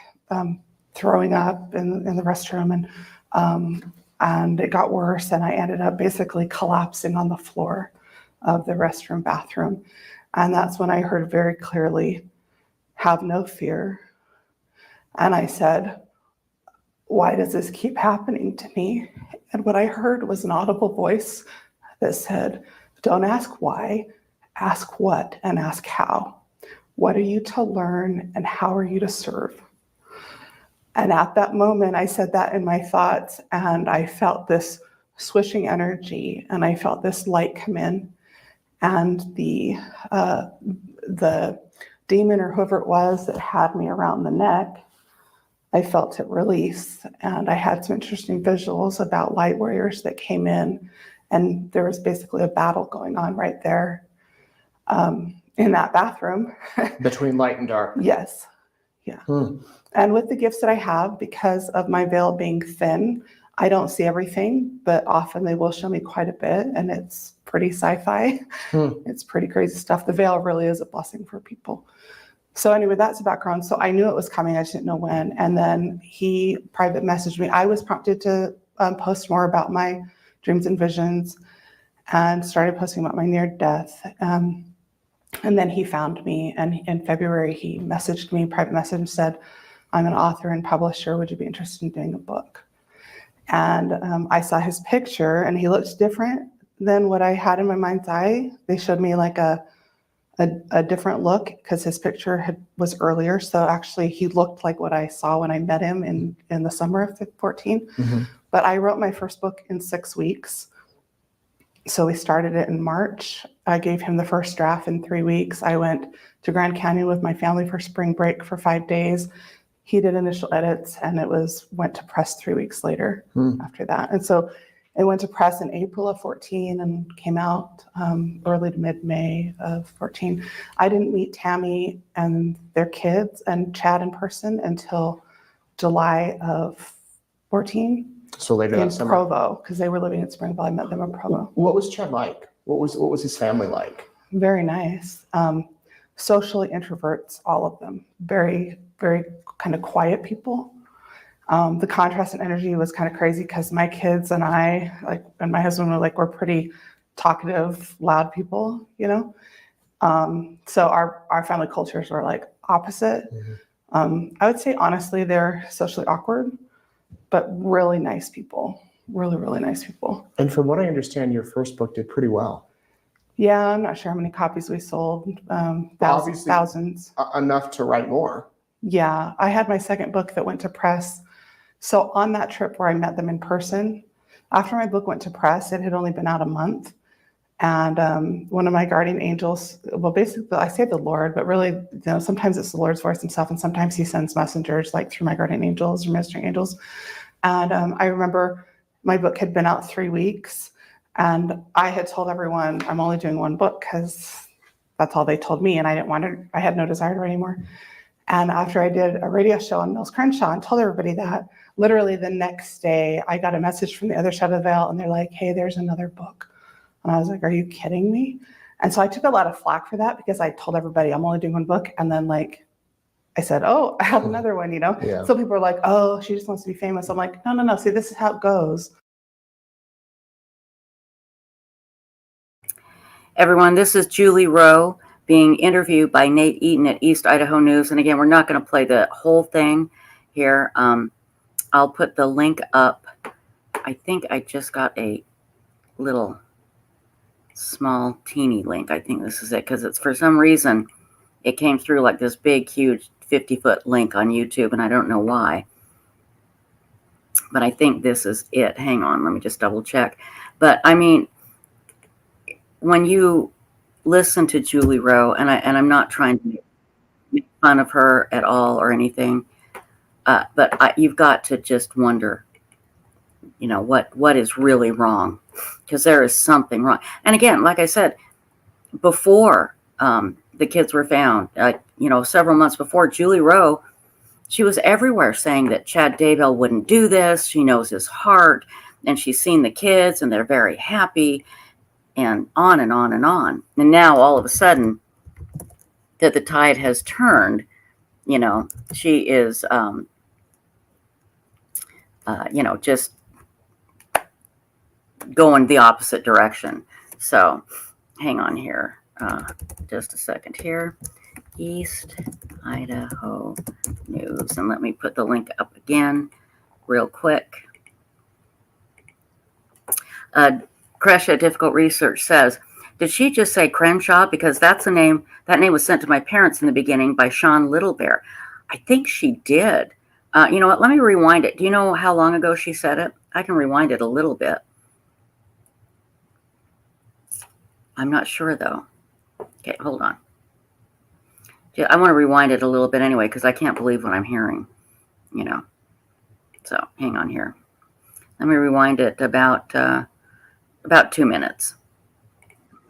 Speaker 7: throwing up in the restroom, and it got worse. And I ended up basically collapsing on the floor of the restroom bathroom. And that's when I heard very clearly, have no fear. And I said, why does this keep happening to me? And what I heard was an audible voice that said, don't ask why, ask what, and ask how. What are you to learn, and how are you to serve? And at that moment, I said that in my thoughts, and I felt this swishing energy, and I felt this light come in, and the demon or whoever it was that had me around the neck, I felt it release, and I had some interesting visuals about light warriors that came in, and there was basically a battle going on right there in that bathroom.
Speaker 6: Between light and dark.
Speaker 7: Yes. Yeah. And with the gifts that I have, because of my veil being thin, I don't see everything, but often they will show me quite a bit, and it's pretty sci-fi. It's pretty crazy stuff. The veil really is a blessing for people. So anyway, that's the background. So I knew it was coming. I just didn't know when. And then he private messaged me. I was prompted to post more about my dreams and visions, and started posting about my near death. And then he found me, and in February, he messaged me, private message, and said, I'm an author and publisher. Would you be interested in doing a book? And I saw his picture, and he looked different than what I had in my mind's eye. They showed me like a different look, because his picture was earlier. So actually he looked like what I saw when I met him in the summer of 14. But I wrote my first book in 6 weeks. So we started it in March. I gave him the first draft in 3 weeks. I went to Grand Canyon with my family for spring break for 5 days. He did initial edits, and it went to press 3 weeks later after that. And so it went to press in April of 14 and came out early to mid-May of 14. I didn't meet Tammy and their kids and Chad in person until July of 14.
Speaker 6: So later
Speaker 7: in
Speaker 6: that summer.
Speaker 7: Provo, because they were living in Spring Valley. I met them in Provo.
Speaker 6: What was Chad like? What was his family like?
Speaker 7: Very nice. Socially introverts, all of them. Very, very kind of quiet people. The contrast in energy was kind of crazy, because my kids and I, and my husband we're pretty talkative, loud people, you know? So our family cultures were like opposite. I would say, honestly, they're socially awkward, but really nice people. Really, really nice people.
Speaker 6: And from what I understand, your first book did pretty well.
Speaker 7: Yeah, I'm not sure how many copies we sold. Thousands.
Speaker 6: Enough to write more.
Speaker 7: Yeah, I had my second book that went to press. So on that trip where I met them in person, after my book went to press, it had only been out a month. And one of my guardian angels, well, basically I say the Lord, but really, sometimes it's the Lord's voice himself, and sometimes he sends messengers like through my guardian angels or ministering angels. And I remember my book had been out 3 weeks, and I had told everyone I'm only doing one book because that's all they told me, and I had no desire to write anymore. And after I did a radio show on Mills Crenshaw and told everybody that, literally the next day I got a message from the other side of the veil, and they're like, hey, there's another book. And I was like, are you kidding me? And so I took a lot of flack for that, because I told everybody I'm only doing one book. And then I said, oh, I have another one,
Speaker 6: Yeah.
Speaker 7: So people are like, oh, she just wants to be famous. I'm like, no. See, this is how it goes.
Speaker 1: Everyone, this is Julie Rowe being interviewed by Nate Eaton at East Idaho News. And again, we're not going to play the whole thing here. I'll put the link up. I think I just got a little small teeny link. I think this is it, because it's, for some reason, it came through like this big, huge 50-foot link on YouTube, and I don't know why. But I think this is it. Hang on, let me just double check. But I mean, when you listen to Julie Rowe, and I'm not trying to make fun of her at all or anything, but you've got to just wonder, what is really wrong, because there is something wrong. And again, like I said, before the kids were found, several months before, Julie Rowe, she was everywhere saying that Chad Daybell wouldn't do this. She knows his heart, and she's seen the kids, and they're very happy, and on and on and on. And now all of a sudden that the tide has turned, she is, just going the opposite direction. So hang on here, just a second here. East Idaho News, and let me put the link up again real quick. Kresha Difficult Research says, did she just say Crenshaw? Because that's the name, that name was sent to my parents in the beginning by Sean Littlebear. I think she did. You know what? Let me rewind it. Do you know how long ago she said it? I can rewind it a little bit. I'm not sure though. Okay, hold on. Yeah, I want to rewind it a little bit anyway, because I can't believe what I'm hearing, you know. So hang on here. Let me rewind it about 2 minutes.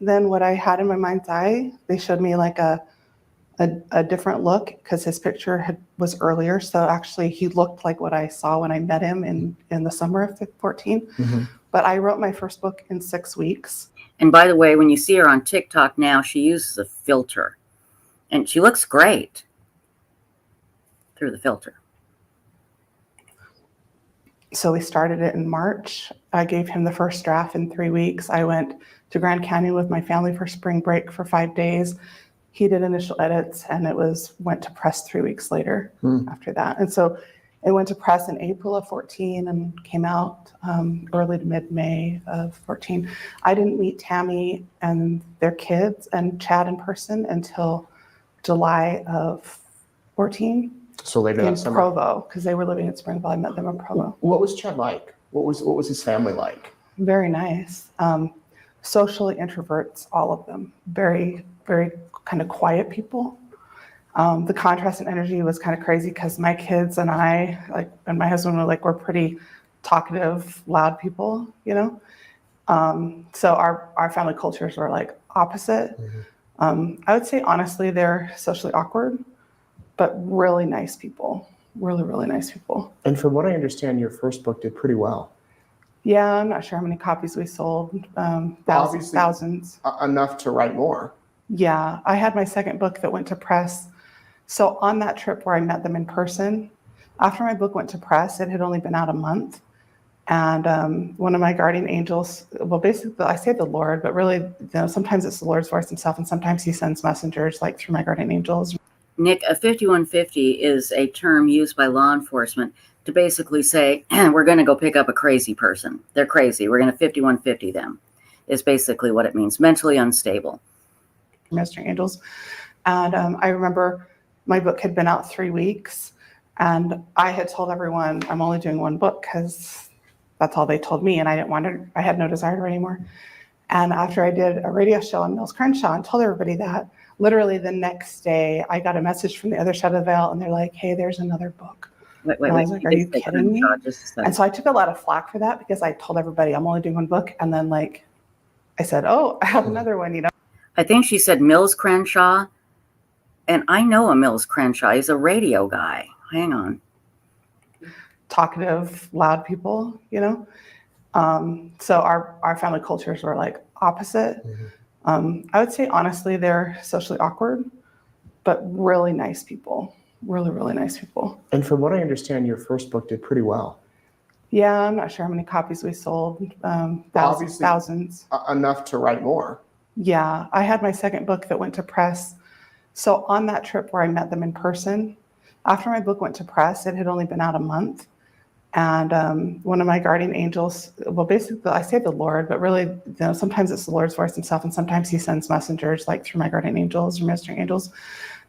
Speaker 7: Then what I had in my mind's eye, they showed me like a different look because his picture was earlier. So actually he looked like what I saw when I met him in the summer of 14.
Speaker 6: Mm-hmm.
Speaker 7: But I wrote my first book in 6 weeks.
Speaker 1: And by the way, when you see her on TikTok now, she uses a filter. And she looks great through the filter.
Speaker 7: So we started it in March. I gave him the first draft in 3 weeks. I went to Grand Canyon with my family for spring break for 5 days. He did initial edits, and it went to press 3 weeks later after that. And so it went to press in April of 14 and came out early to mid-May of 14. I didn't meet Tammy and their kids and Chad in person until July of 14.
Speaker 6: So later
Speaker 7: in
Speaker 6: that summer.
Speaker 7: Provo, because they were living in Springville. I met them in Provo.
Speaker 6: What was Chad like? What was his family like?
Speaker 7: Very nice. Socially introverts, all of them. Very, very kind of quiet people. The contrast in energy was kind of crazy because my kids and I, and my husband we're pretty talkative, loud people, you know? So our family cultures were like opposite.
Speaker 6: Mm-hmm.
Speaker 7: I would say honestly, they're socially awkward, but really nice people. Really, really nice people.
Speaker 6: And from what I understand, your first book did pretty well.
Speaker 7: Yeah, I'm not sure how many copies we sold. Thousands.
Speaker 6: Enough to write more.
Speaker 7: Yeah, I had my second book that went to press. So on that trip where I met them in person, after my book went to press, it had only been out a month. And one of my guardian angels, well, basically I say the Lord, but really, sometimes it's the Lord's voice himself, and sometimes he sends messengers through my guardian angels.
Speaker 1: Nick, a 5150 is a term used by law enforcement to basically say, we're going to go pick up a crazy person. They're crazy. We're going to 5150 them, is basically what it means. Mentally unstable.
Speaker 7: Messaging angels. And I remember my book had been out 3 weeks, and I had told everyone I'm only doing one book because that's all they told me, and I had no desire to write anymore. And after I did a radio show on Mills Crenshaw and told everybody that, literally the next day I got a message from the other side of the veil, and they're like, hey, there's another book.
Speaker 1: Wait,
Speaker 7: I was like, are you kidding me?
Speaker 1: Crenshaw,
Speaker 7: and so I took a lot of flack for that because I told everybody I'm only doing one book, and then I said, oh, I have another one,
Speaker 1: I think she said Mills Crenshaw, and I know a Mills Crenshaw. He's a radio guy. Hang on.
Speaker 7: Talkative, loud people, So our family cultures were like opposite.
Speaker 6: Mm-hmm.
Speaker 7: I would say honestly, they're socially awkward, but really nice people. Really, really nice people.
Speaker 6: And from what I understand, your first book did pretty well.
Speaker 7: Yeah, I'm not sure how many copies we sold. Thousands.
Speaker 6: Enough to write more.
Speaker 7: Yeah, I had my second book that went to press. So on that trip where I met them in person, after my book went to press, it had only been out a month. And one of my guardian angels, well, basically I say the Lord, but really, sometimes it's the Lord's voice himself, and sometimes he sends messengers through my guardian angels or messaging angels.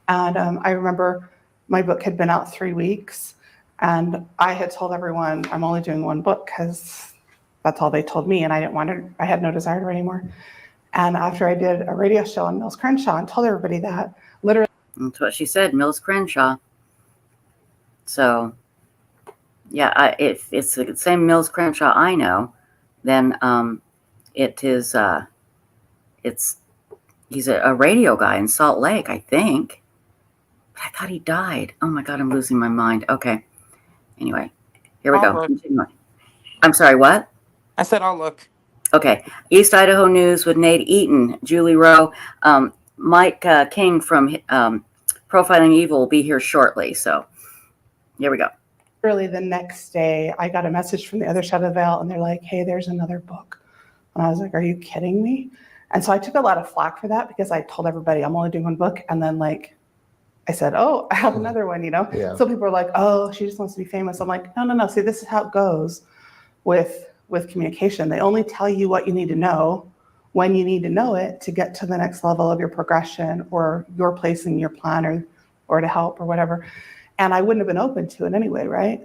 Speaker 7: And I remember my book had been out 3 weeks, and I had told everyone I'm only doing one book because that's all they told me, and I had no desire to write anymore. And after I did a radio show on Mills Crenshaw and told everybody that, literally.
Speaker 1: That's what she said, Mills Crenshaw. So, yeah, if it's the same Mills Crenshaw I know, then it is, he's a radio guy in Salt Lake, I think. But I thought he died. Oh my God, I'm losing my mind. Okay. Anyway, here we go. I'm sorry, what?
Speaker 3: I said, I'll look.
Speaker 1: Okay. East Idaho News with Nate Eaton, Julie Rowe. Mike King from Profiling Evil will be here shortly. So here we go.
Speaker 7: Literally the next day, I got a message from the other side of the veil, and they're like, hey, there's another book. And I was like, are you kidding me? And so I took a lot of flack for that because I told everybody I'm only doing one book. And then I said, oh, I have another one, Yeah. So people are like, oh, she just wants to be famous. I'm like, no. See, this is how it goes with with communication. They only tell you what you need to know when you need to know it to get to the next level of your progression or your place in your plan or to help or whatever. And I wouldn't have been open to it anyway, right?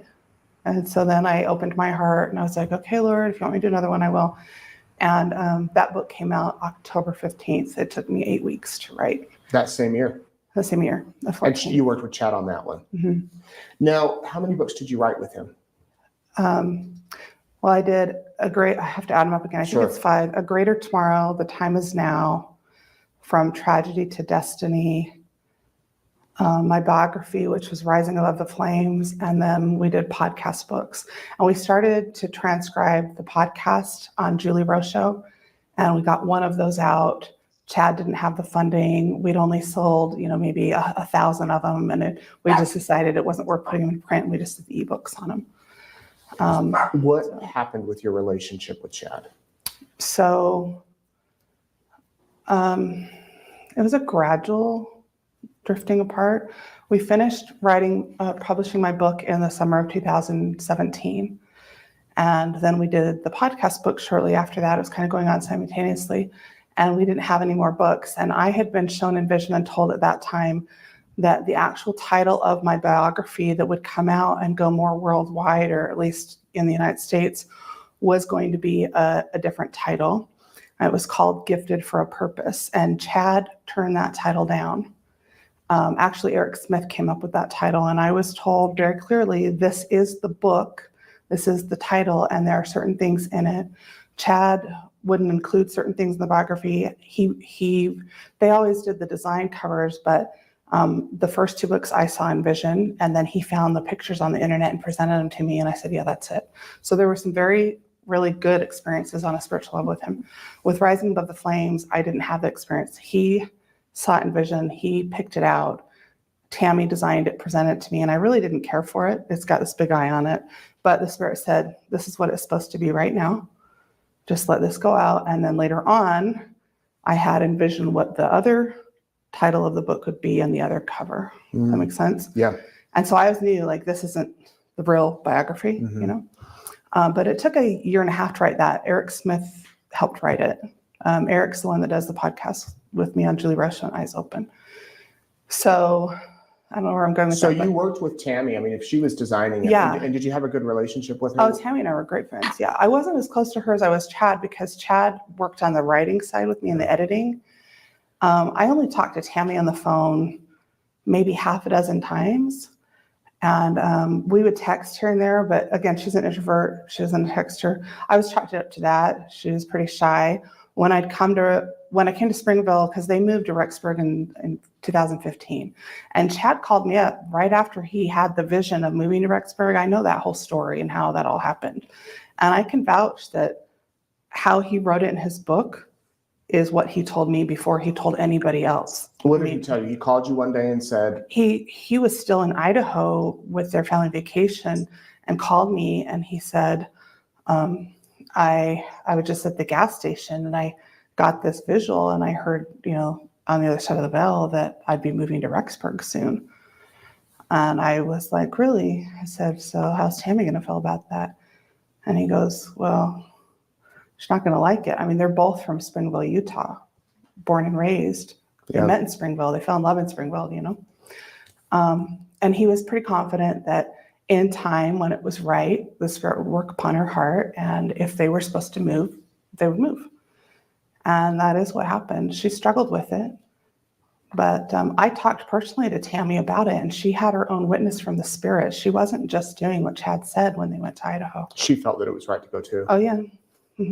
Speaker 7: And so then I opened my heart and I was like, okay, Lord, if you want me to do another one, I will. And that book came out October 15th. It took me 8 weeks to write.
Speaker 6: That same year?
Speaker 7: The same year.
Speaker 6: And you worked with Chad on that one.
Speaker 7: Mm-hmm.
Speaker 6: Now, how many books did you write with him?
Speaker 7: Well, I did I have to add them up again. I
Speaker 6: Sure.
Speaker 7: think it's 5. A Greater Tomorrow, The Time Is Now, From Tragedy to Destiny, my biography, which was Rising Above the Flames, and then we did podcast books. And we started to transcribe the podcast on Julie Rowe show, and we got one of those out. Chad didn't have the funding. We'd only sold, maybe 1,000 of them, and we just decided it wasn't worth putting them in print. We just did the ebooks on them.
Speaker 6: What happened with your relationship with Chad?
Speaker 7: So it was a gradual drifting apart. We finished publishing my book in the summer of 2017. And then we did the podcast book shortly after that. It was kind of going on simultaneously. And we didn't have any more books. And I had been shown in vision and told at that time that the actual title of my biography that would come out and go more worldwide, or at least in the United States, was going to be a different title. It was called Gifted for a Purpose. And Chad turned that title down. Actually, Eric Smith came up with that title, and I was told very clearly, this is the book, this is the title, and there are certain things in it. Chad wouldn't include certain things in the biography. They always did the design covers, but the first 2 books I saw in vision, and then he found the pictures on the internet and presented them to me, and I said, yeah, that's it. So there were some really good experiences on a spiritual level with him. With Rising Above the Flames, I didn't have the experience. He saw it in vision, he picked it out. Tammy designed it, presented it to me, and I really didn't care for it. It's got this big eye on it, but the Spirit said, this is what it's supposed to be right now. Just let this go out. And then later on, I had envisioned what the other title of the book would be and the other cover. That makes sense?
Speaker 6: Yeah. And
Speaker 7: so I always knew, like, this isn't the real biography, but it took 1.5 years to write that. Eric Smith helped write it. Eric's the one that does the podcast with me on Julie Rowe and Eyes Open. So I don't know where I'm going with that.
Speaker 6: So you worked with Tammy. I mean, if she was designing it,
Speaker 7: Yeah.
Speaker 6: and did you have a good relationship with her?
Speaker 7: Oh, Tammy and I were great friends. Yeah. I wasn't as close to her as I was Chad, because Chad worked on the writing side with me and the editing. I only talked to Tammy on the phone maybe 6 times. And we would text here and there, but again, she's an introvert. She doesn't text her. I was chalked up to that. She was pretty shy. When I came to Springville, because they moved to Rexburg in 2015, and Chad called me up right after he had the vision of moving to Rexburg. I know that whole story and how that all happened. And I can vouch that how he wrote it in his book is what he told me before he told anybody else.
Speaker 6: What did he tell you? He called you one day and said?
Speaker 7: He was still in Idaho with their family vacation and called me, and he said, I was just at the gas station and I got this visual, and I heard, on the other side of the bell that I'd be moving to Rexburg soon. And I was like, really? I said, so how's Tammy going to feel about that? And he goes, well, she's not going to like it. I mean, they're both from Springville, Utah, born and raised. They met in Springville. They fell in love in Springville, And he was pretty confident that in time, when it was right, the Spirit would work upon her heart. And if they were supposed to move, they would move. And that is what happened. She struggled with it. But I talked personally to Tammy about it, and she had her own witness from the Spirit. She wasn't just doing what Chad said when they went to Idaho.
Speaker 6: She felt that it was right to go too.
Speaker 7: Oh, yeah.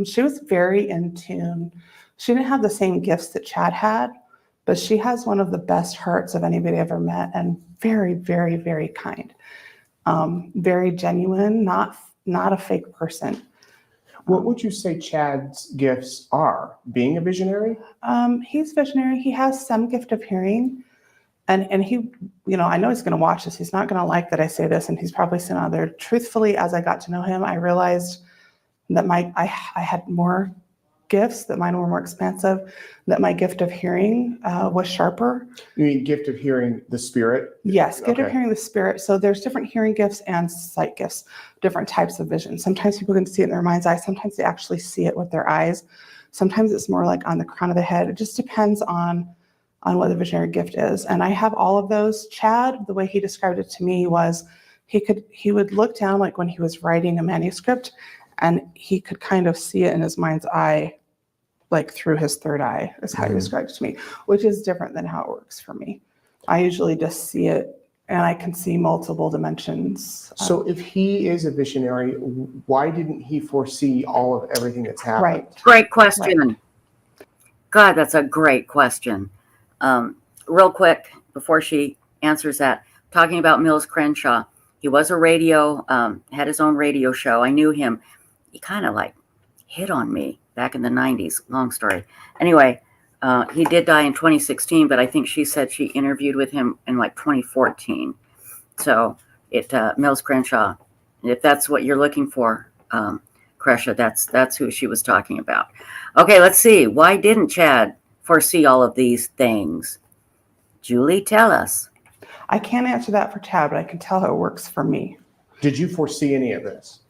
Speaker 7: She was very in tune. She didn't have the same gifts that Chad had, but she has one of the best hearts of anybody I ever met, and very, very, very kind. Very genuine, not a fake person.
Speaker 6: What would you say Chad's gifts are? Being a visionary?
Speaker 7: He's visionary. He has some gift of hearing. And he, I know he's going to watch this. He's not going to like that I say this, and he's probably sitting out there. Truthfully, as I got to know him, I realized that I had more gifts, that mine were more expansive, that my gift of hearing was sharper.
Speaker 6: You mean gift of hearing the spirit?
Speaker 7: Yes, gift of
Speaker 6: Okay.
Speaker 7: hearing the spirit. So there's different hearing gifts and sight gifts, different types of vision. Sometimes people can see it in their mind's eye. Sometimes they actually see it with their eyes. Sometimes it's more like on the crown of the head. It just depends on what the visionary gift is. And I have all of those. Chad, the way he described it to me was he would look down like when he was writing a manuscript, and he could kind of see it in his mind's eye, like through his third eye, is how he described it to me, which is different than how it works for me. I usually just see it and I can see multiple dimensions.
Speaker 6: So if he is a visionary, why didn't he foresee all of everything that's happened?
Speaker 7: Right.
Speaker 1: Great question. God, that's a great question. Real quick, before she answers that, talking about Mills Crenshaw, he was a radio, had his own radio show. I knew him. He kind of like hit on me back in the 90s. Long story. Anyway, he did die in 2016, but I think she said she interviewed with him in like 2014. So Mills Crenshaw, if that's what you're looking for, Kresha, that's who she was talking about. Okay, let's see. Why didn't Chad foresee all of these things? Julie, tell us.
Speaker 7: I can't answer that for Chad, but I can tell how it works for me.
Speaker 6: Did you foresee any of this?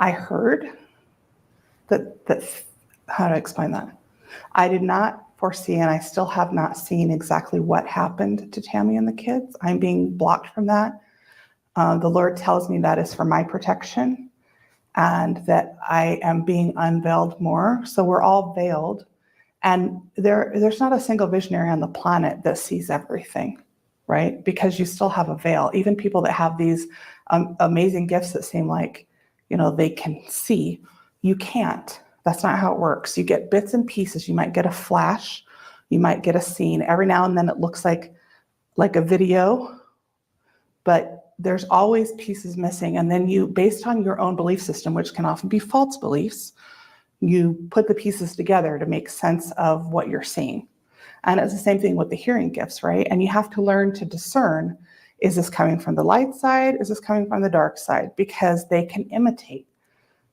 Speaker 7: I heard that how to explain that? I did not foresee, and I still have not seen exactly what happened to Tammy and the kids. I'm being blocked from that. The Lord tells me that is for my protection and that I am being unveiled more. So we're all veiled. And there's not a single visionary on the planet that sees everything, right? Because you still have a veil. Even people that have these amazing gifts that seem like, they can see, you can't. That's not how it works. You get bits and pieces. You might get a flash. You might get a scene. Every now and then it looks like a video, but there's always pieces missing. And then you, based on your own belief system, which can often be false beliefs, you put the pieces together to make sense of what you're seeing. And it's the same thing with the hearing gifts, right? And you have to learn to discern, is this coming from the light side? Is this coming from the dark side? Because they can imitate.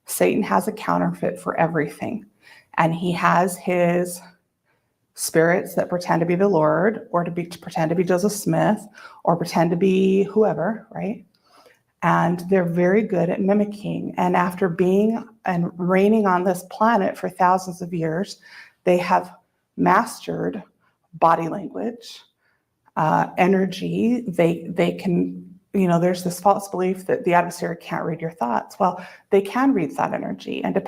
Speaker 7: Satan has a counterfeit for everything. And he has his spirits that pretend to be the Lord, or to pretend to be Joseph Smith, or pretend to be whoever, right? And they're very good at mimicking. And after being and reigning on this planet for thousands of years, they have mastered body language, energy. They can, there's this false belief that the adversary can't read your thoughts. Well, they can read thought energy. And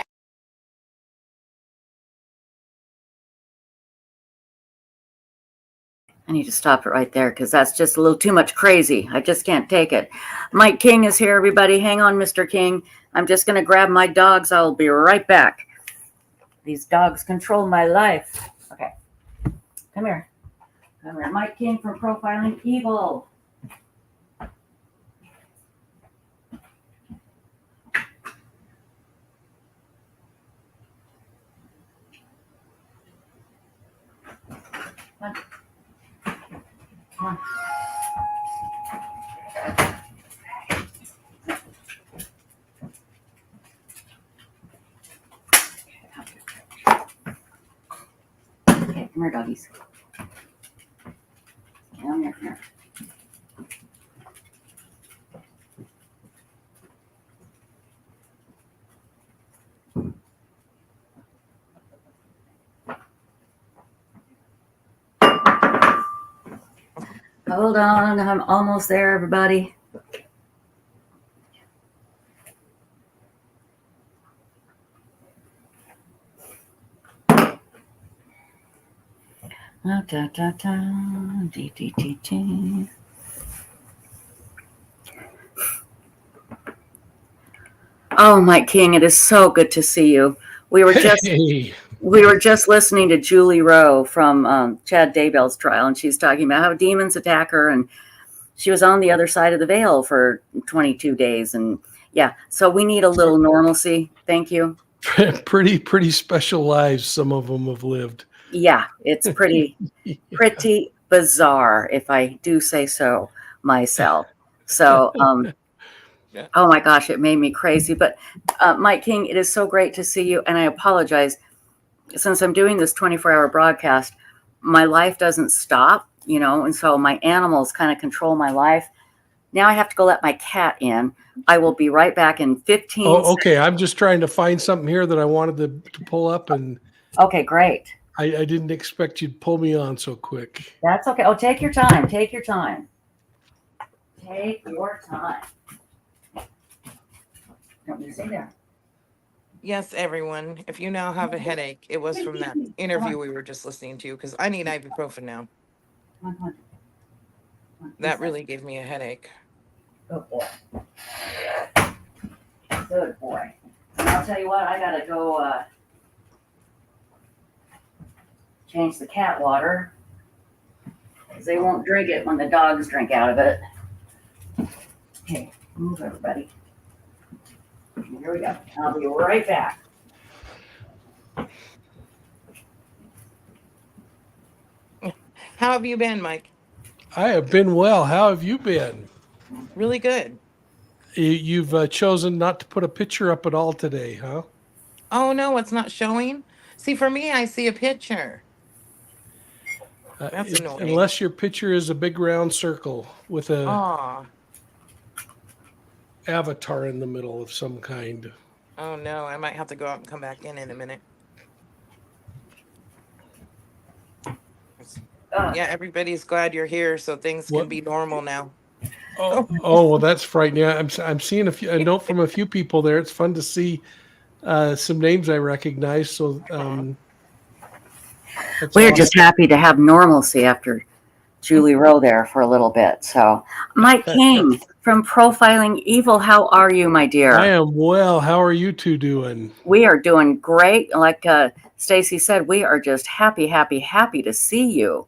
Speaker 1: I need to stop it right there because that's just a little too much crazy. I just can't take it. Mike King is here, everybody. Hang on, Mr. King. I'm just going to grab my dogs. I'll be right back. These dogs control my life. Okay. Come here. Come here. Mike King from Profiling Evil. Come on. Okay, come here, doggies. Come here, come here. Hold on, I'm almost there, everybody. Oh, Mike King, it is so good to see you. We were just listening to Julie Rowe from Chad Daybell's trial, and she's talking about how demons attack her, and she was on the other side of the veil for 22 days. And yeah, so we need a little normalcy. Thank you.
Speaker 8: Pretty special lives some of them have lived.
Speaker 1: Yeah, it's pretty bizarre, if I do say so myself. So Oh my gosh, it made me crazy. But Mike King, it is so great to see you. And I apologize. Since I'm doing this 24-hour broadcast, my life doesn't stop, and so my animals kind of control my life. Now I have to go let my cat in. I will be right back in 15 seconds.
Speaker 8: Okay. I'm just trying to find something here that I wanted to pull up, and
Speaker 1: Okay, great.
Speaker 8: I didn't expect you'd pull me on so quick.
Speaker 1: That's okay. Oh, take your time. Take your time. Take your time. Don't you stay there.
Speaker 3: Yes, everyone. If you now have a headache, it was from that interview we were just listening to, because I need ibuprofen now.
Speaker 1: Come on.
Speaker 3: That really gave me a headache.
Speaker 1: Good boy. Good boy. And I'll tell you what, I gotta go change the cat water, because they won't drink it when the dogs drink out of it. Okay, move everybody. Here we go. I'll be right back.
Speaker 3: How have you been, Mike?
Speaker 8: I have been well. How have you been?
Speaker 3: Really good.
Speaker 8: You've chosen not to put a picture up at all today, huh?
Speaker 3: Oh, no, it's not showing? See, for me, I see a picture. That's annoying.
Speaker 8: Unless your picture is a big round circle with a
Speaker 3: Aw.
Speaker 8: avatar in the middle of some kind.
Speaker 3: Oh, no, I might have to go out and come back in a minute. Yeah, everybody's glad you're here, so things can be normal now.
Speaker 8: Oh, well, that's frightening. I'm seeing a note from a few people there. It's fun to see some names I recognize. So
Speaker 1: we're just happy to have normalcy after Julie Rowe there for a little bit. So, Mike King from Profiling Evil, how are you, my dear?
Speaker 8: I am well. How are you two doing?
Speaker 1: We are doing great. Like Stacy said, we are just happy to see you.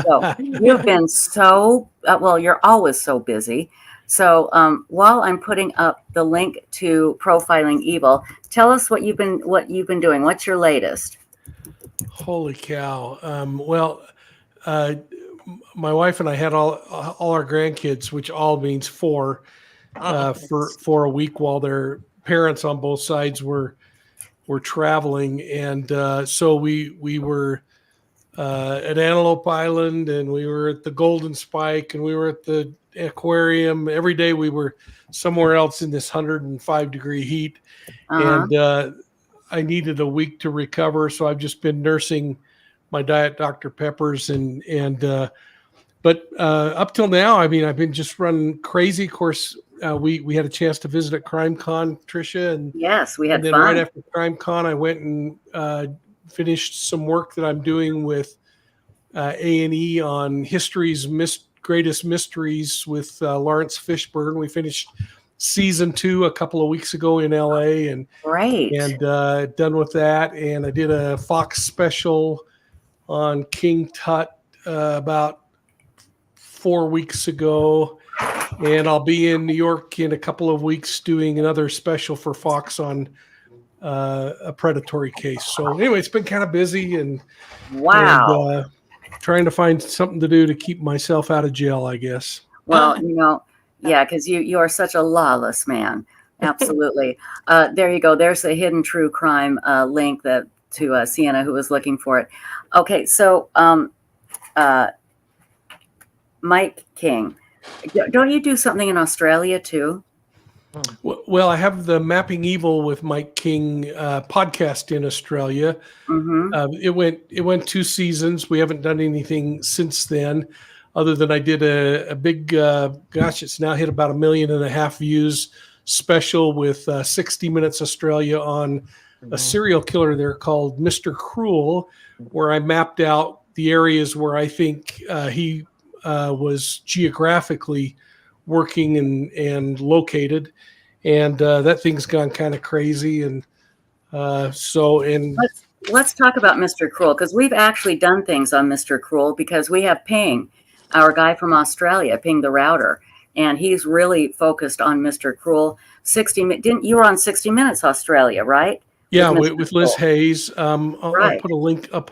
Speaker 1: So you've been so well. You're always so busy. So while I'm putting up the link to Profiling Evil, tell us what you've been doing. What's your latest?
Speaker 8: Holy cow! My wife and I had all our grandkids, which all means four, for a week while their parents on both sides were traveling, and so we were at Antelope Island, and we were at the Golden Spike, and we were at the aquarium. Every day we were somewhere else in this 105-degree heat, and I needed a week to recover, so I've just been nursing my Diet Dr. Peppers, but up till now, I mean, I've been just running crazy. Of course, we had a chance to visit at CrimeCon, Tricia, and
Speaker 1: yes, we had
Speaker 8: and then
Speaker 1: fun.
Speaker 8: Right after CrimeCon, I went and finished some work that I'm doing with A&E on history's greatest mysteries with Lawrence Fishburne. We finished season 2 a couple of weeks ago in LA, and done with that. And I did a Fox special on King Tut about 4 weeks ago, and I'll be in New York in a couple of weeks doing another special for Fox on a predatory case. So anyway, it's been kind of busy and trying to find something to do to keep myself out of jail, I guess.
Speaker 1: Well, because you are such a lawless man. Absolutely. There you go. There's the hidden true crime link to Sienna, who was looking for it. Okay, so Mike King, don't you do something in Australia too?
Speaker 8: Well, I have the Mapping Evil with Mike King podcast in Australia.
Speaker 1: Mm-hmm.
Speaker 8: It went 2 seasons. We haven't done anything since then, other than I did a big, it's now hit about 1.5 million views special with 60 Minutes Australia on a serial killer there called Mr. Cruel, where I mapped out the areas where I think he was geographically working and located, and that thing's gone kind of crazy. And let's
Speaker 1: talk about Mr. Cruel, because we've actually done things on Mr. Cruel, because we have Ping, our guy from Australia, Ping the Router, and he's really focused on Mr. Cruel. You were on 60 Minutes Australia, right?
Speaker 8: Yeah, with Liz Hayes. I'll put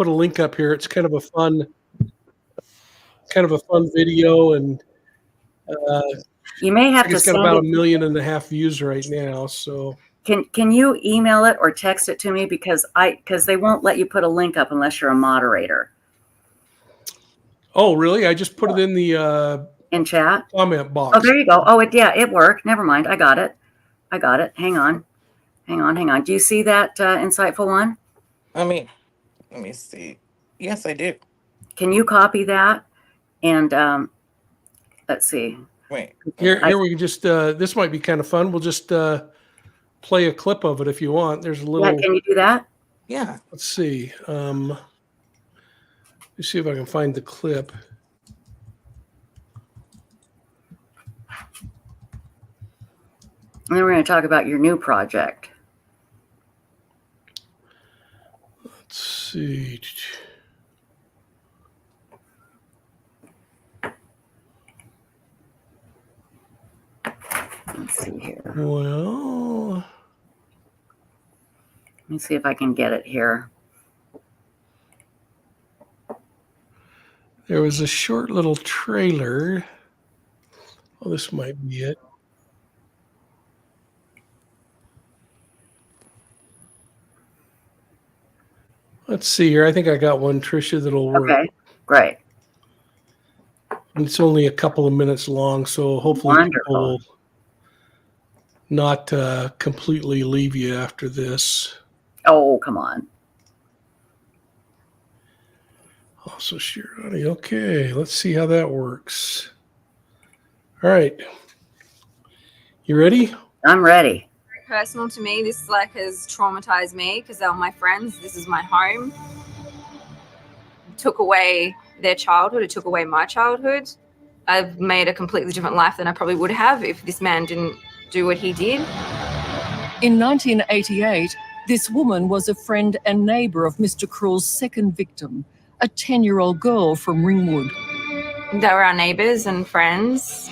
Speaker 8: a link up here. It's kind of a fun video, and
Speaker 1: You may have to
Speaker 8: It's got
Speaker 1: send
Speaker 8: about
Speaker 1: it.
Speaker 8: 1.5 million views right now. So
Speaker 1: Can you email it or text it to me, because they won't let you put a link up unless you're a moderator.
Speaker 8: oh really? I just put it in the
Speaker 1: In chat?
Speaker 8: comment box.
Speaker 1: Oh, there you go. Oh, it worked. Never mind. I got it. Hang on. Do you see that insightful one?
Speaker 3: I mean, let me see. Yes, I do.
Speaker 1: Can you copy that? And let's see.
Speaker 3: Wait.
Speaker 8: Here we can just this might be kind of fun. We'll just play a clip of it if you want. There's a little.
Speaker 1: Yeah, can you do that?
Speaker 3: Yeah.
Speaker 8: Let's see. Let's see if I can find the clip.
Speaker 1: And then we're going to talk about your new project.
Speaker 8: Let's see.
Speaker 1: Let's see here.
Speaker 8: Well,
Speaker 1: let me see if I can get it here.
Speaker 8: there was a short little trailer. Oh, this might be it. Let's see here. I think I got one, Tricia, that'll work.
Speaker 1: Okay, great.
Speaker 8: And it's only a couple of minutes long, so hopefully
Speaker 1: Wonderful.
Speaker 8: people will not completely leave you after this.
Speaker 1: Oh, come on.
Speaker 8: Also share audio. Okay, let's see how that works. All right. You ready?
Speaker 1: I'm ready.
Speaker 9: Personal to me, this has traumatized me because they were my friends. This is my home. It took away their childhood. It took away my childhood. I've made a completely different life than I probably would have if this man didn't do what he did.
Speaker 10: In 1988, this woman was a friend and neighbour of Mr. Cruel's second victim, a 10-year-old girl from Ringwood.
Speaker 9: They were our neighbours and friends.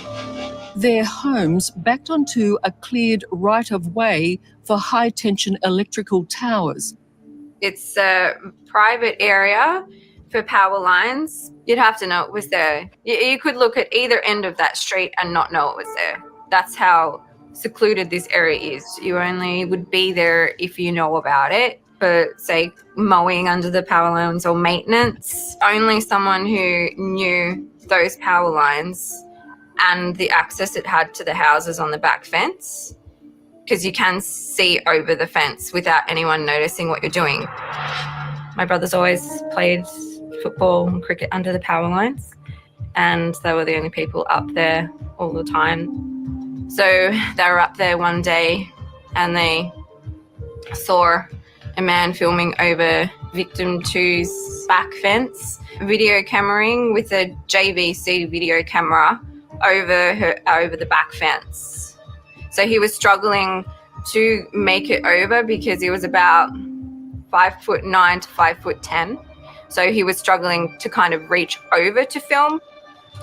Speaker 10: Their homes backed onto a cleared right-of-way for high-tension electrical towers.
Speaker 9: It's a private area for power lines. You'd have to know it was there. You could look at either end of that street and not know it was there. That's how secluded this area is. You only would be there if you know about it. For, say, mowing under the power lines or maintenance. Only someone who knew those power lines and the access it had to the houses on the back fence, because you can see over the fence without anyone noticing what you're doing. My brothers always played football and cricket under the power lines, and they were the only people up there all the time. So they were up there one day and they saw a man filming over victim two's back fence, video cameraing with a JVC video camera over the back fence. So he was struggling to make it over because he was about 5'9" to 5'10". So he was struggling to kind of reach over to film.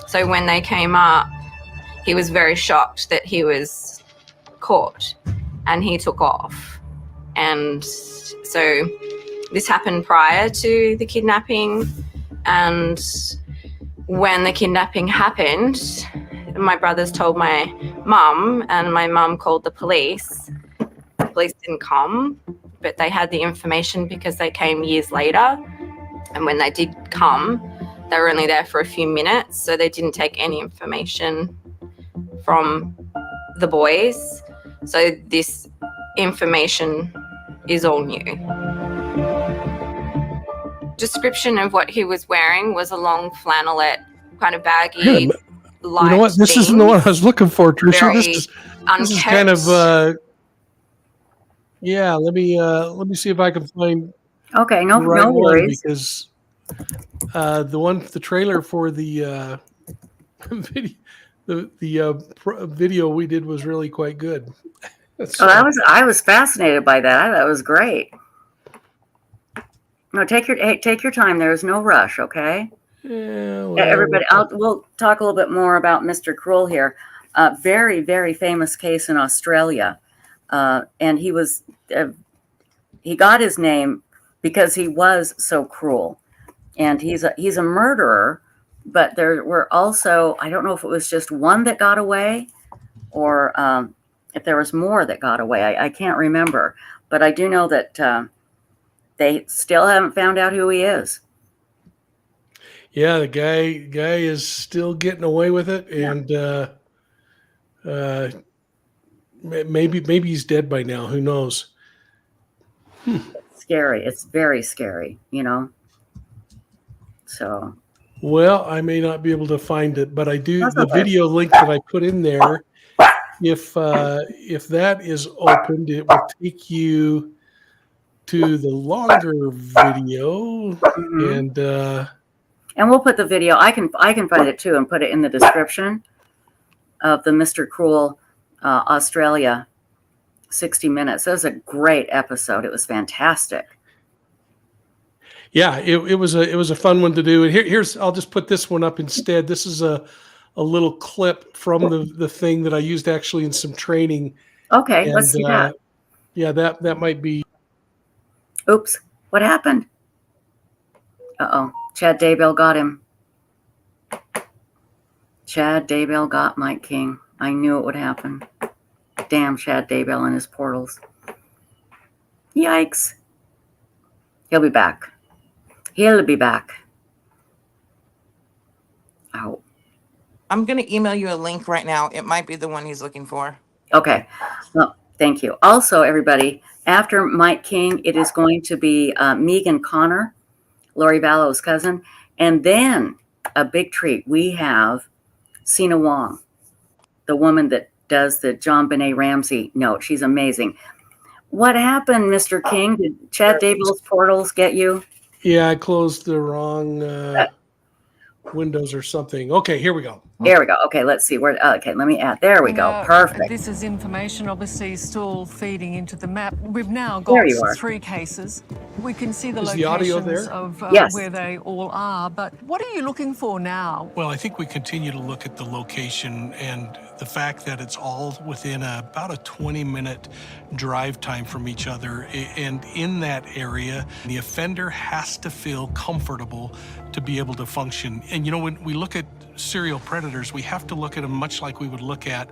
Speaker 9: So when they came up, he was very shocked that he was caught and he took off. And so this happened prior to the kidnapping. And when the kidnapping happened, my brothers told my mum, and my mum called the police. The police didn't come, but they had the information because they came years later. And when they did come, they were only there for a few minutes, so they didn't take any information from the boys. So this information is all new. Description of what he was wearing was a long flannelette, kind of baggy, light.
Speaker 8: You know what? This isn't the one I was looking for, Tricia. This is kind of yeah. Let me see if I can find.
Speaker 1: Okay, no worries.
Speaker 8: Because the trailer for the video we did was really quite good. So,
Speaker 1: I was fascinated by that. I thought it was great. No, take your time. There is no rush. Okay.
Speaker 8: Yeah, well,
Speaker 1: everybody. We'll talk a little bit more about Mr. Cruel here. Very, very famous case in Australia, and he got his name because he was so cruel, and he's a murderer. But there were also, I don't know if it was just one that got away, or if there was more that got away. I can't remember, but I do know that they still haven't found out who he is.
Speaker 8: Yeah, the guy is still getting away with it, and maybe he's dead by now. Who knows?
Speaker 1: It's scary. It's very scary, you know. So.
Speaker 8: Well, I may not be able to find it, but I do.
Speaker 1: That's
Speaker 8: the
Speaker 1: okay.
Speaker 8: video link that I put in there, if that is opened, it will take you to the longer video,
Speaker 1: and we'll put the video. I can find it too and put it in the description of the Mr. Cruel Australia 60 minutes. That was a great episode. It was fantastic.
Speaker 8: Yeah, it was a fun one to do. And here's I'll just put this one up instead. This is a little clip from the thing that I used actually in some training.
Speaker 1: Okay,
Speaker 8: and,
Speaker 1: let's see that.
Speaker 8: Yeah, that might be.
Speaker 1: Oops, what happened? Uh-oh, Chad Daybell got him. Chad Daybell got Mike King. I knew it would happen. Damn Chad Daybell and his portals. Yikes. He'll be back. He'll be back. Oh.
Speaker 3: I'm going to email you a link right now. It might be the one he's looking for.
Speaker 1: Okay. Well, thank you. Also, everybody, after Mike King, it is going to be Megan Connor, Lori Vallow's cousin. And then a big treat. We have Sina Wong, the woman that does the John Benet Ramsey note. She's amazing. What happened, Mr. King? Did Chad Daybell's portals get you?
Speaker 8: Yeah, I closed the wrong windows or something. Okay, here we go.
Speaker 1: There we go. Okay, let's see. Okay, let me add. There we go. Perfect.
Speaker 10: This is information obviously still feeding into the map. We've now got 3 cases. We can see the locations of where they all are, but what are you looking for now?
Speaker 11: Well, I think we continue to look at the location and the fact that it's all within about a 20-minute drive time from each other. And in that area, the offender has to feel comfortable to be able to function. And, you know, when we look at serial predators, we have to look at them much like we would look at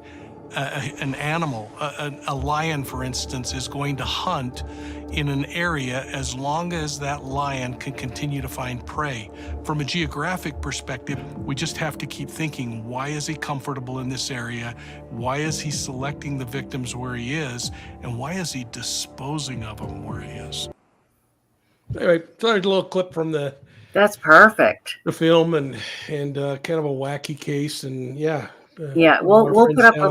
Speaker 11: an animal. A lion, for instance, is going to hunt in an area as long as that lion can continue to find prey. From a geographic perspective, we just have to keep thinking, why is he comfortable in this area? Why is he selecting the victims where he is? And why is he disposing of them where he is?
Speaker 8: Anyway, so there's a little clip from the
Speaker 1: That's perfect.
Speaker 8: The film and kind of a wacky case, and yeah,
Speaker 1: we'll put up the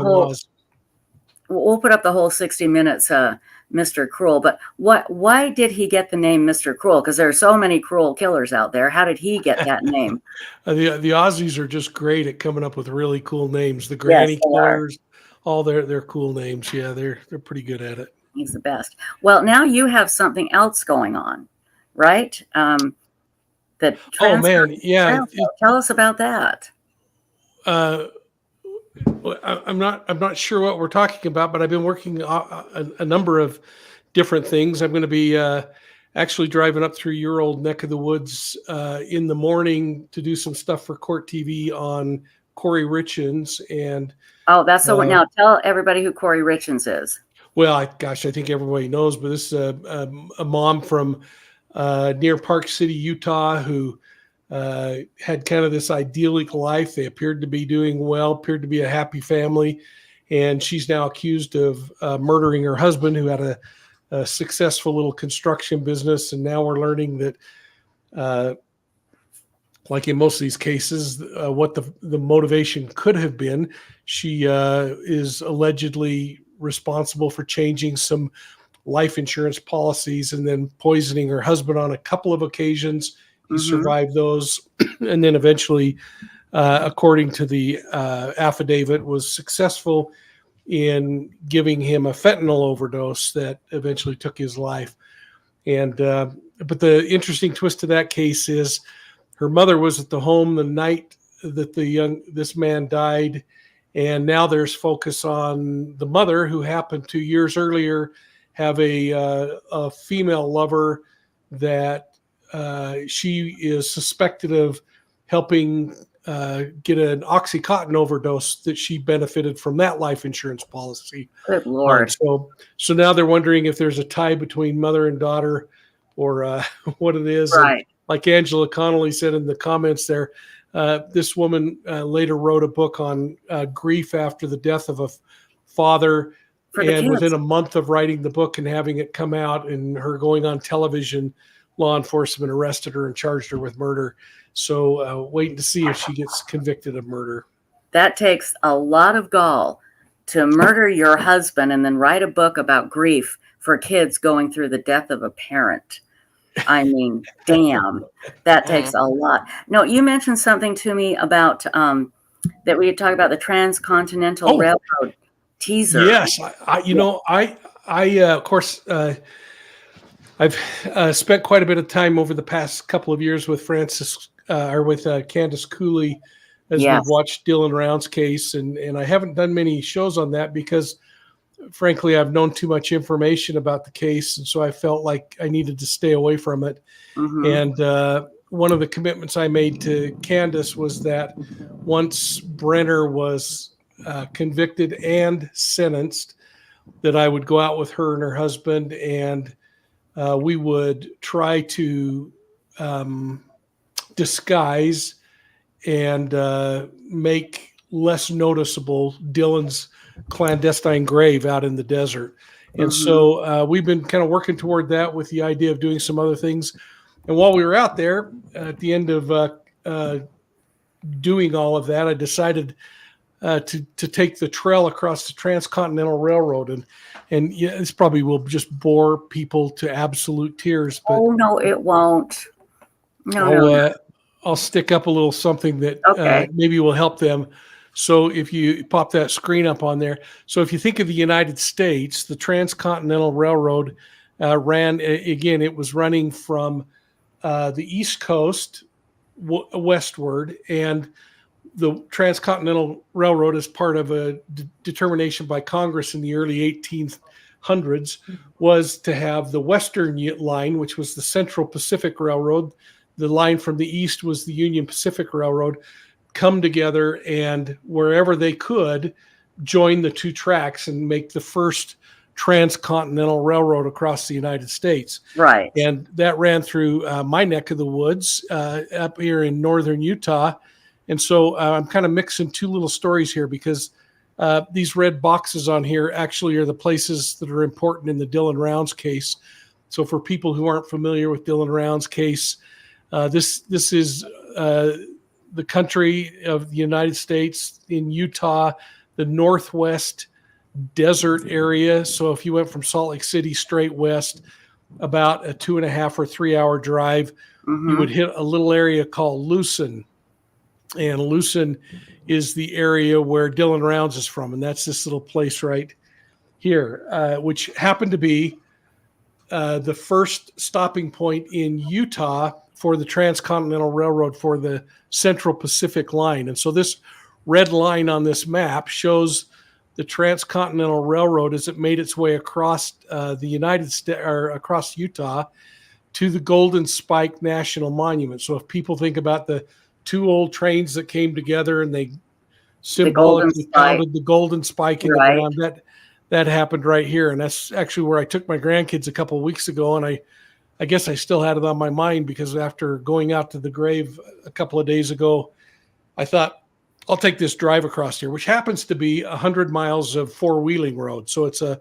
Speaker 1: whole 60 minutes, Mr. Cruel. But why did he get the name Mr. Cruel? Because there are so many cruel killers out there. How did he get that name?
Speaker 8: The Aussies are just great at coming up with really cool names. The Granny Killers, all their cool names. Yeah, they're pretty good at it.
Speaker 1: He's the best. Well, now you have something else going on, right? Tell us about that.
Speaker 8: I'm not sure what we're talking about, but I've been working a number of different things. I'm going to be actually driving up through your old neck of the woods in the morning to do some stuff for Court TV on Corey Richins. And
Speaker 1: that's so. Now tell everybody who Corey Richins is.
Speaker 8: Well, I think everybody knows, but this is a mom from near Park City, Utah, who had kind of this idyllic life. They appeared to be doing well, appeared to be a happy family. And she's now accused of murdering her husband, who had a successful little construction business. And now we're learning that, like in most of these cases, what the motivation could have been. She is allegedly responsible for changing some life insurance policies and then poisoning her husband on a couple of occasions. He survived those, and then eventually, according to the affidavit, was successful in giving him a fentanyl overdose that eventually took his life. And but the interesting twist to that case is her mother was at the home the night that this man died, and now there's focus on the mother, who happened 2 years earlier have a female lover that she is suspected of helping get an OxyContin overdose that she benefited from that life insurance policy.
Speaker 1: Good Lord.
Speaker 8: So now they're wondering if there's a tie between mother and daughter, or what it is.
Speaker 1: Right.
Speaker 8: And like Angela Connolly said in the comments there, this woman later wrote a book on grief after the death of a father. And within a month of writing the book and having it come out and her going on television, law enforcement arrested her and charged her with murder. So waiting to see if she gets convicted of murder.
Speaker 1: That takes a lot of gall to murder your husband and then write a book about grief for kids going through the death of a parent. I mean, damn, that takes a lot. No, you mentioned something to me about that we had talked about the Transcontinental Railroad teaser.
Speaker 8: Yes, I of course, I've spent quite a bit of time over the past couple of years with Candace Cooley as we've watched Dylan Rounds' case, and I haven't done many shows on that because, frankly, I've known too much information about the case, and so I felt like I needed to stay away from it. And one of the commitments I made to Candace was that once Brenner was convicted and sentenced, that I would go out with her and her husband, and we would try to disguise and make less noticeable Dylan's clandestine grave out in the desert. And so we've been kind of working toward that with the idea of doing some other things. And while we were out there, at the end of doing all of that, I decided to take the trail across the Transcontinental Railroad, and yeah, this probably will just bore people to absolute tears. But
Speaker 1: no, it won't. No,
Speaker 8: I'll stick up a little something that maybe will help them. So if you pop that screen up on there, so if you think of the United States, the Transcontinental Railroad ran again. It was running from the East Coast westward, and the Transcontinental Railroad, as part of a determination by Congress in the early 1800s, was to have the Western line, which was the Central Pacific Railroad. The line from the east was the Union Pacific Railroad, come together and wherever they could join the two tracks and make the first transcontinental railroad across the United States.
Speaker 1: Right.
Speaker 8: And that ran through my neck of the woods up here in northern Utah. And so I'm kind of mixing two little stories here because these red boxes on here actually are the places that are important in the Dylan Rounds case. So for people who aren't familiar with Dylan Rounds' case, this is the country of the United States in Utah, the northwest desert area. So if you went from Salt Lake City straight west, about a 2.5 or 3 hour drive, you would hit a little area called Lucin. And Lucin is the area where Dylan Rounds is from. And that's this little place right here, which happened to be the first stopping point in Utah for the Transcontinental Railroad for the Central Pacific Line. And so this red line on this map shows the Transcontinental Railroad as it made its way across the United States, or across Utah, to the Golden Spike National Monument. So if people think about the two old trains that came together and they symbolically pounded the Golden Spike in the ground, that happened right here. And that's actually where I took my grandkids a couple of weeks ago. And I guess I still had it on my mind because after going out to the grave a couple of days ago, I thought, I'll take this drive across here, which happens to be 100 miles of four-wheeling road. So it's a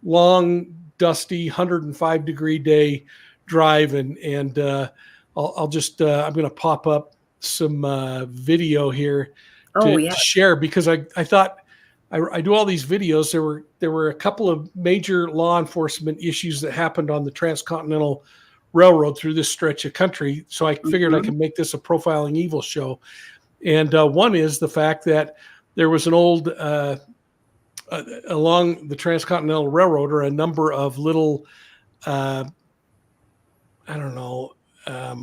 Speaker 8: long, dusty, 105-degree day drive. And I'll just, I'm going to pop up some video here to share because I thought I do all these videos. There were a couple of major law enforcement issues that happened on the Transcontinental Railroad through this stretch of country. So I figured I could make this a profiling evil show. And one is the fact that there was an old, along the Transcontinental Railroad, or a number of little, I don't know, they're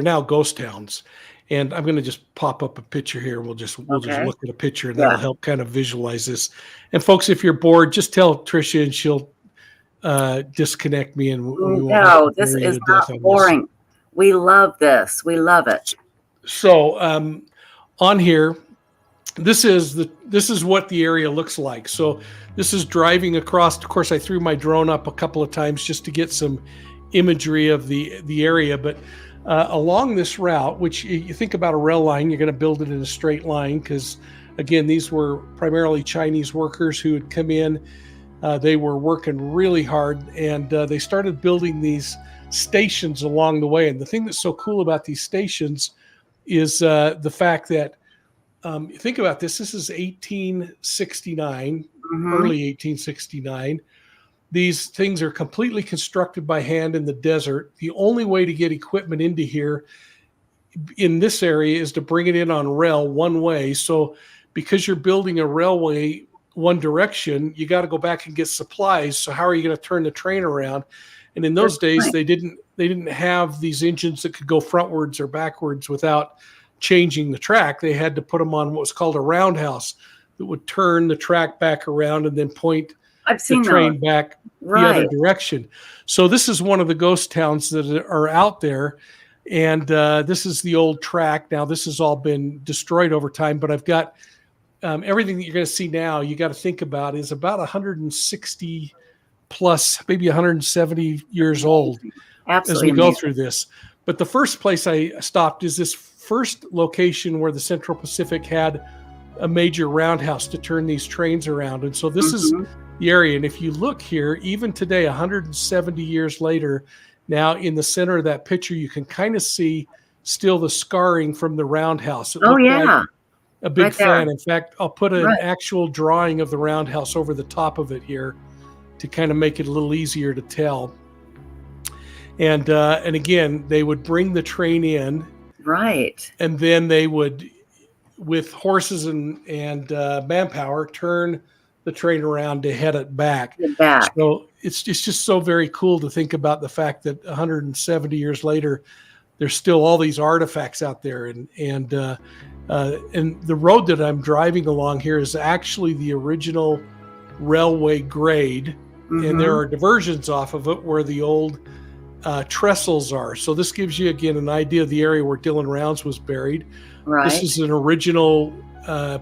Speaker 8: now ghost towns. And I'm going to just pop up a picture here. We'll just look at a picture, and that'll help kind of visualize this. And folks, if you're bored, just tell Tricia and she'll disconnect me. And
Speaker 1: no, this is not boring. We love this. We love it.
Speaker 8: So on here, this is what the area looks like. So this is driving across. Of course, I threw my drone up a couple of times just to get some imagery of the area. But along this route, which you think about a rail line, you're going to build it in a straight line because, again, these were primarily Chinese workers who had come in. They were working really hard, and they started building these stations along the way. And the thing that's so cool about these stations is the fact that, think about this. This is 1869, early 1869. These things are completely constructed by hand in the desert. The only way to get equipment into here in this area is to bring it in on rail one way. So because you're building a railway one direction, you got to go back and get supplies. So how are you going to turn the train around? And in those days, they didn't have these engines that could go frontwards or backwards without changing the track. They had to put them on what was called a roundhouse that would turn the track back around and then point the train back the other direction. So this is one of the ghost towns that are out there. And this is the old track. Now, this has all been destroyed over time, but I've got everything that you're going to see now, you got to think about is about 160 plus, maybe 170 years old. Absolutely. As we go through this. But the first place I stopped is this first location where the Central Pacific had a major roundhouse to turn these trains around. And so this is the area. And if you look here, even today, 170 years later, now in the center of that picture, you can kind of see still the scarring from the roundhouse. It like a big fan. In fact, I'll put an actual drawing of the roundhouse over the top of it here to kind of make it a little easier to tell. And again, they would bring the train in. Right. And then they would, with horses and manpower, turn the train around to head it back. So it's just so very cool to think about the fact that 170 years later, there's still all these artifacts out there. And the road that I'm driving along here is actually the original railway grade. And there are diversions off of it where the old trestles are. So this gives you, again, an idea of the area where Dylan Rounds was buried. Right. This is an original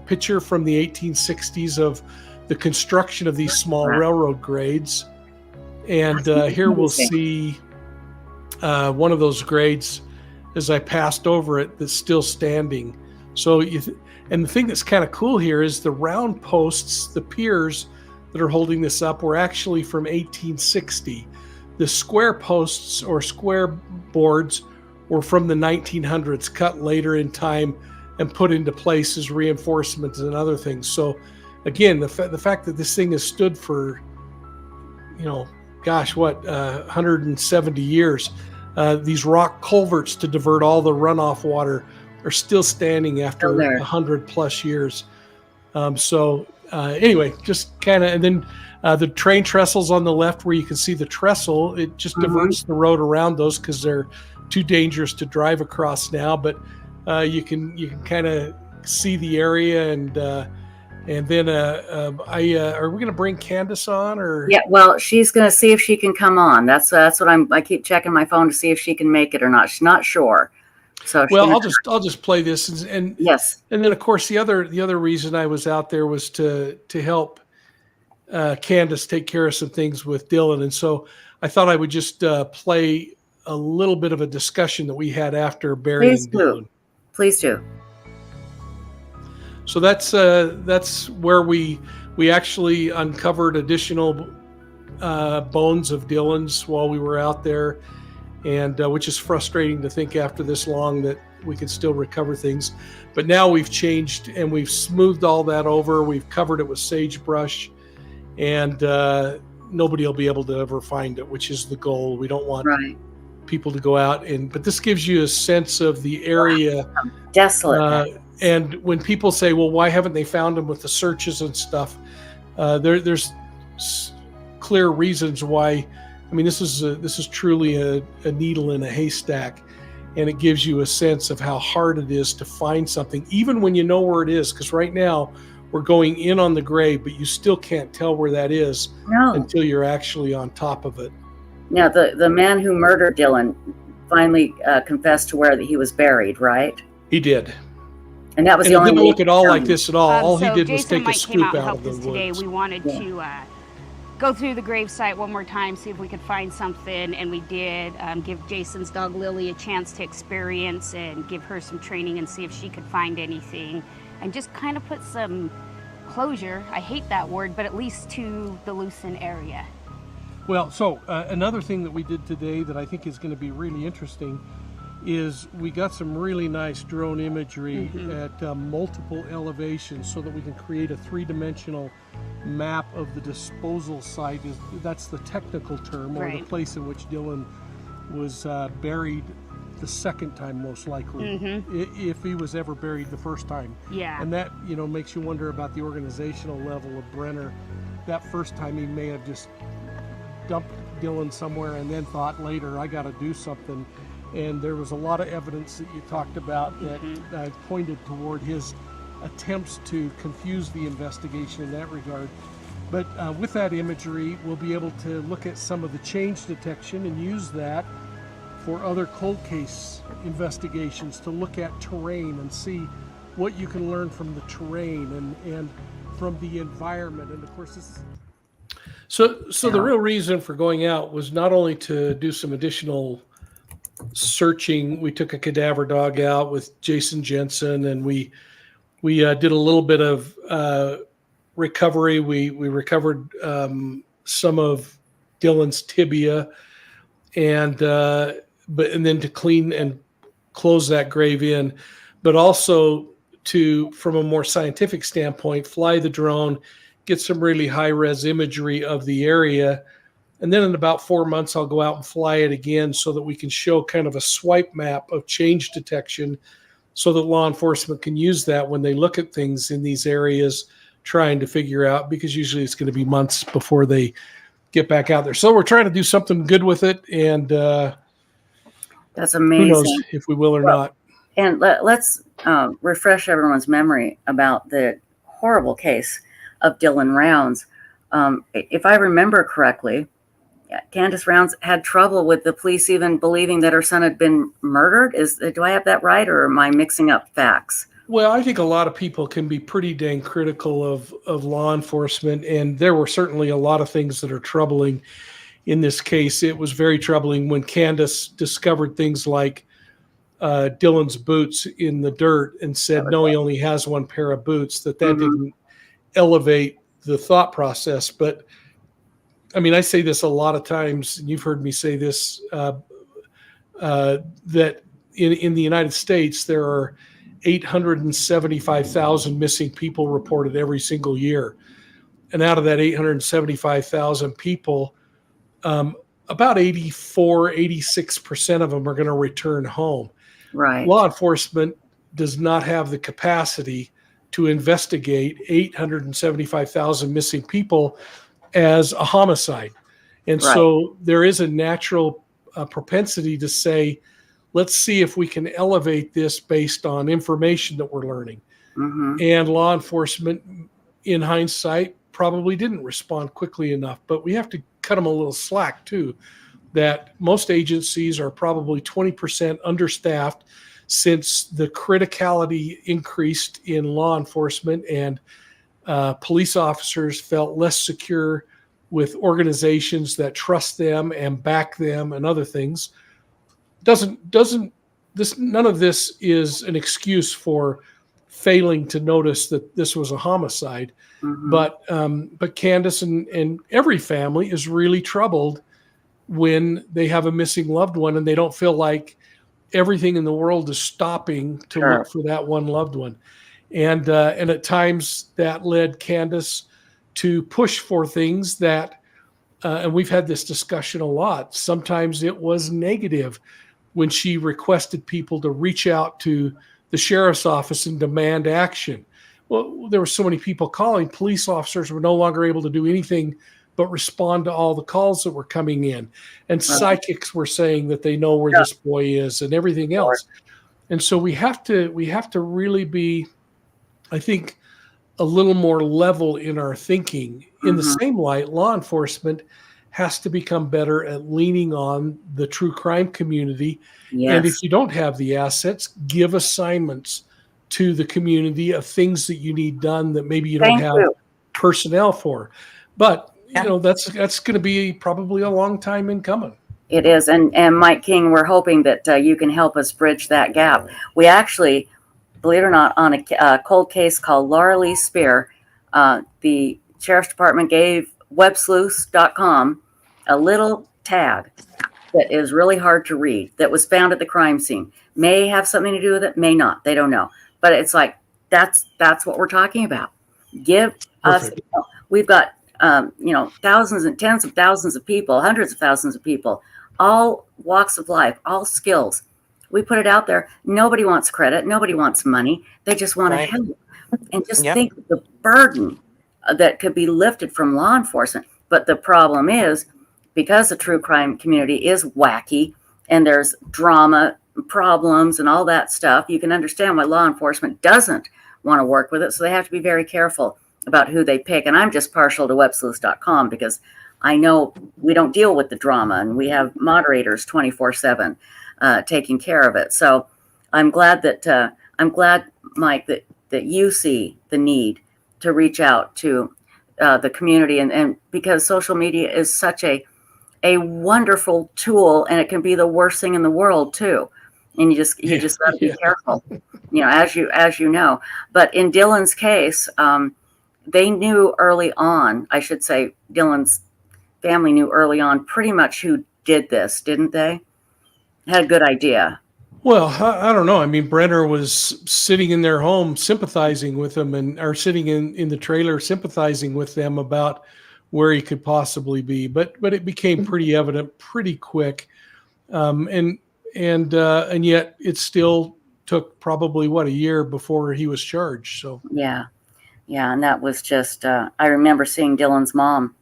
Speaker 8: picture from the 1860s of the construction of these small railroad grades. And here we'll see one of those grades as I passed over it that's still standing. So, and the thing that's kind of cool here is the round posts, the piers that are holding this up were actually from 1860. The square posts or square boards were from the 1900s, cut later in time and put into place as reinforcements and other things. So again, the fact that this thing has stood for, 170 years, these rock culverts to divert all the runoff water are still standing after 100 plus years. Anyway, just kind of, and then the train trestles on the left where you can see the trestle, it just diverts the road around those because they're too dangerous to drive across now. But you can kind of see the area, and then are we going to bring Candace on, or? Yeah, well, she's going to see if she can come on. That's what I keep checking my phone to see if she can make it or not. She's not sure. So I'll just play this, and yes, and then of course the other reason I was out there was to help Candace take care of some things with Dylan, and so I thought I would just play a little bit of a discussion that we had after burying Dylan. Please do. So that's where we actually uncovered additional bones of Dylan's while we were out there. And which is frustrating to think after this long that we can still recover things. But now we've changed and we've smoothed all that over. We've covered it with sagebrush, and nobody will be able to ever find it, which is the goal. We don't want people to go out but this gives you a sense of the area. Desolate. And when people say, well, why haven't they found them with the searches and stuff? There's clear reasons why. I mean, this is truly a needle in a haystack, and it gives you a sense of how hard it is to find something, even when you know where it is. Because right now we're going in on the grave, but you still can't tell where that is until you're actually on top of it. Now, the man who murdered Dylan finally confessed to where he was buried, right? He did.
Speaker 1: And that was
Speaker 8: and
Speaker 1: the
Speaker 8: it
Speaker 1: only
Speaker 8: didn't
Speaker 1: way
Speaker 8: look at all like this at all. All
Speaker 12: So
Speaker 8: he did was
Speaker 12: Jason
Speaker 8: take a
Speaker 12: Mike came
Speaker 8: scoop
Speaker 12: out and
Speaker 8: out of
Speaker 12: helped
Speaker 8: the
Speaker 12: us today.
Speaker 8: woods.
Speaker 12: We wanted to go through the gravesite one more time, see if we could find something, and we did. Give Jason's dog Lily a chance to experience and give her some training and see if she could find anything, and just kind of put some closure, I hate that word, but at least to the loosened area.
Speaker 8: Well, so another thing that we did today that I think is going to be really interesting is we got some really nice drone imagery at multiple elevations so that we can create a three-dimensional map of the disposal site. That's the technical term, or the place in which Dylan was buried the second time, most likely, if he was ever buried the first time.
Speaker 12: Yeah.
Speaker 8: And that, you know, makes you wonder about the organizational level of Brenner. That first time he may have just dumped Dylan somewhere and then thought later, I got to do something. And there was a lot of evidence that you talked about that pointed toward his attempts to confuse the investigation in that regard. But with that imagery, we'll be able to look at some of the change detection and use that for other cold case investigations, to look at terrain and see what you can learn from the terrain and from the environment. And of course, this. So the real reason for going out was not only to do some additional searching. We took a cadaver dog out with Jason Jensen, and we did a little bit of recovery. We recovered some of Dylan's tibia, and then to clean and close that grave in, but also to, from a more scientific standpoint, fly the drone, get some really high-res imagery of the area. And then in about 4 months, I'll go out and fly it again so that we can show kind of a swipe map of change detection so that law enforcement can use that when they look at things in these areas, trying to figure out, because usually it's going to be months before they get back out there. So we're trying to do something good with it. And
Speaker 1: that's amazing.
Speaker 8: Who knows if we will or not.
Speaker 1: And let's refresh everyone's memory about the horrible case of Dylan Rounds. If I remember correctly, Candace Rounds had trouble with the police even believing that her son had been murdered. Do I have that right, or am I mixing up facts?
Speaker 8: Well, I think a lot of people can be pretty dang critical of law enforcement, and there were certainly a lot of things that are troubling in this case. It was very troubling when Candace discovered things like Dylan's boots in the dirt and said, no, he only has one pair of boots, that didn't elevate the thought process. But I mean, I say this a lot of times, and you've heard me say this, that in the United States, there are 875,000 missing people reported every single year. And out of that 875,000 people, about 86% of them are going to return home.
Speaker 1: Right.
Speaker 8: Law enforcement does not have the capacity to investigate 875,000 missing people as a homicide. And so there is a natural propensity to say, let's see if we can elevate this based on information that we're learning. And law enforcement, in hindsight, probably didn't respond quickly enough. But we have to cut them a little slack, too, that most agencies are probably 20% understaffed since the criticality increased in law enforcement, and police officers felt less secure with organizations that trust them and back them and other things. None of this is an excuse for failing to notice that this was a homicide. But Candace and every family is really troubled when they have a missing loved one and they don't feel like everything in the world is stopping to look for that one loved one. And at times that led Candace to push for things that, and we've had this discussion a lot, sometimes it was negative when she requested people to reach out to the sheriff's office and demand action. Well, there were so many people calling, police officers were no longer able to do anything but respond to all the calls that were coming in. And psychics were saying that they know where this boy is and everything else. And so we have to really be, I think, a little more level in our thinking. In the same light, law enforcement has to become better at leaning on the true crime community.
Speaker 1: Yes.
Speaker 8: And if you don't have the assets, give assignments to the community of things that you need done that maybe you don't have personnel for. But that's going to be probably a long time in coming.
Speaker 1: It is. And Mike King, we're hoping that you can help us bridge that gap. We actually, believe it or not, on a cold case called Laura Lee Spear, the Sheriff's Department gave Websleuths.com a little tag that is really hard to read that was found at the crime scene. May have something to do with it, may not. They don't know. But it's like, that's what we're talking about. Give us, we've got, thousands and tens of thousands of people, hundreds of thousands of people, all walks of life, all skills. We put it out there. Nobody wants credit. Nobody wants money. They just want to help. And just think of the burden that could be lifted from law enforcement. But the problem is, because the true crime community is wacky and there's drama, problems, and all that stuff, you can understand why law enforcement doesn't want to work with it. So they have to be very careful about who they pick. And I'm just partial to Websleuths.com because I know we don't deal with the drama and we have moderators 24/7 taking care of it. So I'm glad that Mike, that you see the need to reach out to the community, and because social media is such a wonderful tool, and it can be the worst thing in the world too. And you just got to be careful, as you know. But in Dylan's case, they knew early on, I should say Dylan's family knew early on pretty much who did this, didn't they? Had a good idea.
Speaker 8: Well, I don't know. I mean, Brenner was sitting in their home sympathizing with them, or sitting in the trailer sympathizing with them about where he could possibly be. But it became pretty evident pretty quick. And yet it still took probably a year before he was charged. So
Speaker 1: yeah. And that was just, I remember seeing Dylan's mom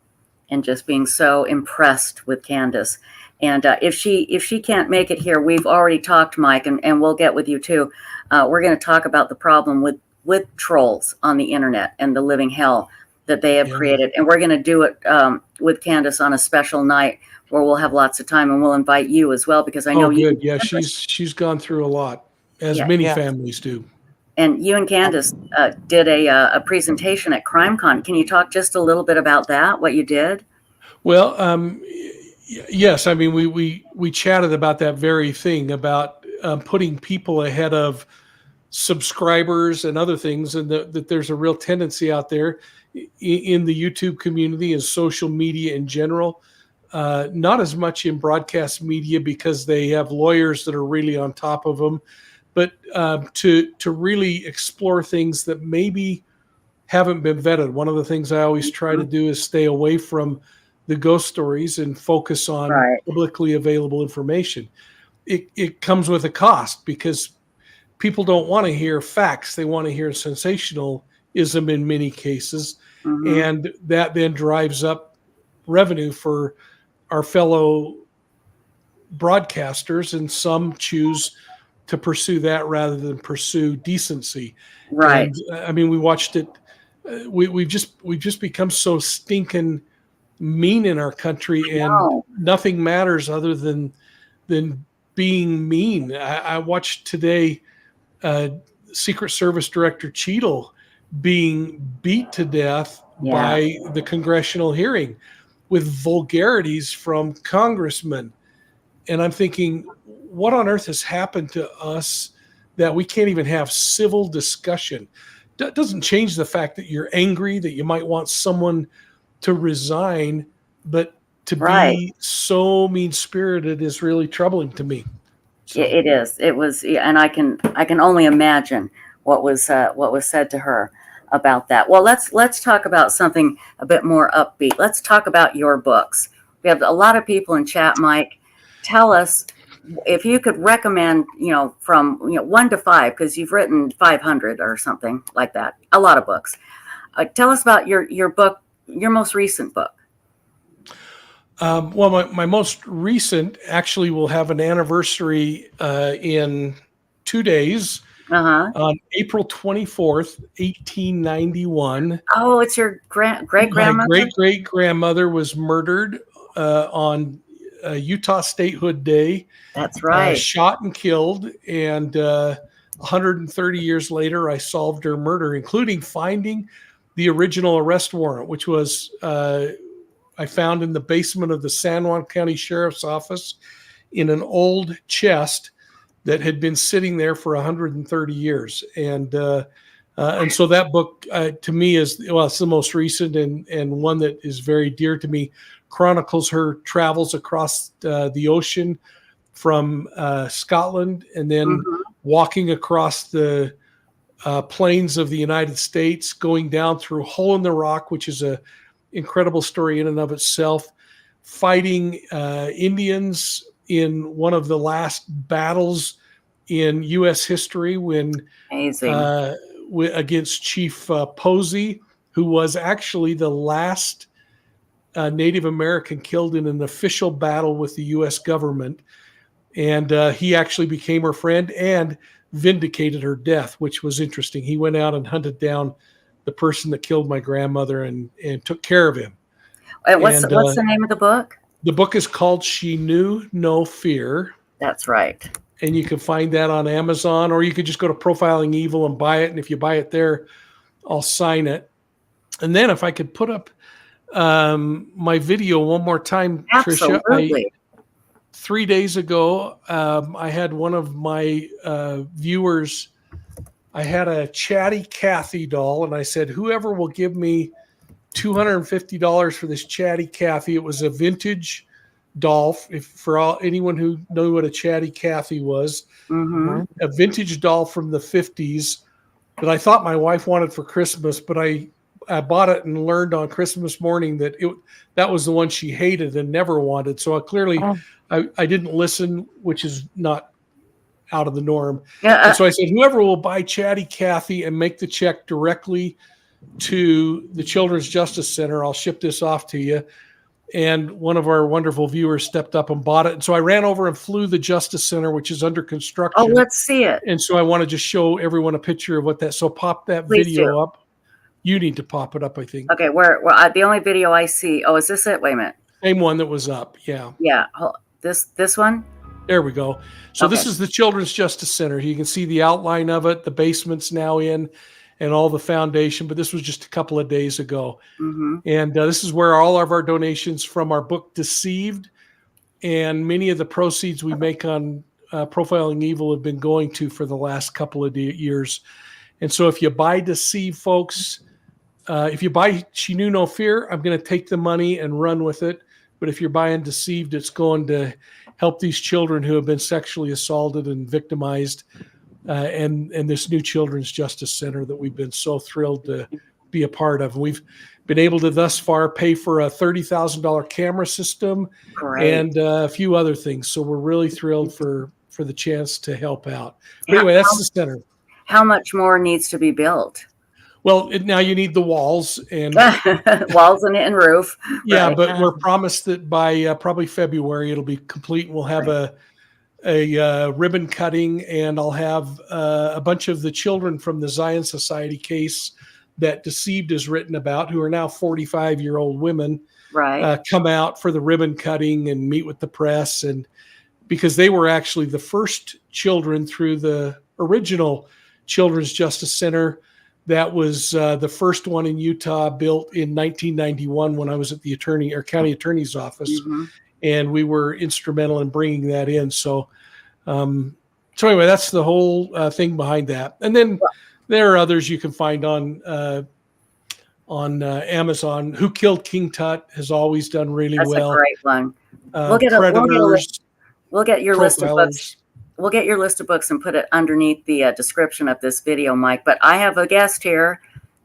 Speaker 1: and just being so impressed with Candace. And if she can't make it here, we've already talked, Mike, and we'll get with you too. We're going to talk about the problem with trolls on the internet and the living hell that they have created. And we're going to do it with Candace on a special night where we'll have lots of time, and we'll invite you as well, because I know you.
Speaker 8: Yeah, she's gone through a lot, as many families do. And
Speaker 1: you and Candace did a presentation at CrimeCon. Can you talk just a little bit about that, what you did?
Speaker 8: Well, yes. I mean, we chatted about that very thing, about putting people ahead of subscribers and other things, and that there's a real tendency out there in the YouTube community and social media in general, not as much in broadcast media because they have lawyers that are really on top of them, but to really explore things that maybe haven't been vetted. One of the things I always try to do is stay away from the ghost stories and focus on publicly available information. It comes with a cost, because people don't want to hear facts. They want to hear sensationalism in many cases. Mm-hmm. And that then drives up revenue for our fellow broadcasters, and some choose to pursue that rather than pursue decency.
Speaker 1: Right.
Speaker 8: And, I mean, we watched it. We've just become so stinking mean in our country, and nothing matters other than being mean. I watched today Secret Service Director Cheadle being beat to death by the congressional hearing with vulgarities from congressmen. And I'm thinking, what on earth has happened to us that we can't even have civil discussion? That doesn't change the fact that you're angry, that you might want someone to resign, but to be so mean-spirited is really troubling to me. So.
Speaker 1: It is. It was, and I can only imagine what was said to her about that. Well, let's talk about something a bit more upbeat. Let's talk about your books. We have a lot of people in chat, Mike. Tell us if you could recommend, from 1 to 5, because you've written 500 or something like that, a lot of books. Tell us about your book, your most recent book.
Speaker 8: Well, my most recent actually will have an anniversary in 2 days. On April 24th, 1891.
Speaker 1: Oh, it's your great-grandmother?
Speaker 8: My great-great-grandmother was murdered on Utah Statehood Day.
Speaker 1: That's right.
Speaker 8: Shot and killed. And 130 years later, I solved her murder, including finding the original arrest warrant, which was I found in the basement of the San Juan County Sheriff's Office in an old chest that had been sitting there for 130 years. And so that book to me is, well, it's the most recent and one that is very dear to me, chronicles her travels across the ocean from Scotland and then walking across the plains of the United States, going down through Hole in the Rock, which is a incredible story in and of itself, fighting Indians in one of the last battles in U.S. history when against Chief Posey, who was actually the last Native American killed in an official battle with the U.S. government. And he actually became her friend and vindicated her death, which was interesting. He went out and hunted down the person that killed my grandmother and took care of him.
Speaker 1: What's the name of the book?
Speaker 8: The book is called She Knew No Fear.
Speaker 1: That's right.
Speaker 8: And you can find that on Amazon, or you could just go to Profiling Evil and buy it. And if you buy it there, I'll sign it. And then if I could put up my video one more time,
Speaker 1: Absolutely.
Speaker 8: Tricia. 3 days ago, I had one of my viewers, I had a Chatty Cathy doll, and I said, whoever will give me $250 for this Chatty Cathy. It was a vintage doll. Anyone who knew what a Chatty Cathy was, a vintage doll from the 50s that I thought my wife wanted for Christmas, but I bought it and learned on Christmas morning that that was the one she hated and never wanted. So I didn't listen, which is not out of the norm. And so I said, whoever will buy Chatty Cathy and make the check directly to the Children's Justice Center, I'll ship this off to you. And one of our wonderful viewers stepped up and bought it. And so I ran over and flew the Justice Center, which is under construction.
Speaker 1: Oh, let's see it.
Speaker 8: And so I want to just show everyone a picture of what that. So pop that
Speaker 1: Please
Speaker 8: video
Speaker 1: do.
Speaker 8: up. You need to pop it up, I think.
Speaker 1: Okay, the only video I see. Oh, is this it? Wait a minute.
Speaker 8: Same one that was up. Yeah.
Speaker 1: Yeah. This one.
Speaker 8: There we go. So This is the Children's Justice Center. You can see the outline of it. The basement's now in, and all the foundation. But this was just a couple of days ago. And this is where all of our donations from our book Deceived and many of the proceeds we make on Profiling Evil have been going to for the last couple of years. And so if you buy Deceived, folks, if you buy She Knew No Fear, I'm going to take the money and run with it. But if you're buying Deceived, it's going to help these children who have been sexually assaulted and victimized, and this new Children's Justice Center that we've been so thrilled to be a part of. We've been able to thus far pay for a $30,000 camera system and a few other things. So we're really thrilled for the chance to help out. But anyway, that's the center.
Speaker 1: How much more needs to be built?
Speaker 8: Well, now you need the walls and
Speaker 1: walls and roof.
Speaker 8: Yeah, right. But we're promised that by probably February it'll be complete. We'll have a ribbon cutting, and I'll have a bunch of the children from the Zion Society case that Deceived is written about, who are now 45-year-old women, come out for the ribbon cutting and meet with the press, and because they were actually the first children through the original Children's Justice Center. That was the first one in Utah, built in 1991 when I was at the county attorney's office, and we were instrumental in bringing that in. So anyway, that's the whole thing behind that. And then there are others you can find on Amazon. Who Killed King Tut has always done really well.
Speaker 1: That's a great one. We'll get your list of books. We'll get your list of books and put it underneath the description of this video, Mike. But I have a guest here.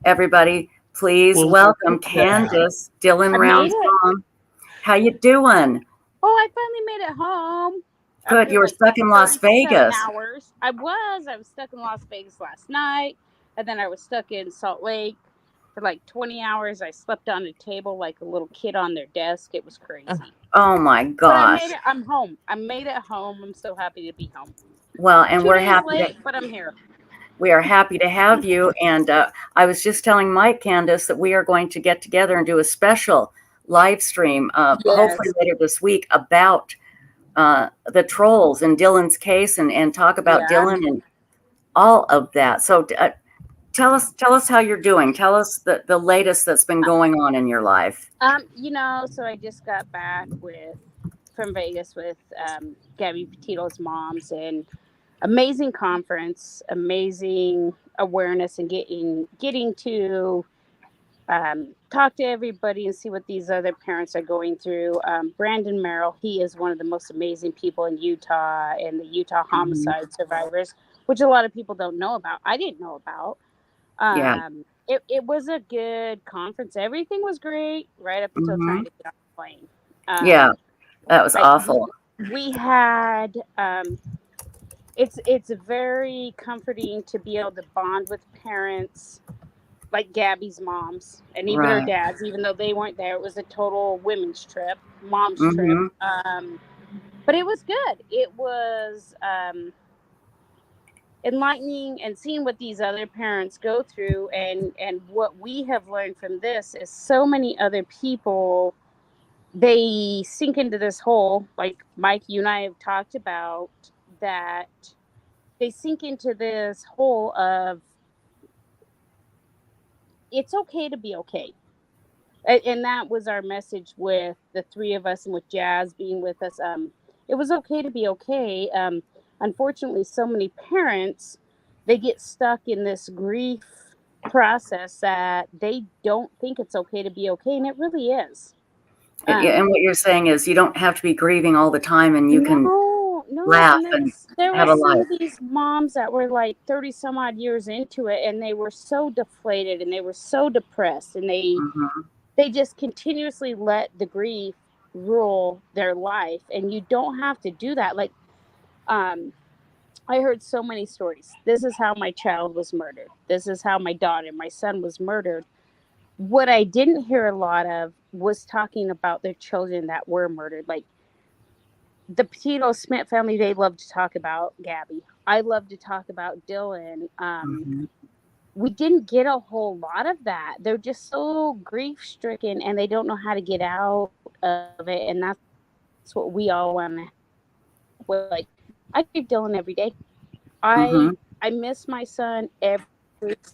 Speaker 1: Everybody, please welcome Candace Rounds. How you doing?
Speaker 12: Oh, I finally made it home.
Speaker 1: Good. You were stuck in Las Vegas.
Speaker 12: Hours. I was stuck in Las Vegas last night, and then I was stuck in Salt Lake for like 20 hours. I slept on a table like a little kid on their desk. It was crazy.
Speaker 1: Oh my gosh.
Speaker 12: I'm home. I made it home. I'm so happy to be home.
Speaker 1: Well, and we're happy.
Speaker 12: Late, but I'm here.
Speaker 1: We are happy to have you. And I was just telling Mike, Candace, that we are going to get together and do a special live stream, hopefully
Speaker 9: Yes.
Speaker 1: later this week, about the trolls and Dylan's case, and talk about
Speaker 9: Yeah.
Speaker 1: Dylan and all of that. So tell us how you're doing. Tell us the latest that's been going on in your life.
Speaker 12: So I just got back from Vegas with Gabby Petito's moms, and amazing conference, amazing awareness, and getting to talk to everybody and see what these other parents are going through. Brandon Merrill, he is one of the most amazing people in Utah, and the Utah homicide survivors, which a lot of people don't know about. I didn't know about.
Speaker 1: Yeah.
Speaker 12: It was a good conference. Everything was great right up until trying to get on the plane.
Speaker 1: Yeah, that was awful.
Speaker 12: We had it's very comforting to be able to bond with parents like Gabby's moms and even her dads, even though they weren't there. It was a total women's trip, mom's trip. But it was good. It was enlightening, and seeing what these other parents go through, and what we have learned from this is so many other people, they sink into this hole, like Mike, you and I have talked about, that they sink into this hole of it's okay to be okay. And that was our message with the three of us, and with Jazz being with us. It was okay to be okay. Unfortunately, so many parents, they get stuck in this grief process that they don't think it's okay to be okay, and it really is.
Speaker 1: And what you're saying is you don't have to be grieving all the time, and you can laugh and have a life.
Speaker 12: Some of these moms that were like 30 some odd years into it, and they were so deflated and they were so depressed, and they just continuously let the grief rule their life. And you don't have to do that. Like, I heard so many stories. This is how my child was murdered. This is how my daughter, my son was murdered. What I didn't hear a lot of was talking about their children that were murdered. Like the Petito Smith family, they love to talk about Gabby. I love to talk about Dylan. We didn't get a whole lot of that. They're just so grief stricken, and they don't know how to get out of it. And that's what we all want to. Like, I grieve Dylan every day. I miss my son every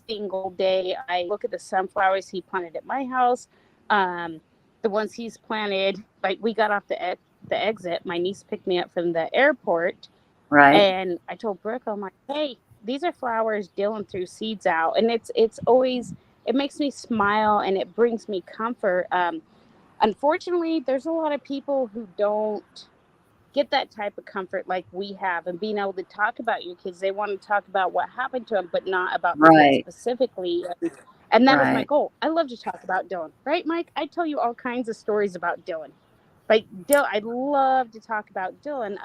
Speaker 12: single day. I look at the sunflowers he planted at my house, the ones he's planted. Like, we got off the exit. My niece picked me up from the airport, and I told Brooke, I'm like, hey, these are flowers Dylan threw seeds out. And it's always, it makes me smile, and it brings me comfort. Unfortunately, there's a lot of people who don't get that type of comfort like we have, and being able to talk about your kids. They want to talk about what happened to them, but not about the kids specifically. And that was my goal. I love to talk about Dylan, right, Mike? I tell you all kinds of stories about Dylan. Like Dylan, I love to talk about Dylan.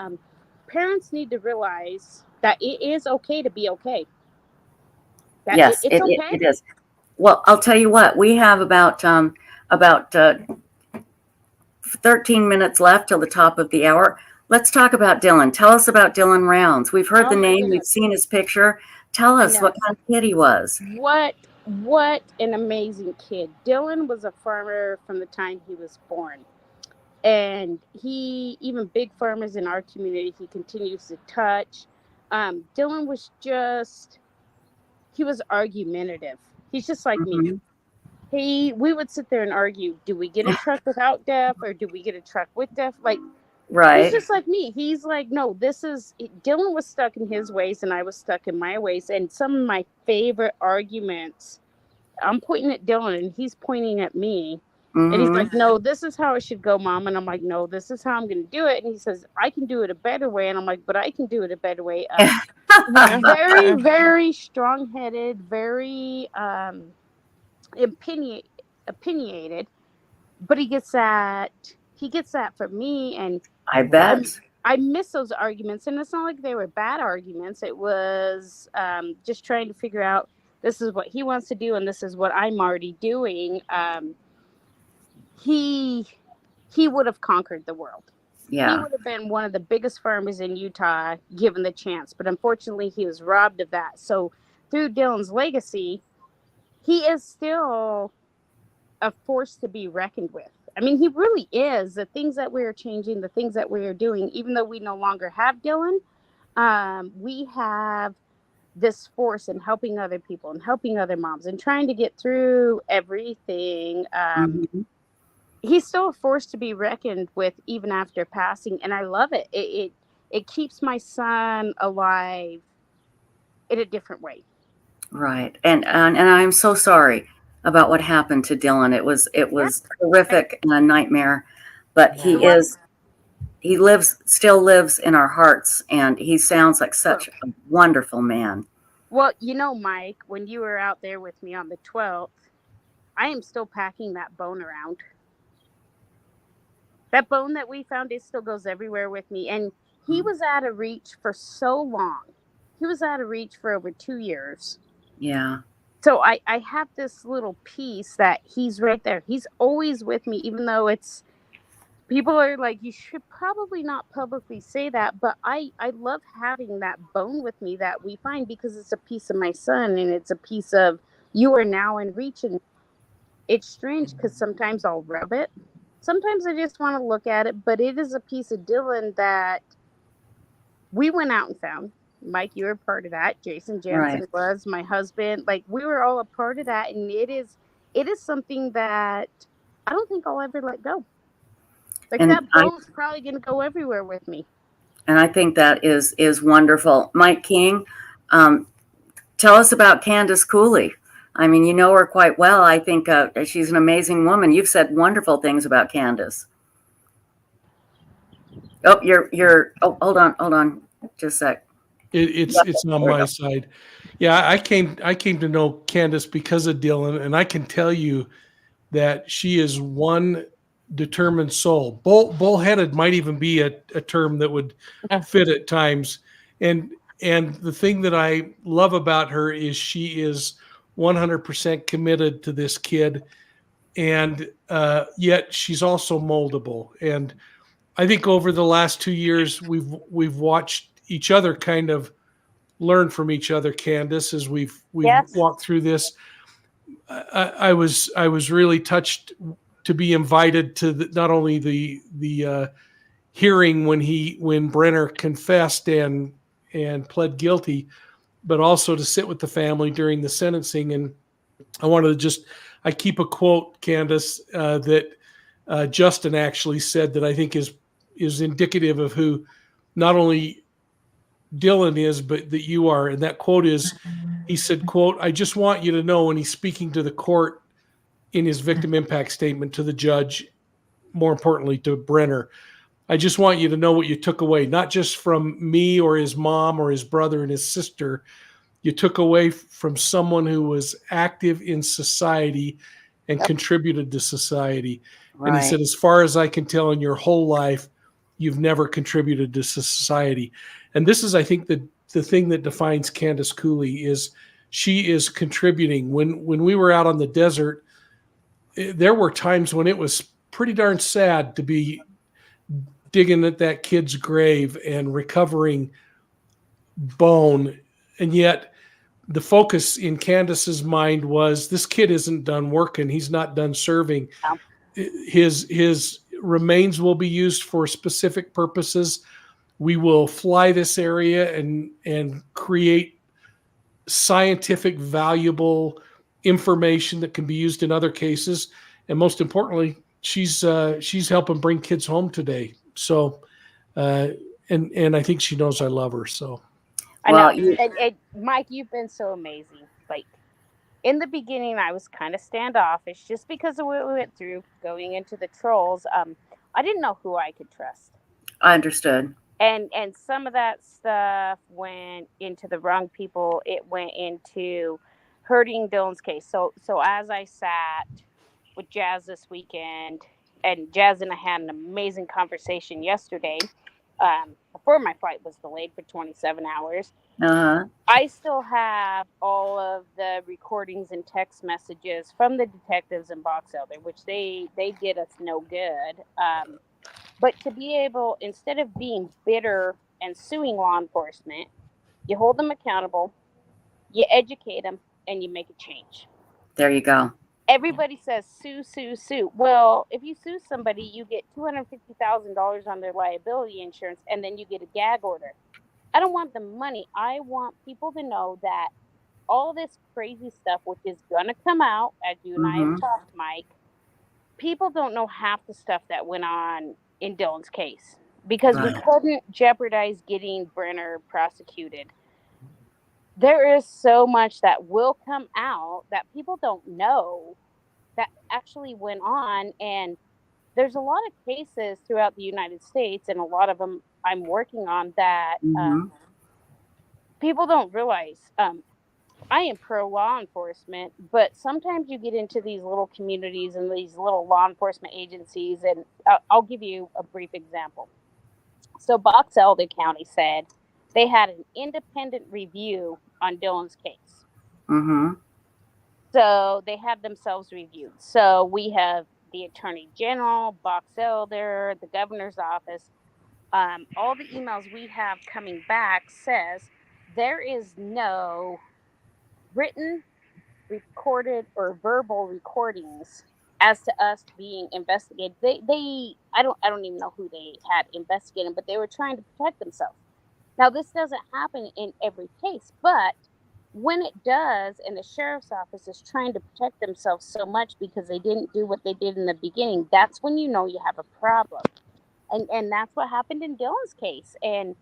Speaker 12: Parents need to realize that it is okay to be okay.
Speaker 1: Yes,
Speaker 12: it's okay.
Speaker 1: It is. Well, I'll tell you what. We have about 13 minutes left till the top of the hour. Let's talk about Dylan. Tell us about Dylan Rounds. We've heard the name. We've seen his picture. Tell us what kind of kid he was.
Speaker 12: What an amazing kid. Dylan was a farmer from the time he was born. And even big farmers in our community, he continues to touch. Dylan was he was argumentative. He's just like me. We would sit there and argue, do we get a truck without DEF, or do we get a truck with DEF? Like, he's just like me. He's like, no, Dylan was stuck in his ways, and I was stuck in my ways. And some of my favorite arguments, I'm pointing at Dylan, and he's pointing at me. And he's like, no, this is how it should go, Mom. And I'm like, no, this is how I'm going to do it. And he says, I can do it a better way. And I'm like, but I can do it a better way. Very, very strong-headed, very opinionated. But he gets that from me. And
Speaker 1: I bet.
Speaker 12: I miss those arguments. And it's not like they were bad arguments. It was just trying to figure out, this is what he wants to do, and this is what I'm already doing. He would have conquered the world.
Speaker 1: Yeah.
Speaker 12: He would have been one of the biggest farmers in Utah given the chance, but unfortunately he was robbed of that. So through Dylan's legacy, he is still a force to be reckoned with. I mean, he really is. The things that we are changing, the things that we are doing, even though we no longer have Dylan, we have this force in helping other people and helping other moms and trying to get through everything. He's still a force to be reckoned with even after passing, and I love it. It keeps my son alive in a different way.
Speaker 1: Right. And I'm so sorry about what happened to Dylan. It was horrific and a nightmare, but he still lives in our hearts, and he sounds like such a wonderful man.
Speaker 12: Well, you know, Mike, when you were out there with me on the 12th, I am still packing that bone around. That bone that we found, it still goes everywhere with me. And he was out of reach for so long. He was out of reach for over 2 years.
Speaker 1: Yeah.
Speaker 12: So I have this little piece that he's right there. He's always with me, even though people are like, you should probably not publicly say that. But I love having that bone with me that we find, because it's a piece of my son, and it's a piece of you are now in reach. And it's strange because sometimes I'll rub it. Sometimes I just want to look at it, but it is a piece of Dylan that we went out and found. Mike, you were part of that. Jason Jansen was my husband. Like, we were all a part of that, and it is something that I don't think I'll ever let go. Like, and that bone's probably going to go everywhere with me. And
Speaker 1: I think that is wonderful. Mike King, tell us about Candace Cooley. I mean, you know her quite well. I think she's an amazing woman. You've said wonderful things about Candace. Oh, oh, hold on. Just a sec.
Speaker 8: It's on my side. Yeah, I came to know Candace because of Dylan, and I can tell you that she is one determined soul. Bullheaded might even be a term that would fit at times. And the thing that I love about her is she is 100% committed to this kid, and yet she's also moldable. And I think over the last 2 years, we've watched each other kind of learn from each other, Candace, as we've walked through this. I was really touched to be invited to not only the hearing when Brenner confessed and pled guilty, but also to sit with the family during the sentencing. And I wanted to I keep a quote, Candace, that Justin actually said that I think is indicative of who not only Dylan is, but that you are. And that quote is, he said, quote, "I just want you to know," and he's speaking to the court in his victim impact statement to the judge, more importantly to Brenner, "I just want you to know what you took away, not just from me or his mom or his brother and his sister. You took away from someone who was active in society and contributed to society." Right. And he said, "As far as I can tell, in your whole life, you've never contributed to society." And this is, I think, the thing that defines Candace Cooley is she is contributing. When we were out on the desert, there were times when it was pretty darn sad to be digging at that kid's grave and recovering bone. And yet the focus in Candace's mind was, this kid isn't done working. He's not done serving. His remains will be used for specific purposes. We will fly this area and create scientific, valuable information that can be used in other cases. And most importantly, she's helping bring kids home today. So, and I think she knows I love her. So,
Speaker 12: I know. And Mike, you've been so amazing. Like, in the beginning, I was kind of standoffish just because of what we went through going into the trolls. I didn't know who I could trust.
Speaker 1: I understood.
Speaker 12: And some of that stuff went into the wrong people. It went into hurting Dylan's case. So as I sat with Jazz this weekend, and Jazz and I had an amazing conversation yesterday, before my flight was delayed for 27 hours. I still have all of the recordings and text messages from the detectives in Box Elder, which they did us no good. But to be able, instead of being bitter and suing law enforcement, you hold them accountable, you educate them, and you make a change.
Speaker 1: There you go.
Speaker 12: everybody says sue, sue, sue. Well, if you sue somebody, you get $250,000 on their liability insurance, and then you get a gag order. I don't want the money. I want people to know that all this crazy stuff, which is going to come out, as you and I have talked, Mike, people don't know half the stuff that went on in Dylan's case because we couldn't jeopardize getting Brenner prosecuted. There is so much that will come out that people don't know that actually went on. And there's a lot of cases throughout the United States, and a lot of them I'm working on that people don't realize. I am pro law enforcement, but sometimes you get into these little communities and these little law enforcement agencies, and I'll give you a brief example. So Box Elder County said they had an independent review on Dylan's case. So they had themselves reviewed. So we have the Attorney General, Box Elder, the governor's office. All the emails we have coming back says there is no written, recorded, or verbal recordings as to us being investigated. I don't even know who they had investigating, but they were trying to protect themselves. Now, this doesn't happen in every case, but when it does, and the sheriff's office is trying to protect themselves so much because they didn't do what they did in the beginning, that's when you know you have a problem. And that's what happened in Dylan's case. And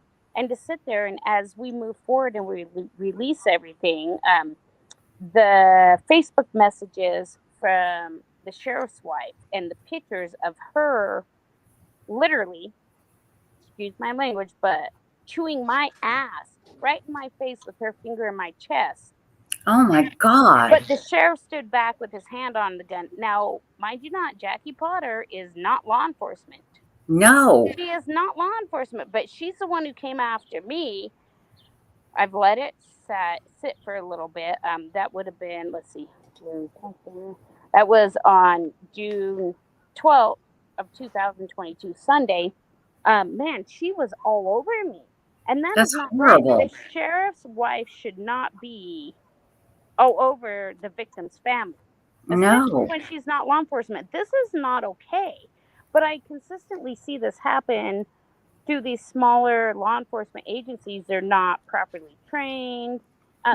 Speaker 12: to sit there, and as we move forward and we release everything, the Facebook messages from the sheriff's wife and the pictures of her literally, excuse my language, but chewing my ass right in my face with her finger in my chest.
Speaker 1: Oh my God.
Speaker 12: But the sheriff stood back with his hand on the gun. Now, mind you not, Jackie Potter is not law enforcement.
Speaker 1: No.
Speaker 12: She is not law enforcement, but she's the one who came after me. I've let it sit for a little bit. That would have been, let's see, that was on June 12th of 2022, Sunday. Man, she was all over me. And
Speaker 1: That's
Speaker 12: is not
Speaker 1: horrible.
Speaker 12: right. The sheriff's wife should not be all over the victim's family. Especially when she's not law enforcement. This is not okay. But I consistently see this happen through these smaller law enforcement agencies. They're not properly trained.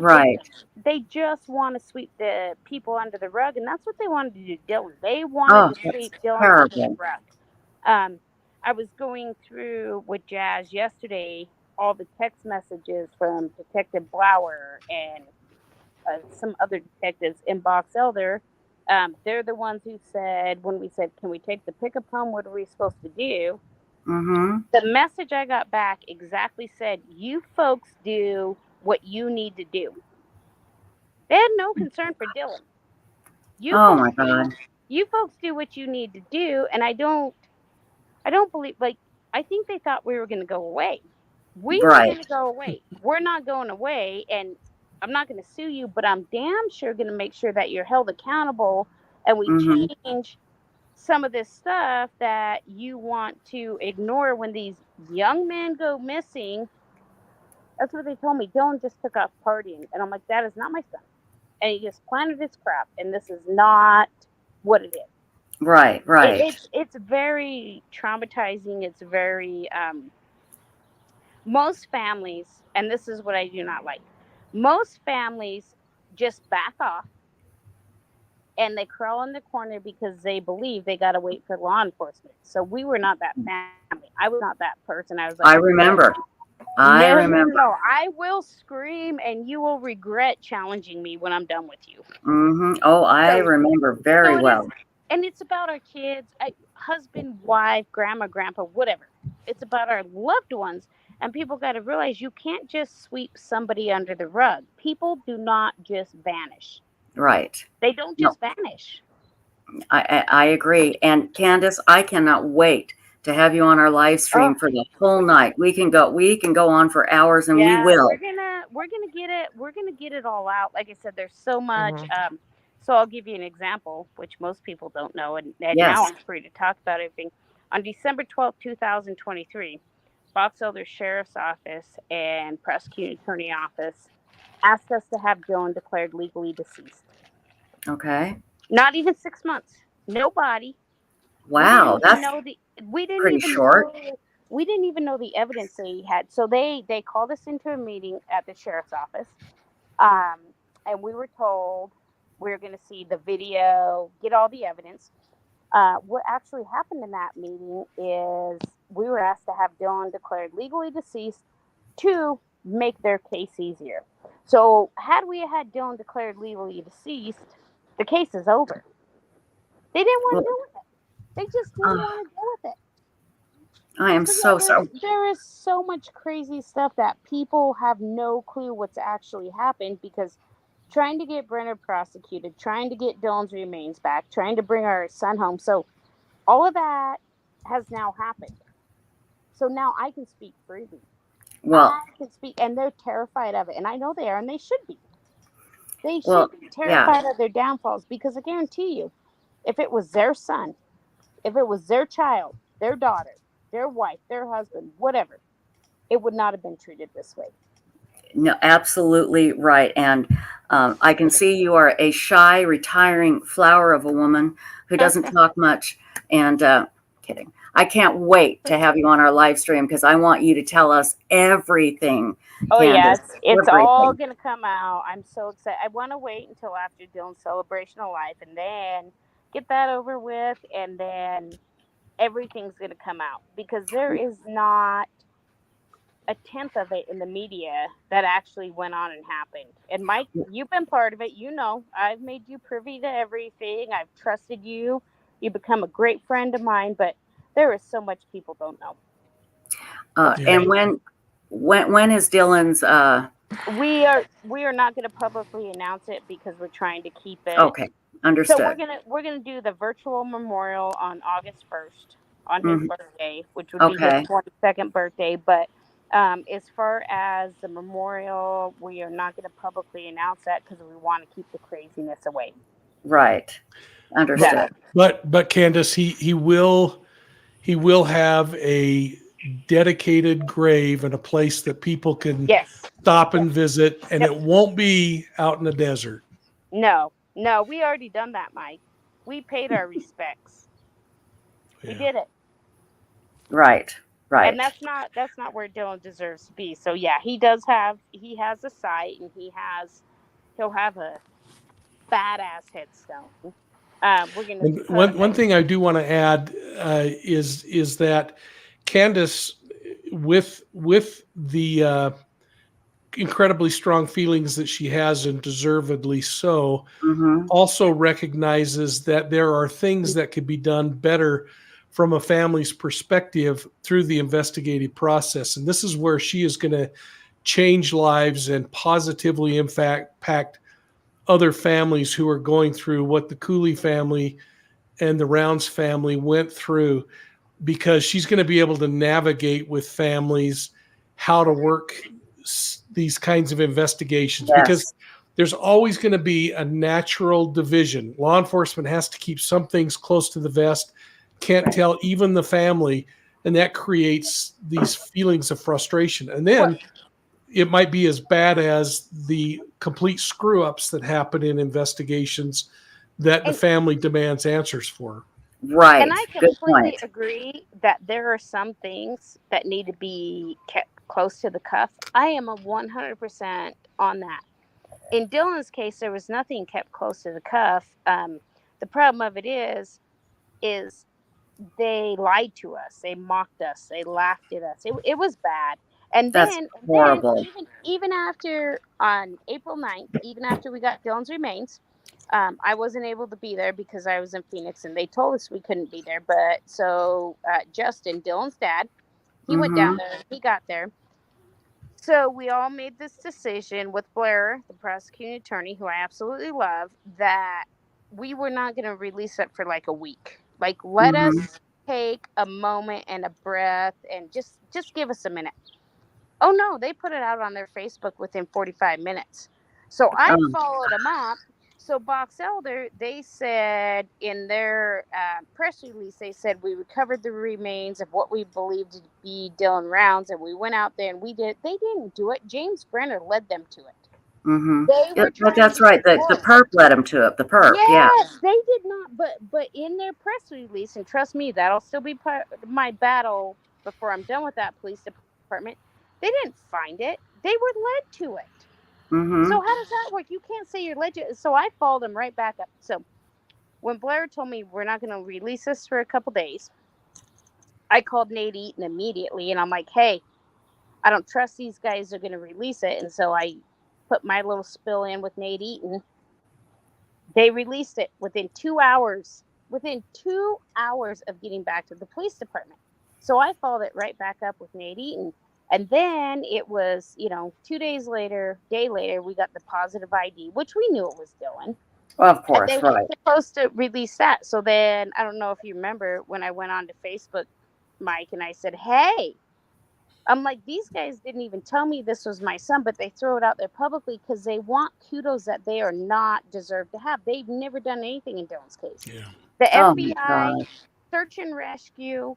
Speaker 1: Right.
Speaker 12: They just want to sweep the people under the rug, and that's what they wanted to do, Dylan. They wanted to sweep Dylan under the rug. I was going through with Jazz yesterday all the text messages from Detective Blower and some other detectives in Box Elder. They're the ones who said, when we said, can we take the pickup home? What are we supposed to do? The message I got back exactly said, you folks do what you need to do. They had no concern for Dylan.
Speaker 1: My God.
Speaker 12: You folks do what you need to do. And I don't believe, I think they thought we were going to go away. We were going to go away. We're not going away. And I'm not going to sue you, but I'm damn sure going to make sure that you're held accountable and we change some of this stuff that you want to ignore when these young men go missing. That's what they told me. Dylan just took off partying. And I'm like, that is not my son. And he just planted his crap. And this is not what it is.
Speaker 1: Right.
Speaker 12: It's very traumatizing. It's very, most families, and this is what I do not like. Most families just back off and they crawl in the corner because they believe they got to wait for law enforcement. So we were not that family. I was not that person. I was like,
Speaker 1: I remember.
Speaker 12: No, I will scream and you will regret challenging me when I'm done with you.
Speaker 1: Oh, I remember very well.
Speaker 12: And it's about our kids, husband, wife, grandma, grandpa, whatever. It's about our loved ones. And people got to realize you can't just sweep somebody under the rug. People do not just vanish.
Speaker 1: Right.
Speaker 12: They don't just vanish.
Speaker 1: I agree. And Candace, I cannot wait to have you on our live stream for the whole night. We can go on for hours, and we will.
Speaker 12: We're gonna get it all out. Like I said, there's so much. So I'll give you an example, which most people don't know, and now I'm free to talk about everything. On December 12th, 2023, Box Elder Sheriff's Office and Prosecuting Attorney Office asked us to have Dylan declared legally deceased.
Speaker 1: Okay.
Speaker 12: Not even 6 months. Nobody.
Speaker 1: Wow, that's
Speaker 12: We didn't
Speaker 1: pretty
Speaker 12: even
Speaker 1: short.
Speaker 12: know we didn't even know the evidence they had. So they called us into a meeting at the sheriff's office. And we were told we were going to see the video, get all the evidence. What actually happened in that meeting is we were asked to have Dylan declared legally deceased to make their case easier. So had we had Dylan declared legally deceased, the case is over. They didn't want to deal with it. They just didn't want to deal with it.
Speaker 1: I am so sorry.
Speaker 12: There is so much crazy stuff that people have no clue what's actually happened, because trying to get Brenner prosecuted, trying to get Dylan's remains back, trying to bring our son home. So all of that has now happened. So now I can speak freely.
Speaker 1: Well,
Speaker 12: I can speak, and they're terrified of it. And I know they are, and they should be. They should be terrified of their downfalls, because I guarantee you, if it was their son, if it was their child, their daughter, their wife, their husband, whatever, it would not have been treated this way.
Speaker 1: No, absolutely right. And I can see you are a shy, retiring flower of a woman who doesn't talk much. And kidding. I can't wait to have you on our live stream, because I want you to tell us everything.
Speaker 12: Oh,
Speaker 1: Candace,
Speaker 12: yeah, it's all going to come out. I'm so excited. I want to wait until after Dylan's celebration of life and then get that over with, and then everything's going to come out, because there is not a tenth of it in the media that actually went on and happened. And Mike, you've been part of it. You know, I've made you privy to everything. I've trusted you. You've become a great friend of mine, but there is so much people don't know.
Speaker 1: And when is Dylan's?
Speaker 12: We are not going to publicly announce it, because we're trying to keep it.
Speaker 1: Okay, understood.
Speaker 12: So we're gonna do the virtual memorial on August 1st on his birthday, which would be his 22nd birthday. But as far as the memorial, we are not going to publicly announce that, because we want to keep the craziness away.
Speaker 1: Right, understood.
Speaker 8: But Candace, he will have a dedicated grave and a place that people can stop and visit, and it won't be out in the desert.
Speaker 12: No, we already done that, Mike. We paid our respects. We did it.
Speaker 1: Right.
Speaker 12: And that's not where Dylan deserves to be. So yeah, he has a site, and he'll have a badass headstone. We're gonna
Speaker 8: one thing I do want to add is that Candace, with the incredibly strong feelings that she has, and deservedly so, also recognizes that there are things that could be done better from a family's perspective through the investigative process. And this is where she is going to change lives and positively impact other families who are going through what the Cooley family and the Rounds family went through, because she's going to be able to navigate with families how to work these kinds of investigations, because there's always going to be a natural division. Law enforcement has to keep some things close to the vest, can't tell even the family, and that creates these feelings of frustration. And then it might be as bad as the complete screw-ups that happen in investigations that the family demands answers for.
Speaker 1: Right.
Speaker 12: And I completely agree that there are some things that need to be kept close to the cuff. I am 100% on that. In Dylan's case, there was nothing kept close to the cuff. The problem of it is they lied to us. They mocked us. They laughed at us. It was bad. And then even after, on April 9th, even after we got Dylan's remains, I wasn't able to be there because I was in Phoenix, and they told us we couldn't be there. But so Justin, Dylan's dad, he went down there. He got there. So we all made this decision with Blair, the prosecuting attorney, who I absolutely love, that we were not going to release it for like a week. Like, let us take a moment and a breath, and just give us a minute. Oh no, they put it out on their Facebook within 45 minutes. So I followed them up. So Box Elder, they said in their press release, they said we recovered the remains of what we believed to be Dylan Rounds, and we went out there and we did. They didn't do it. James Brenner led them to it.
Speaker 1: Mm-hmm.
Speaker 12: They were trying
Speaker 1: That's
Speaker 12: to
Speaker 1: right. The perp led them to it. The perp, yeah.
Speaker 12: Yes, they did not. But in their press release, and trust me, that'll still be part of my battle before I'm done with that police department. They didn't find it. They were led to it.
Speaker 1: Mm-hmm.
Speaker 12: So how does that work? You can't say you're led to. So I followed them right back up. So when Blair told me we're not going to release this for a couple days, I called Nate Eaton immediately, and I'm like, hey, I don't trust these guys are going to release it. And so I put my little spill in with Nate Eaton. They released it within 2 hours. Within 2 hours of getting back to the police department. So I followed it right back up with Nate Eaton. And then it was, 2 days later, day later, we got the positive ID, which we knew it was Dylan.
Speaker 1: Well, of course,
Speaker 12: and they
Speaker 1: right.
Speaker 12: were supposed to release that. So then, I don't know if you remember when I went on to Facebook, Mike, and I said, hey, I'm like, these guys didn't even tell me this was my son, but they throw it out there publicly because they want kudos that they are not deserved to have. They've never done anything in Dylan's case.
Speaker 11: Yeah.
Speaker 12: The FBI, Search and Rescue,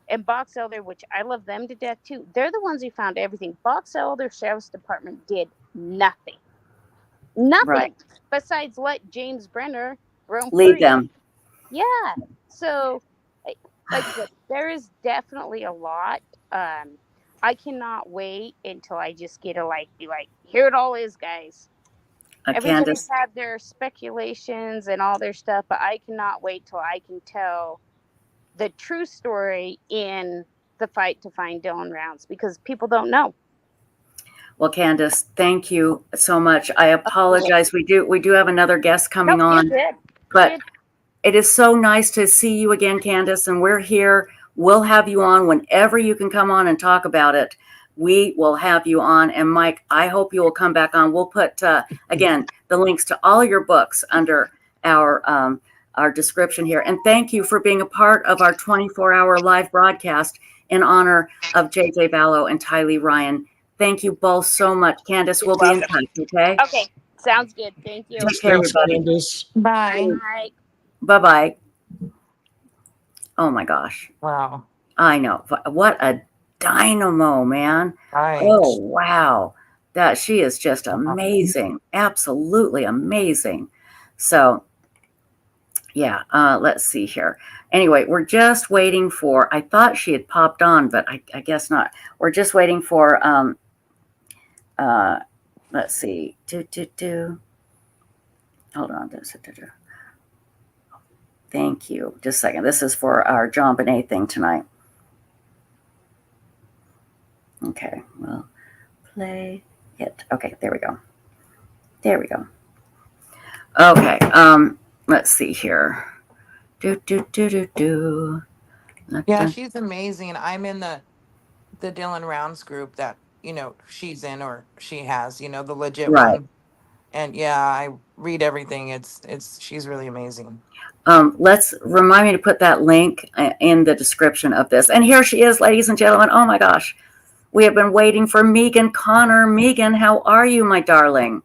Speaker 12: and Box Elder, which I love them to death too. They're the ones who found everything. Box Elder Sheriff's Department did nothing. Nothing besides let James Brenner roam
Speaker 1: lead
Speaker 12: free.
Speaker 1: them.
Speaker 12: Yeah. So, like I said, there is definitely a lot. I cannot wait until I just get to be like, here it all is, guys. Everybody's
Speaker 1: Candace,
Speaker 12: had their speculations and all their stuff, but I cannot wait till I can tell the true story in the fight to find Dylan Rounds, because people don't know.
Speaker 1: well, Candace, thank you so much. I apologize. We do have another guest coming on, but it is so nice to see you again, Candace, and we're here. We'll have you on whenever you can come on and talk about it. We will have you on. And Mike, I hope you will come back on. We'll put, again, the links to all your books under our description here. And thank you for being a part of our 24-hour live broadcast in honor of JJ Ballo and Tylee Ryan. Thank you both so much. Candace, we'll be in touch, okay?
Speaker 12: Okay, sounds good. Thank you.
Speaker 1: Take care, everybody.
Speaker 8: Candace.
Speaker 3: Bye.
Speaker 12: Bye.
Speaker 1: Bye-bye. Oh, my gosh.
Speaker 3: Wow.
Speaker 1: I know. What a dynamo, man.
Speaker 3: Right.
Speaker 1: Oh, wow. She is just amazing. Absolutely amazing. So, yeah, let's see here. Anyway, we're just waiting for, I thought she had popped on, but I guess not. We're just waiting for, let's see. Hold on. Thank you. Just a second. This is for our John Bonet thing tonight. Okay, well, play it. Okay, there we go. There we go. Okay, let's see here.
Speaker 3: Yeah, she's amazing. I'm in the Dylan Rounds group that, she's in, or she has, the legit one. And yeah, I read everything. She's really amazing.
Speaker 1: Let's remind me to put that link in the description of this. And here she is, ladies and gentlemen. Oh my gosh. We have been waiting for Megan Connor. Megan, how are you, my darling?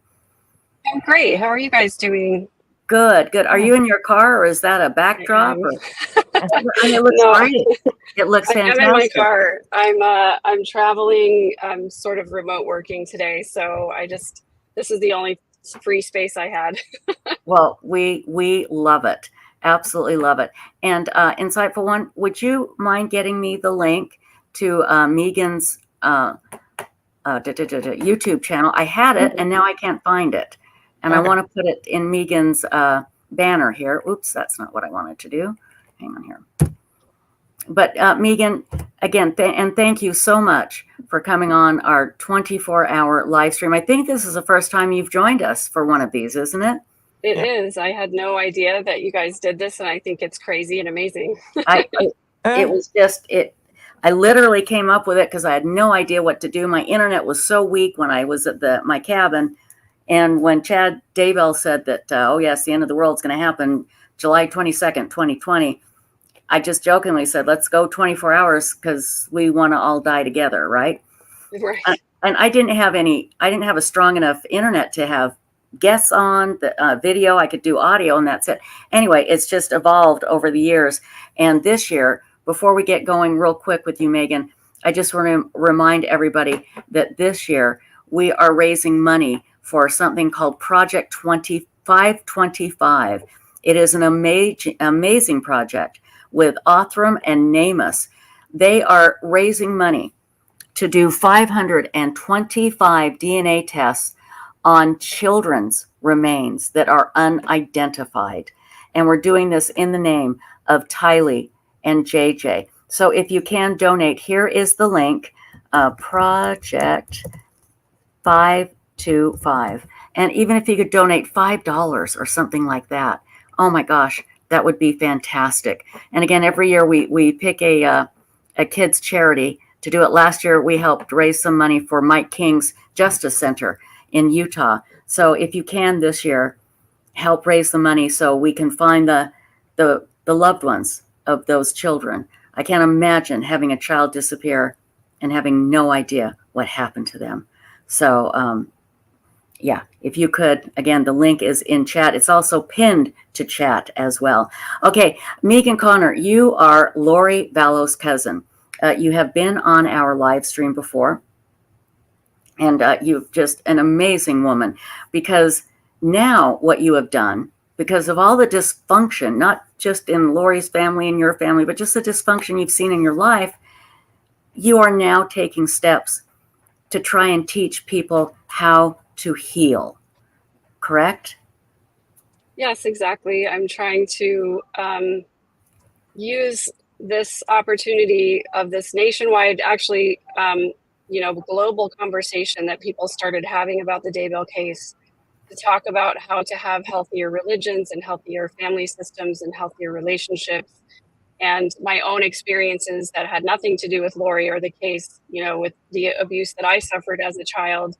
Speaker 13: I'm great. How are you guys doing?
Speaker 1: Good, good. Are you in your car, or is that a backdrop? It looks great. It looks fantastic.
Speaker 13: I'm in my car. I'm traveling. I'm sort of remote working today, so this is the only free space I had.
Speaker 1: Well, we love it. Absolutely love it. And Insightful One, would you mind getting me the link to Megan's YouTube channel? I had it, and now I can't find it. And I want to put it in Megan's banner here. Oops, that's not what I wanted to do. Hang on here. But Megan, again, and thank you so much for coming on our 24-hour live stream. I think this is the first time you've joined us for one of these, isn't it?
Speaker 13: It is. I had no idea that you guys did this, and I think it's crazy and amazing.
Speaker 1: It was just I literally came up with it because I had no idea what to do. My internet was so weak when I was at my cabin. And when Chad Daybell said that, oh, yes, the end of the world is going to happen July 22nd, 2020, I just jokingly said, let's go 24 hours because we want to all die together, right?
Speaker 13: Right.
Speaker 1: And I didn't have a strong enough internet to have guests on the video. I could do audio, and that's it. Anyway, it's just evolved over the years. And this year, before we get going real quick with you, Megan, I just want to remind everybody that this year we are raising money for something called Project 2525. It is an amazing project with Othram and NamUs. They are raising money to do 525 DNA tests on children's remains that are unidentified. And we're doing this in the name of Tylee and JJ. So if you can donate, here is the link, Project 525. And even if you could donate $5 or something like that, oh my gosh, that would be fantastic. And again, every year we pick a kids charity to do it. Last year, we helped raise some money for Mike King's Justice Center in Utah. So if you can this year, help raise the money so we can find the loved ones of those children. I can't imagine having a child disappear and having no idea what happened to them. So, yeah, if you could, again, the link is in chat. It's also pinned to chat as well. Okay, Megan Connor, you are Lori Vallow's cousin. You have been on our live stream before, and you're just an amazing woman, because now what you have done, because of all the dysfunction, not just in Lori's family and your family, but just the dysfunction you've seen in your life, you are now taking steps to try and teach people how to heal, correct?
Speaker 13: Yes, exactly. I'm trying to use this opportunity of this nationwide, actually, global conversation that people started having about the Daybell case, to talk about how to have healthier religions and healthier family systems and healthier relationships. And my own experiences that had nothing to do with Lori or the case, with the abuse that I suffered as a child,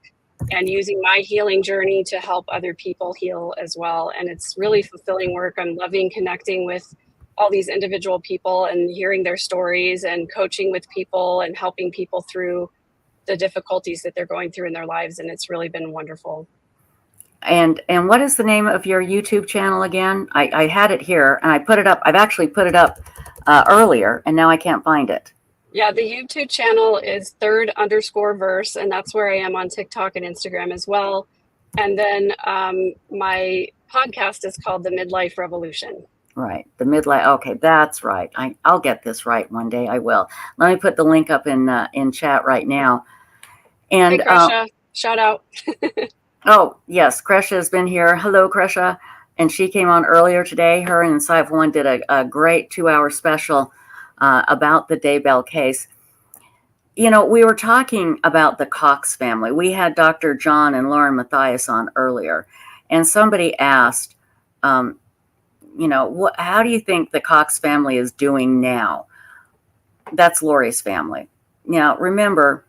Speaker 13: and using my healing journey to help other people heal as well. And it's really fulfilling work. I'm loving connecting with all these individual people and hearing their stories and coaching with people and helping people through the difficulties that they're going through in their lives. And it's really been wonderful.
Speaker 1: And what is the name of your YouTube channel again? I had it here and I put it up. I've actually put it up earlier and now I can't find it.
Speaker 13: Yeah, the YouTube channel is third_verse, and that's where I am on TikTok and Instagram as well. And then my podcast is called The Midlife Revolution.
Speaker 1: Right. The midlife. Okay, that's right. I'll get this right one day. I will. Let me put the link up in chat right now. And
Speaker 13: hey, Kresha, shout out.
Speaker 1: Oh, yes. Kresha has been here. Hello, Kresha. And she came on earlier today. Her and Insight One did a great 2-hour special about the Daybell case. We were talking about the Cox family. We had Dr. John and Lauren Matthias on earlier. And somebody asked, how do you think the Cox family is doing now? That's Lori's family. Now, remember,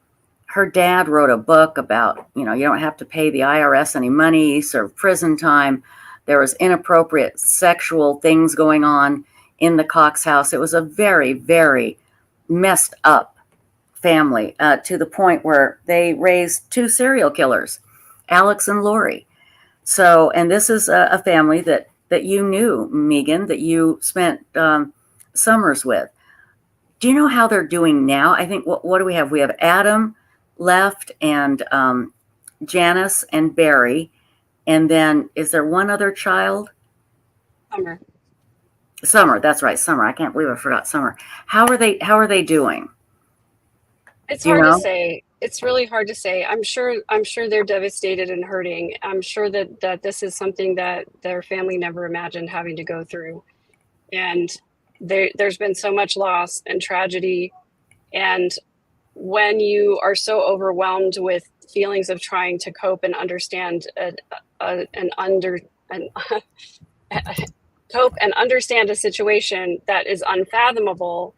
Speaker 1: her dad wrote a book about, you don't have to pay the IRS any money, he served prison time. There was inappropriate sexual things going on in the Cox house. It was a very, very messed up family to the point where they raised 2 serial killers, Alex and Lori. So, and this is a family that you knew, Megan, that you spent summers with. Do you know how they're doing now? I think, what do we have? We have Adam left and Janice and Barry. And then is there one other child? Summer, that's right, Summer. I can't believe I forgot Summer. How are they doing?
Speaker 13: It's hard to say. It's really hard to say. I'm sure they're devastated and hurting. I'm sure that this is something that their family never imagined having to go through. And there's been so much loss and tragedy. And when you are so overwhelmed with feelings of trying to cope and understand cope and understand a situation that is unfathomable,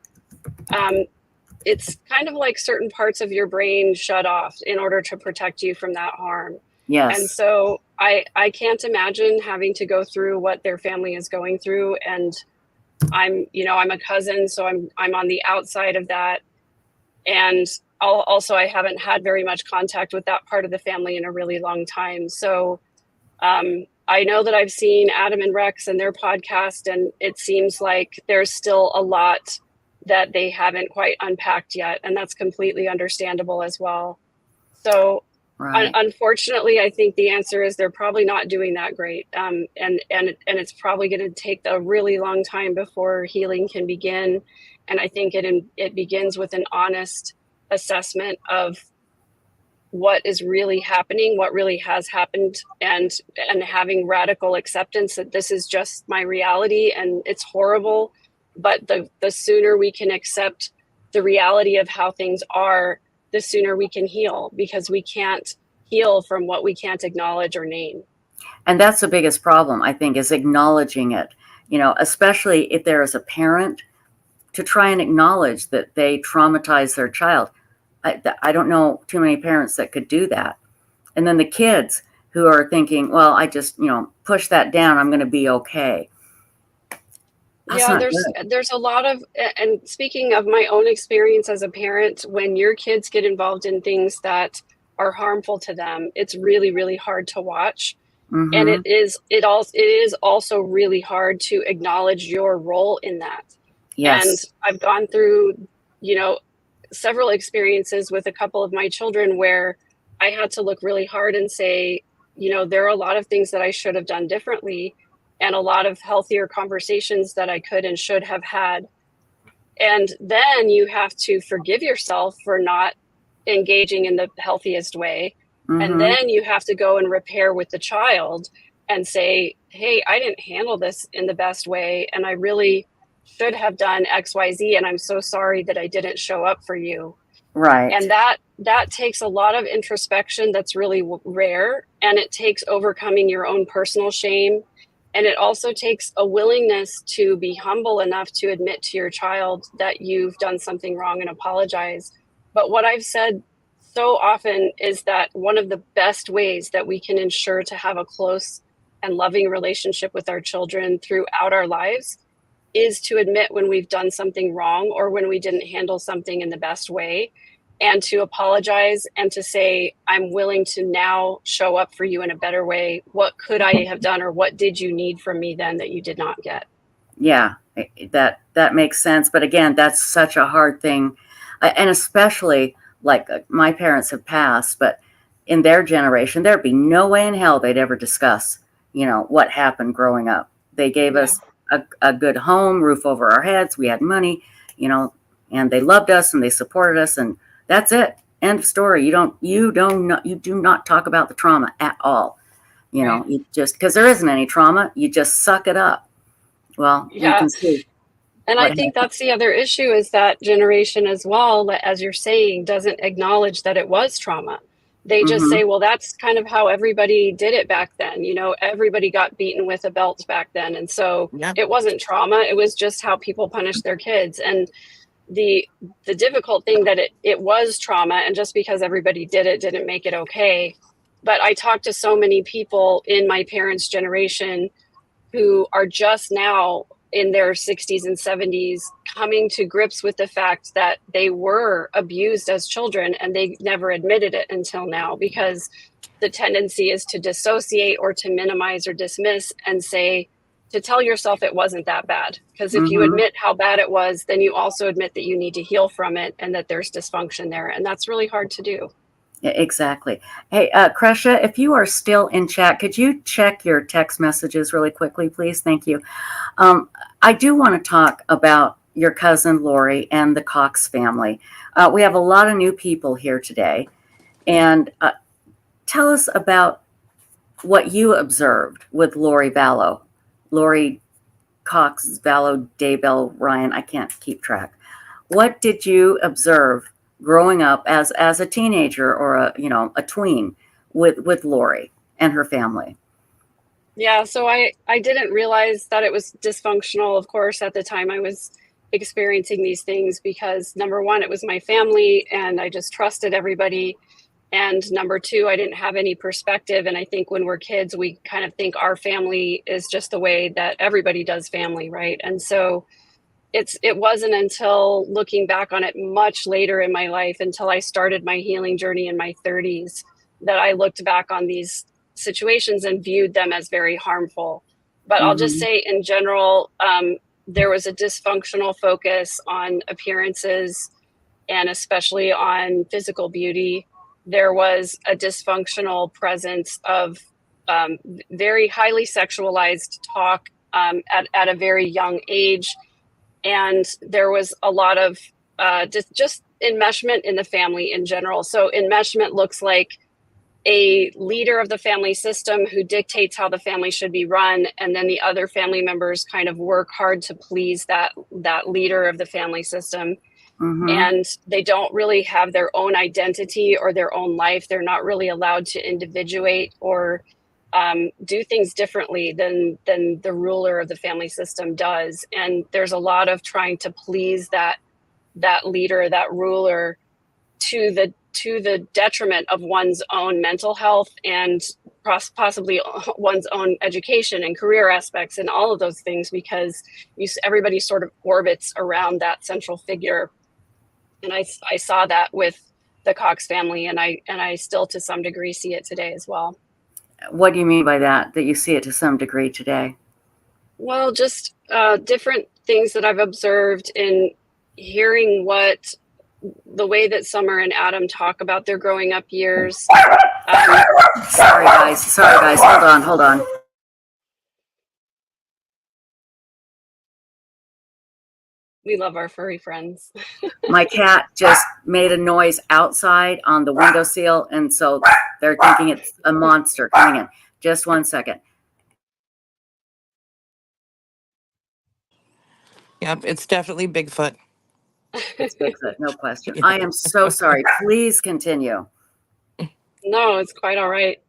Speaker 13: it's kind of like certain parts of your brain shut off in order to protect you from that harm.
Speaker 1: Yes.
Speaker 13: And so I can't imagine having to go through what their family is going through. And I'm a cousin, so I'm on the outside of that. And also I haven't had very much contact with that part of the family in a really long time. So I know that I've seen Adam and Rex and their podcast, and it seems like there's still a lot that they haven't quite unpacked yet. And that's completely understandable as well. So
Speaker 1: Right.
Speaker 13: Unfortunately, I think the answer is they're probably not doing that great. And it's probably going to take a really long time before healing can begin. And I think it begins with an honest assessment of what is really happening, what really has happened, and having radical acceptance that this is just my reality and it's horrible. But the sooner we can accept the reality of how things are, the sooner we can heal, because we can't heal from what we can't acknowledge or name.
Speaker 1: And that's the biggest problem, I think, is acknowledging it, especially if there is a parent, to try and acknowledge that they traumatized their child. I don't know too many parents that could do that. And then the kids who are thinking, well, I just, push that down, I'm going to be okay.
Speaker 13: There's a lot of, and speaking of my own experience as a parent, when your kids get involved in things that are harmful to them, it's really, really hard to watch. Mm-hmm. And it is also really hard to acknowledge your role in that.
Speaker 1: Yes.
Speaker 13: And I've gone through, several experiences with a couple of my children where I had to look really hard and say, there are a lot of things that I should have done differently, and a lot of healthier conversations that I could and should have had. And then you have to forgive yourself for not engaging in the healthiest way. Mm-hmm. And then you have to go and repair with the child and say, hey, I didn't handle this in the best way, and I really should have done XYZ, and I'm so sorry that I didn't show up for you.
Speaker 1: Right.
Speaker 13: And that takes a lot of introspection that's really rare, and it takes overcoming your own personal shame. And it also takes a willingness to be humble enough to admit to your child that you've done something wrong and apologize. But what I've said so often is that one of the best ways that we can ensure to have a close and loving relationship with our children throughout our lives is to admit when we've done something wrong or when we didn't handle something in the best way, and to apologize and to say, I'm willing to now show up for you in a better way. What could I have done, or what did you need from me then that you did not get?
Speaker 1: Yeah, that makes sense. But again, that's such a hard thing. And especially like my parents have passed, but in their generation, there'd be no way in hell they'd ever discuss, what happened growing up. They gave us a good home, roof over our heads. We had money, and they loved us and they supported us, and that's it. End of story. You do not talk about the trauma at all. You just, because there isn't any trauma, you just suck it up. Well, you can see.
Speaker 13: And I think that's the other issue, is that generation as well, as you're saying, doesn't acknowledge that it was trauma. They just say, well, that's kind of how everybody did it back then. Everybody got beaten with a belt back then. And so it wasn't trauma. It was just how people punished their kids. And the difficult thing that it was trauma, and just because everybody did it didn't make it okay. But I talked to so many people in my parents' generation who are just now in their 60s and 70s coming to grips with the fact that they were abused as children, and they never admitted it until now, because the tendency is to dissociate or to minimize or dismiss and say, to tell yourself it wasn't that bad. Because if you admit how bad it was, then you also admit that you need to heal from it and that there's dysfunction there. And that's really hard to do.
Speaker 1: Yeah, exactly. Hey, Kresha, if you are still in chat, could you check your text messages really quickly, please? Thank you. I do want to talk about your cousin, Lori, and the Cox family. We have a lot of new people here today. And tell us about what you observed with Lori Vallow. Lori Cox, Vallow, Daybell, Ryan, I can't keep track. What did you observe growing up as a teenager or a tween with Lori and her family?
Speaker 13: Yeah, so I didn't realize that it was dysfunctional, of course, at the time I was experiencing these things, because number one, it was my family and I just trusted everybody. And number two, I didn't have any perspective. And I think when we're kids, we kind of think our family is just the way that everybody does family, right? And so it wasn't until looking back on it much later in my life, until I started my healing journey in my 30s, that I looked back on these situations and viewed them as very harmful. But I'll just say in general, there was a dysfunctional focus on appearances, and especially on physical beauty. there was a dysfunctional presence of very highly sexualized talk at a very young age. And there was a lot of just enmeshment in the family in general. So enmeshment looks like a leader of the family system who dictates how the family should be run, and then the other family members kind of work hard to please that leader of the family system. And they don't really have their own identity or their own life. They're not really allowed to individuate or do things differently than the ruler of the family system does. And there's a lot of trying to please that leader, that ruler, to the detriment of one's own mental health and possibly one's own education and career aspects and all of those things, because everybody sort of orbits around that central figure. And I saw that with the Cox family, and I still to some degree see it today as well.
Speaker 1: What do you mean by that you see it to some degree today?
Speaker 13: Well, just different things that I've observed in hearing the way that Summer and Adam talk about their growing up years.
Speaker 1: Sorry guys, hold on.
Speaker 13: We love our furry friends.
Speaker 1: My cat just made a noise outside on the windowsill, and so they're thinking it's a monster coming in. Just 1 second.
Speaker 3: Yep, it's definitely Bigfoot.
Speaker 1: It's Bigfoot, no question. I am so sorry. Please continue.
Speaker 13: No, it's quite all right.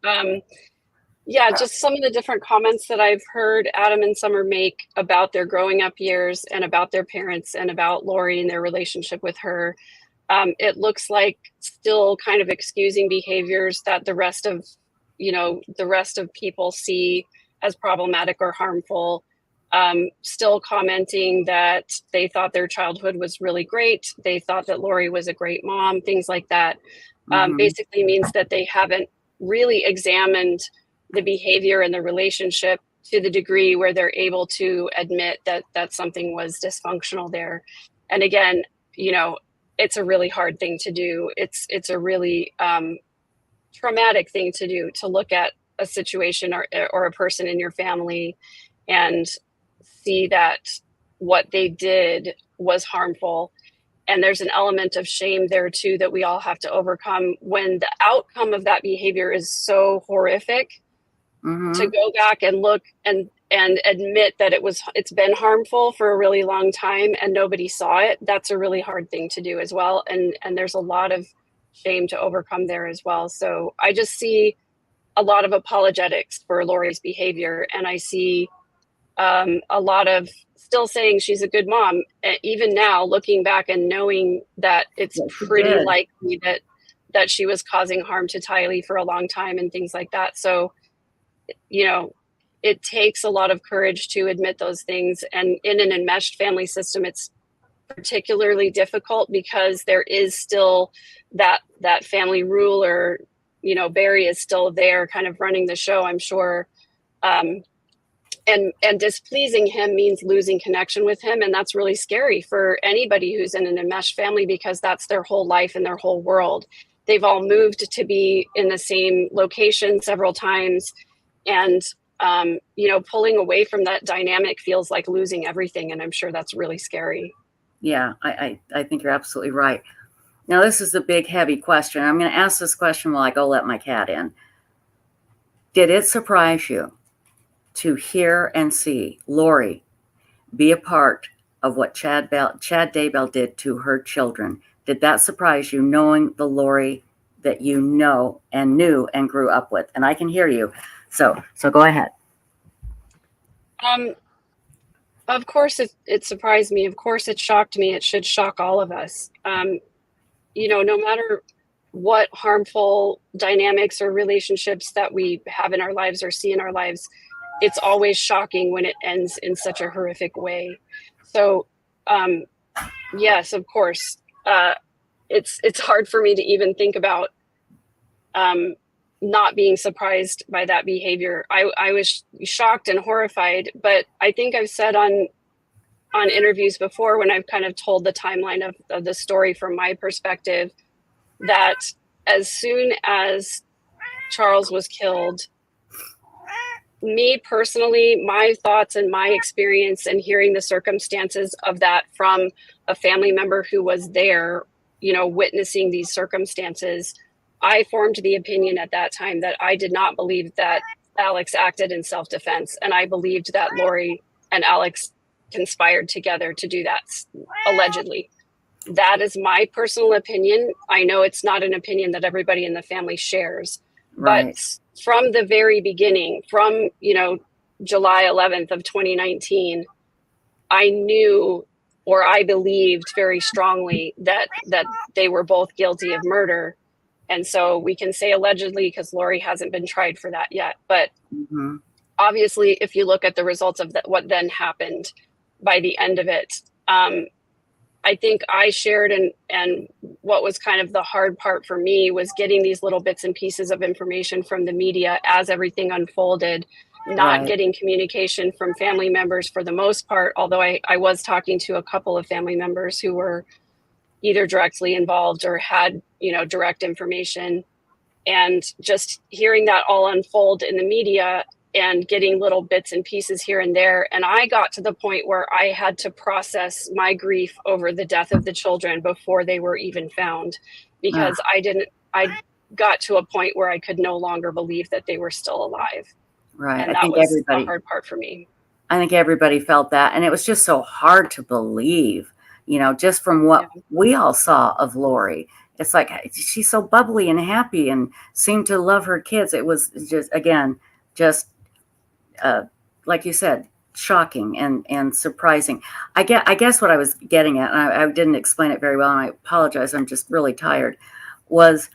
Speaker 13: Yeah, just some of the different comments that I've heard Adam and Summer make about their growing up years and about their parents and about Lori and their relationship with her. It looks like still kind of excusing behaviors that the rest of people see as problematic or harmful. Still commenting that they thought their childhood was really great. They thought that Lori was a great mom, things like that. Basically means that they haven't really examined the behavior and the relationship to the degree where they're able to admit that something was dysfunctional there. And again, it's a really hard thing to do. It's a really traumatic thing to do, to look at a situation or a person in your family and see that what they did was harmful. And there's an element of shame there too that we all have to overcome when the outcome of that behavior is so horrific. To go back and look and admit that it's been harmful for a really long time and nobody saw it. That's a really hard thing to do as well. And there's a lot of shame to overcome there as well. So I just see a lot of apologetics for Lori's behavior. And I see a lot of still saying she's a good mom, even now looking back and knowing that it's pretty likely that she was causing harm to Tylee for a long time and things like that. So, it takes a lot of courage to admit those things. And in an enmeshed family system, it's particularly difficult because there is still that family ruler, Barry is still there kind of running the show, I'm sure. And displeasing him means losing connection with him. And that's really scary for anybody who's in an enmeshed family because that's their whole life and their whole world. They've all moved to be in the same location several times. And, pulling away from that dynamic feels like losing everything. And I'm sure that's really scary.
Speaker 1: Yeah, I think you're absolutely right. Now, this is a big, heavy question. I'm going to ask this question while I go let my cat in. Did it surprise you to hear and see Lori be a part of what Chad Daybell did to her children? Did that surprise you, knowing the Lori that you know and knew and grew up with? And I can hear you. So go ahead.
Speaker 13: Of course it surprised me. Of course it shocked me. It should shock all of us. No matter what harmful dynamics or relationships that we have in our lives or see in our lives, it's always shocking when it ends in such a horrific way. So, yes, of course, it's hard for me to even think about not being surprised by that behavior. I was shocked and horrified, but I think I've said on interviews before when I've kind of told the timeline of the story from my perspective that as soon as Charles was killed, me personally, my thoughts and my experience and hearing the circumstances of that from a family member who was there, witnessing these circumstances, I formed the opinion at that time that I did not believe that Alex acted in self-defense. And I believed that Lori and Alex conspired together to do that, allegedly. That is my personal opinion. I know it's not an opinion that everybody in the family shares,
Speaker 1: Right.
Speaker 13: but from the very beginning, from, July 11th of 2019, I knew, or I believed very strongly that they were both guilty of murder. And so we can say allegedly because Lori hasn't been tried for that yet. But obviously, if you look at the results of what then happened by the end of it, I think I shared and what was kind of the hard part for me was getting these little bits and pieces of information from the media as everything unfolded, not getting communication from family members for the most part, although I was talking to a couple of family members who were either directly involved or had, direct information, and just hearing that all unfold in the media and getting little bits and pieces here and there. And I got to the point where I had to process my grief over the death of the children before they were even found, because I got to a point where I could no longer believe that they were still alive.
Speaker 1: Right.
Speaker 13: And that was the hard part for me.
Speaker 1: I think everybody felt that. And it was just so hard to believe, just from what we all saw of Lori. It's like, she's so bubbly and happy and seemed to love her kids. It was just, again, like you said, shocking and surprising. I guess what I was getting at, and I didn't explain it very well, and I apologize, I'm just really tired, was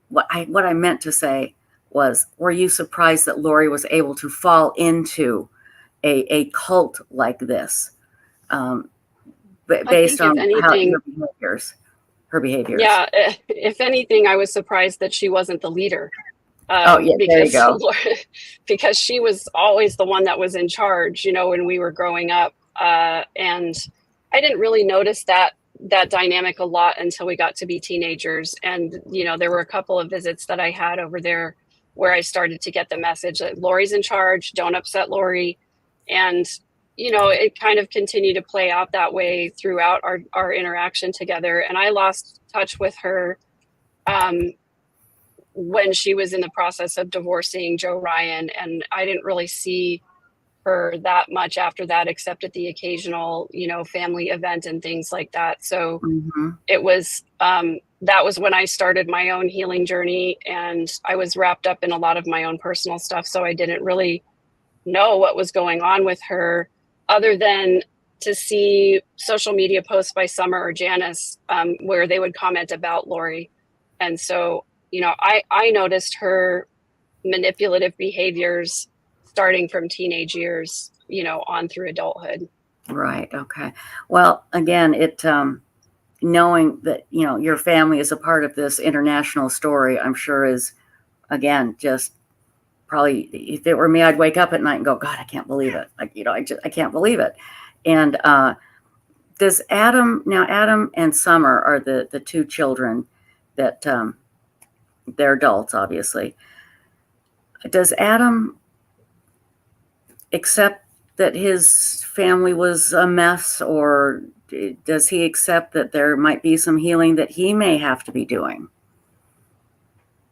Speaker 1: what I meant to say was, were you surprised that Lori was able to fall into a cult like this, based on her behaviors?
Speaker 13: Yeah, if anything, I was surprised that she wasn't the leader.
Speaker 1: There you go.
Speaker 13: Because she was always the one that was in charge, when we were growing up. And I didn't really notice that dynamic a lot until we got to be teenagers. And, there were a couple of visits that I had over there where I started to get the message that Lori's in charge, don't upset Lori. And, it kind of continued to play out that way throughout our interaction together. And I lost touch with her when she was in the process of divorcing Joe Ryan, and I didn't really see her that much after that, except at the occasional, family event and things like that. So it was, that was when I started my own healing journey, and I was wrapped up in a lot of my own personal stuff. So I didn't really know what was going on with her, other than to see social media posts by Summer or Janice, where they would comment about Lori. And so, I noticed her manipulative behaviors starting from teenage years, on through adulthood.
Speaker 1: Right. Okay. Well, again, knowing that, your family is a part of this international story, I'm sure is, again, just probably, if it were me, I'd wake up at night and go, God, I can't believe it. Like, I can't believe it. And does Adam and Summer are the two children that, they're adults, obviously. Does Adam accept that his family was a mess, or does he accept that there might be some healing that he may have to be doing?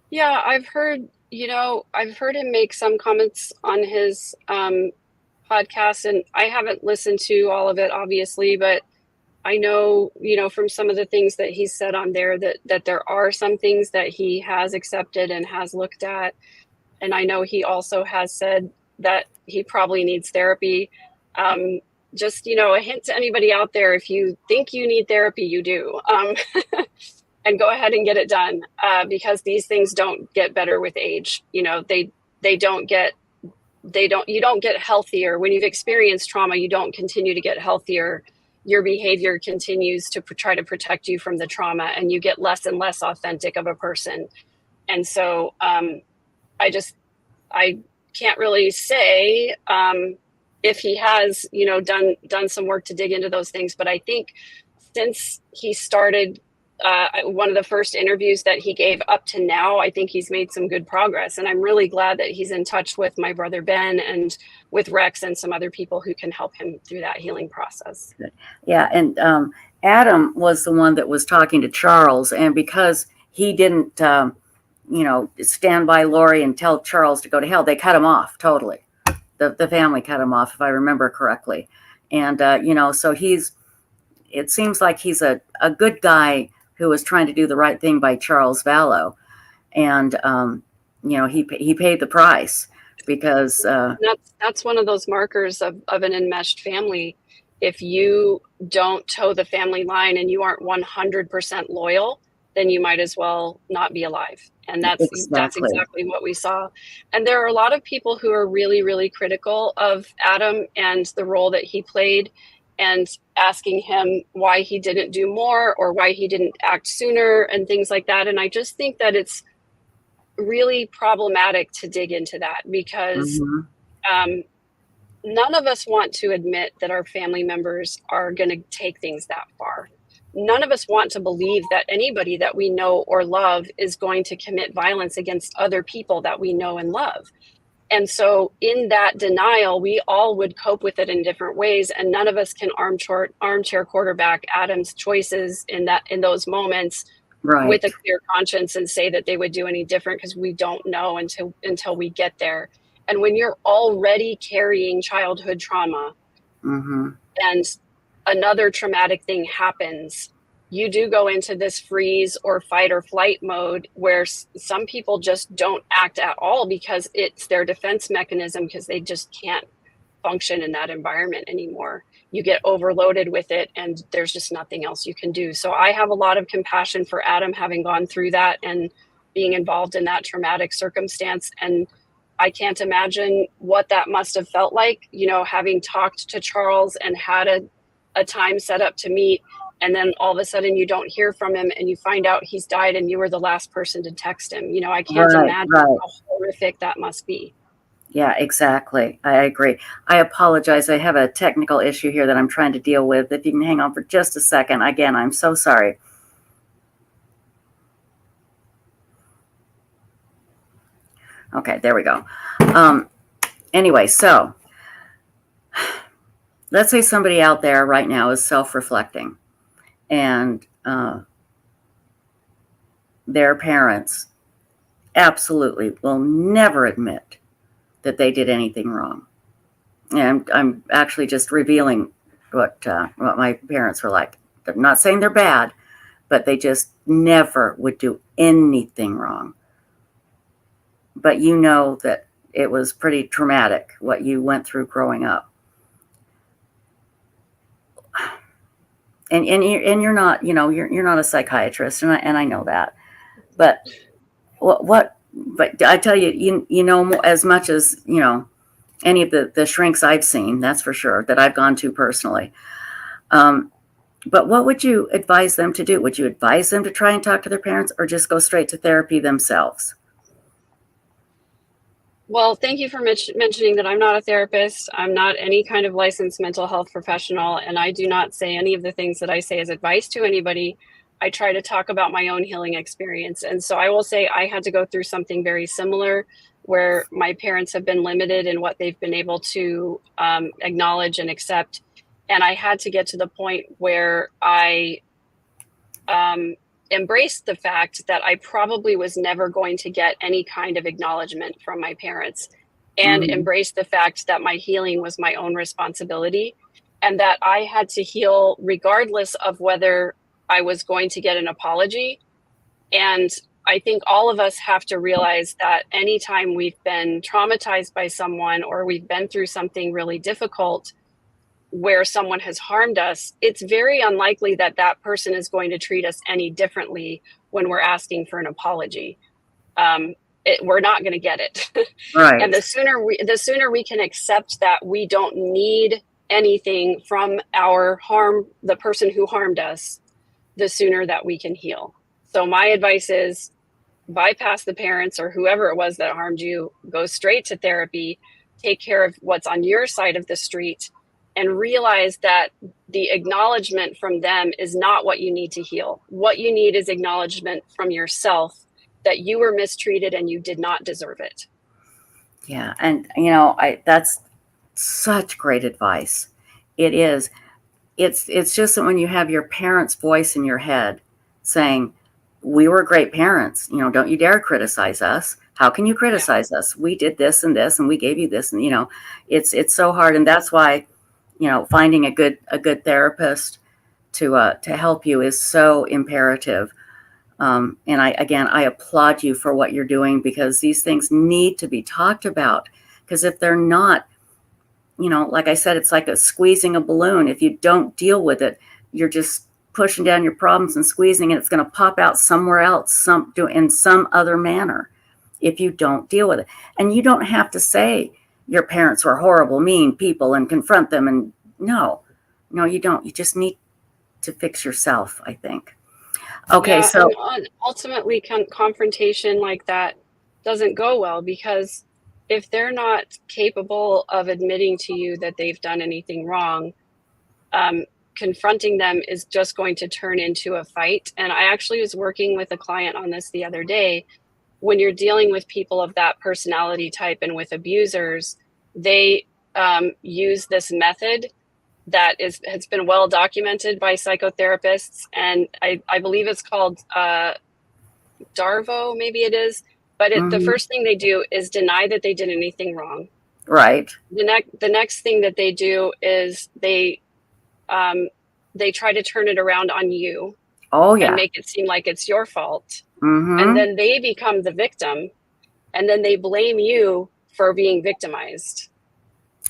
Speaker 13: Yeah, I've heard him make some comments on his podcast, and I haven't listened to all of it, obviously, but I know, from some of the things that he said on there that there are some things that he has accepted and has looked at. And I know he also has said that he probably needs therapy. Just, a hint to anybody out there, if you think you need therapy, you do. And go ahead and get it done, because these things don't get better with age. You don't get healthier. When you've experienced trauma, you don't continue to get healthier. Your behavior continues to try to protect you from the trauma, and you get less and less authentic of a person. And so I can't really say if he has, done some work to dig into those things. But I think since he started one of the first interviews that he gave up to now, I think he's made some good progress. And I'm really glad that he's in touch with my brother Ben and with Rex and some other people who can help him through that healing process.
Speaker 1: Yeah, and Adam was the one that was talking to Charles, and because he didn't, stand by Lori and tell Charles to go to hell, they cut him off totally. The family cut him off, if I remember correctly. And, so it seems like he's a good guy who was trying to do the right thing by Charles Vallow. And, he paid the price because...
Speaker 13: That's one of those markers of an enmeshed family. If you don't toe the family line and you aren't 100% loyal, then you might as well not be alive. And that's exactly what we saw. And there are a lot of people who are really, really critical of Adam and the role that he played, and asking him why he didn't do more or why he didn't act sooner and things like that. And I just think that it's really problematic to dig into that, because none of us want to admit that our family members are going to take things that far. None of us want to believe that anybody that we know or love is going to commit violence against other people that we know and love. And so in that denial, we all would cope with it in different ways. And none of us can armchair quarterback Adam's choices in those moments with a clear conscience and say that they would do any different, because we don't know until we get there. And when you're already carrying childhood trauma and another traumatic thing happens, you do go into this freeze or fight or flight mode where some people just don't act at all because it's their defense mechanism, because they just can't function in that environment anymore. You get overloaded with it and there's just nothing else you can do. So I have a lot of compassion for Adam, having gone through that and being involved in that traumatic circumstance. And I can't imagine what that must have felt like, having talked to Charles and had a time set up to meet, and then all of a sudden you don't hear from him and you find out he's died and you were the last person to text him. I can't imagine how horrific that must be.
Speaker 1: Yeah, exactly. I agree. I apologize. I have a technical issue here that I'm trying to deal with. If you can hang on for just a second. Again, I'm so sorry. Okay, there we go. Anyway, so let's say somebody out there right now is self-reflecting, and their parents absolutely will never admit that they did anything wrong. And I'm actually just revealing what my parents were like. I'm not saying they're bad, but they just never would do anything wrong. But you know that it was pretty traumatic what you went through growing up. And you're not, you're not a psychiatrist, and I know that. But but I tell you, you know as much as, any of the shrinks I've seen, that's for sure, that I've gone to personally. But what would you advise them to do? Would you advise them to try and talk to their parents, or just go straight to therapy themselves?
Speaker 13: Well, thank you for mentioning that I'm not a therapist. I'm not any kind of licensed mental health professional, and I do not say any of the things that I say as advice to anybody. I try to talk about my own healing experience. And so I will say I had to go through something very similar, where my parents have been limited in what they've been able to acknowledge and accept. And I had to get to the point where I embraced the fact that I probably was never going to get any kind of acknowledgement from my parents, and embraced the fact that my healing was my own responsibility, and that I had to heal regardless of whether I was going to get an apology. And I think all of us have to realize that anytime we've been traumatized by someone, or we've been through something really difficult where someone has harmed us, it's very unlikely that that person is going to treat us any differently when we're asking for an apology. We're not going to get it. Right. And the sooner we can accept that we don't need anything from the person who harmed us, the sooner that we can heal. So my advice is bypass the parents or whoever it was that harmed you, go straight to therapy, take care of what's on your side of the street, and realize that the acknowledgement from them is not what you need to heal. What you need is acknowledgement from yourself that you were mistreated and you did not deserve it.
Speaker 1: Yeah. And, that's such great advice. It is. It's just that when you have your parents' voice in your head saying, we were great parents, don't you dare criticize us. How can you criticize us? We did this and we gave you this. And, it's so hard. And that's why, finding a good therapist to help you is so imperative. And I applaud you for what you're doing, because these things need to be talked about, because if they're not, like I said, it's like squeezing a balloon. If you don't deal with it, you're just pushing down your problems and squeezing, and it's going to pop out somewhere else, in some other manner, if you don't deal with it. And you don't have to say your parents were horrible, mean people and confront them. And no, you don't. You just need to fix yourself, I think. Okay, so
Speaker 13: ultimately, confrontation like that doesn't go well, because if they're not capable of admitting to you that they've done anything wrong, confronting them is just going to turn into a fight. And I actually was working with a client on this the other day. When you're dealing with people of that personality type and with abusers, they use this method that has been well documented by psychotherapists. And I believe it's called Darvo, maybe it is. But the first thing they do is deny that they did anything wrong.
Speaker 1: Right.
Speaker 13: The next thing that they do is they try to turn it around on you.
Speaker 1: Oh, yeah.
Speaker 13: And make it seem like it's your fault. And then they become the victim, and then they blame you for being victimized.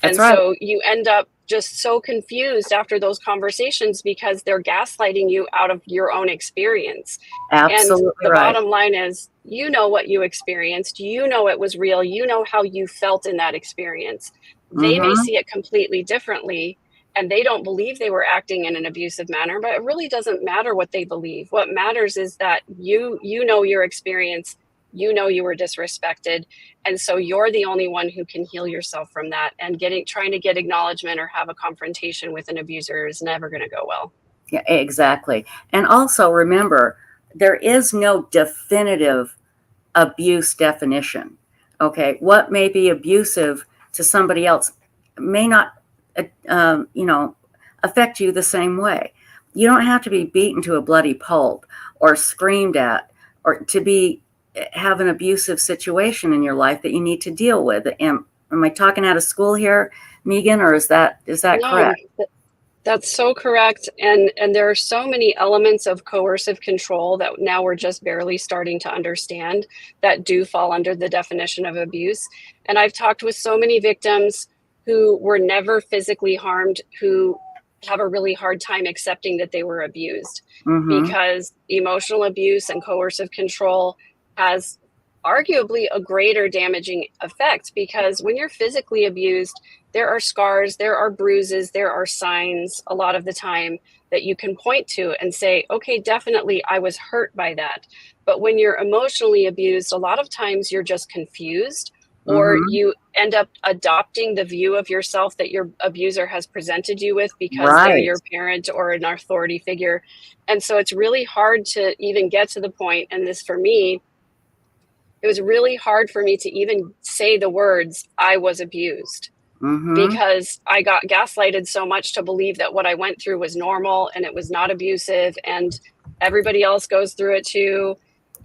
Speaker 1: That's
Speaker 13: and
Speaker 1: right.
Speaker 13: So you end up just so confused after those conversations, because they're gaslighting you out of your own experience.
Speaker 1: Absolutely.
Speaker 13: And the
Speaker 1: right.
Speaker 13: bottom line is, what you experienced, it was real, how you felt in that experience. They may see it completely differently, and they don't believe they were acting in an abusive manner, but it really doesn't matter what they believe. What matters is that you know your experience, you were disrespected, and so you're the only one who can heal yourself from that. And trying to get acknowledgement or have a confrontation with an abuser is never going to go well.
Speaker 1: Yeah, exactly. And also remember, there is no definitive abuse definition. Okay, what may be abusive to somebody else may not affect you the same way. You don't have to be beaten to a bloody pulp or screamed at or to have an abusive situation in your life that you need to deal with. Am I talking out of school here, Megan, or is that
Speaker 13: No,
Speaker 1: correct?
Speaker 13: That's so correct. And there are so many elements of coercive control that now we're just barely starting to understand that do fall under the definition of abuse. And I've talked with so many victims who were never physically harmed, who have a really hard time accepting that they were abused, because emotional abuse and coercive control has arguably a greater damaging effect, because when you're physically abused, there are scars, there are bruises, there are signs a lot of the time that you can point to and say, okay, definitely I was hurt by that. But when you're emotionally abused, a lot of times you're just confused, or you end up adopting the view of yourself that your abuser has presented you with because they're your parent or an authority figure. And so it's really hard to even get to the point, and this for me, it was really hard for me to even say the words, I was abused, because I got gaslighted so much to believe that what I went through was normal and it was not abusive, and everybody else goes through it too.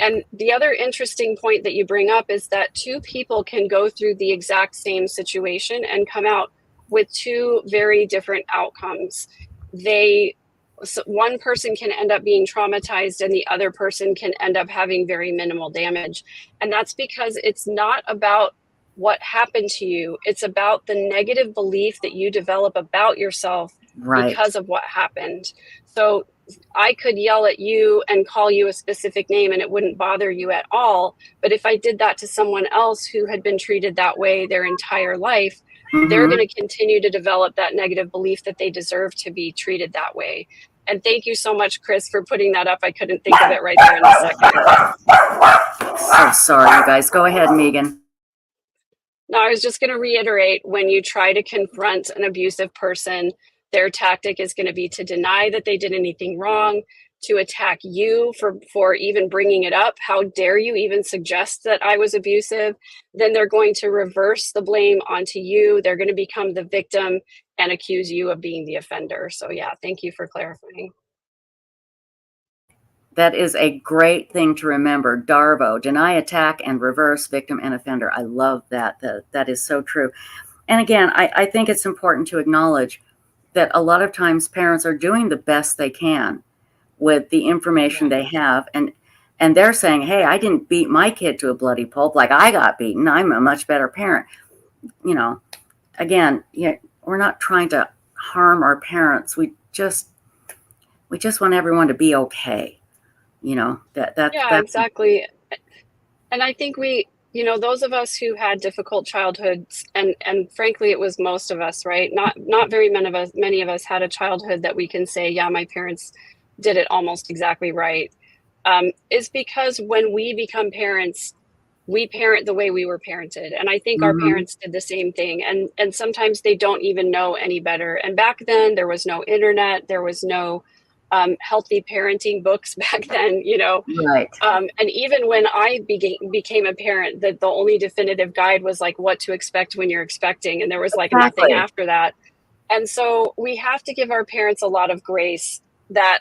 Speaker 13: And the other interesting point that you bring up is that two people can go through the exact same situation and come out with two very different outcomes. One person can end up being traumatized and the other person can end up having very minimal damage. And that's because it's not about what happened to you. It's about the negative belief that you develop about yourself because of what happened. So I could yell at you and call you a specific name and it wouldn't bother you at all. But if I did that to someone else who had been treated that way their entire life, they're going to continue to develop that negative belief that they deserve to be treated that way. And thank you so much, Chris, for putting that up. I couldn't think of it right there in a second.
Speaker 1: So sorry, you guys. Go ahead, Megan.
Speaker 13: No, I was just going to reiterate, when you try to confront an abusive person, Their tactic is going to be to deny that they did anything wrong, to attack you for even bringing it up. How dare you even suggest that I was abusive? Then they're going to reverse the blame onto you. They're going to become the victim and accuse you of being the offender. So yeah, thank you for clarifying.
Speaker 1: That is a great thing to remember. DARVO, deny, attack, and reverse, victim and offender. I love that. That is so true. And again, I think it's important to acknowledge that a lot of times parents are doing the best they can with the information they have. And they're saying, hey, I didn't beat my kid to a bloody pulp like I got beaten. I'm a much better parent. You know, again, we're not trying to harm our parents. We just want everyone to be okay. You know, that's
Speaker 13: exactly. And I think those of us who had difficult childhoods, and frankly, it was most of us, right? Not very many of us had a childhood that we can say, yeah, my parents did it almost exactly right. Is because when we become parents, we parent the way we were parented. And I think our parents did the same thing. And sometimes they don't even know any better. And back then there was no internet, there was no healthy parenting books back then,
Speaker 1: Right.
Speaker 13: And even when I became a parent, the only definitive guide was like what to expect when you're expecting. And there was like nothing after that. And so we have to give our parents a lot of grace that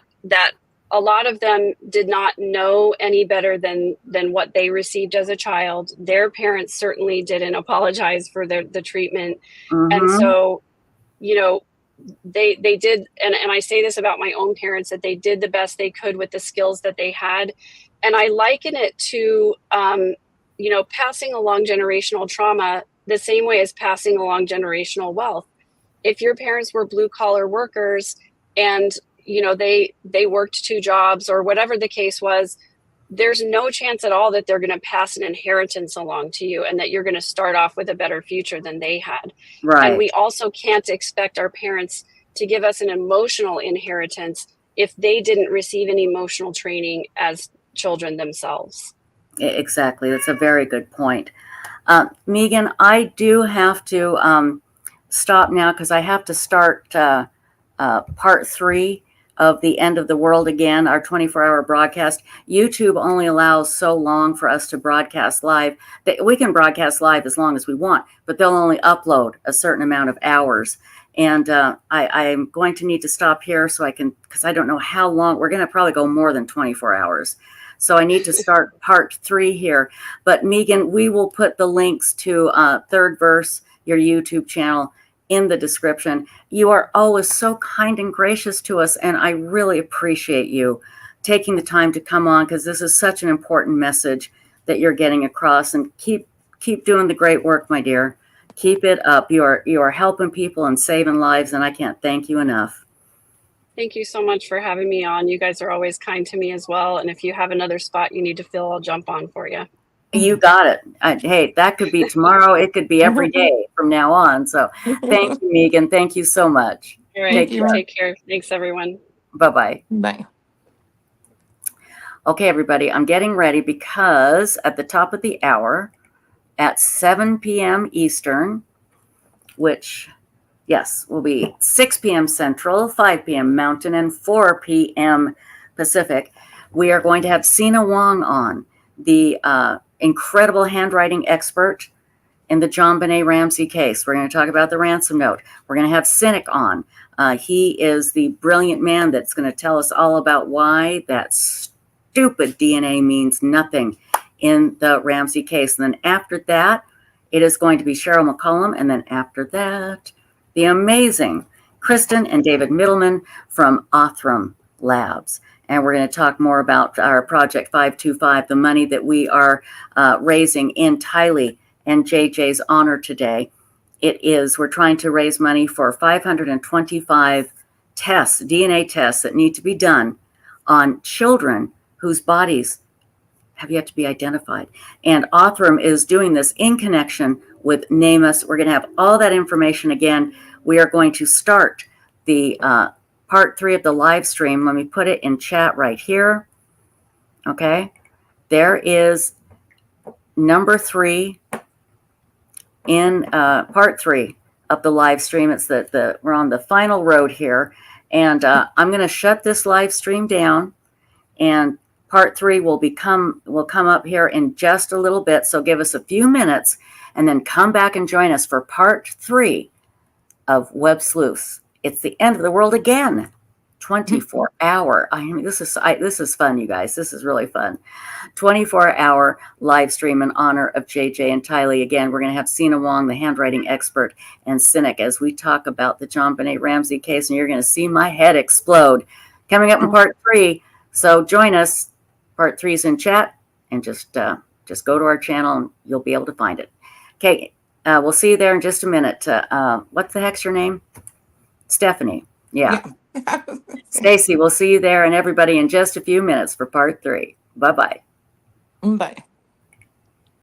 Speaker 13: a lot of them did not know any better than what they received as a child. Their parents certainly didn't apologize for the treatment. And so, they did, and I say this about my own parents, that they did the best they could with the skills that they had. And I liken it to, passing along generational trauma the same way as passing along generational wealth. If your parents were blue collar workers and, they worked 2 jobs or whatever the case was, there's no chance at all that they're going to pass an inheritance along to you and that you're going to start off with a better future than they had.
Speaker 1: Right.
Speaker 13: And we also can't expect our parents to give us an emotional inheritance if they didn't receive any emotional training as children themselves.
Speaker 1: Exactly. That's a very good point. Megan, I do have to stop now because I have to start part 3 of the End of the World Again, our 24-hour broadcast. YouTube only allows so long for us to broadcast live. We can broadcast live as long as we want, but they'll only upload a certain amount of hours. And I'm going to need to stop here so I can, because I don't know how long. We're going to probably go more than 24 hours. So I need to start part 3 here. But Megan, we will put the links to Third Verse, your YouTube channel, in the description. You are always so kind and gracious to us, and I really appreciate you taking the time to come on, because this is such an important message that you're getting across. And keep doing the great work, my dear. Keep it up. You are helping people and saving lives, and I can't thank you enough.
Speaker 13: Thank you so much for having me on. You guys are always kind to me as well. And if you have another spot you need to fill, I'll jump on for you.
Speaker 1: You got it. Hey, that could be tomorrow. It could be every day from now on. So thank you, Megan. Thank you so much.
Speaker 13: All right. Take care. Thanks, everyone.
Speaker 1: Bye-bye.
Speaker 3: Bye.
Speaker 1: Okay, everybody, I'm getting ready because at the top of the hour at 7 p.m. Eastern, which, yes, will be 6 p.m. Central, 5 p.m. Mountain, and 4 p.m. Pacific, we are going to have Sina Wong on, the incredible handwriting expert in the JonBenet Ramsey case. We're going to talk about the ransom note. We're going to have Cynic on. He is the brilliant man that's going to tell us all about why that stupid DNA means nothing in the Ramsey case. And then after that, it is going to be Cheryl McCollum. And then after that, the amazing Kristen and David Middleman from Othram Labs. And we're going to talk more about our Project 525, the money that we are raising in Tylee and JJ's honor today. We're trying to raise money for 525 tests, DNA tests that need to be done on children whose bodies have yet to be identified. And Othram is doing this in connection with NamUs. We're going to have all that information again. We are going to start the part 3 of the live stream. Let me put it in chat right here. Okay. There is number 3 in part 3 the live stream. It's we're on the final road here, and I'm going to shut this live stream down, and part 3 will come up here in just a little bit. So give us a few minutes, and then come back and join us for part 3 of Websleuths. It's the end of the world again. 24-hour. I mean, this is fun, you guys. This is really fun. 24-hour live stream in honor of JJ and Tylee. Again, we're going to have Sina Wong, the handwriting expert, and Cynic as we talk about the John Benet Ramsey case, and you're going to see my head explode coming up in part 3. So join us. Part 3 is in chat, and just go to our channel and you'll be able to find it. Okay, we'll see you there in just a minute. What the heck's your name? Stephanie. Yeah. Stacy, we'll see you there, and everybody in just a few minutes for part 3. Bye-bye.
Speaker 3: Bye.